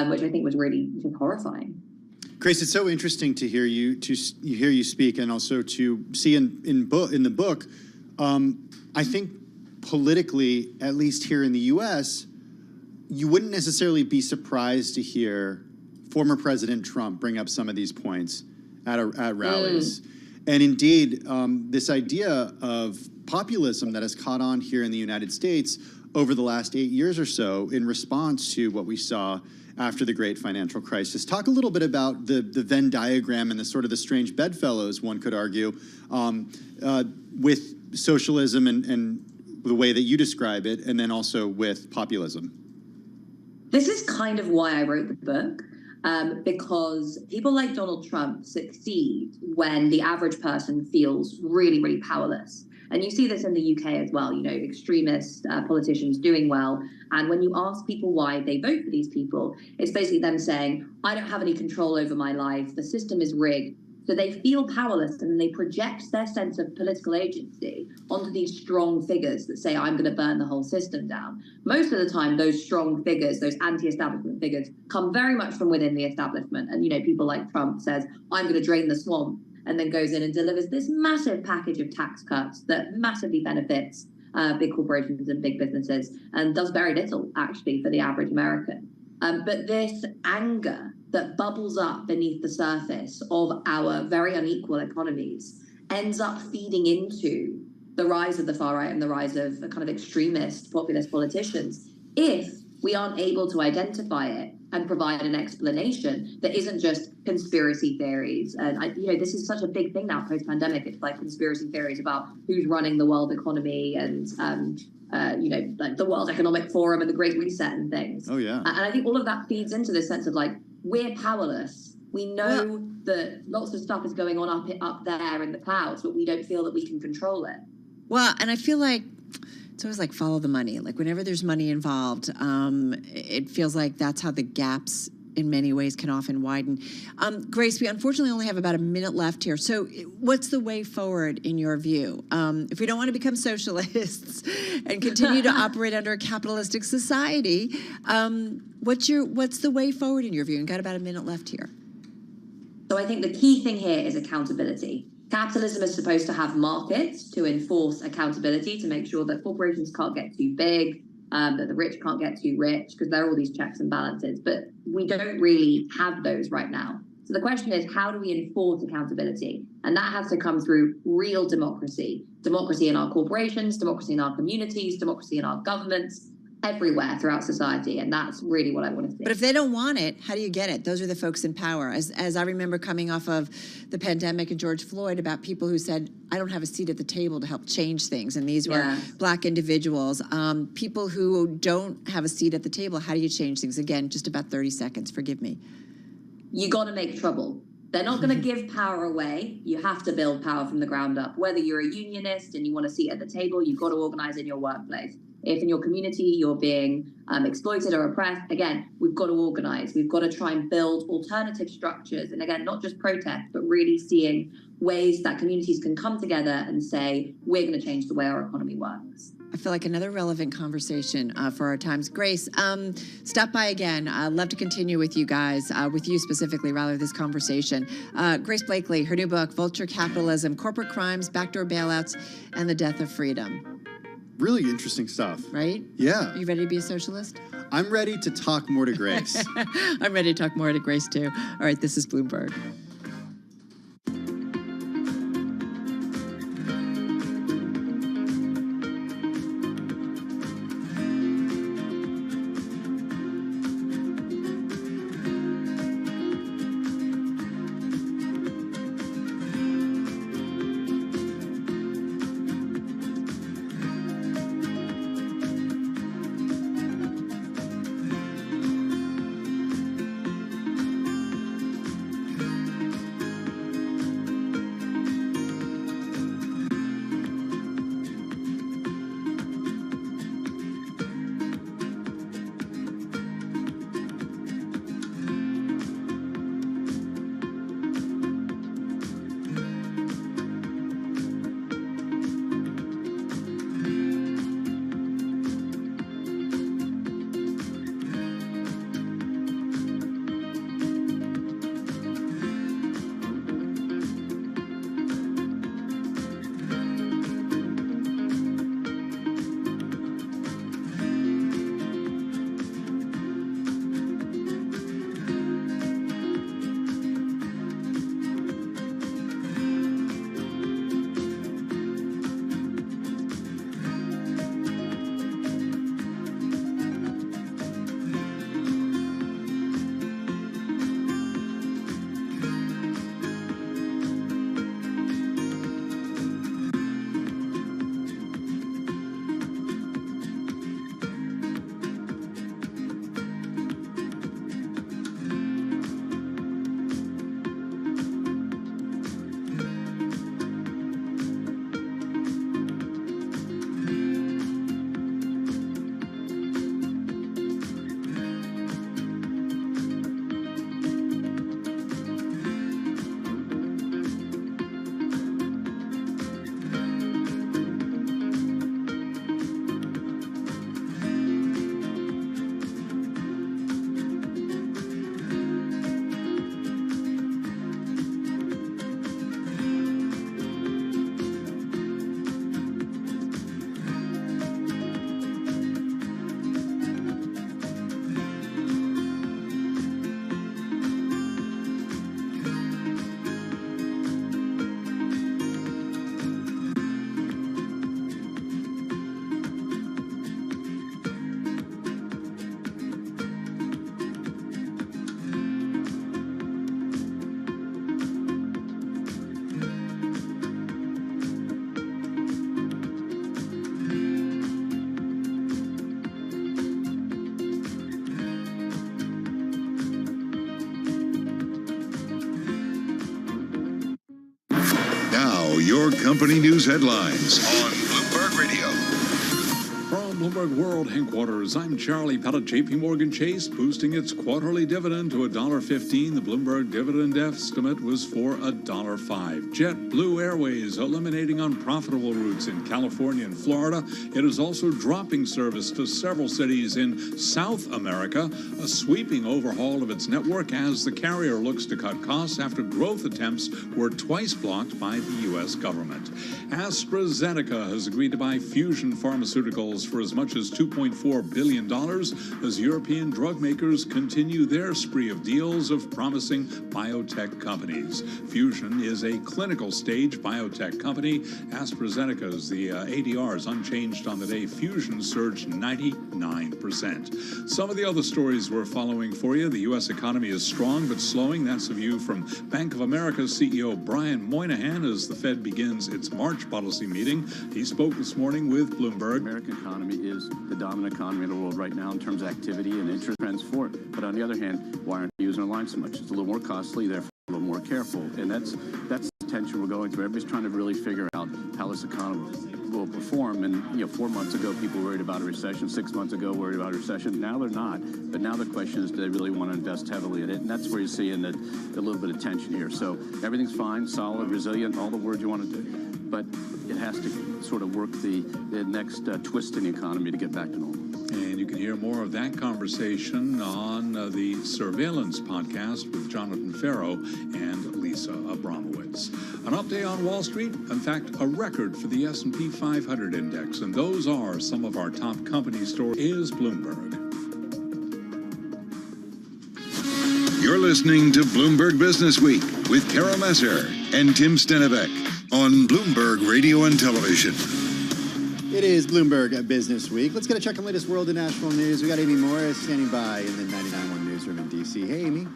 which I think was really just horrifying. Grace, it's so interesting to hear you speak, and also to see in the book. I think politically, at least here in the U.S., you wouldn't necessarily be surprised to hear former President Trump bring up some of these points at rallies. And indeed, this idea of populism that has caught on here in the United States over the last 8 years or so in response to what we saw after the great financial crisis. Talk a little bit about the Venn diagram and the sort of the strange bedfellows, one could argue, with socialism and the way that you describe it, and then also with populism. This is kind of why I wrote the book, because people like Donald Trump succeed when the average person feels really, really powerless. And you see this in the UK as well, extremist politicians doing well. And when you ask people why they vote for these people, it's basically them saying, I don't have any control over my life. The system is rigged. So they feel powerless, and they project their sense of political agency onto these strong figures that say, I'm going to burn the whole system down. Most of the time, those strong figures, those anti-establishment figures, come very much from within the establishment. And, people like Trump says, I'm going to drain the swamp, and then goes in and delivers this massive package of tax cuts that massively benefits big corporations and big businesses, and does very little, actually, for the average American. But this anger that bubbles up beneath the surface of our very unequal economies ends up feeding into the rise of the far right and the rise of kind of extremist populist politicians if we aren't able to identify it and provide an explanation that isn't just conspiracy theories. And this is such a big thing now post-pandemic. It's like conspiracy theories about who's running the world economy and like the World Economic Forum and the Great Reset and things. Oh yeah. And I think all of that feeds into this sense of like, we're powerless. We know that lots of stuff is going on up there in the clouds, but we don't feel that we can control it. Well, and I feel like it's always like follow the money. Like whenever there's money involved, it feels like that's how the gaps in many ways can often widen. Grace, we unfortunately only have about a minute left here. So what's the way forward in your view? If we don't want to become socialists and continue to operate under a capitalistic society, what's the way forward in your view? And got about a minute left here. So I think the key thing here is accountability. Capitalism is supposed to have markets to enforce accountability, to make sure that corporations can't get too big, that the rich can't get too rich, because there are all these checks and balances. But we don't really have those right now. So the question is, how do we enforce accountability? And that has to come through real democracy. Democracy in our corporations, democracy in our communities, democracy in our governments, everywhere throughout society. And that's really what I want to see. But if they don't want it, how do you get it? Those are the folks in power. As I remember coming off of the pandemic and George Floyd, about people who said, I don't have a seat at the table to help change things. And these were Black individuals. People who don't have a seat at the table, how do you change things? Again, just about 30 seconds. Forgive me. You got to make trouble. They're not going to give power away. You have to build power from the ground up. Whether you're a unionist and you want a seat at the table, you've got to organize in your workplace. If in your community you're being exploited or oppressed, again, we've got to organize. We've got to try and build alternative structures. And again, not just protest, but really seeing ways that communities can come together and say, we're going to change the way our economy works. I feel like another relevant conversation for our times. Grace, stop by again. I'd love to continue with you guys, with you specifically, rather, this conversation. Grace Blakely, her new book, Vulture Capitalism, Corporate Crimes, Backdoor Bailouts, and the Death of Freedom. Really interesting stuff. Right? Yeah. You ready to be a socialist? I'm ready to talk more to Grace. I'm ready to talk more to Grace, too. All right, this is Bloomberg. Your company news headlines on Bloomberg Radio. From Bloomberg World Headquarters, I'm Charlie Pellet. JP Morgan Chase boosting its quarterly dividend to $1.15. The Bloomberg dividend estimate was for $1.05. JetBlue Airways eliminating unprofitable routes in California and Florida. It is also dropping service to several cities in South America, a sweeping overhaul of its network as the carrier looks to cut costs after growth attempts were twice blocked by the U.S. government. AstraZeneca has agreed to buy Fusion Pharmaceuticals for as much as $2.4 billion as European drug makers continue their spree of deals of promising biotech companies. Fusion is a clinical stage biotech company. AstraZeneca's the ADR is unchanged on the day. Fusion surged 99%. Some of the other stories we're following for you. The U.S. economy is strong but slowing. That's a view from Bank of America's CEO Brian Moynihan as the Fed begins its March policy meeting. He spoke this morning with Bloomberg. The American economy is the dominant economy in the world right now in terms of activity and interest trends for it. But on the other hand, why aren't you using our line so much? It's a little more costly, therefore a little more careful. And that's the tension we're going through. Everybody's trying to really figure out how this economy will perform. And 4 months ago, people were worried about a recession. 6 months ago, worried about a recession. Now they're not. But now the question is, do they really want to invest heavily in it? And that's where you're seeing that a little bit of tension here. So everything's fine, solid, resilient, all the words you want to do. But it has to sort of work the next twist in the economy to get back to normal. And you can hear more of that conversation on the Surveillance podcast with Jonathan Farrow and Lisa Abramowitz. An update on Wall Street, in fact, a record for the S&P 500 index. And those are some of our top company stories. Is Bloomberg. You're listening to Bloomberg Business Week with Carol Messer and Tim Stenivek on Bloomberg Radio and Television. It is Bloomberg Business Week. Let's get a check on the latest world and national news. We got Amy Morris standing by in the 99.1 newsroom in D.C. Hey, Amy.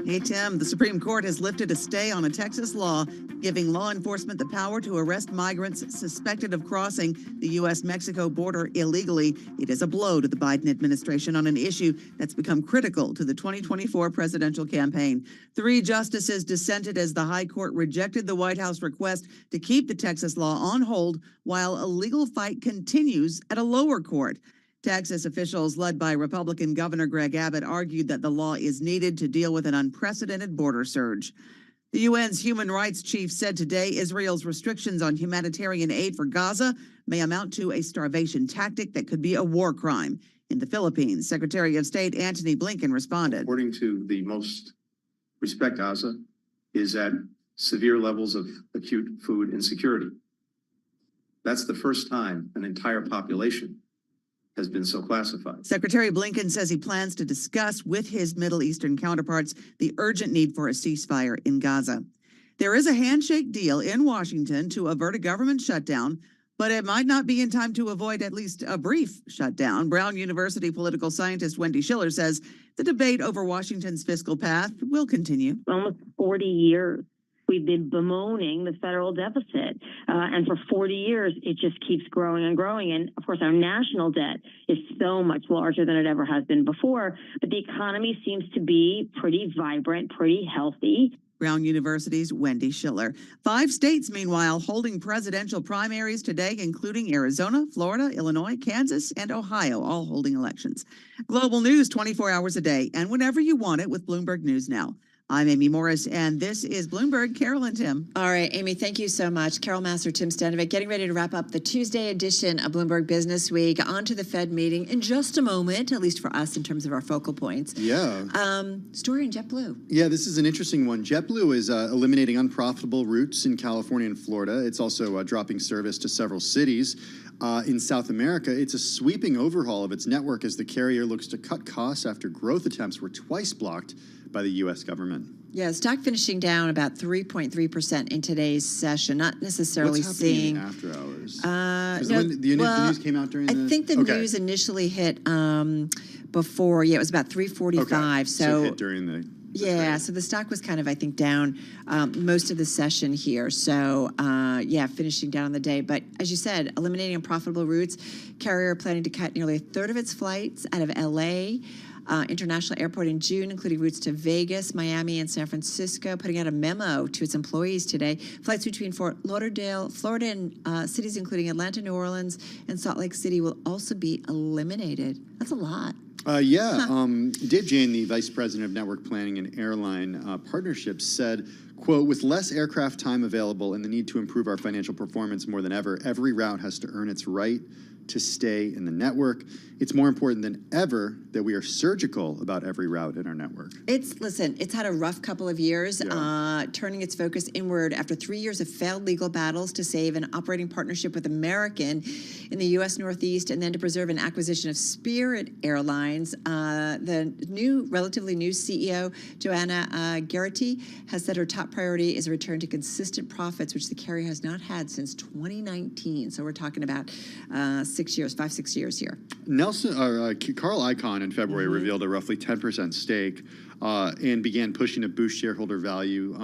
Hey, Tim. The Supreme Court has lifted a stay on a Texas law giving law enforcement the power to arrest migrants suspected of crossing the U.S.-Mexico border illegally. It is a blow to the Biden administration on an issue that's become critical to the 2024 presidential campaign. 3 justices dissented as the high court rejected the White House request to keep the Texas law on hold while a legal fight continues at a lower court. Texas officials led by Republican Governor Greg Abbott argued that the law is needed to deal with an unprecedented border surge. The UN's human rights chief said today Israel's restrictions on humanitarian aid for Gaza may amount to a starvation tactic that could be a war crime. In the Philippines, Secretary of State Antony Blinken responded. According to the most respect Gaza is at severe levels of acute food insecurity. That's the first time an entire population has been so classified. Secretary Blinken says he plans to discuss with his Middle Eastern counterparts the urgent need for a ceasefire in Gaza. There is a handshake deal in Washington to avert a government shutdown, but it might not be in time to avoid at least a brief shutdown. Brown University political scientist Wendy Schiller says the debate over Washington's fiscal path will continue. Almost 40 years. We've been bemoaning the federal deficit. And for 40 years, it just keeps growing and growing. And of course, our national debt is so much larger than it ever has been before. But the economy seems to be pretty vibrant, pretty healthy. Brown University's Wendy Schiller. 5 states, meanwhile, holding presidential primaries today, including Arizona, Florida, Illinois, Kansas, and Ohio, all holding elections. Global news 24 hours a day and whenever you want it with Bloomberg News Now. I'm Amy Morris, and this is Bloomberg. Carol and Tim. All right, Amy, thank you so much. Carol Massar, Tim Stenivek, getting ready to wrap up the Tuesday edition of Bloomberg Business Week. On to the Fed meeting in just a moment, at least for us in terms of our focal points. Yeah. Story in JetBlue. Yeah, this is an interesting one. JetBlue is eliminating unprofitable routes in California and Florida. It's also dropping service to several cities. In South America, it's a sweeping overhaul of its network as the carrier looks to cut costs after growth attempts were twice blocked by the U.S. government. Yeah, stock finishing down about 3.3% in today's session. Not necessarily What's seeing happening after hours. No, the news came out during I think the news initially hit before. Yeah, it was about 3:45. Okay. So it hit during the yeah, so the stock was kind of, I think, down most of the session here. So, yeah, finishing down on the day. But as you said, eliminating unprofitable routes, carrier planning to cut nearly a third of its flights out of L.A., International Airport in June, including routes to Vegas, Miami, and San Francisco, putting out a memo to its employees today. Flights between Fort Lauderdale, Florida, and cities including Atlanta, New Orleans, and Salt Lake City will also be eliminated. That's a lot. Dave Jane, the vice president of network planning and airline partnerships, said, quote, with less aircraft time available and the need to improve our financial performance more than ever, every route has to earn its right to stay in the network. It's more important than ever that we are surgical about every route in our network. It's had a rough couple of years, turning its focus inward after 3 years of failed legal battles to save an operating partnership with American in the U.S. Northeast and then to preserve an acquisition of Spirit Airlines. The relatively new CEO, Joanna Garrity, has said her top priority is a return to consistent profits, which the carrier has not had since 2019. So we're talking about 6 years here. Carl Icahn in February revealed a roughly 10% stake and began pushing to boost shareholder value.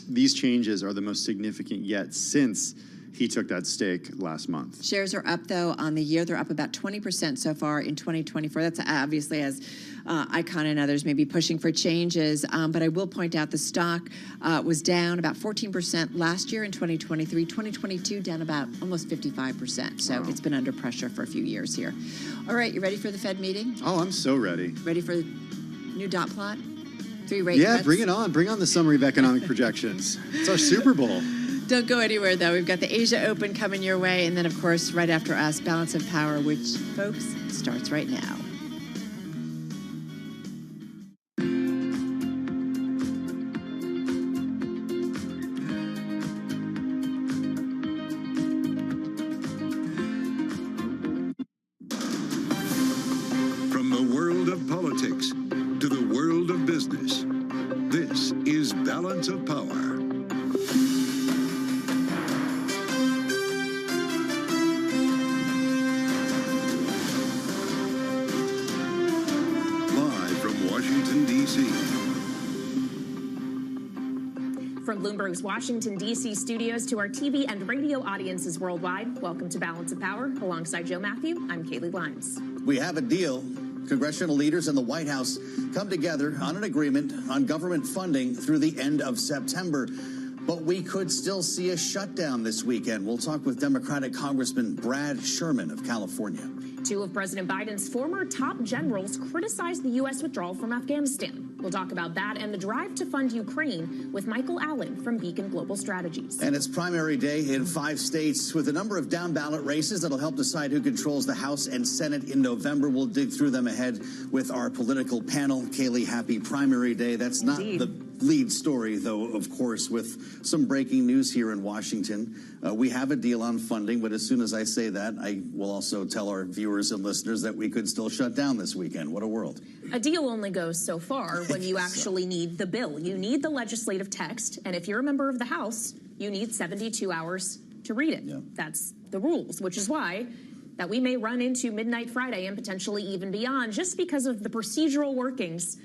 These changes are the most significant yet since he took that stake last month. Shares are up, though, on the year. They're up about 20% so far in 2024. That's obviously as Icahn and others may be pushing for changes. But I will point out the stock was down about 14% last year in 2023. 2022 down about almost 55%. So it's been under pressure for a few years here. All right, you ready for the Fed meeting? Oh, I'm so ready. Ready for the new dot plot? 3 rate cuts? Bring it on. Bring on the summary of economic projections. It's our Super Bowl. Don't go anywhere, though. We've got the Asia Open coming your way. And then, of course, right after us, Balance of Power, which, folks, starts right now. From the world of politics to the world of business, this is Balance of Power. From Bloomberg's Washington, D.C. studios to our TV and radio audiences worldwide, welcome to Balance of Power. Alongside Joe Matthew, I'm Kaylee Limes. We have a deal. Congressional leaders and the White House come together on an agreement on government funding through the end of September. But we could still see a shutdown this weekend. We'll talk with Democratic Congressman Brad Sherman of California. Two of President Biden's former top generals criticized the U.S. withdrawal from Afghanistan. We'll talk about that and the drive to fund Ukraine with Michael Allen from Beacon Global Strategies. And it's primary day in 5 states with a number of down-ballot races that'll help decide who controls the House and Senate in November. We'll dig through them ahead with our political panel. Kaylee, happy primary day. That's not the lead story, though, of course, with some breaking news here in Washington. We have a deal on funding, but as soon as I say that, I will also tell our viewers and listeners that we could still shut down this weekend. What a world. A deal only goes so far when you actually need the bill. You need the legislative text, and if you're a member of the House, you need 72 hours to read it. Yeah. That's the rules, which is why that we may run into midnight Friday and potentially even beyond, just because of the procedural workings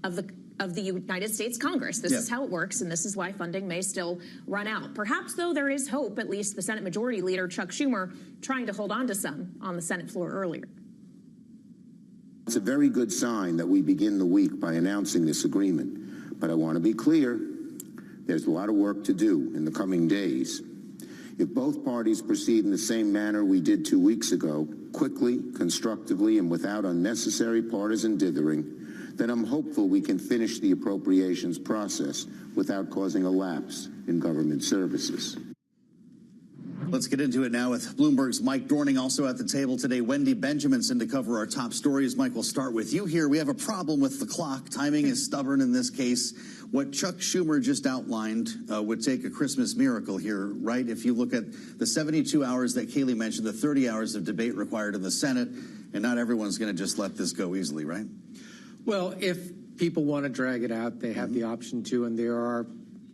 of the United States Congress. This is how it works, and this is why funding may still run out. Perhaps, though, there is hope, at least the Senate Majority Leader, Chuck Schumer, trying to hold on to some on the Senate floor earlier. It's a very good sign that we begin the week by announcing this agreement. But I want to be clear, there's a lot of work to do in the coming days. If both parties proceed in the same manner we did 2 weeks ago, quickly, constructively, and without unnecessary partisan dithering, then I'm hopeful we can finish the appropriations process without causing a lapse in government services. Let's get into it now with Bloomberg's Mike Dorning, also at the table today. Wendy Benjaminson to cover our top stories. Mike, we'll start with you here. We have a problem with the clock. Timing is stubborn in this case. What Chuck Schumer just outlined would take a Christmas miracle here, right? If you look at the 72 hours that Kaylee mentioned, the 30 hours of debate required in the Senate, and not everyone's going to just let this go easily, right? Well, if people want to drag it out, they have the option to, and there are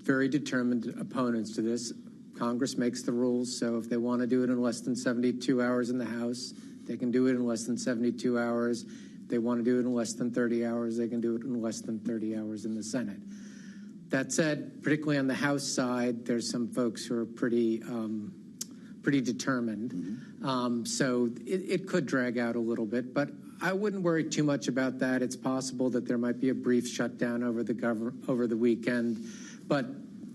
very determined opponents to this. Congress makes the rules, so if they want to do it in less than 72 hours in the House, they can do it in less than 72 hours. If they want to do it in less than 30 hours, they can do it in less than 30 hours in the Senate. That said, particularly on the House side, there's some folks who are pretty determined. So it could drag out a little bit, but I wouldn't worry too much about that. It's possible that there might be a brief shutdown over the weekend, but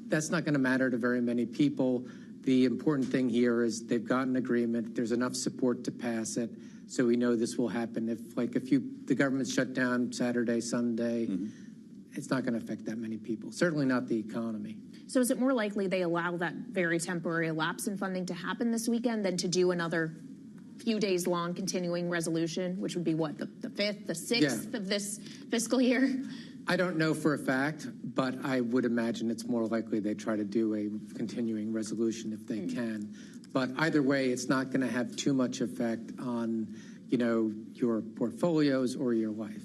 that's not going to matter to very many people. The important thing here is they've got an agreement. There's enough support to pass it, so we know this will happen. If the government's shut down Saturday, Sunday, it's not going to affect that many people. Certainly not the economy. So is it more likely they allow that very temporary lapse in funding to happen this weekend than to do another few days long continuing resolution, which would be what, the 5th, the 6th of this fiscal year? I don't know for a fact, but I would imagine it's more likely they try to do a continuing resolution if they can. But either way, it's not going to have too much effect on, your portfolios or your life.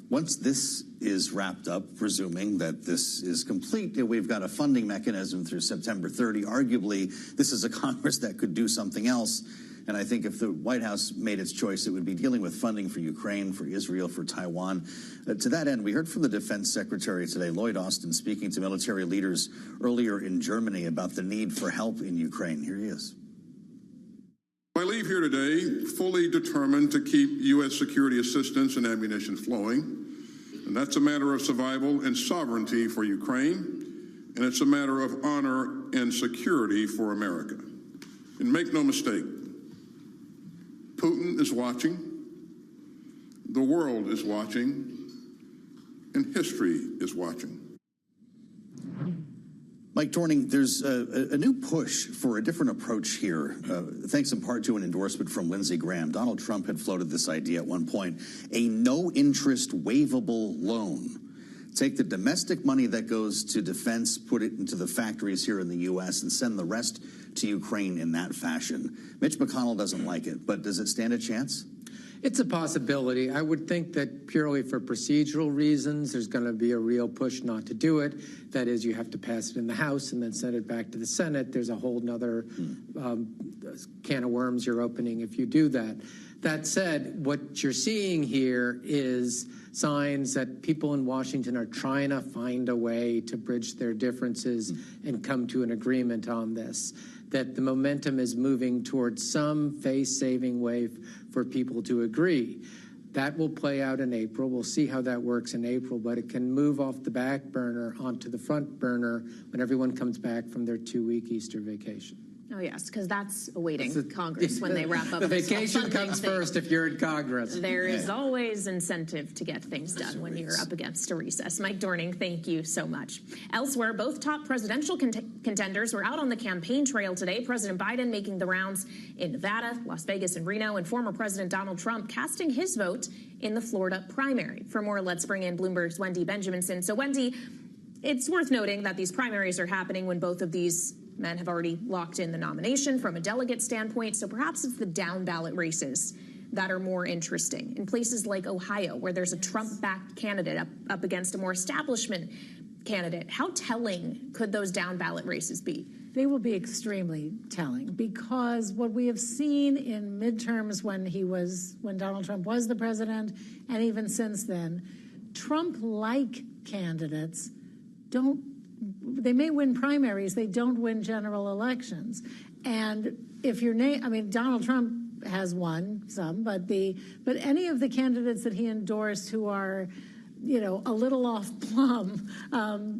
Once this is wrapped up, presuming that this is complete, we've got a funding mechanism through September 30. Arguably, this is a Congress that could do something else. And I think if the White House made its choice, it would be dealing with funding for Ukraine, for Israel, for Taiwan. To that end, we heard from the Defense Secretary today, Lloyd Austin, speaking to military leaders earlier in Germany about the need for help in Ukraine. Here he is. I leave here today fully determined to keep U.S. security assistance and ammunition flowing. And that's a matter of survival and sovereignty for Ukraine. And it's a matter of honor and security for America. And make no mistake, Putin is watching, the world is watching, and history is watching. Mike Mike Dorning, there's a new push for a different approach here, thanks in part to an endorsement from Lindsey Graham. Donald Trump had floated this idea at one point, a no-interest waivable loan. Take the domestic money that goes to defense, put it into the factories here in the U.S., and send the rest to Ukraine in that fashion. Mitch McConnell doesn't like it, but does it stand a chance? It's a possibility. I would think that purely for procedural reasons, there's going to be a real push not to do it. That is, you have to pass it in the House and then send it back to the Senate. There's a whole nother can of worms you're opening if you do that. That said, what you're seeing here is signs that people in Washington are trying to find a way to bridge their differences and come to an agreement on this, that the momentum is moving towards some face-saving way for people to agree. That will play out in April. We'll see how that works in April, but it can move off the back burner onto the front burner when everyone comes back from their 2-week Easter vacation. Oh, yes, because that's awaiting Congress when they wrap up. The vacation comes first if you're in Congress. There is always incentive to get things done when you're up against a recess. Mike Dorning, thank you so much. Elsewhere, both top presidential contenders were out on the campaign trail today. President Biden making the rounds in Nevada, Las Vegas, and Reno, and former President Donald Trump casting his vote in the Florida primary. For more, let's bring in Bloomberg's Wendy Benjaminson. So, Wendy, it's worth noting that these primaries are happening when both of these men have already locked in the nomination from a delegate standpoint, so perhaps it's the down-ballot races that are more interesting. In places like Ohio, where there's a Trump-backed candidate up against a more establishment candidate, how telling could those down-ballot races be? They will be extremely telling, because what we have seen in midterms when Donald Trump was the president, and even since then, Trump-like candidates they may win primaries, they don't win general elections. And if your name, Donald Trump has won some, but any of the candidates that he endorsed who are, a little off plumb,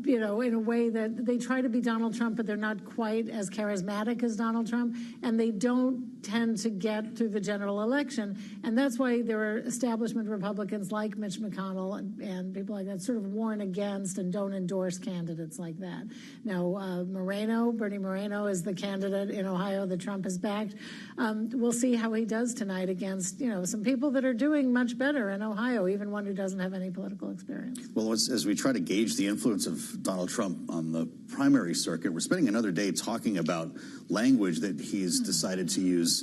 in a way that they try to be Donald Trump, but they're not quite as charismatic as Donald Trump, and they don't tend to get through the general election. And that's why there are establishment Republicans like Mitch McConnell and people like that sort of warn against and don't endorse candidates like that. Now, Bernie Moreno is the candidate in Ohio that Trump has backed. We'll see how he does tonight against, some people that are doing much better in Ohio, even one who doesn't have any political experience. Well, as we try to gauge the influence of Donald Trump on the primary circuit, we're spending another day talking about language that he's decided to use.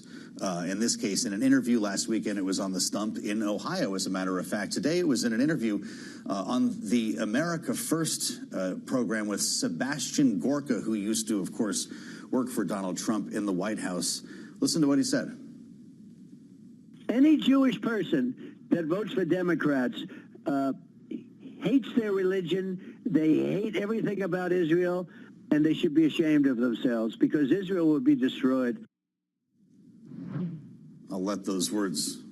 In this case, in an interview last weekend, it was on the stump in Ohio, as a matter of fact. Today, it was in an interview on the America First program with Sebastian Gorka, who used to, of course, work for Donald Trump in the White House. Listen to what he said. Any Jewish person that votes for Democrats hates their religion, they hate everything about Israel, and they should be ashamed of themselves, because Israel will be destroyed. I'll let those words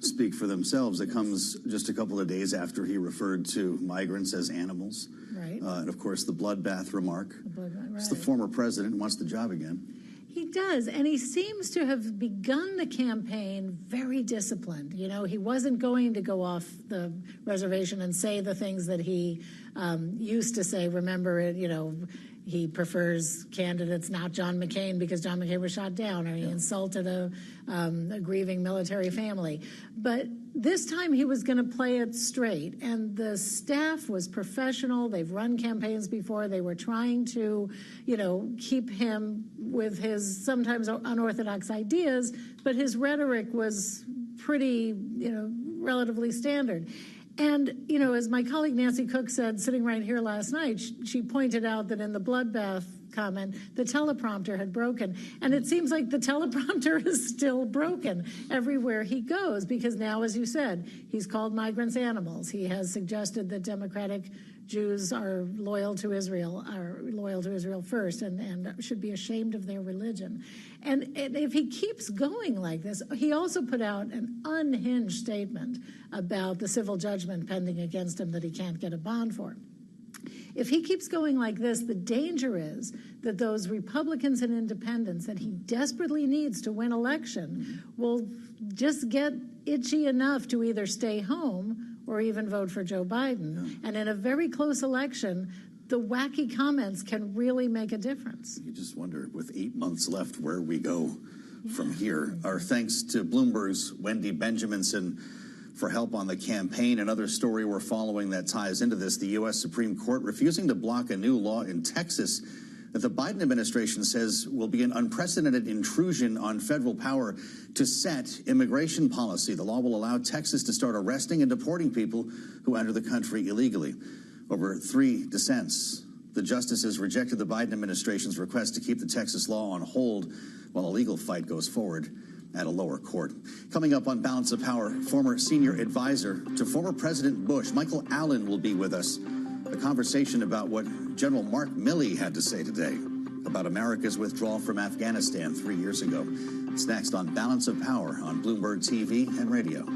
speak for themselves. It comes just a couple of days after he referred to migrants as animals. Right. And, of course, the bloodbath remark. Right. It's the former president who wants the job again. He does, and he seems to have begun the campaign very disciplined. He wasn't going to go off the reservation and say the things that he used to say. Remember, he prefers candidates, not John McCain, because John McCain was shot down, or he insulted a grieving military family. But this time he was going to play it straight, and the staff was professional. They've run campaigns before. They were trying to, keep him with his sometimes unorthodox ideas, but his rhetoric was pretty, relatively standard. And, as my colleague Nancy Cook said, sitting right here last night, she pointed out that in the bloodbath comment, the teleprompter had broken. And it seems like the teleprompter is still broken everywhere he goes, because now, as you said, he's called migrants animals. He has suggested that Democratic Jews are loyal to Israel first, and should be ashamed of their religion. And if he keeps going like this, he also put out an unhinged statement about the civil judgment pending against him that he can't get a bond for. If he keeps going like this, the danger is that those Republicans and independents that he desperately needs to win election will just get itchy enough to either stay home or even vote for Joe Biden. And in a very close election, the wacky comments can really make a difference. You just wonder, with 8 months left, where we go from here. Our thanks to Bloomberg's Wendy Benjaminson for help on the campaign. Another story we're following that ties into this, the U.S. Supreme Court refusing to block a new law in Texas that the Biden administration says will be an unprecedented intrusion on federal power to set immigration policy. The law will allow Texas to start arresting and deporting people who enter the country illegally. Over 3 dissents, the justices rejected the Biden administration's request to keep the Texas law on hold while a legal fight goes forward at a lower court. Coming up on Balance of Power, former senior advisor to former President Bush, Michael Allen, will be with us. A conversation about what General Mark Milley had to say today about America's withdrawal from Afghanistan 3 years ago. It's next on Balance of Power on Bloomberg TV and radio.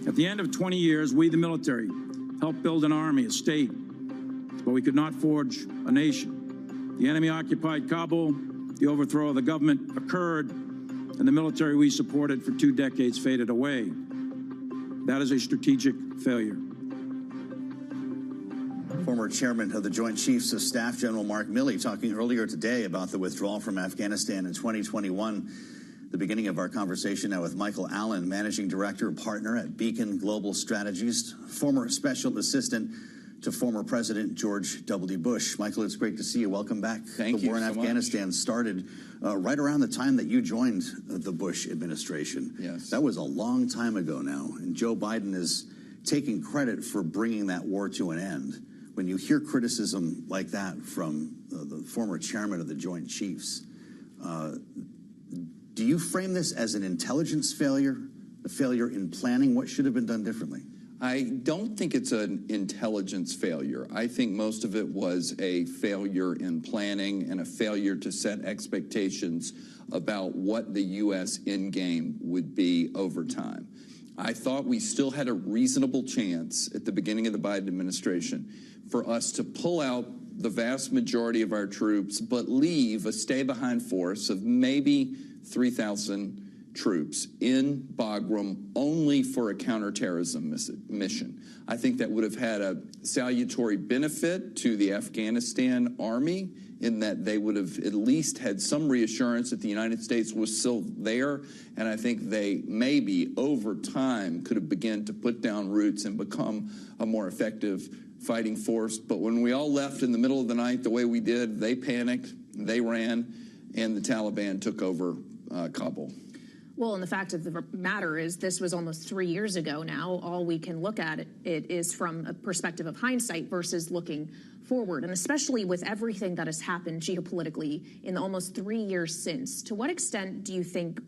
At the end of 20 years, we, the military, helped build an army, a state, but we could not forge a nation. The enemy occupied Kabul, the overthrow of the government occurred, and the military we supported for 2 decades faded away. That is a strategic failure. Former chairman of the Joint Chiefs of Staff, General Mark Milley, talking earlier today about the withdrawal from Afghanistan in 2021. The beginning of our conversation now with Michael Allen, Managing Director and Partner at Beacon Global Strategies, former Special Assistant to former President George W. Bush. Michael, it's great to see you. Welcome back. Thank you. The war in Afghanistan started right around the time that you joined the Bush administration. Yes. That was a long time ago now, and Joe Biden is taking credit for bringing that war to an end. When you hear criticism like that from the former chairman of the Joint Chiefs, do you frame this as an intelligence failure, a failure in planning? What should have been done differently? I don't think it's an intelligence failure. I think most of it was a failure in planning and a failure to set expectations about what the U.S. endgame would be over time. I thought we still had a reasonable chance at the beginning of the Biden administration for us to pull out the vast majority of our troops, but leave a stay-behind force of maybe 3,000 troops in Bagram only for a counterterrorism mission. I think that would have had a salutary benefit to the Afghanistan army in that they would have at least had some reassurance that the United States was still there. And I think they maybe over time could have begun to put down roots and become a more effective fighting force. But when we all left in the middle of the night the way we did, they panicked, they ran, and the Taliban took over Kabul. Well, and the fact of the matter is this was almost 3 years ago now. All we can look at it is from a perspective of hindsight versus looking forward. And especially with everything that has happened geopolitically in the almost 3 years since, to what extent do you think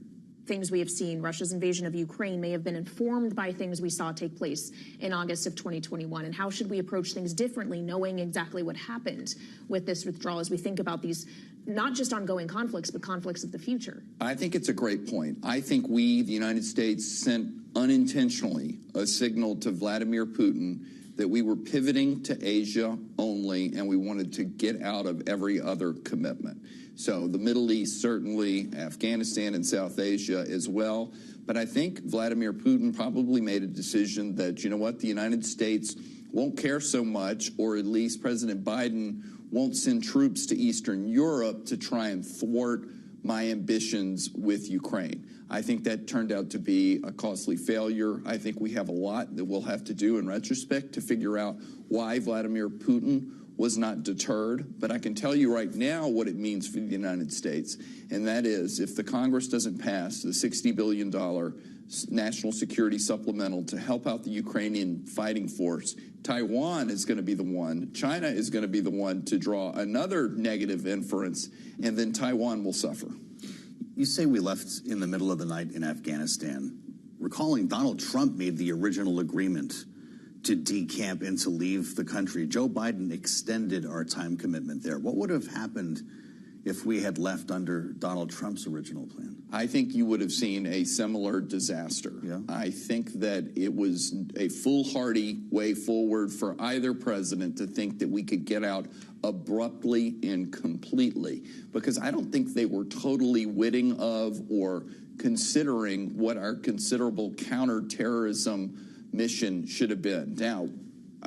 things we have seen, Russia's invasion of Ukraine, may have been informed by things we saw take place in August of 2021? And how should we approach things differently, knowing exactly what happened with this withdrawal as we think about these not just ongoing conflicts, but conflicts of the future? I think it's a great point. I think we, the United States, sent unintentionally a signal to Vladimir Putin that we were pivoting to Asia only and we wanted to get out of every other commitment. So the Middle East, certainly, Afghanistan and South Asia as well. But I think Vladimir Putin probably made a decision that, you know what, the United States won't care so much, or at least President Biden won't send troops to Eastern Europe to try and thwart my ambitions with Ukraine. I think that turned out to be a costly failure. I think we have a lot that we'll have to do in retrospect to figure out why Vladimir Putin was not deterred. But I can tell you right now what it means for the United States, and that is if the Congress doesn't pass the $60 billion national security supplemental to help out the Ukrainian fighting force, Taiwan is going to be the one, China is going to be the one to draw another negative inference, and then Taiwan will suffer. You say we left in the middle of the night in Afghanistan. Recalling Donald Trump made the original agreement to decamp and to leave the country. Joe Biden extended our time commitment there. What would have happened if we had left under Donald Trump's original plan? I think you would have seen a similar disaster. Yeah. I think that it was a foolhardy way forward for either president to think that we could get out abruptly and completely, because I don't think they were totally witting of or considering what our considerable counterterrorism mission should have been. Now,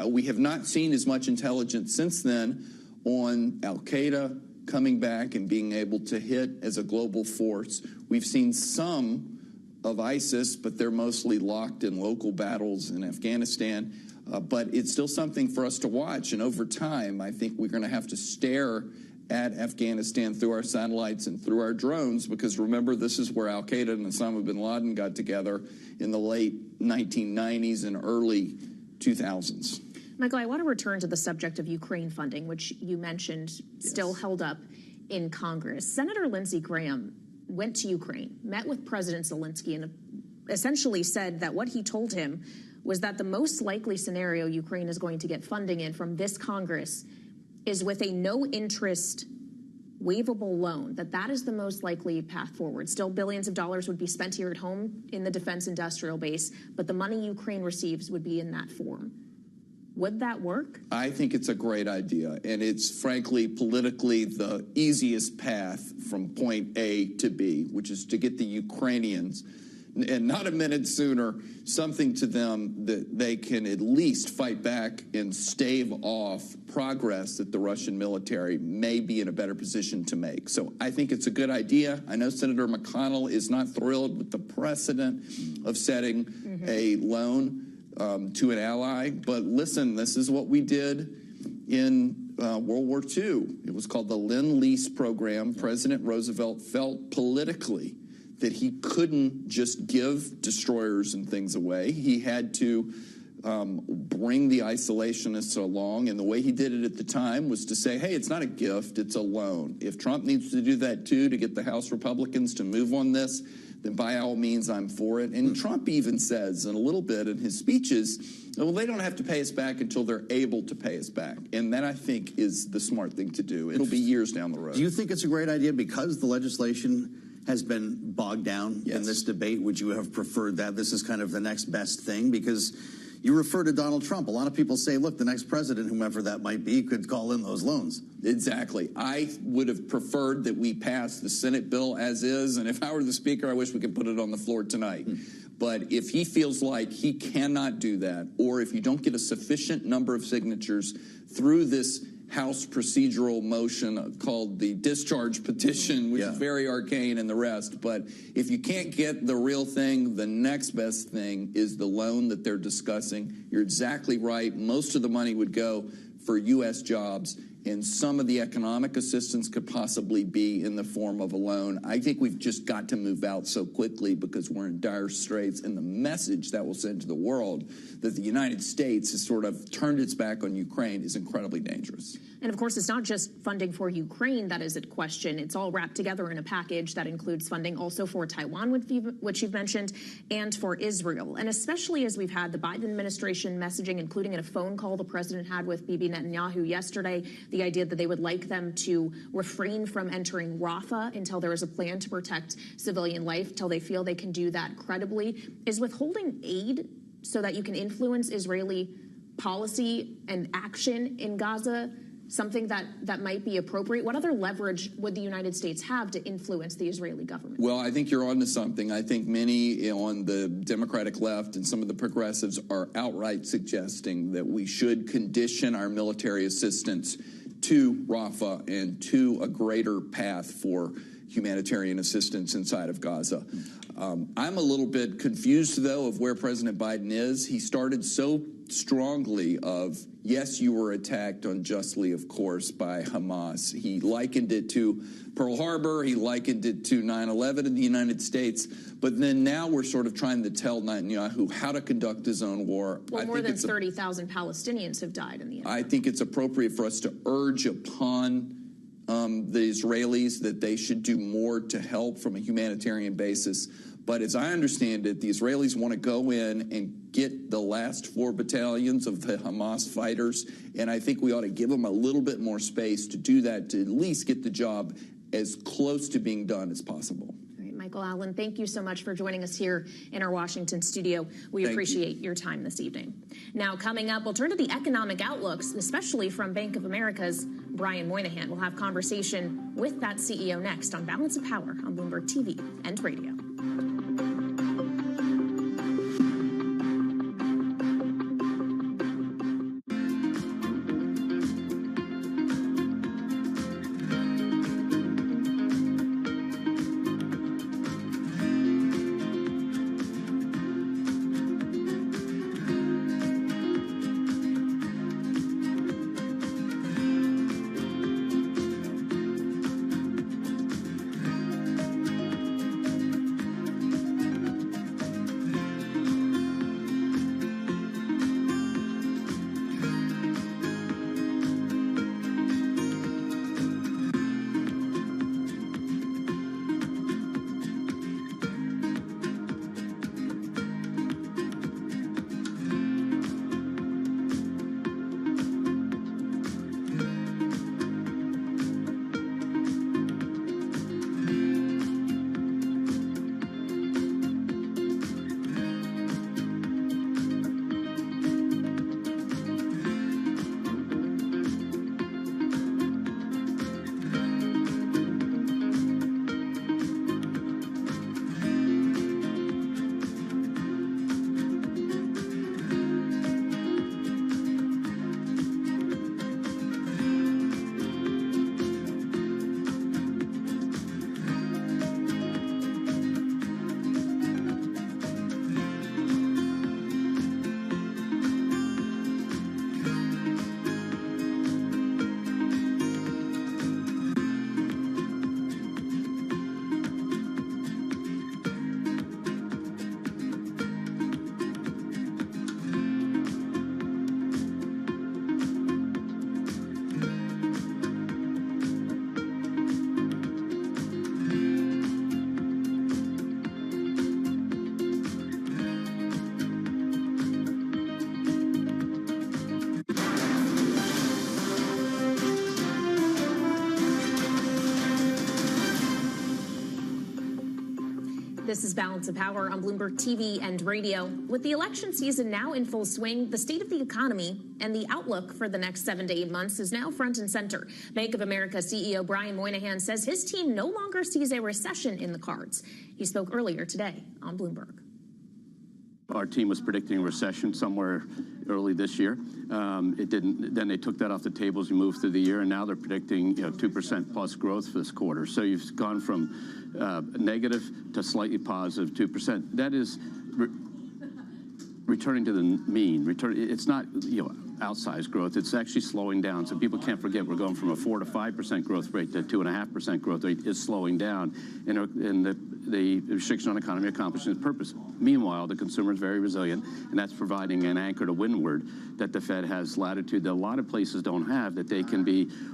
we have not seen as much intelligence since then on al-Qaeda coming back and being able to hit as a global force. We've seen some of ISIS, but they're mostly locked in local battles in Afghanistan. But it's still something for us to watch. And over time, I think we're going to have to stare at Afghanistan through our satellites and through our drones, because remember, this is where al-Qaeda and Osama bin Laden got together in the late 1990s and early 2000s. Michael, I want to return to the subject of Ukraine funding, which you mentioned still held up in Congress. Senator Lindsey Graham went to Ukraine, met with President Zelensky, and essentially said that what he told him was that the most likely scenario Ukraine is going to get funding in from this Congress is with a no-interest waivable loan, that is the most likely path forward. Still, billions of dollars would be spent here at home in the defense industrial base, but the money Ukraine receives would be in that form. Would that work? I think it's a great idea, and it's frankly politically the easiest path from point A to B, which is to get the Ukrainians, and not a minute sooner, something to them that they can at least fight back and stave off progress that the Russian military may be in a better position to make. So I think it's a good idea. I know Senator McConnell is not thrilled with the precedent of setting a loan to an ally. But listen, this is what we did in World War II. It was called the Lend-Lease program. President Roosevelt felt politically that he couldn't just give destroyers and things away. He had to bring the isolationists along. And the way he did it at the time was to say, hey, it's not a gift, it's a loan. If Trump needs to do that too to get the House Republicans to move on this, then by all means, I'm for it. And Trump even says in a little bit in his speeches, well, they don't have to pay us back until they're able to pay us back. And that, I think, is the smart thing to do. It'll be years down the road. Do you think it's a great idea because the legislation has been bogged down in this debate? Would you have preferred that? This is kind of the next best thing because, You refer to Donald Trump. A lot of people say, look, the next president, whomever that might be, could call in those loans. Exactly. I would have preferred that we pass the Senate bill as is, and if I were the Speaker, I wish we could put it on the floor tonight. But if he feels like he cannot do that, or if you don't get a sufficient number of signatures through this House procedural motion called the discharge petition, which is very arcane and the rest. But if you can't get the real thing, the next best thing is the loan that they're discussing. You're exactly right. Most of the money would go for U.S. jobs, and some of the economic assistance could possibly be in the form of a loan. I think we've just got to move out so quickly because we're in dire straits, and the message that will send to the world that the United States has sort of turned its back on Ukraine is incredibly dangerous. And of course, it's not just funding for Ukraine that is at question. It's all wrapped together in a package that includes funding also for Taiwan, which you've mentioned, and for Israel. And especially as we've had the Biden administration messaging, including in a phone call the president had with Bibi Netanyahu yesterday, the idea that they would like them to refrain from entering Rafah until there is a plan to protect civilian life, till they feel they can do that credibly. Is withholding aid so that you can influence Israeli policy and action in Gaza something that might be appropriate? What other leverage would the United States have to influence the Israeli government? Well, I think you're on to something. I think many on the Democratic left and some of the progressives are outright suggesting that we should condition our military assistance to Rafah and to a greater path for humanitarian assistance inside of Gaza. I'm a little bit confused, though, of where President Biden is. He started so strongly of, yes, you were attacked unjustly, of course, by Hamas. He likened it to Pearl Harbor. He likened it to 9/11 in the United States. But then now we're sort of trying to tell Netanyahu how to conduct his own war. Well, more than 30,000 Palestinians have died in the end. I think it's appropriate for us to urge upon the Israelis that they should do more to help from a humanitarian basis. But as I understand it, the Israelis want to go in and get the last 4 battalions of the Hamas fighters, and I think we ought to give them a little bit more space to do that, to at least get the job as close to being done as possible. All right, Michael Allen, thank you so much for joining us here in our Washington studio. We appreciate your time this evening. Now, coming up, we'll turn to the economic outlooks, especially from Bank of America's Brian Moynihan. We'll have conversation with that CEO next on Balance of Power on Bloomberg TV and radio. This is Balance of Power on Bloomberg TV and radio. With the election season now in full swing, the state of the economy and the outlook for the next 7 to 8 months is now front and center. Bank of America CEO Brian Moynihan says his team no longer sees a recession in the cards. He spoke earlier today on Bloomberg. Our team was predicting a recession somewhere early this year. It didn't. Then they took that off the table as we moved through the year, and now they're predicting 2% plus growth for this quarter. So you've gone from negative to slightly positive 2%. That is returning to the mean. It's not outsized growth. It's actually slowing down. So people can't forget we're going from a 4 to 5% growth rate to 2.5% growth rate is slowing down, and the restriction on economy accomplishing its purpose. Meanwhile, the consumer is very resilient, and that's providing an anchor to windward that the Fed has latitude that a lot of places don't have, that they can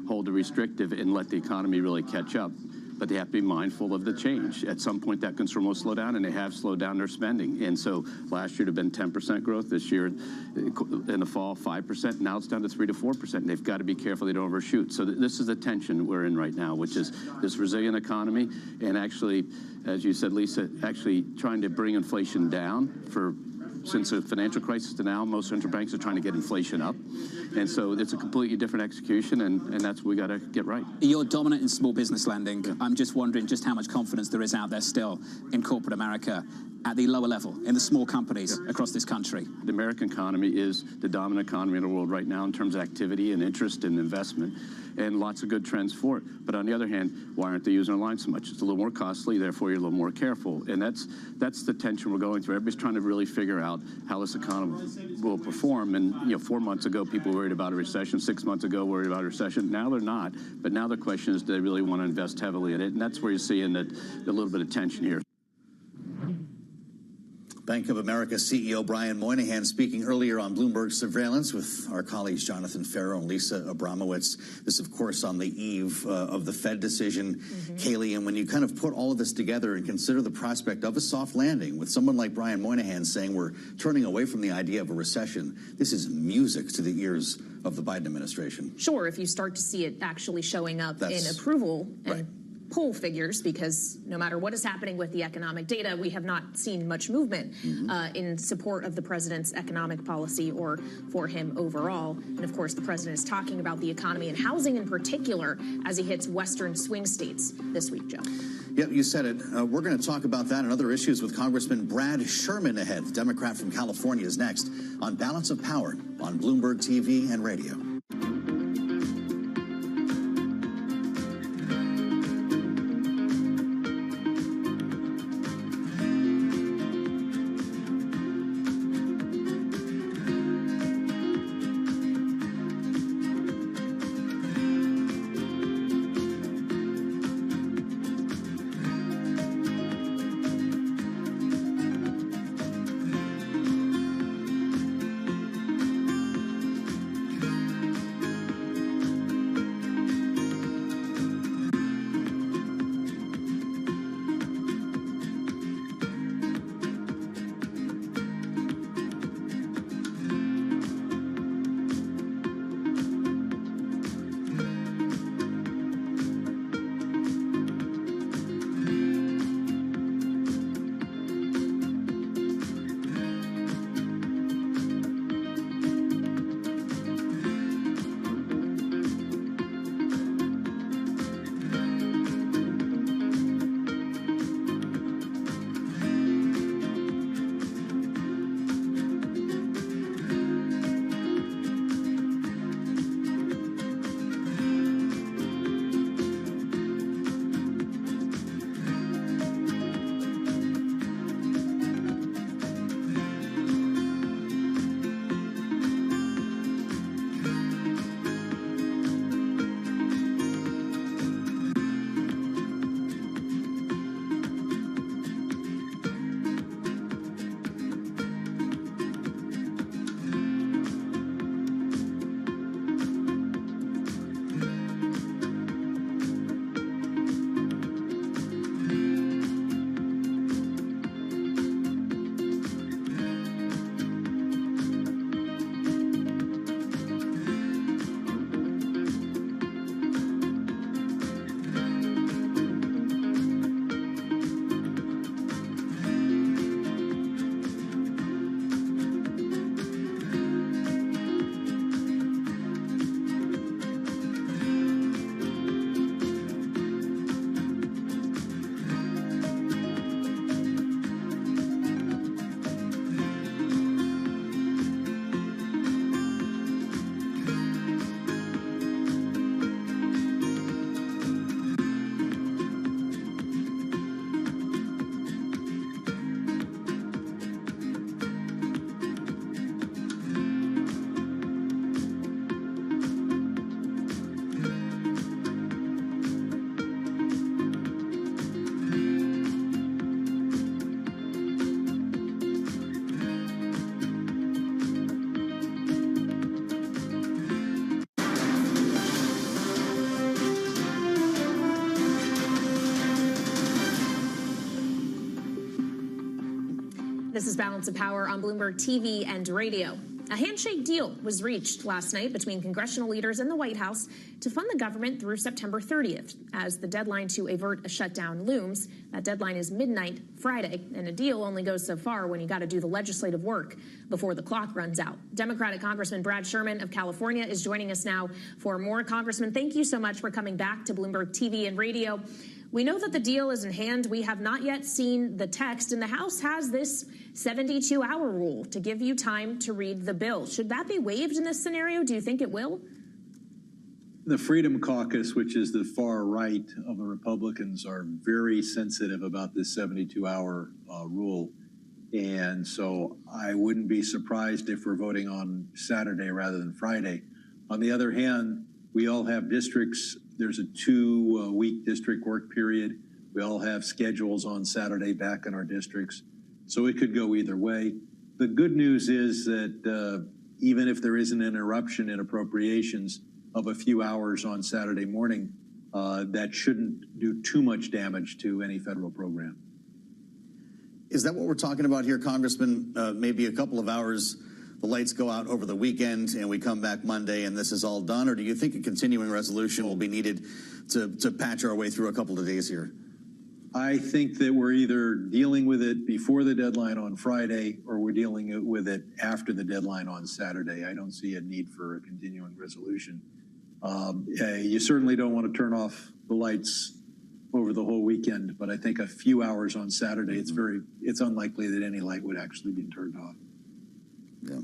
hold the restrictive and let the economy really catch up. But they have to be mindful of the change. At some point, that consumer will slow down, and they have slowed down their spending. And so last year it had been 10% growth. This year, in the fall, 5%. Now it's down to 3 to 4%. And they've got to be careful they don't overshoot. So this is the tension we're in right now, which is this resilient economy and actually, as you said, Lisa, actually trying to bring inflation down since the financial crisis to now, most central banks are trying to get inflation up. And so it's a completely different execution, and that's what we got to get right. You're dominant in small business lending. Yeah. I'm just wondering just how much confidence there is out there still in corporate America at the lower level, in the small companies across this country. The American economy is the dominant economy in the world right now in terms of activity and interest and investment, and lots of good trends for it. But on the other hand, why aren't they using our line so much? It's a little more costly, therefore you're a little more careful. And that's the tension we're going through. Everybody's trying to really figure out how this economy will perform. And 4 months ago, people were worried about a recession. 6 months ago, worried about a recession. Now they're not. But now the question is, do they really want to invest heavily in it? And that's where you're seeing a little bit of tension here. Bank of America CEO Brian Moynihan speaking earlier on Bloomberg Surveillance with our colleagues Jonathan Ferro and Lisa Abramowitz. This, of course, on the eve of the Fed decision. Kaylee, and when you kind of put all of this together and consider the prospect of a soft landing with someone like Brian Moynihan saying we're turning away from the idea of a recession, this is music to the ears of the Biden administration. Sure, if you start to see it actually showing up in approval and poll figures, because no matter what is happening with the economic data, we have not seen much movement in support of the president's economic policy or for him overall. And of course, the president is talking about the economy and housing in particular as he hits western swing states this week, Joe. Yep, you said it. We're going to talk about that and other issues with Congressman Brad Sherman ahead. The Democrat from California is next on Balance of Power on Bloomberg TV and radio. This is Balance of Power on Bloomberg TV and radio. A handshake deal was reached last night between congressional leaders and the White House to fund the government through September 30th. As the deadline to avert a shutdown looms, that deadline is midnight Friday, and a deal only goes so far when you got to do the legislative work before the clock runs out. Democratic Congressman Brad Sherman of California is joining us now for more. Congressman, thank you so much for coming back to Bloomberg TV and radio. We know that the deal is in hand. We have not yet seen the text, and the House has this 72-hour rule to give you time to read the bill. Should that be waived in this scenario? Do you think it will? The Freedom Caucus, which is the far right of the Republicans, are very sensitive about this 72-hour rule. And so I wouldn't be surprised if we're voting on Saturday rather than Friday. On the other hand, we all have districts. There's a 2-week district work period. We all have schedules on Saturday back in our districts. So it could go either way. The good news is that even if there is an interruption in appropriations of a few hours on Saturday morning, that shouldn't do too much damage to any federal program. Is that what we're talking about here, Congressman? Maybe a couple of hours, the lights go out over the weekend and we come back Monday and this is all done? Or do you think a continuing resolution will be needed to patch our way through a couple of days here? I think that we're either dealing with it before the deadline on Friday or we're dealing with it after the deadline on Saturday. I don't see a need for a continuing resolution. You certainly don't want to turn off the lights over the whole weekend, but I think a few hours on Saturday, it's unlikely that any light would actually be turned off. Yeah.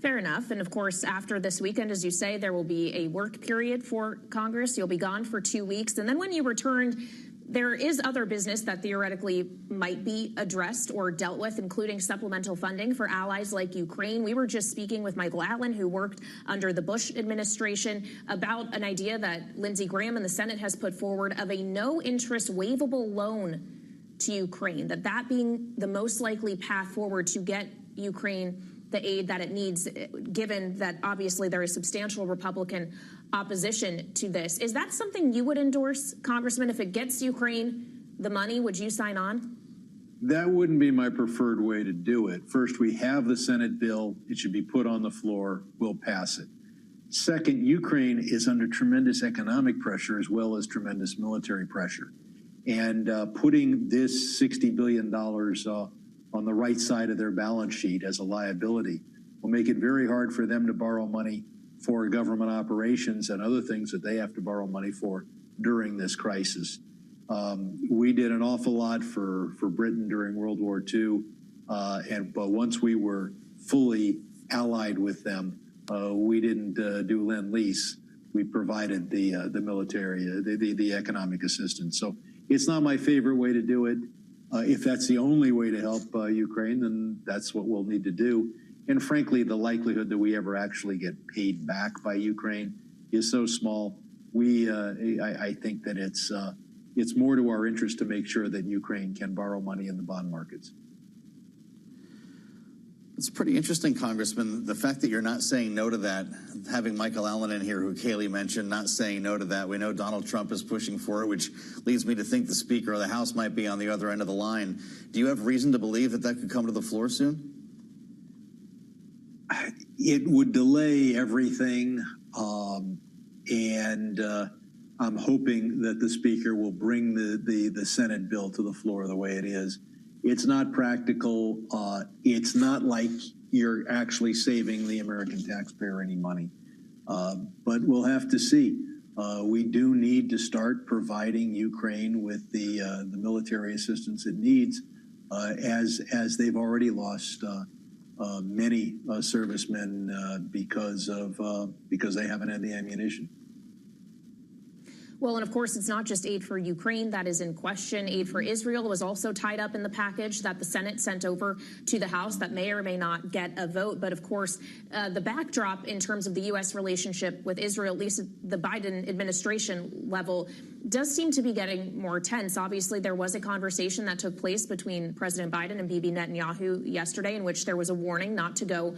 Fair enough. And of course, after this weekend, as you say, there will be a work period for Congress. You'll be gone for 2 weeks. And then when you return, there is other business that theoretically might be addressed or dealt with, including supplemental funding for allies like Ukraine. We were just speaking with Michael Allen, who worked under the Bush administration, about an idea that Lindsey Graham and the Senate has put forward of a no-interest waivable loan to Ukraine, that being the most likely path forward to get Ukraine the aid that it needs, given that obviously there is substantial Republican opposition to this. Is that something you would endorse, Congressman? If it gets Ukraine the money, would you sign on? That wouldn't be my preferred way to do it. First, we have the Senate bill. It should be put on the floor. We'll pass it. Second, Ukraine is under tremendous economic pressure as well as tremendous military pressure. And putting this $60 billion on the right side of their balance sheet as a liability will make it very hard for them to borrow money for government operations and other things that they have to borrow money for during this crisis. We did an awful lot for Britain during World War II, but once we were fully allied with them, we didn't do Lend-Lease. We provided the military, the economic assistance. So it's not my favorite way to do it. If that's the only way to help Ukraine, then that's what we'll need to do. And frankly, the likelihood that we ever actually get paid back by Ukraine is so small. I think that it's more to our interest to make sure that Ukraine can borrow money in the bond markets. It's pretty interesting, Congressman, the fact that you're not saying no to that, having Michael Allen in here, who Kayleigh mentioned, not saying no to that. We know Donald Trump is pushing for it, which leads me to think the Speaker of the House might be on the other end of the line. Do you have reason to believe that that could come to the floor soon? It would delay everything, and I'm hoping that the Speaker will bring the Senate bill to the floor the way it is. It's not practical. It's not like you're actually saving the American taxpayer any money. But we'll have to see. We do need to start providing Ukraine with the military assistance it needs, as they've already lost many servicemen because they haven't had the ammunition. Well, and of course, it's not just aid for Ukraine that is in question. Aid for Israel was also tied up in the package that the Senate sent over to the House that may or may not get a vote. But of course, the backdrop in terms of the U.S. relationship with Israel, at least at the Biden administration level, does seem to be getting more tense. Obviously, there was a conversation that took place between President Biden and Bibi Netanyahu yesterday in which there was a warning not to go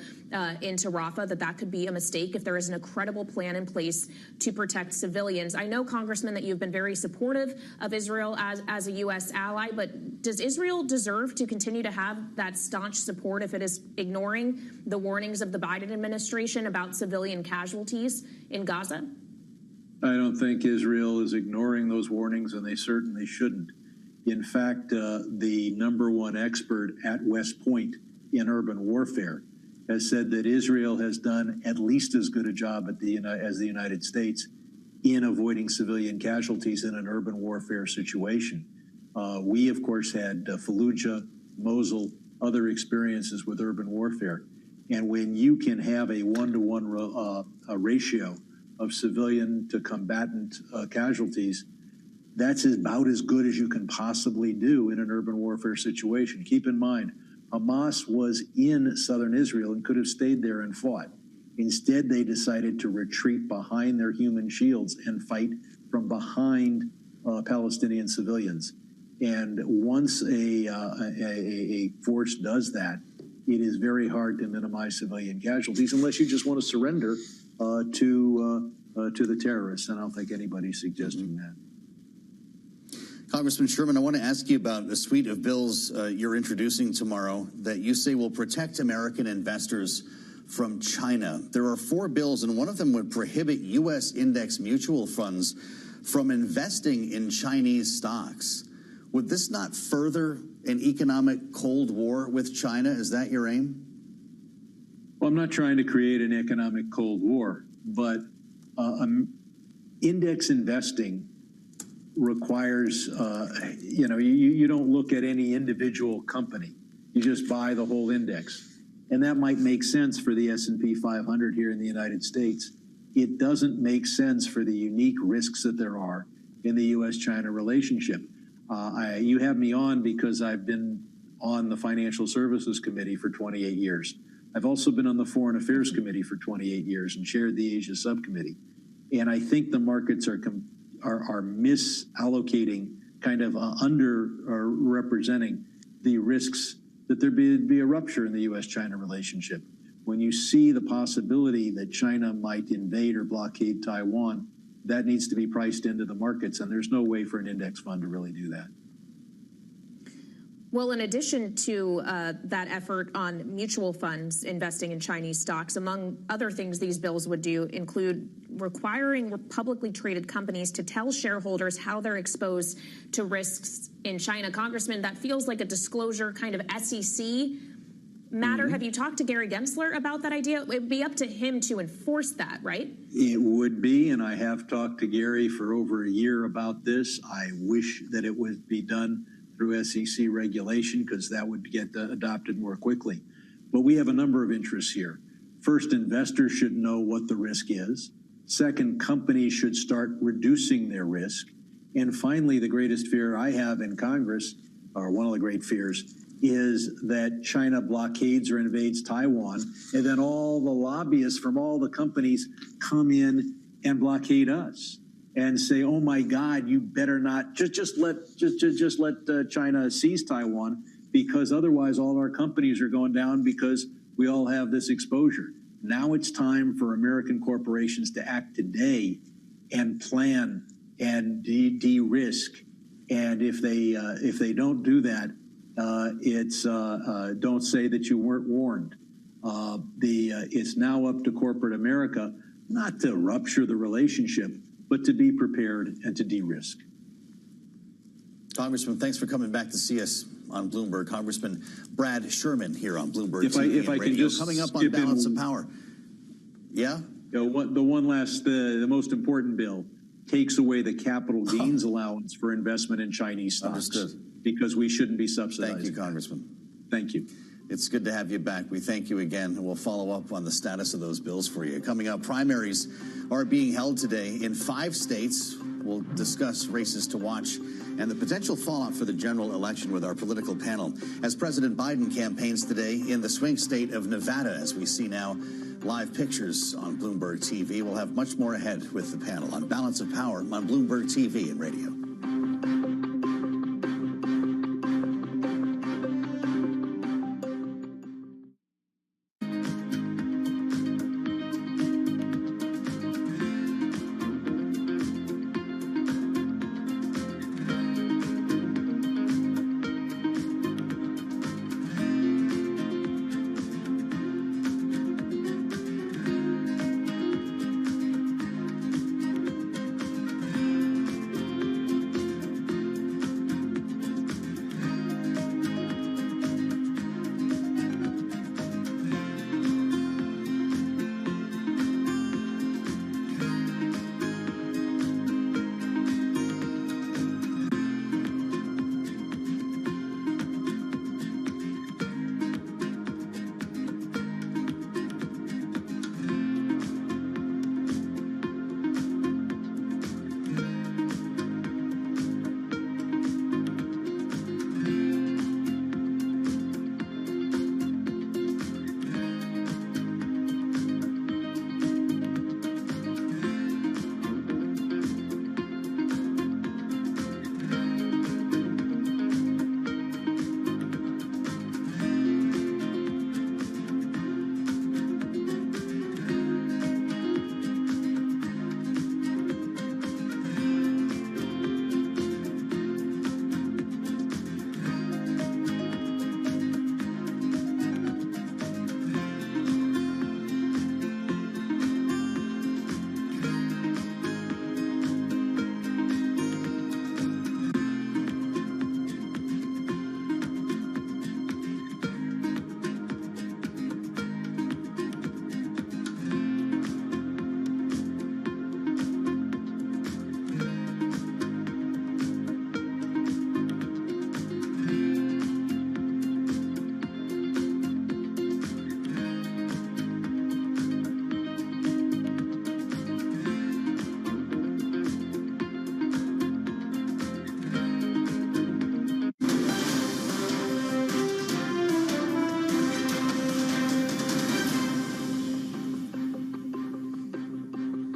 into Rafah, that could be a mistake if there isn't a credible plan in place to protect civilians. I know, Congressman, that you've been very supportive of Israel as a U.S. ally, but does Israel deserve to continue to have that staunch support if it is ignoring the warnings of the Biden administration about civilian casualties in Gaza? I don't think Israel is ignoring those warnings, and they certainly shouldn't. In fact, the #1 expert at West Point in urban warfare has said that Israel has done at least as good a job as the United States in avoiding civilian casualties in an urban warfare situation. We, of course, had Fallujah, Mosul, other experiences with urban warfare. And when you can have a 1-to-1 ratio of civilian to combatant casualties, that's about as good as you can possibly do in an urban warfare situation. Keep in mind, Hamas was in southern Israel and could have stayed there and fought. Instead, they decided to retreat behind their human shields and fight from behind Palestinian civilians. And once a force does that, it is very hard to minimize civilian casualties unless you just want to surrender to the terrorists. And I don't think anybody's suggesting that. Congressman Sherman, I want to ask you about a suite of bills you're introducing tomorrow that you say will protect American investors from China. There are 4 bills, and one of them would prohibit U.S. index mutual funds from investing in Chinese stocks. Would this not further an economic Cold War with China? Is that your aim? Well, I'm not trying to create an economic Cold War, but index investing requires, you don't look at any individual company. You just buy the whole index. And that might make sense for the S&P 500 here in the United States. It doesn't make sense for the unique risks that there are in the U.S.-China relationship. You have me on because I've been on the Financial Services Committee for 28 years. I've also been on the Foreign Affairs Committee for 28 years and chaired the Asia Subcommittee. And I think the markets are misallocating, kind of representing the risks that there be a rupture in the U.S.-China relationship. When you see the possibility that China might invade or blockade Taiwan, that needs to be priced into the markets, and there's no way for an index fund to really do that. Well, in addition to that effort on mutual funds investing in Chinese stocks, among other things these bills would do include requiring publicly traded companies to tell shareholders how they're exposed to risks in China. Congressman, that feels like a disclosure kind of SEC matter. Have you talked to Gary Gensler about that idea? It would be up to him to enforce that, right? It would be, and I have talked to Gary for over a year about this. I wish that it would be done through SEC regulation because that would get adopted more quickly. But we have a number of interests here. First, investors should know what the risk is. Second, companies should start reducing their risk. And finally, the greatest fear I have in Congress, or one of the great fears, is that China blockades or invades Taiwan, and then all the lobbyists from all the companies come in and blockade us and say, "Oh my God, you better not just let China seize Taiwan, because otherwise all our companies are going down because we all have this exposure." Now it's time for American corporations to act today and plan and de-risk. And if they don't do that, don't say that you weren't warned. It's now up to corporate America not to rupture the relationship, but to be prepared and to de-risk. Congressman, thanks for coming back to see us on Bloomberg. Congressman Brad Sherman here on Bloomberg TV and can Radio. just Coming up on Balance of Power. Yeah? The most important bill takes away the capital gains allowance for investment in Chinese stocks. Understood. Because we shouldn't be subsidizing. Thank you, Congressman. Thank you. It's good to have you back. We thank you again, and we'll follow up on the status of those bills for you. Coming up, primaries are being held today in 5 states. We'll discuss races to watch and the potential fallout for the general election with our political panel as President Biden campaigns today in the swing state of Nevada, as we see now live pictures on Bloomberg TV. We'll have much more ahead with the panel on Balance of Power on Bloomberg TV and radio.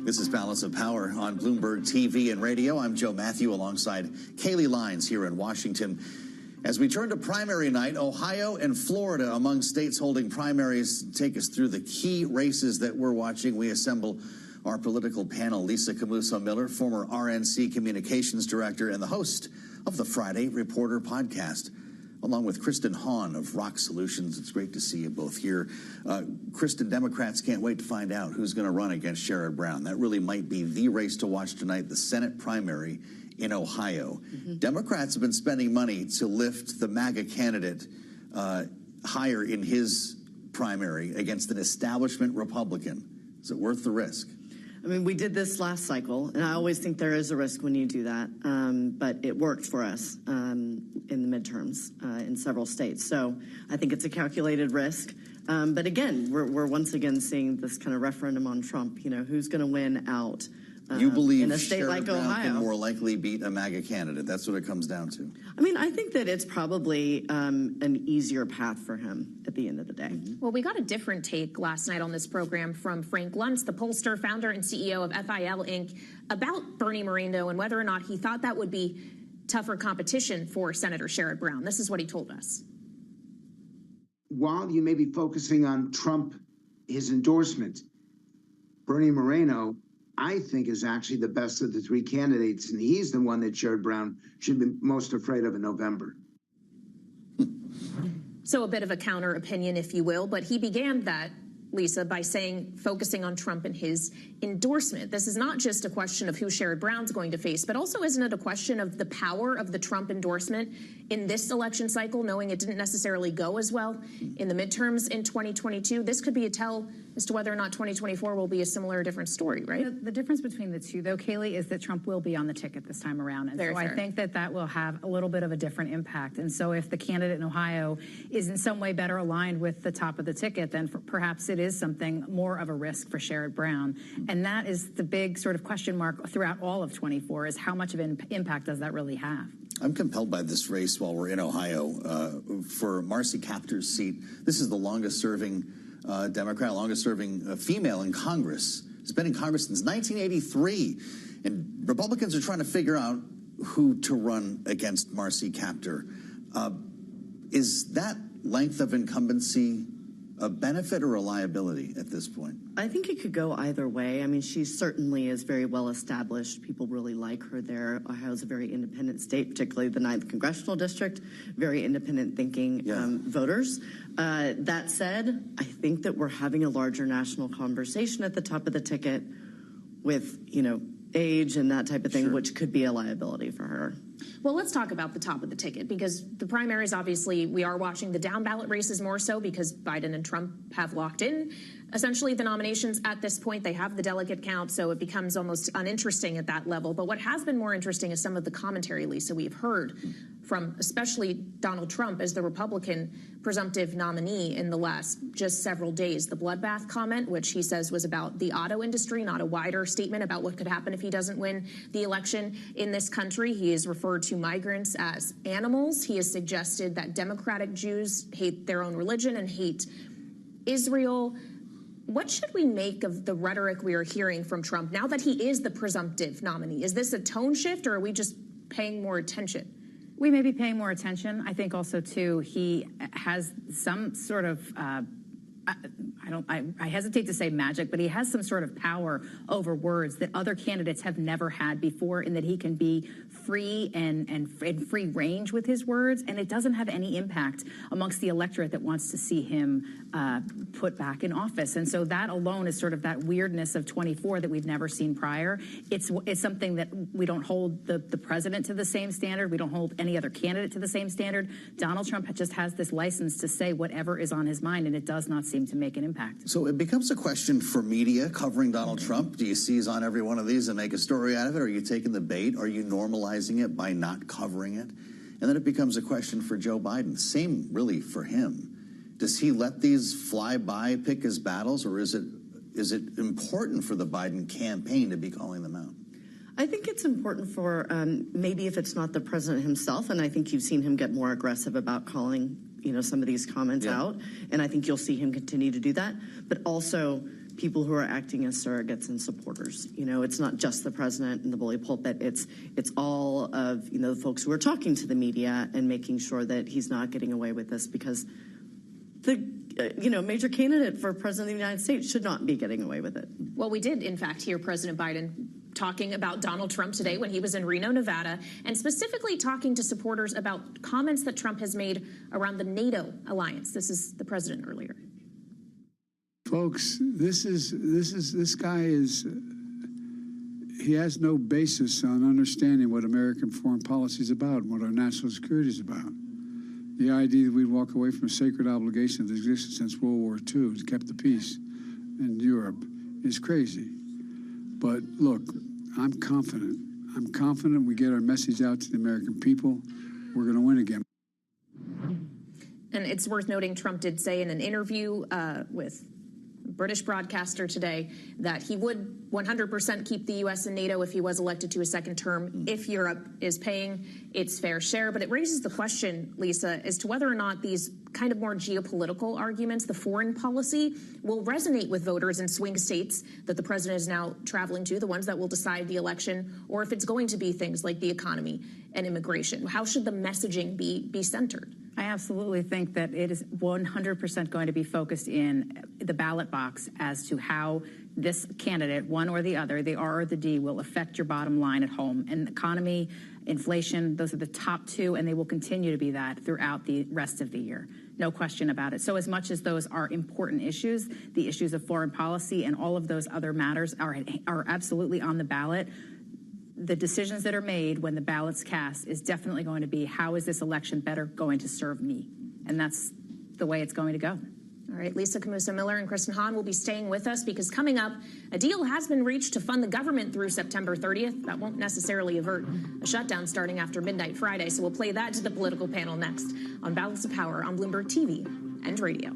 This is Balance of Power on Bloomberg TV and radio. I'm Joe Matthew alongside Kaylee Lyons here in Washington. As we turn to primary night, Ohio and Florida among states holding primaries. Take us through the key races that we're watching. We assemble our political panel. Lisa Camuso-Miller, former RNC communications director and the host of the Friday Reporter podcast, along with Kristen Hahn of Rock Solutions. It's great to see you both here. Kristen, Democrats can't wait to find out who's going to run against Sherrod Brown. That really might be the race to watch tonight, the Senate primary in Ohio. Democrats have been spending money to lift the MAGA candidate higher in his primary against an establishment Republican. Is it worth the risk? I mean, we did this last cycle, and I always think there is a risk when you do that, but it worked for us in the midterms in several states. So I think it's a calculated risk. But again, we're once again seeing this kind of referendum on Trump. You know, who's going to win out? You believe in a state Sherrod like Brown Ohio can more likely beat a MAGA candidate? That's what it comes down to. I mean, I think that it's probably an easier path for him at the end of the day. Well, we got a different take last night on this program from Frank Luntz, the pollster, founder and CEO of FIL Inc., about Bernie Moreno and whether or not he thought that would be tougher competition for Senator Sherrod Brown. This is what he told us. While you may be focusing on Trump, his endorsement, Bernie Moreno, I think, is actually the best of the three candidates, and he's the one that Sherrod Brown should be most afraid of in November. So a bit of a counter opinion, if you will, but he began that, Lisa, by saying, focusing on Trump and his endorsement. This is not just a question of who Sherrod Brown's going to face, but also isn't it a question of the power of the Trump endorsement in this election cycle, knowing it didn't necessarily go as well in the midterms in 2022? This could be a tell as to whether or not 2024 will be a similar or different story, right? The difference between the two, though, Kaylee, is that Trump will be on the ticket this time around. And Very so fair. I think that that will have a little bit of a different impact. And so if the candidate in Ohio is in some way better aligned with the top of the ticket, then perhaps it is something more of a risk for Sherrod Brown. And that is the big sort of question mark throughout all of 24, is how much of an impact does that really have? I'm compelled by this race while we're in Ohio for Marcy Kaptur's seat. This is the longest serving Democrat, longest-serving female in Congress. Has been in Congress since 1983. And Republicans are trying to figure out who to run against Marcy Kaptur. Is that length of incumbency a benefit or a liability at this point? I think it could go either way. I mean, she certainly is very well established. People really like her there. Ohio's a very independent state, particularly the 9th Congressional District, very independent thinking voters. That said, I think that we're having a larger national conversation at the top of the ticket with, age and that type of thing, which could be a liability for her. Well, let's talk about the top of the ticket, because the primaries, obviously, we are watching the down ballot races more so because Biden and Trump have locked in essentially the nominations at this point. They have the delegate count, so it becomes almost uninteresting at that level. But what has been more interesting is some of the commentary, Lisa, we've heard from especially Donald Trump as the Republican presumptive nominee in the last just several days. The bloodbath comment, which he says was about the auto industry, not a wider statement about what could happen if he doesn't win the election in this country. He has referred to migrants as animals. He has suggested that Democratic Jews hate their own religion and hate Israel. What should we make of the rhetoric we are hearing from Trump now that he is the presumptive nominee? Is this a tone shift, or are we just paying more attention? We may be paying more attention. I think also, too, he has some sort of, I hesitate to say magic, but he has some sort of power over words that other candidates have never had before, in that he can be free and free range with his words, and it doesn't have any impact amongst the electorate that wants to see him put back in office. And so that alone is sort of that weirdness of 24 that we've never seen prior. It's something that we don't hold the president to the same standard. We don't hold any other candidate to the same standard. Donald Trump just has this license to say whatever is on his mind, and it does not seem to make an impact. So it becomes a question for media covering Donald Trump. Do you seize on every one of these and make a story out of it? Are you taking the bait? Are you normalizing it by not covering it? And then it becomes a question for Joe Biden. Same really for him. Does he let these fly by, pick his battles, or is it important for the Biden campaign to be calling them out? I think it's important for maybe if it's not the president himself, and I think you've seen him get more aggressive about calling some of these comments out, and I think you'll see him continue to do that, but also people who are acting as surrogates and supporters. It's not just the president and the bully pulpit. It's all of the folks who are talking to the media and making sure that he's not getting away with this, because the major candidate for president of the United States should not be getting away with it. Well, we did, in fact, hear President Biden talking about Donald Trump today when he was in Reno, Nevada, and specifically talking to supporters about comments that Trump has made around the NATO alliance. This is the president earlier. Folks, this guy he has no basis on understanding what American foreign policy is about and what our national security is about. The idea that we'd walk away from a sacred obligation that existed since World War II and kept the peace in Europe is crazy. But look, I'm confident. I'm confident we get our message out to the American people. We're going to win again. And it's worth noting, Trump did say in an interview with a British broadcaster today that he would 100% keep the U.S. and NATO if he was elected to a second term, if Europe is paying its fair share. But it raises the question, Lisa, as to whether or not these kind of more geopolitical arguments, the foreign policy, will resonate with voters in swing states that the president is now traveling to, the ones that will decide the election, or if it's going to be things like the economy and immigration. How should the messaging be centered? I absolutely think that it is 100% going to be focused in the ballot box as to how this candidate, one or the other, the R or the D, will affect your bottom line at home. And economy, inflation, those are the top two, and they will continue to be that throughout the rest of the year. No question about it. So as much as those are important issues, the issues of foreign policy and all of those other matters are absolutely on the ballot. The decisions that are made when the ballot's cast is definitely going to be, how is this election better going to serve me? And that's the way it's going to go. All right, Lisa Camuso-Miller and Kristen Hahn will be staying with us because coming up, a deal has been reached to fund the government through September 30th. That won't necessarily avert a shutdown starting after midnight Friday. So we'll play that to the political panel next on Balance of Power on Bloomberg TV and radio.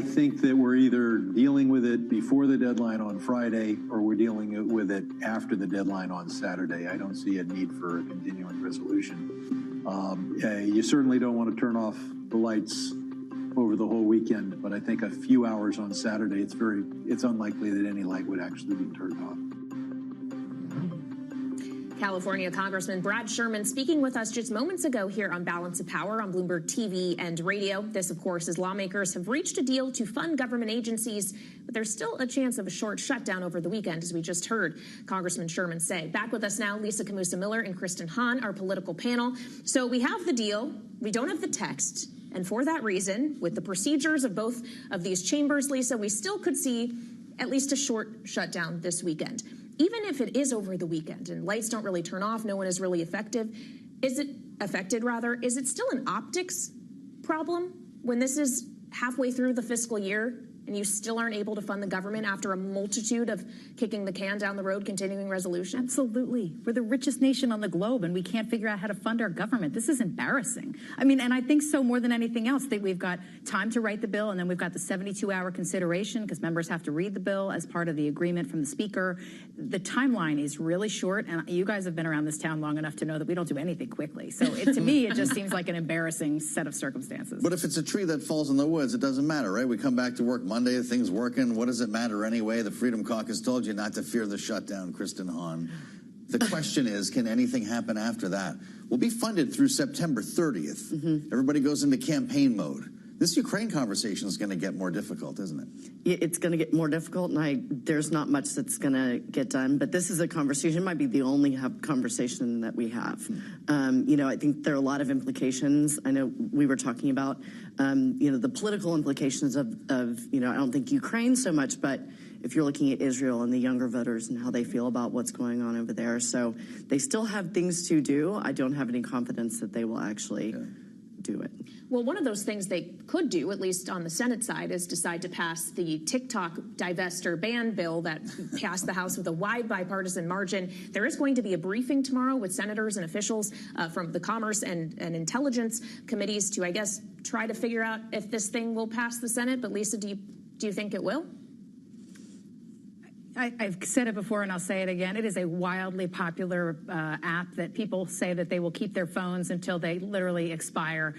think that we're either dealing with it before the deadline on Friday or we're dealing with it after the deadline on Saturday. I don't see a need for a continuing resolution. You certainly don't want to turn off the lights over the whole weekend, but I think a few hours on Saturday, it's unlikely that any light would actually be turned off. California Congressman Brad Sherman speaking with us just moments ago here on Balance of Power on Bloomberg TV and radio. This, of course, as lawmakers have reached a deal to fund government agencies, but there's still a chance of a short shutdown over the weekend, as we just heard Congressman Sherman say. Back with us now, Lisa Camusa-Miller and Kristen Hahn, our political panel. So we have the deal. We don't have the text. And for that reason, with the procedures of both of these chambers, Lisa, we still could see at least a short shutdown this weekend. Even if it is over the weekend and lights don't really turn off, no one is really affected, is it still an optics problem when this is halfway through the fiscal year and you still aren't able to fund the government after a multitude of kicking the can down the road, continuing resolution? Absolutely. We're the richest nation on the globe, and we can't figure out how to fund our government. This is embarrassing. I mean, and I think so more than anything else, that we've got time to write the bill, and then we've got the 72-hour consideration because members have to read the bill as part of the agreement from the speaker. The timeline is really short, and you guys have been around this town long enough to know that we don't do anything quickly. So to me, it just seems like an embarrassing set of circumstances. But if it's a tree that falls in the woods, it doesn't matter, right? We come back to work Monday, the thing's working. What does it matter anyway? The Freedom Caucus told you not to fear the shutdown, Kristen Hahn. The question is, can anything happen after that? We'll be funded through September 30th. Mm-hmm. Everybody goes into campaign mode. This Ukraine conversation is going to get more difficult, isn't it? It's going to get more difficult, and there's not much that's going to get done. But this is a conversation, might be the only conversation that we have. I think there are a lot of implications. I know we were talking about, the political implications of I don't think Ukraine so much, but if you're looking at Israel and the younger voters and how they feel about what's going on over there. So they still have things to do. I don't have any confidence that they will actually do it. Well, one of those things they could do, at least on the Senate side, is decide to pass the TikTok divestiture ban bill that passed the House with a wide bipartisan margin. There is going to be a briefing tomorrow with senators and officials from the Commerce and Intelligence committees to, I guess, try to figure out if this thing will pass the Senate. But Lisa, do you think it will? I've said it before and I'll say it again. It is a wildly popular app that people say that they will keep their phones until they literally expire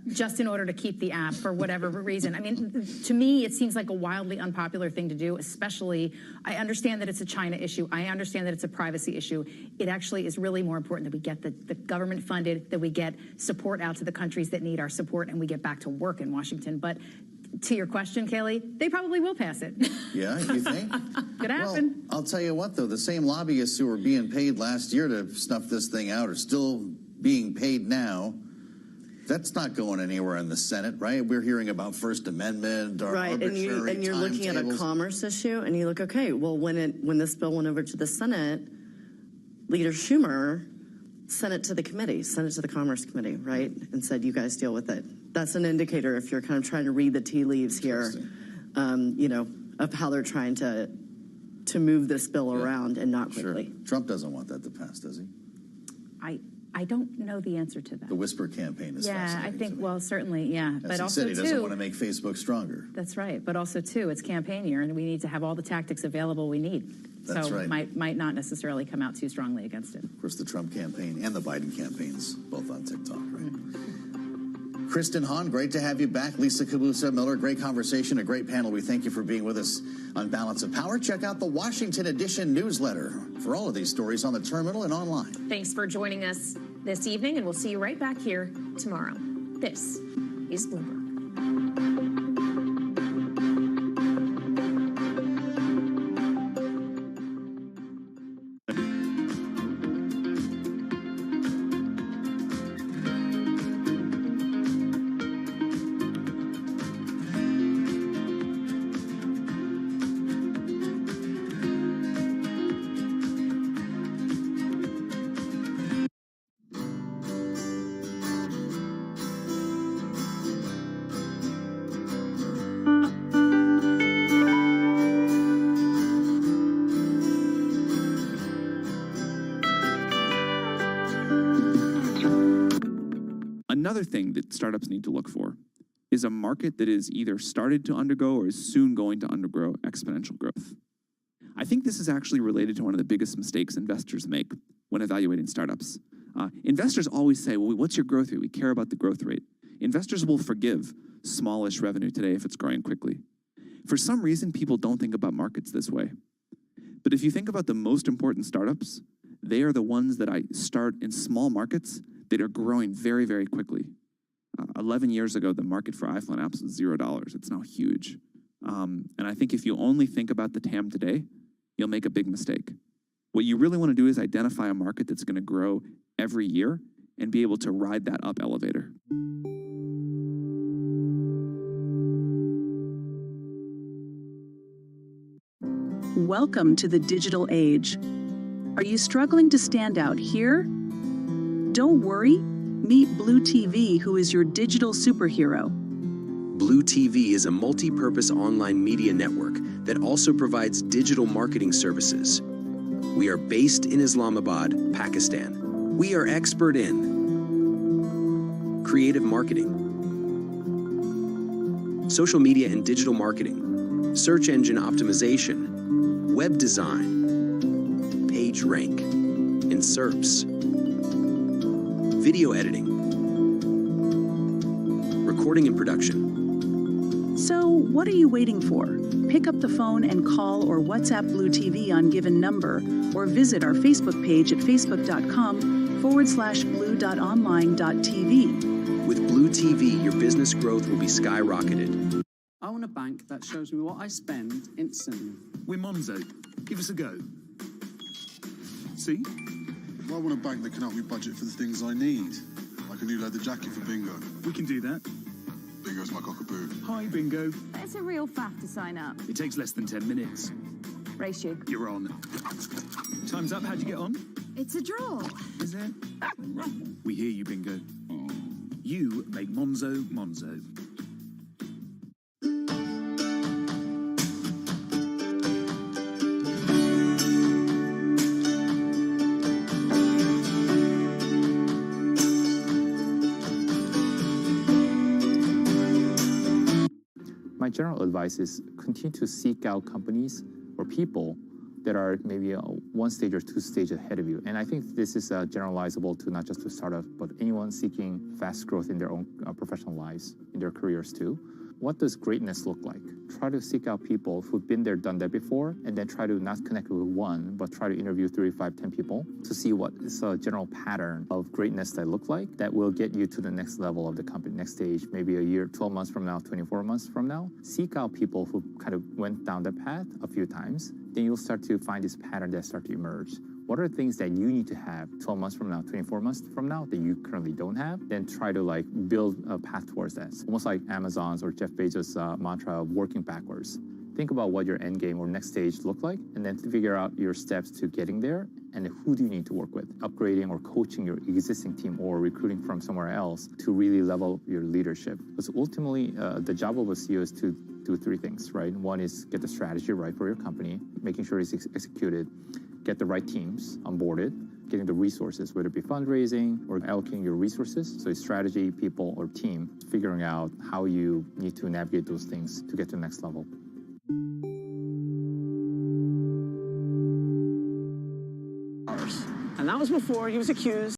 just in order to keep the app for whatever reason. I mean, to me, it seems like a wildly unpopular thing to do, especially, I understand that it's a China issue. I understand that it's a privacy issue. It actually is really more important that we get the government funded, that we get support out to the countries that need our support, and we get back to work in Washington. But to your question, Kaylee, they probably will pass it. Yeah, you think? Could happen. Well, I'll tell you what, though, the same lobbyists who were being paid last year to snuff this thing out are still being paid now. That's not going anywhere in the Senate, right? We're hearing about First Amendment or right, and you're looking at a commerce issue, and you look, okay, well, when this bill went over to the Senate, Leader Schumer sent it to the committee, sent it to the Commerce Committee, right, and said, you guys deal with it. That's an indicator, if you're kind of trying to read the tea leaves here, of how they're trying to move this bill around and not quickly. Sure. Trump doesn't want that to pass, does he? I don't know the answer to that. The whisper campaign is fascinating. I think, well, certainly, yeah. As he said, he doesn't want to make Facebook stronger. That's right. But also, too, it's campaign year, and we need to have all the tactics available we need. That's right. Might not necessarily come out too strongly against it. Of course, the Trump campaign and the Biden campaigns, both on TikTok, right? Mm-hmm. Kristen Hahn, great to have you back. Lisa Camusa-Miller, great conversation, a great panel. We thank you for being with us on Balance of Power. Check out the Washington Edition newsletter for all of these stories on the terminal and online. Thanks for joining us this evening, and we'll see you right back here tomorrow. This is Bloomberg. Another thing that startups need to look for is a market that is either started to undergo or is soon going to undergo exponential growth. I think this is actually related to one of the biggest mistakes investors make when evaluating startups. Investors always say, well, what's your growth rate? We care about the growth rate. Investors will forgive smallish revenue today if it's growing quickly. For some reason, people don't think about markets this way. But if you think about the most important startups, they are the ones that I start in small markets that are growing very, very quickly. 11 years ago, the market for iPhone apps was $0. It's now huge. And I think if you only think about the TAM today, you'll make a big mistake. What you really want to do is identify a market that's going to grow every year and be able to ride that up elevator. Welcome to the digital age. Are you struggling to stand out here? Don't worry. Meet Blue TV, who is your digital superhero. Blue TV is a multi-purpose online media network that also provides digital marketing services. We are based in Islamabad, Pakistan. We are expert in creative marketing, social media and digital marketing, search engine optimization, web design, page rank, and SERPs, video editing, recording and production. So, what are you waiting for? Pick up the phone and call or WhatsApp Blue TV on given number, or visit our Facebook page at facebook.com/blue.online.tv. With Blue TV, your business growth will be skyrocketed. I want a bank that shows me what I spend instantly. We're Monzo. Give us a go. See? I want a bank that can help me budget for the things I need, like a new leather jacket for Bingo. We can do that. Bingo's my cockapoo. Hi, Bingo. It's a real faff to sign up. It takes less than 10 minutes. Race you. You're on. Time's up. How'd you get on? It's a draw. Is it? We hear you, Bingo. You make Monzo Monzo. My general advice is continue to seek out companies or people that are maybe one stage or two stages ahead of you. And I think this is generalizable to not just to startups, but anyone seeking fast growth in their own professional lives, in their careers too. What does greatness look like? Try to seek out people who've been there, done that before, and then try to not connect with one, but try to interview 3, 5, 10 people to see what is a general pattern of greatness that look like that will get you to the next level of the company, next stage, maybe a year, 12 months from now, 24 months from now. Seek out people who kind of went down the path a few times. Then you'll start to find this pattern that start to emerge. What are things that you need to have 12 months from now, 24 months from now that you currently don't have? Then try to build a path towards that. It's almost like Amazon's or Jeff Bezos' mantra of working backwards. Think about what your end game or next stage look like, and then figure out your steps to getting there, and who do you need to work with, upgrading or coaching your existing team or recruiting from somewhere else to really level your leadership. Because ultimately, the job of a CEO is to do 3 things, right? One is get the strategy right for your company, making sure it's executed, get the right teams onboarded, getting the resources, whether it be fundraising or allocating your resources. So strategy, people, or team, figuring out how you need to navigate those things to get to the next level. And that was before he was accused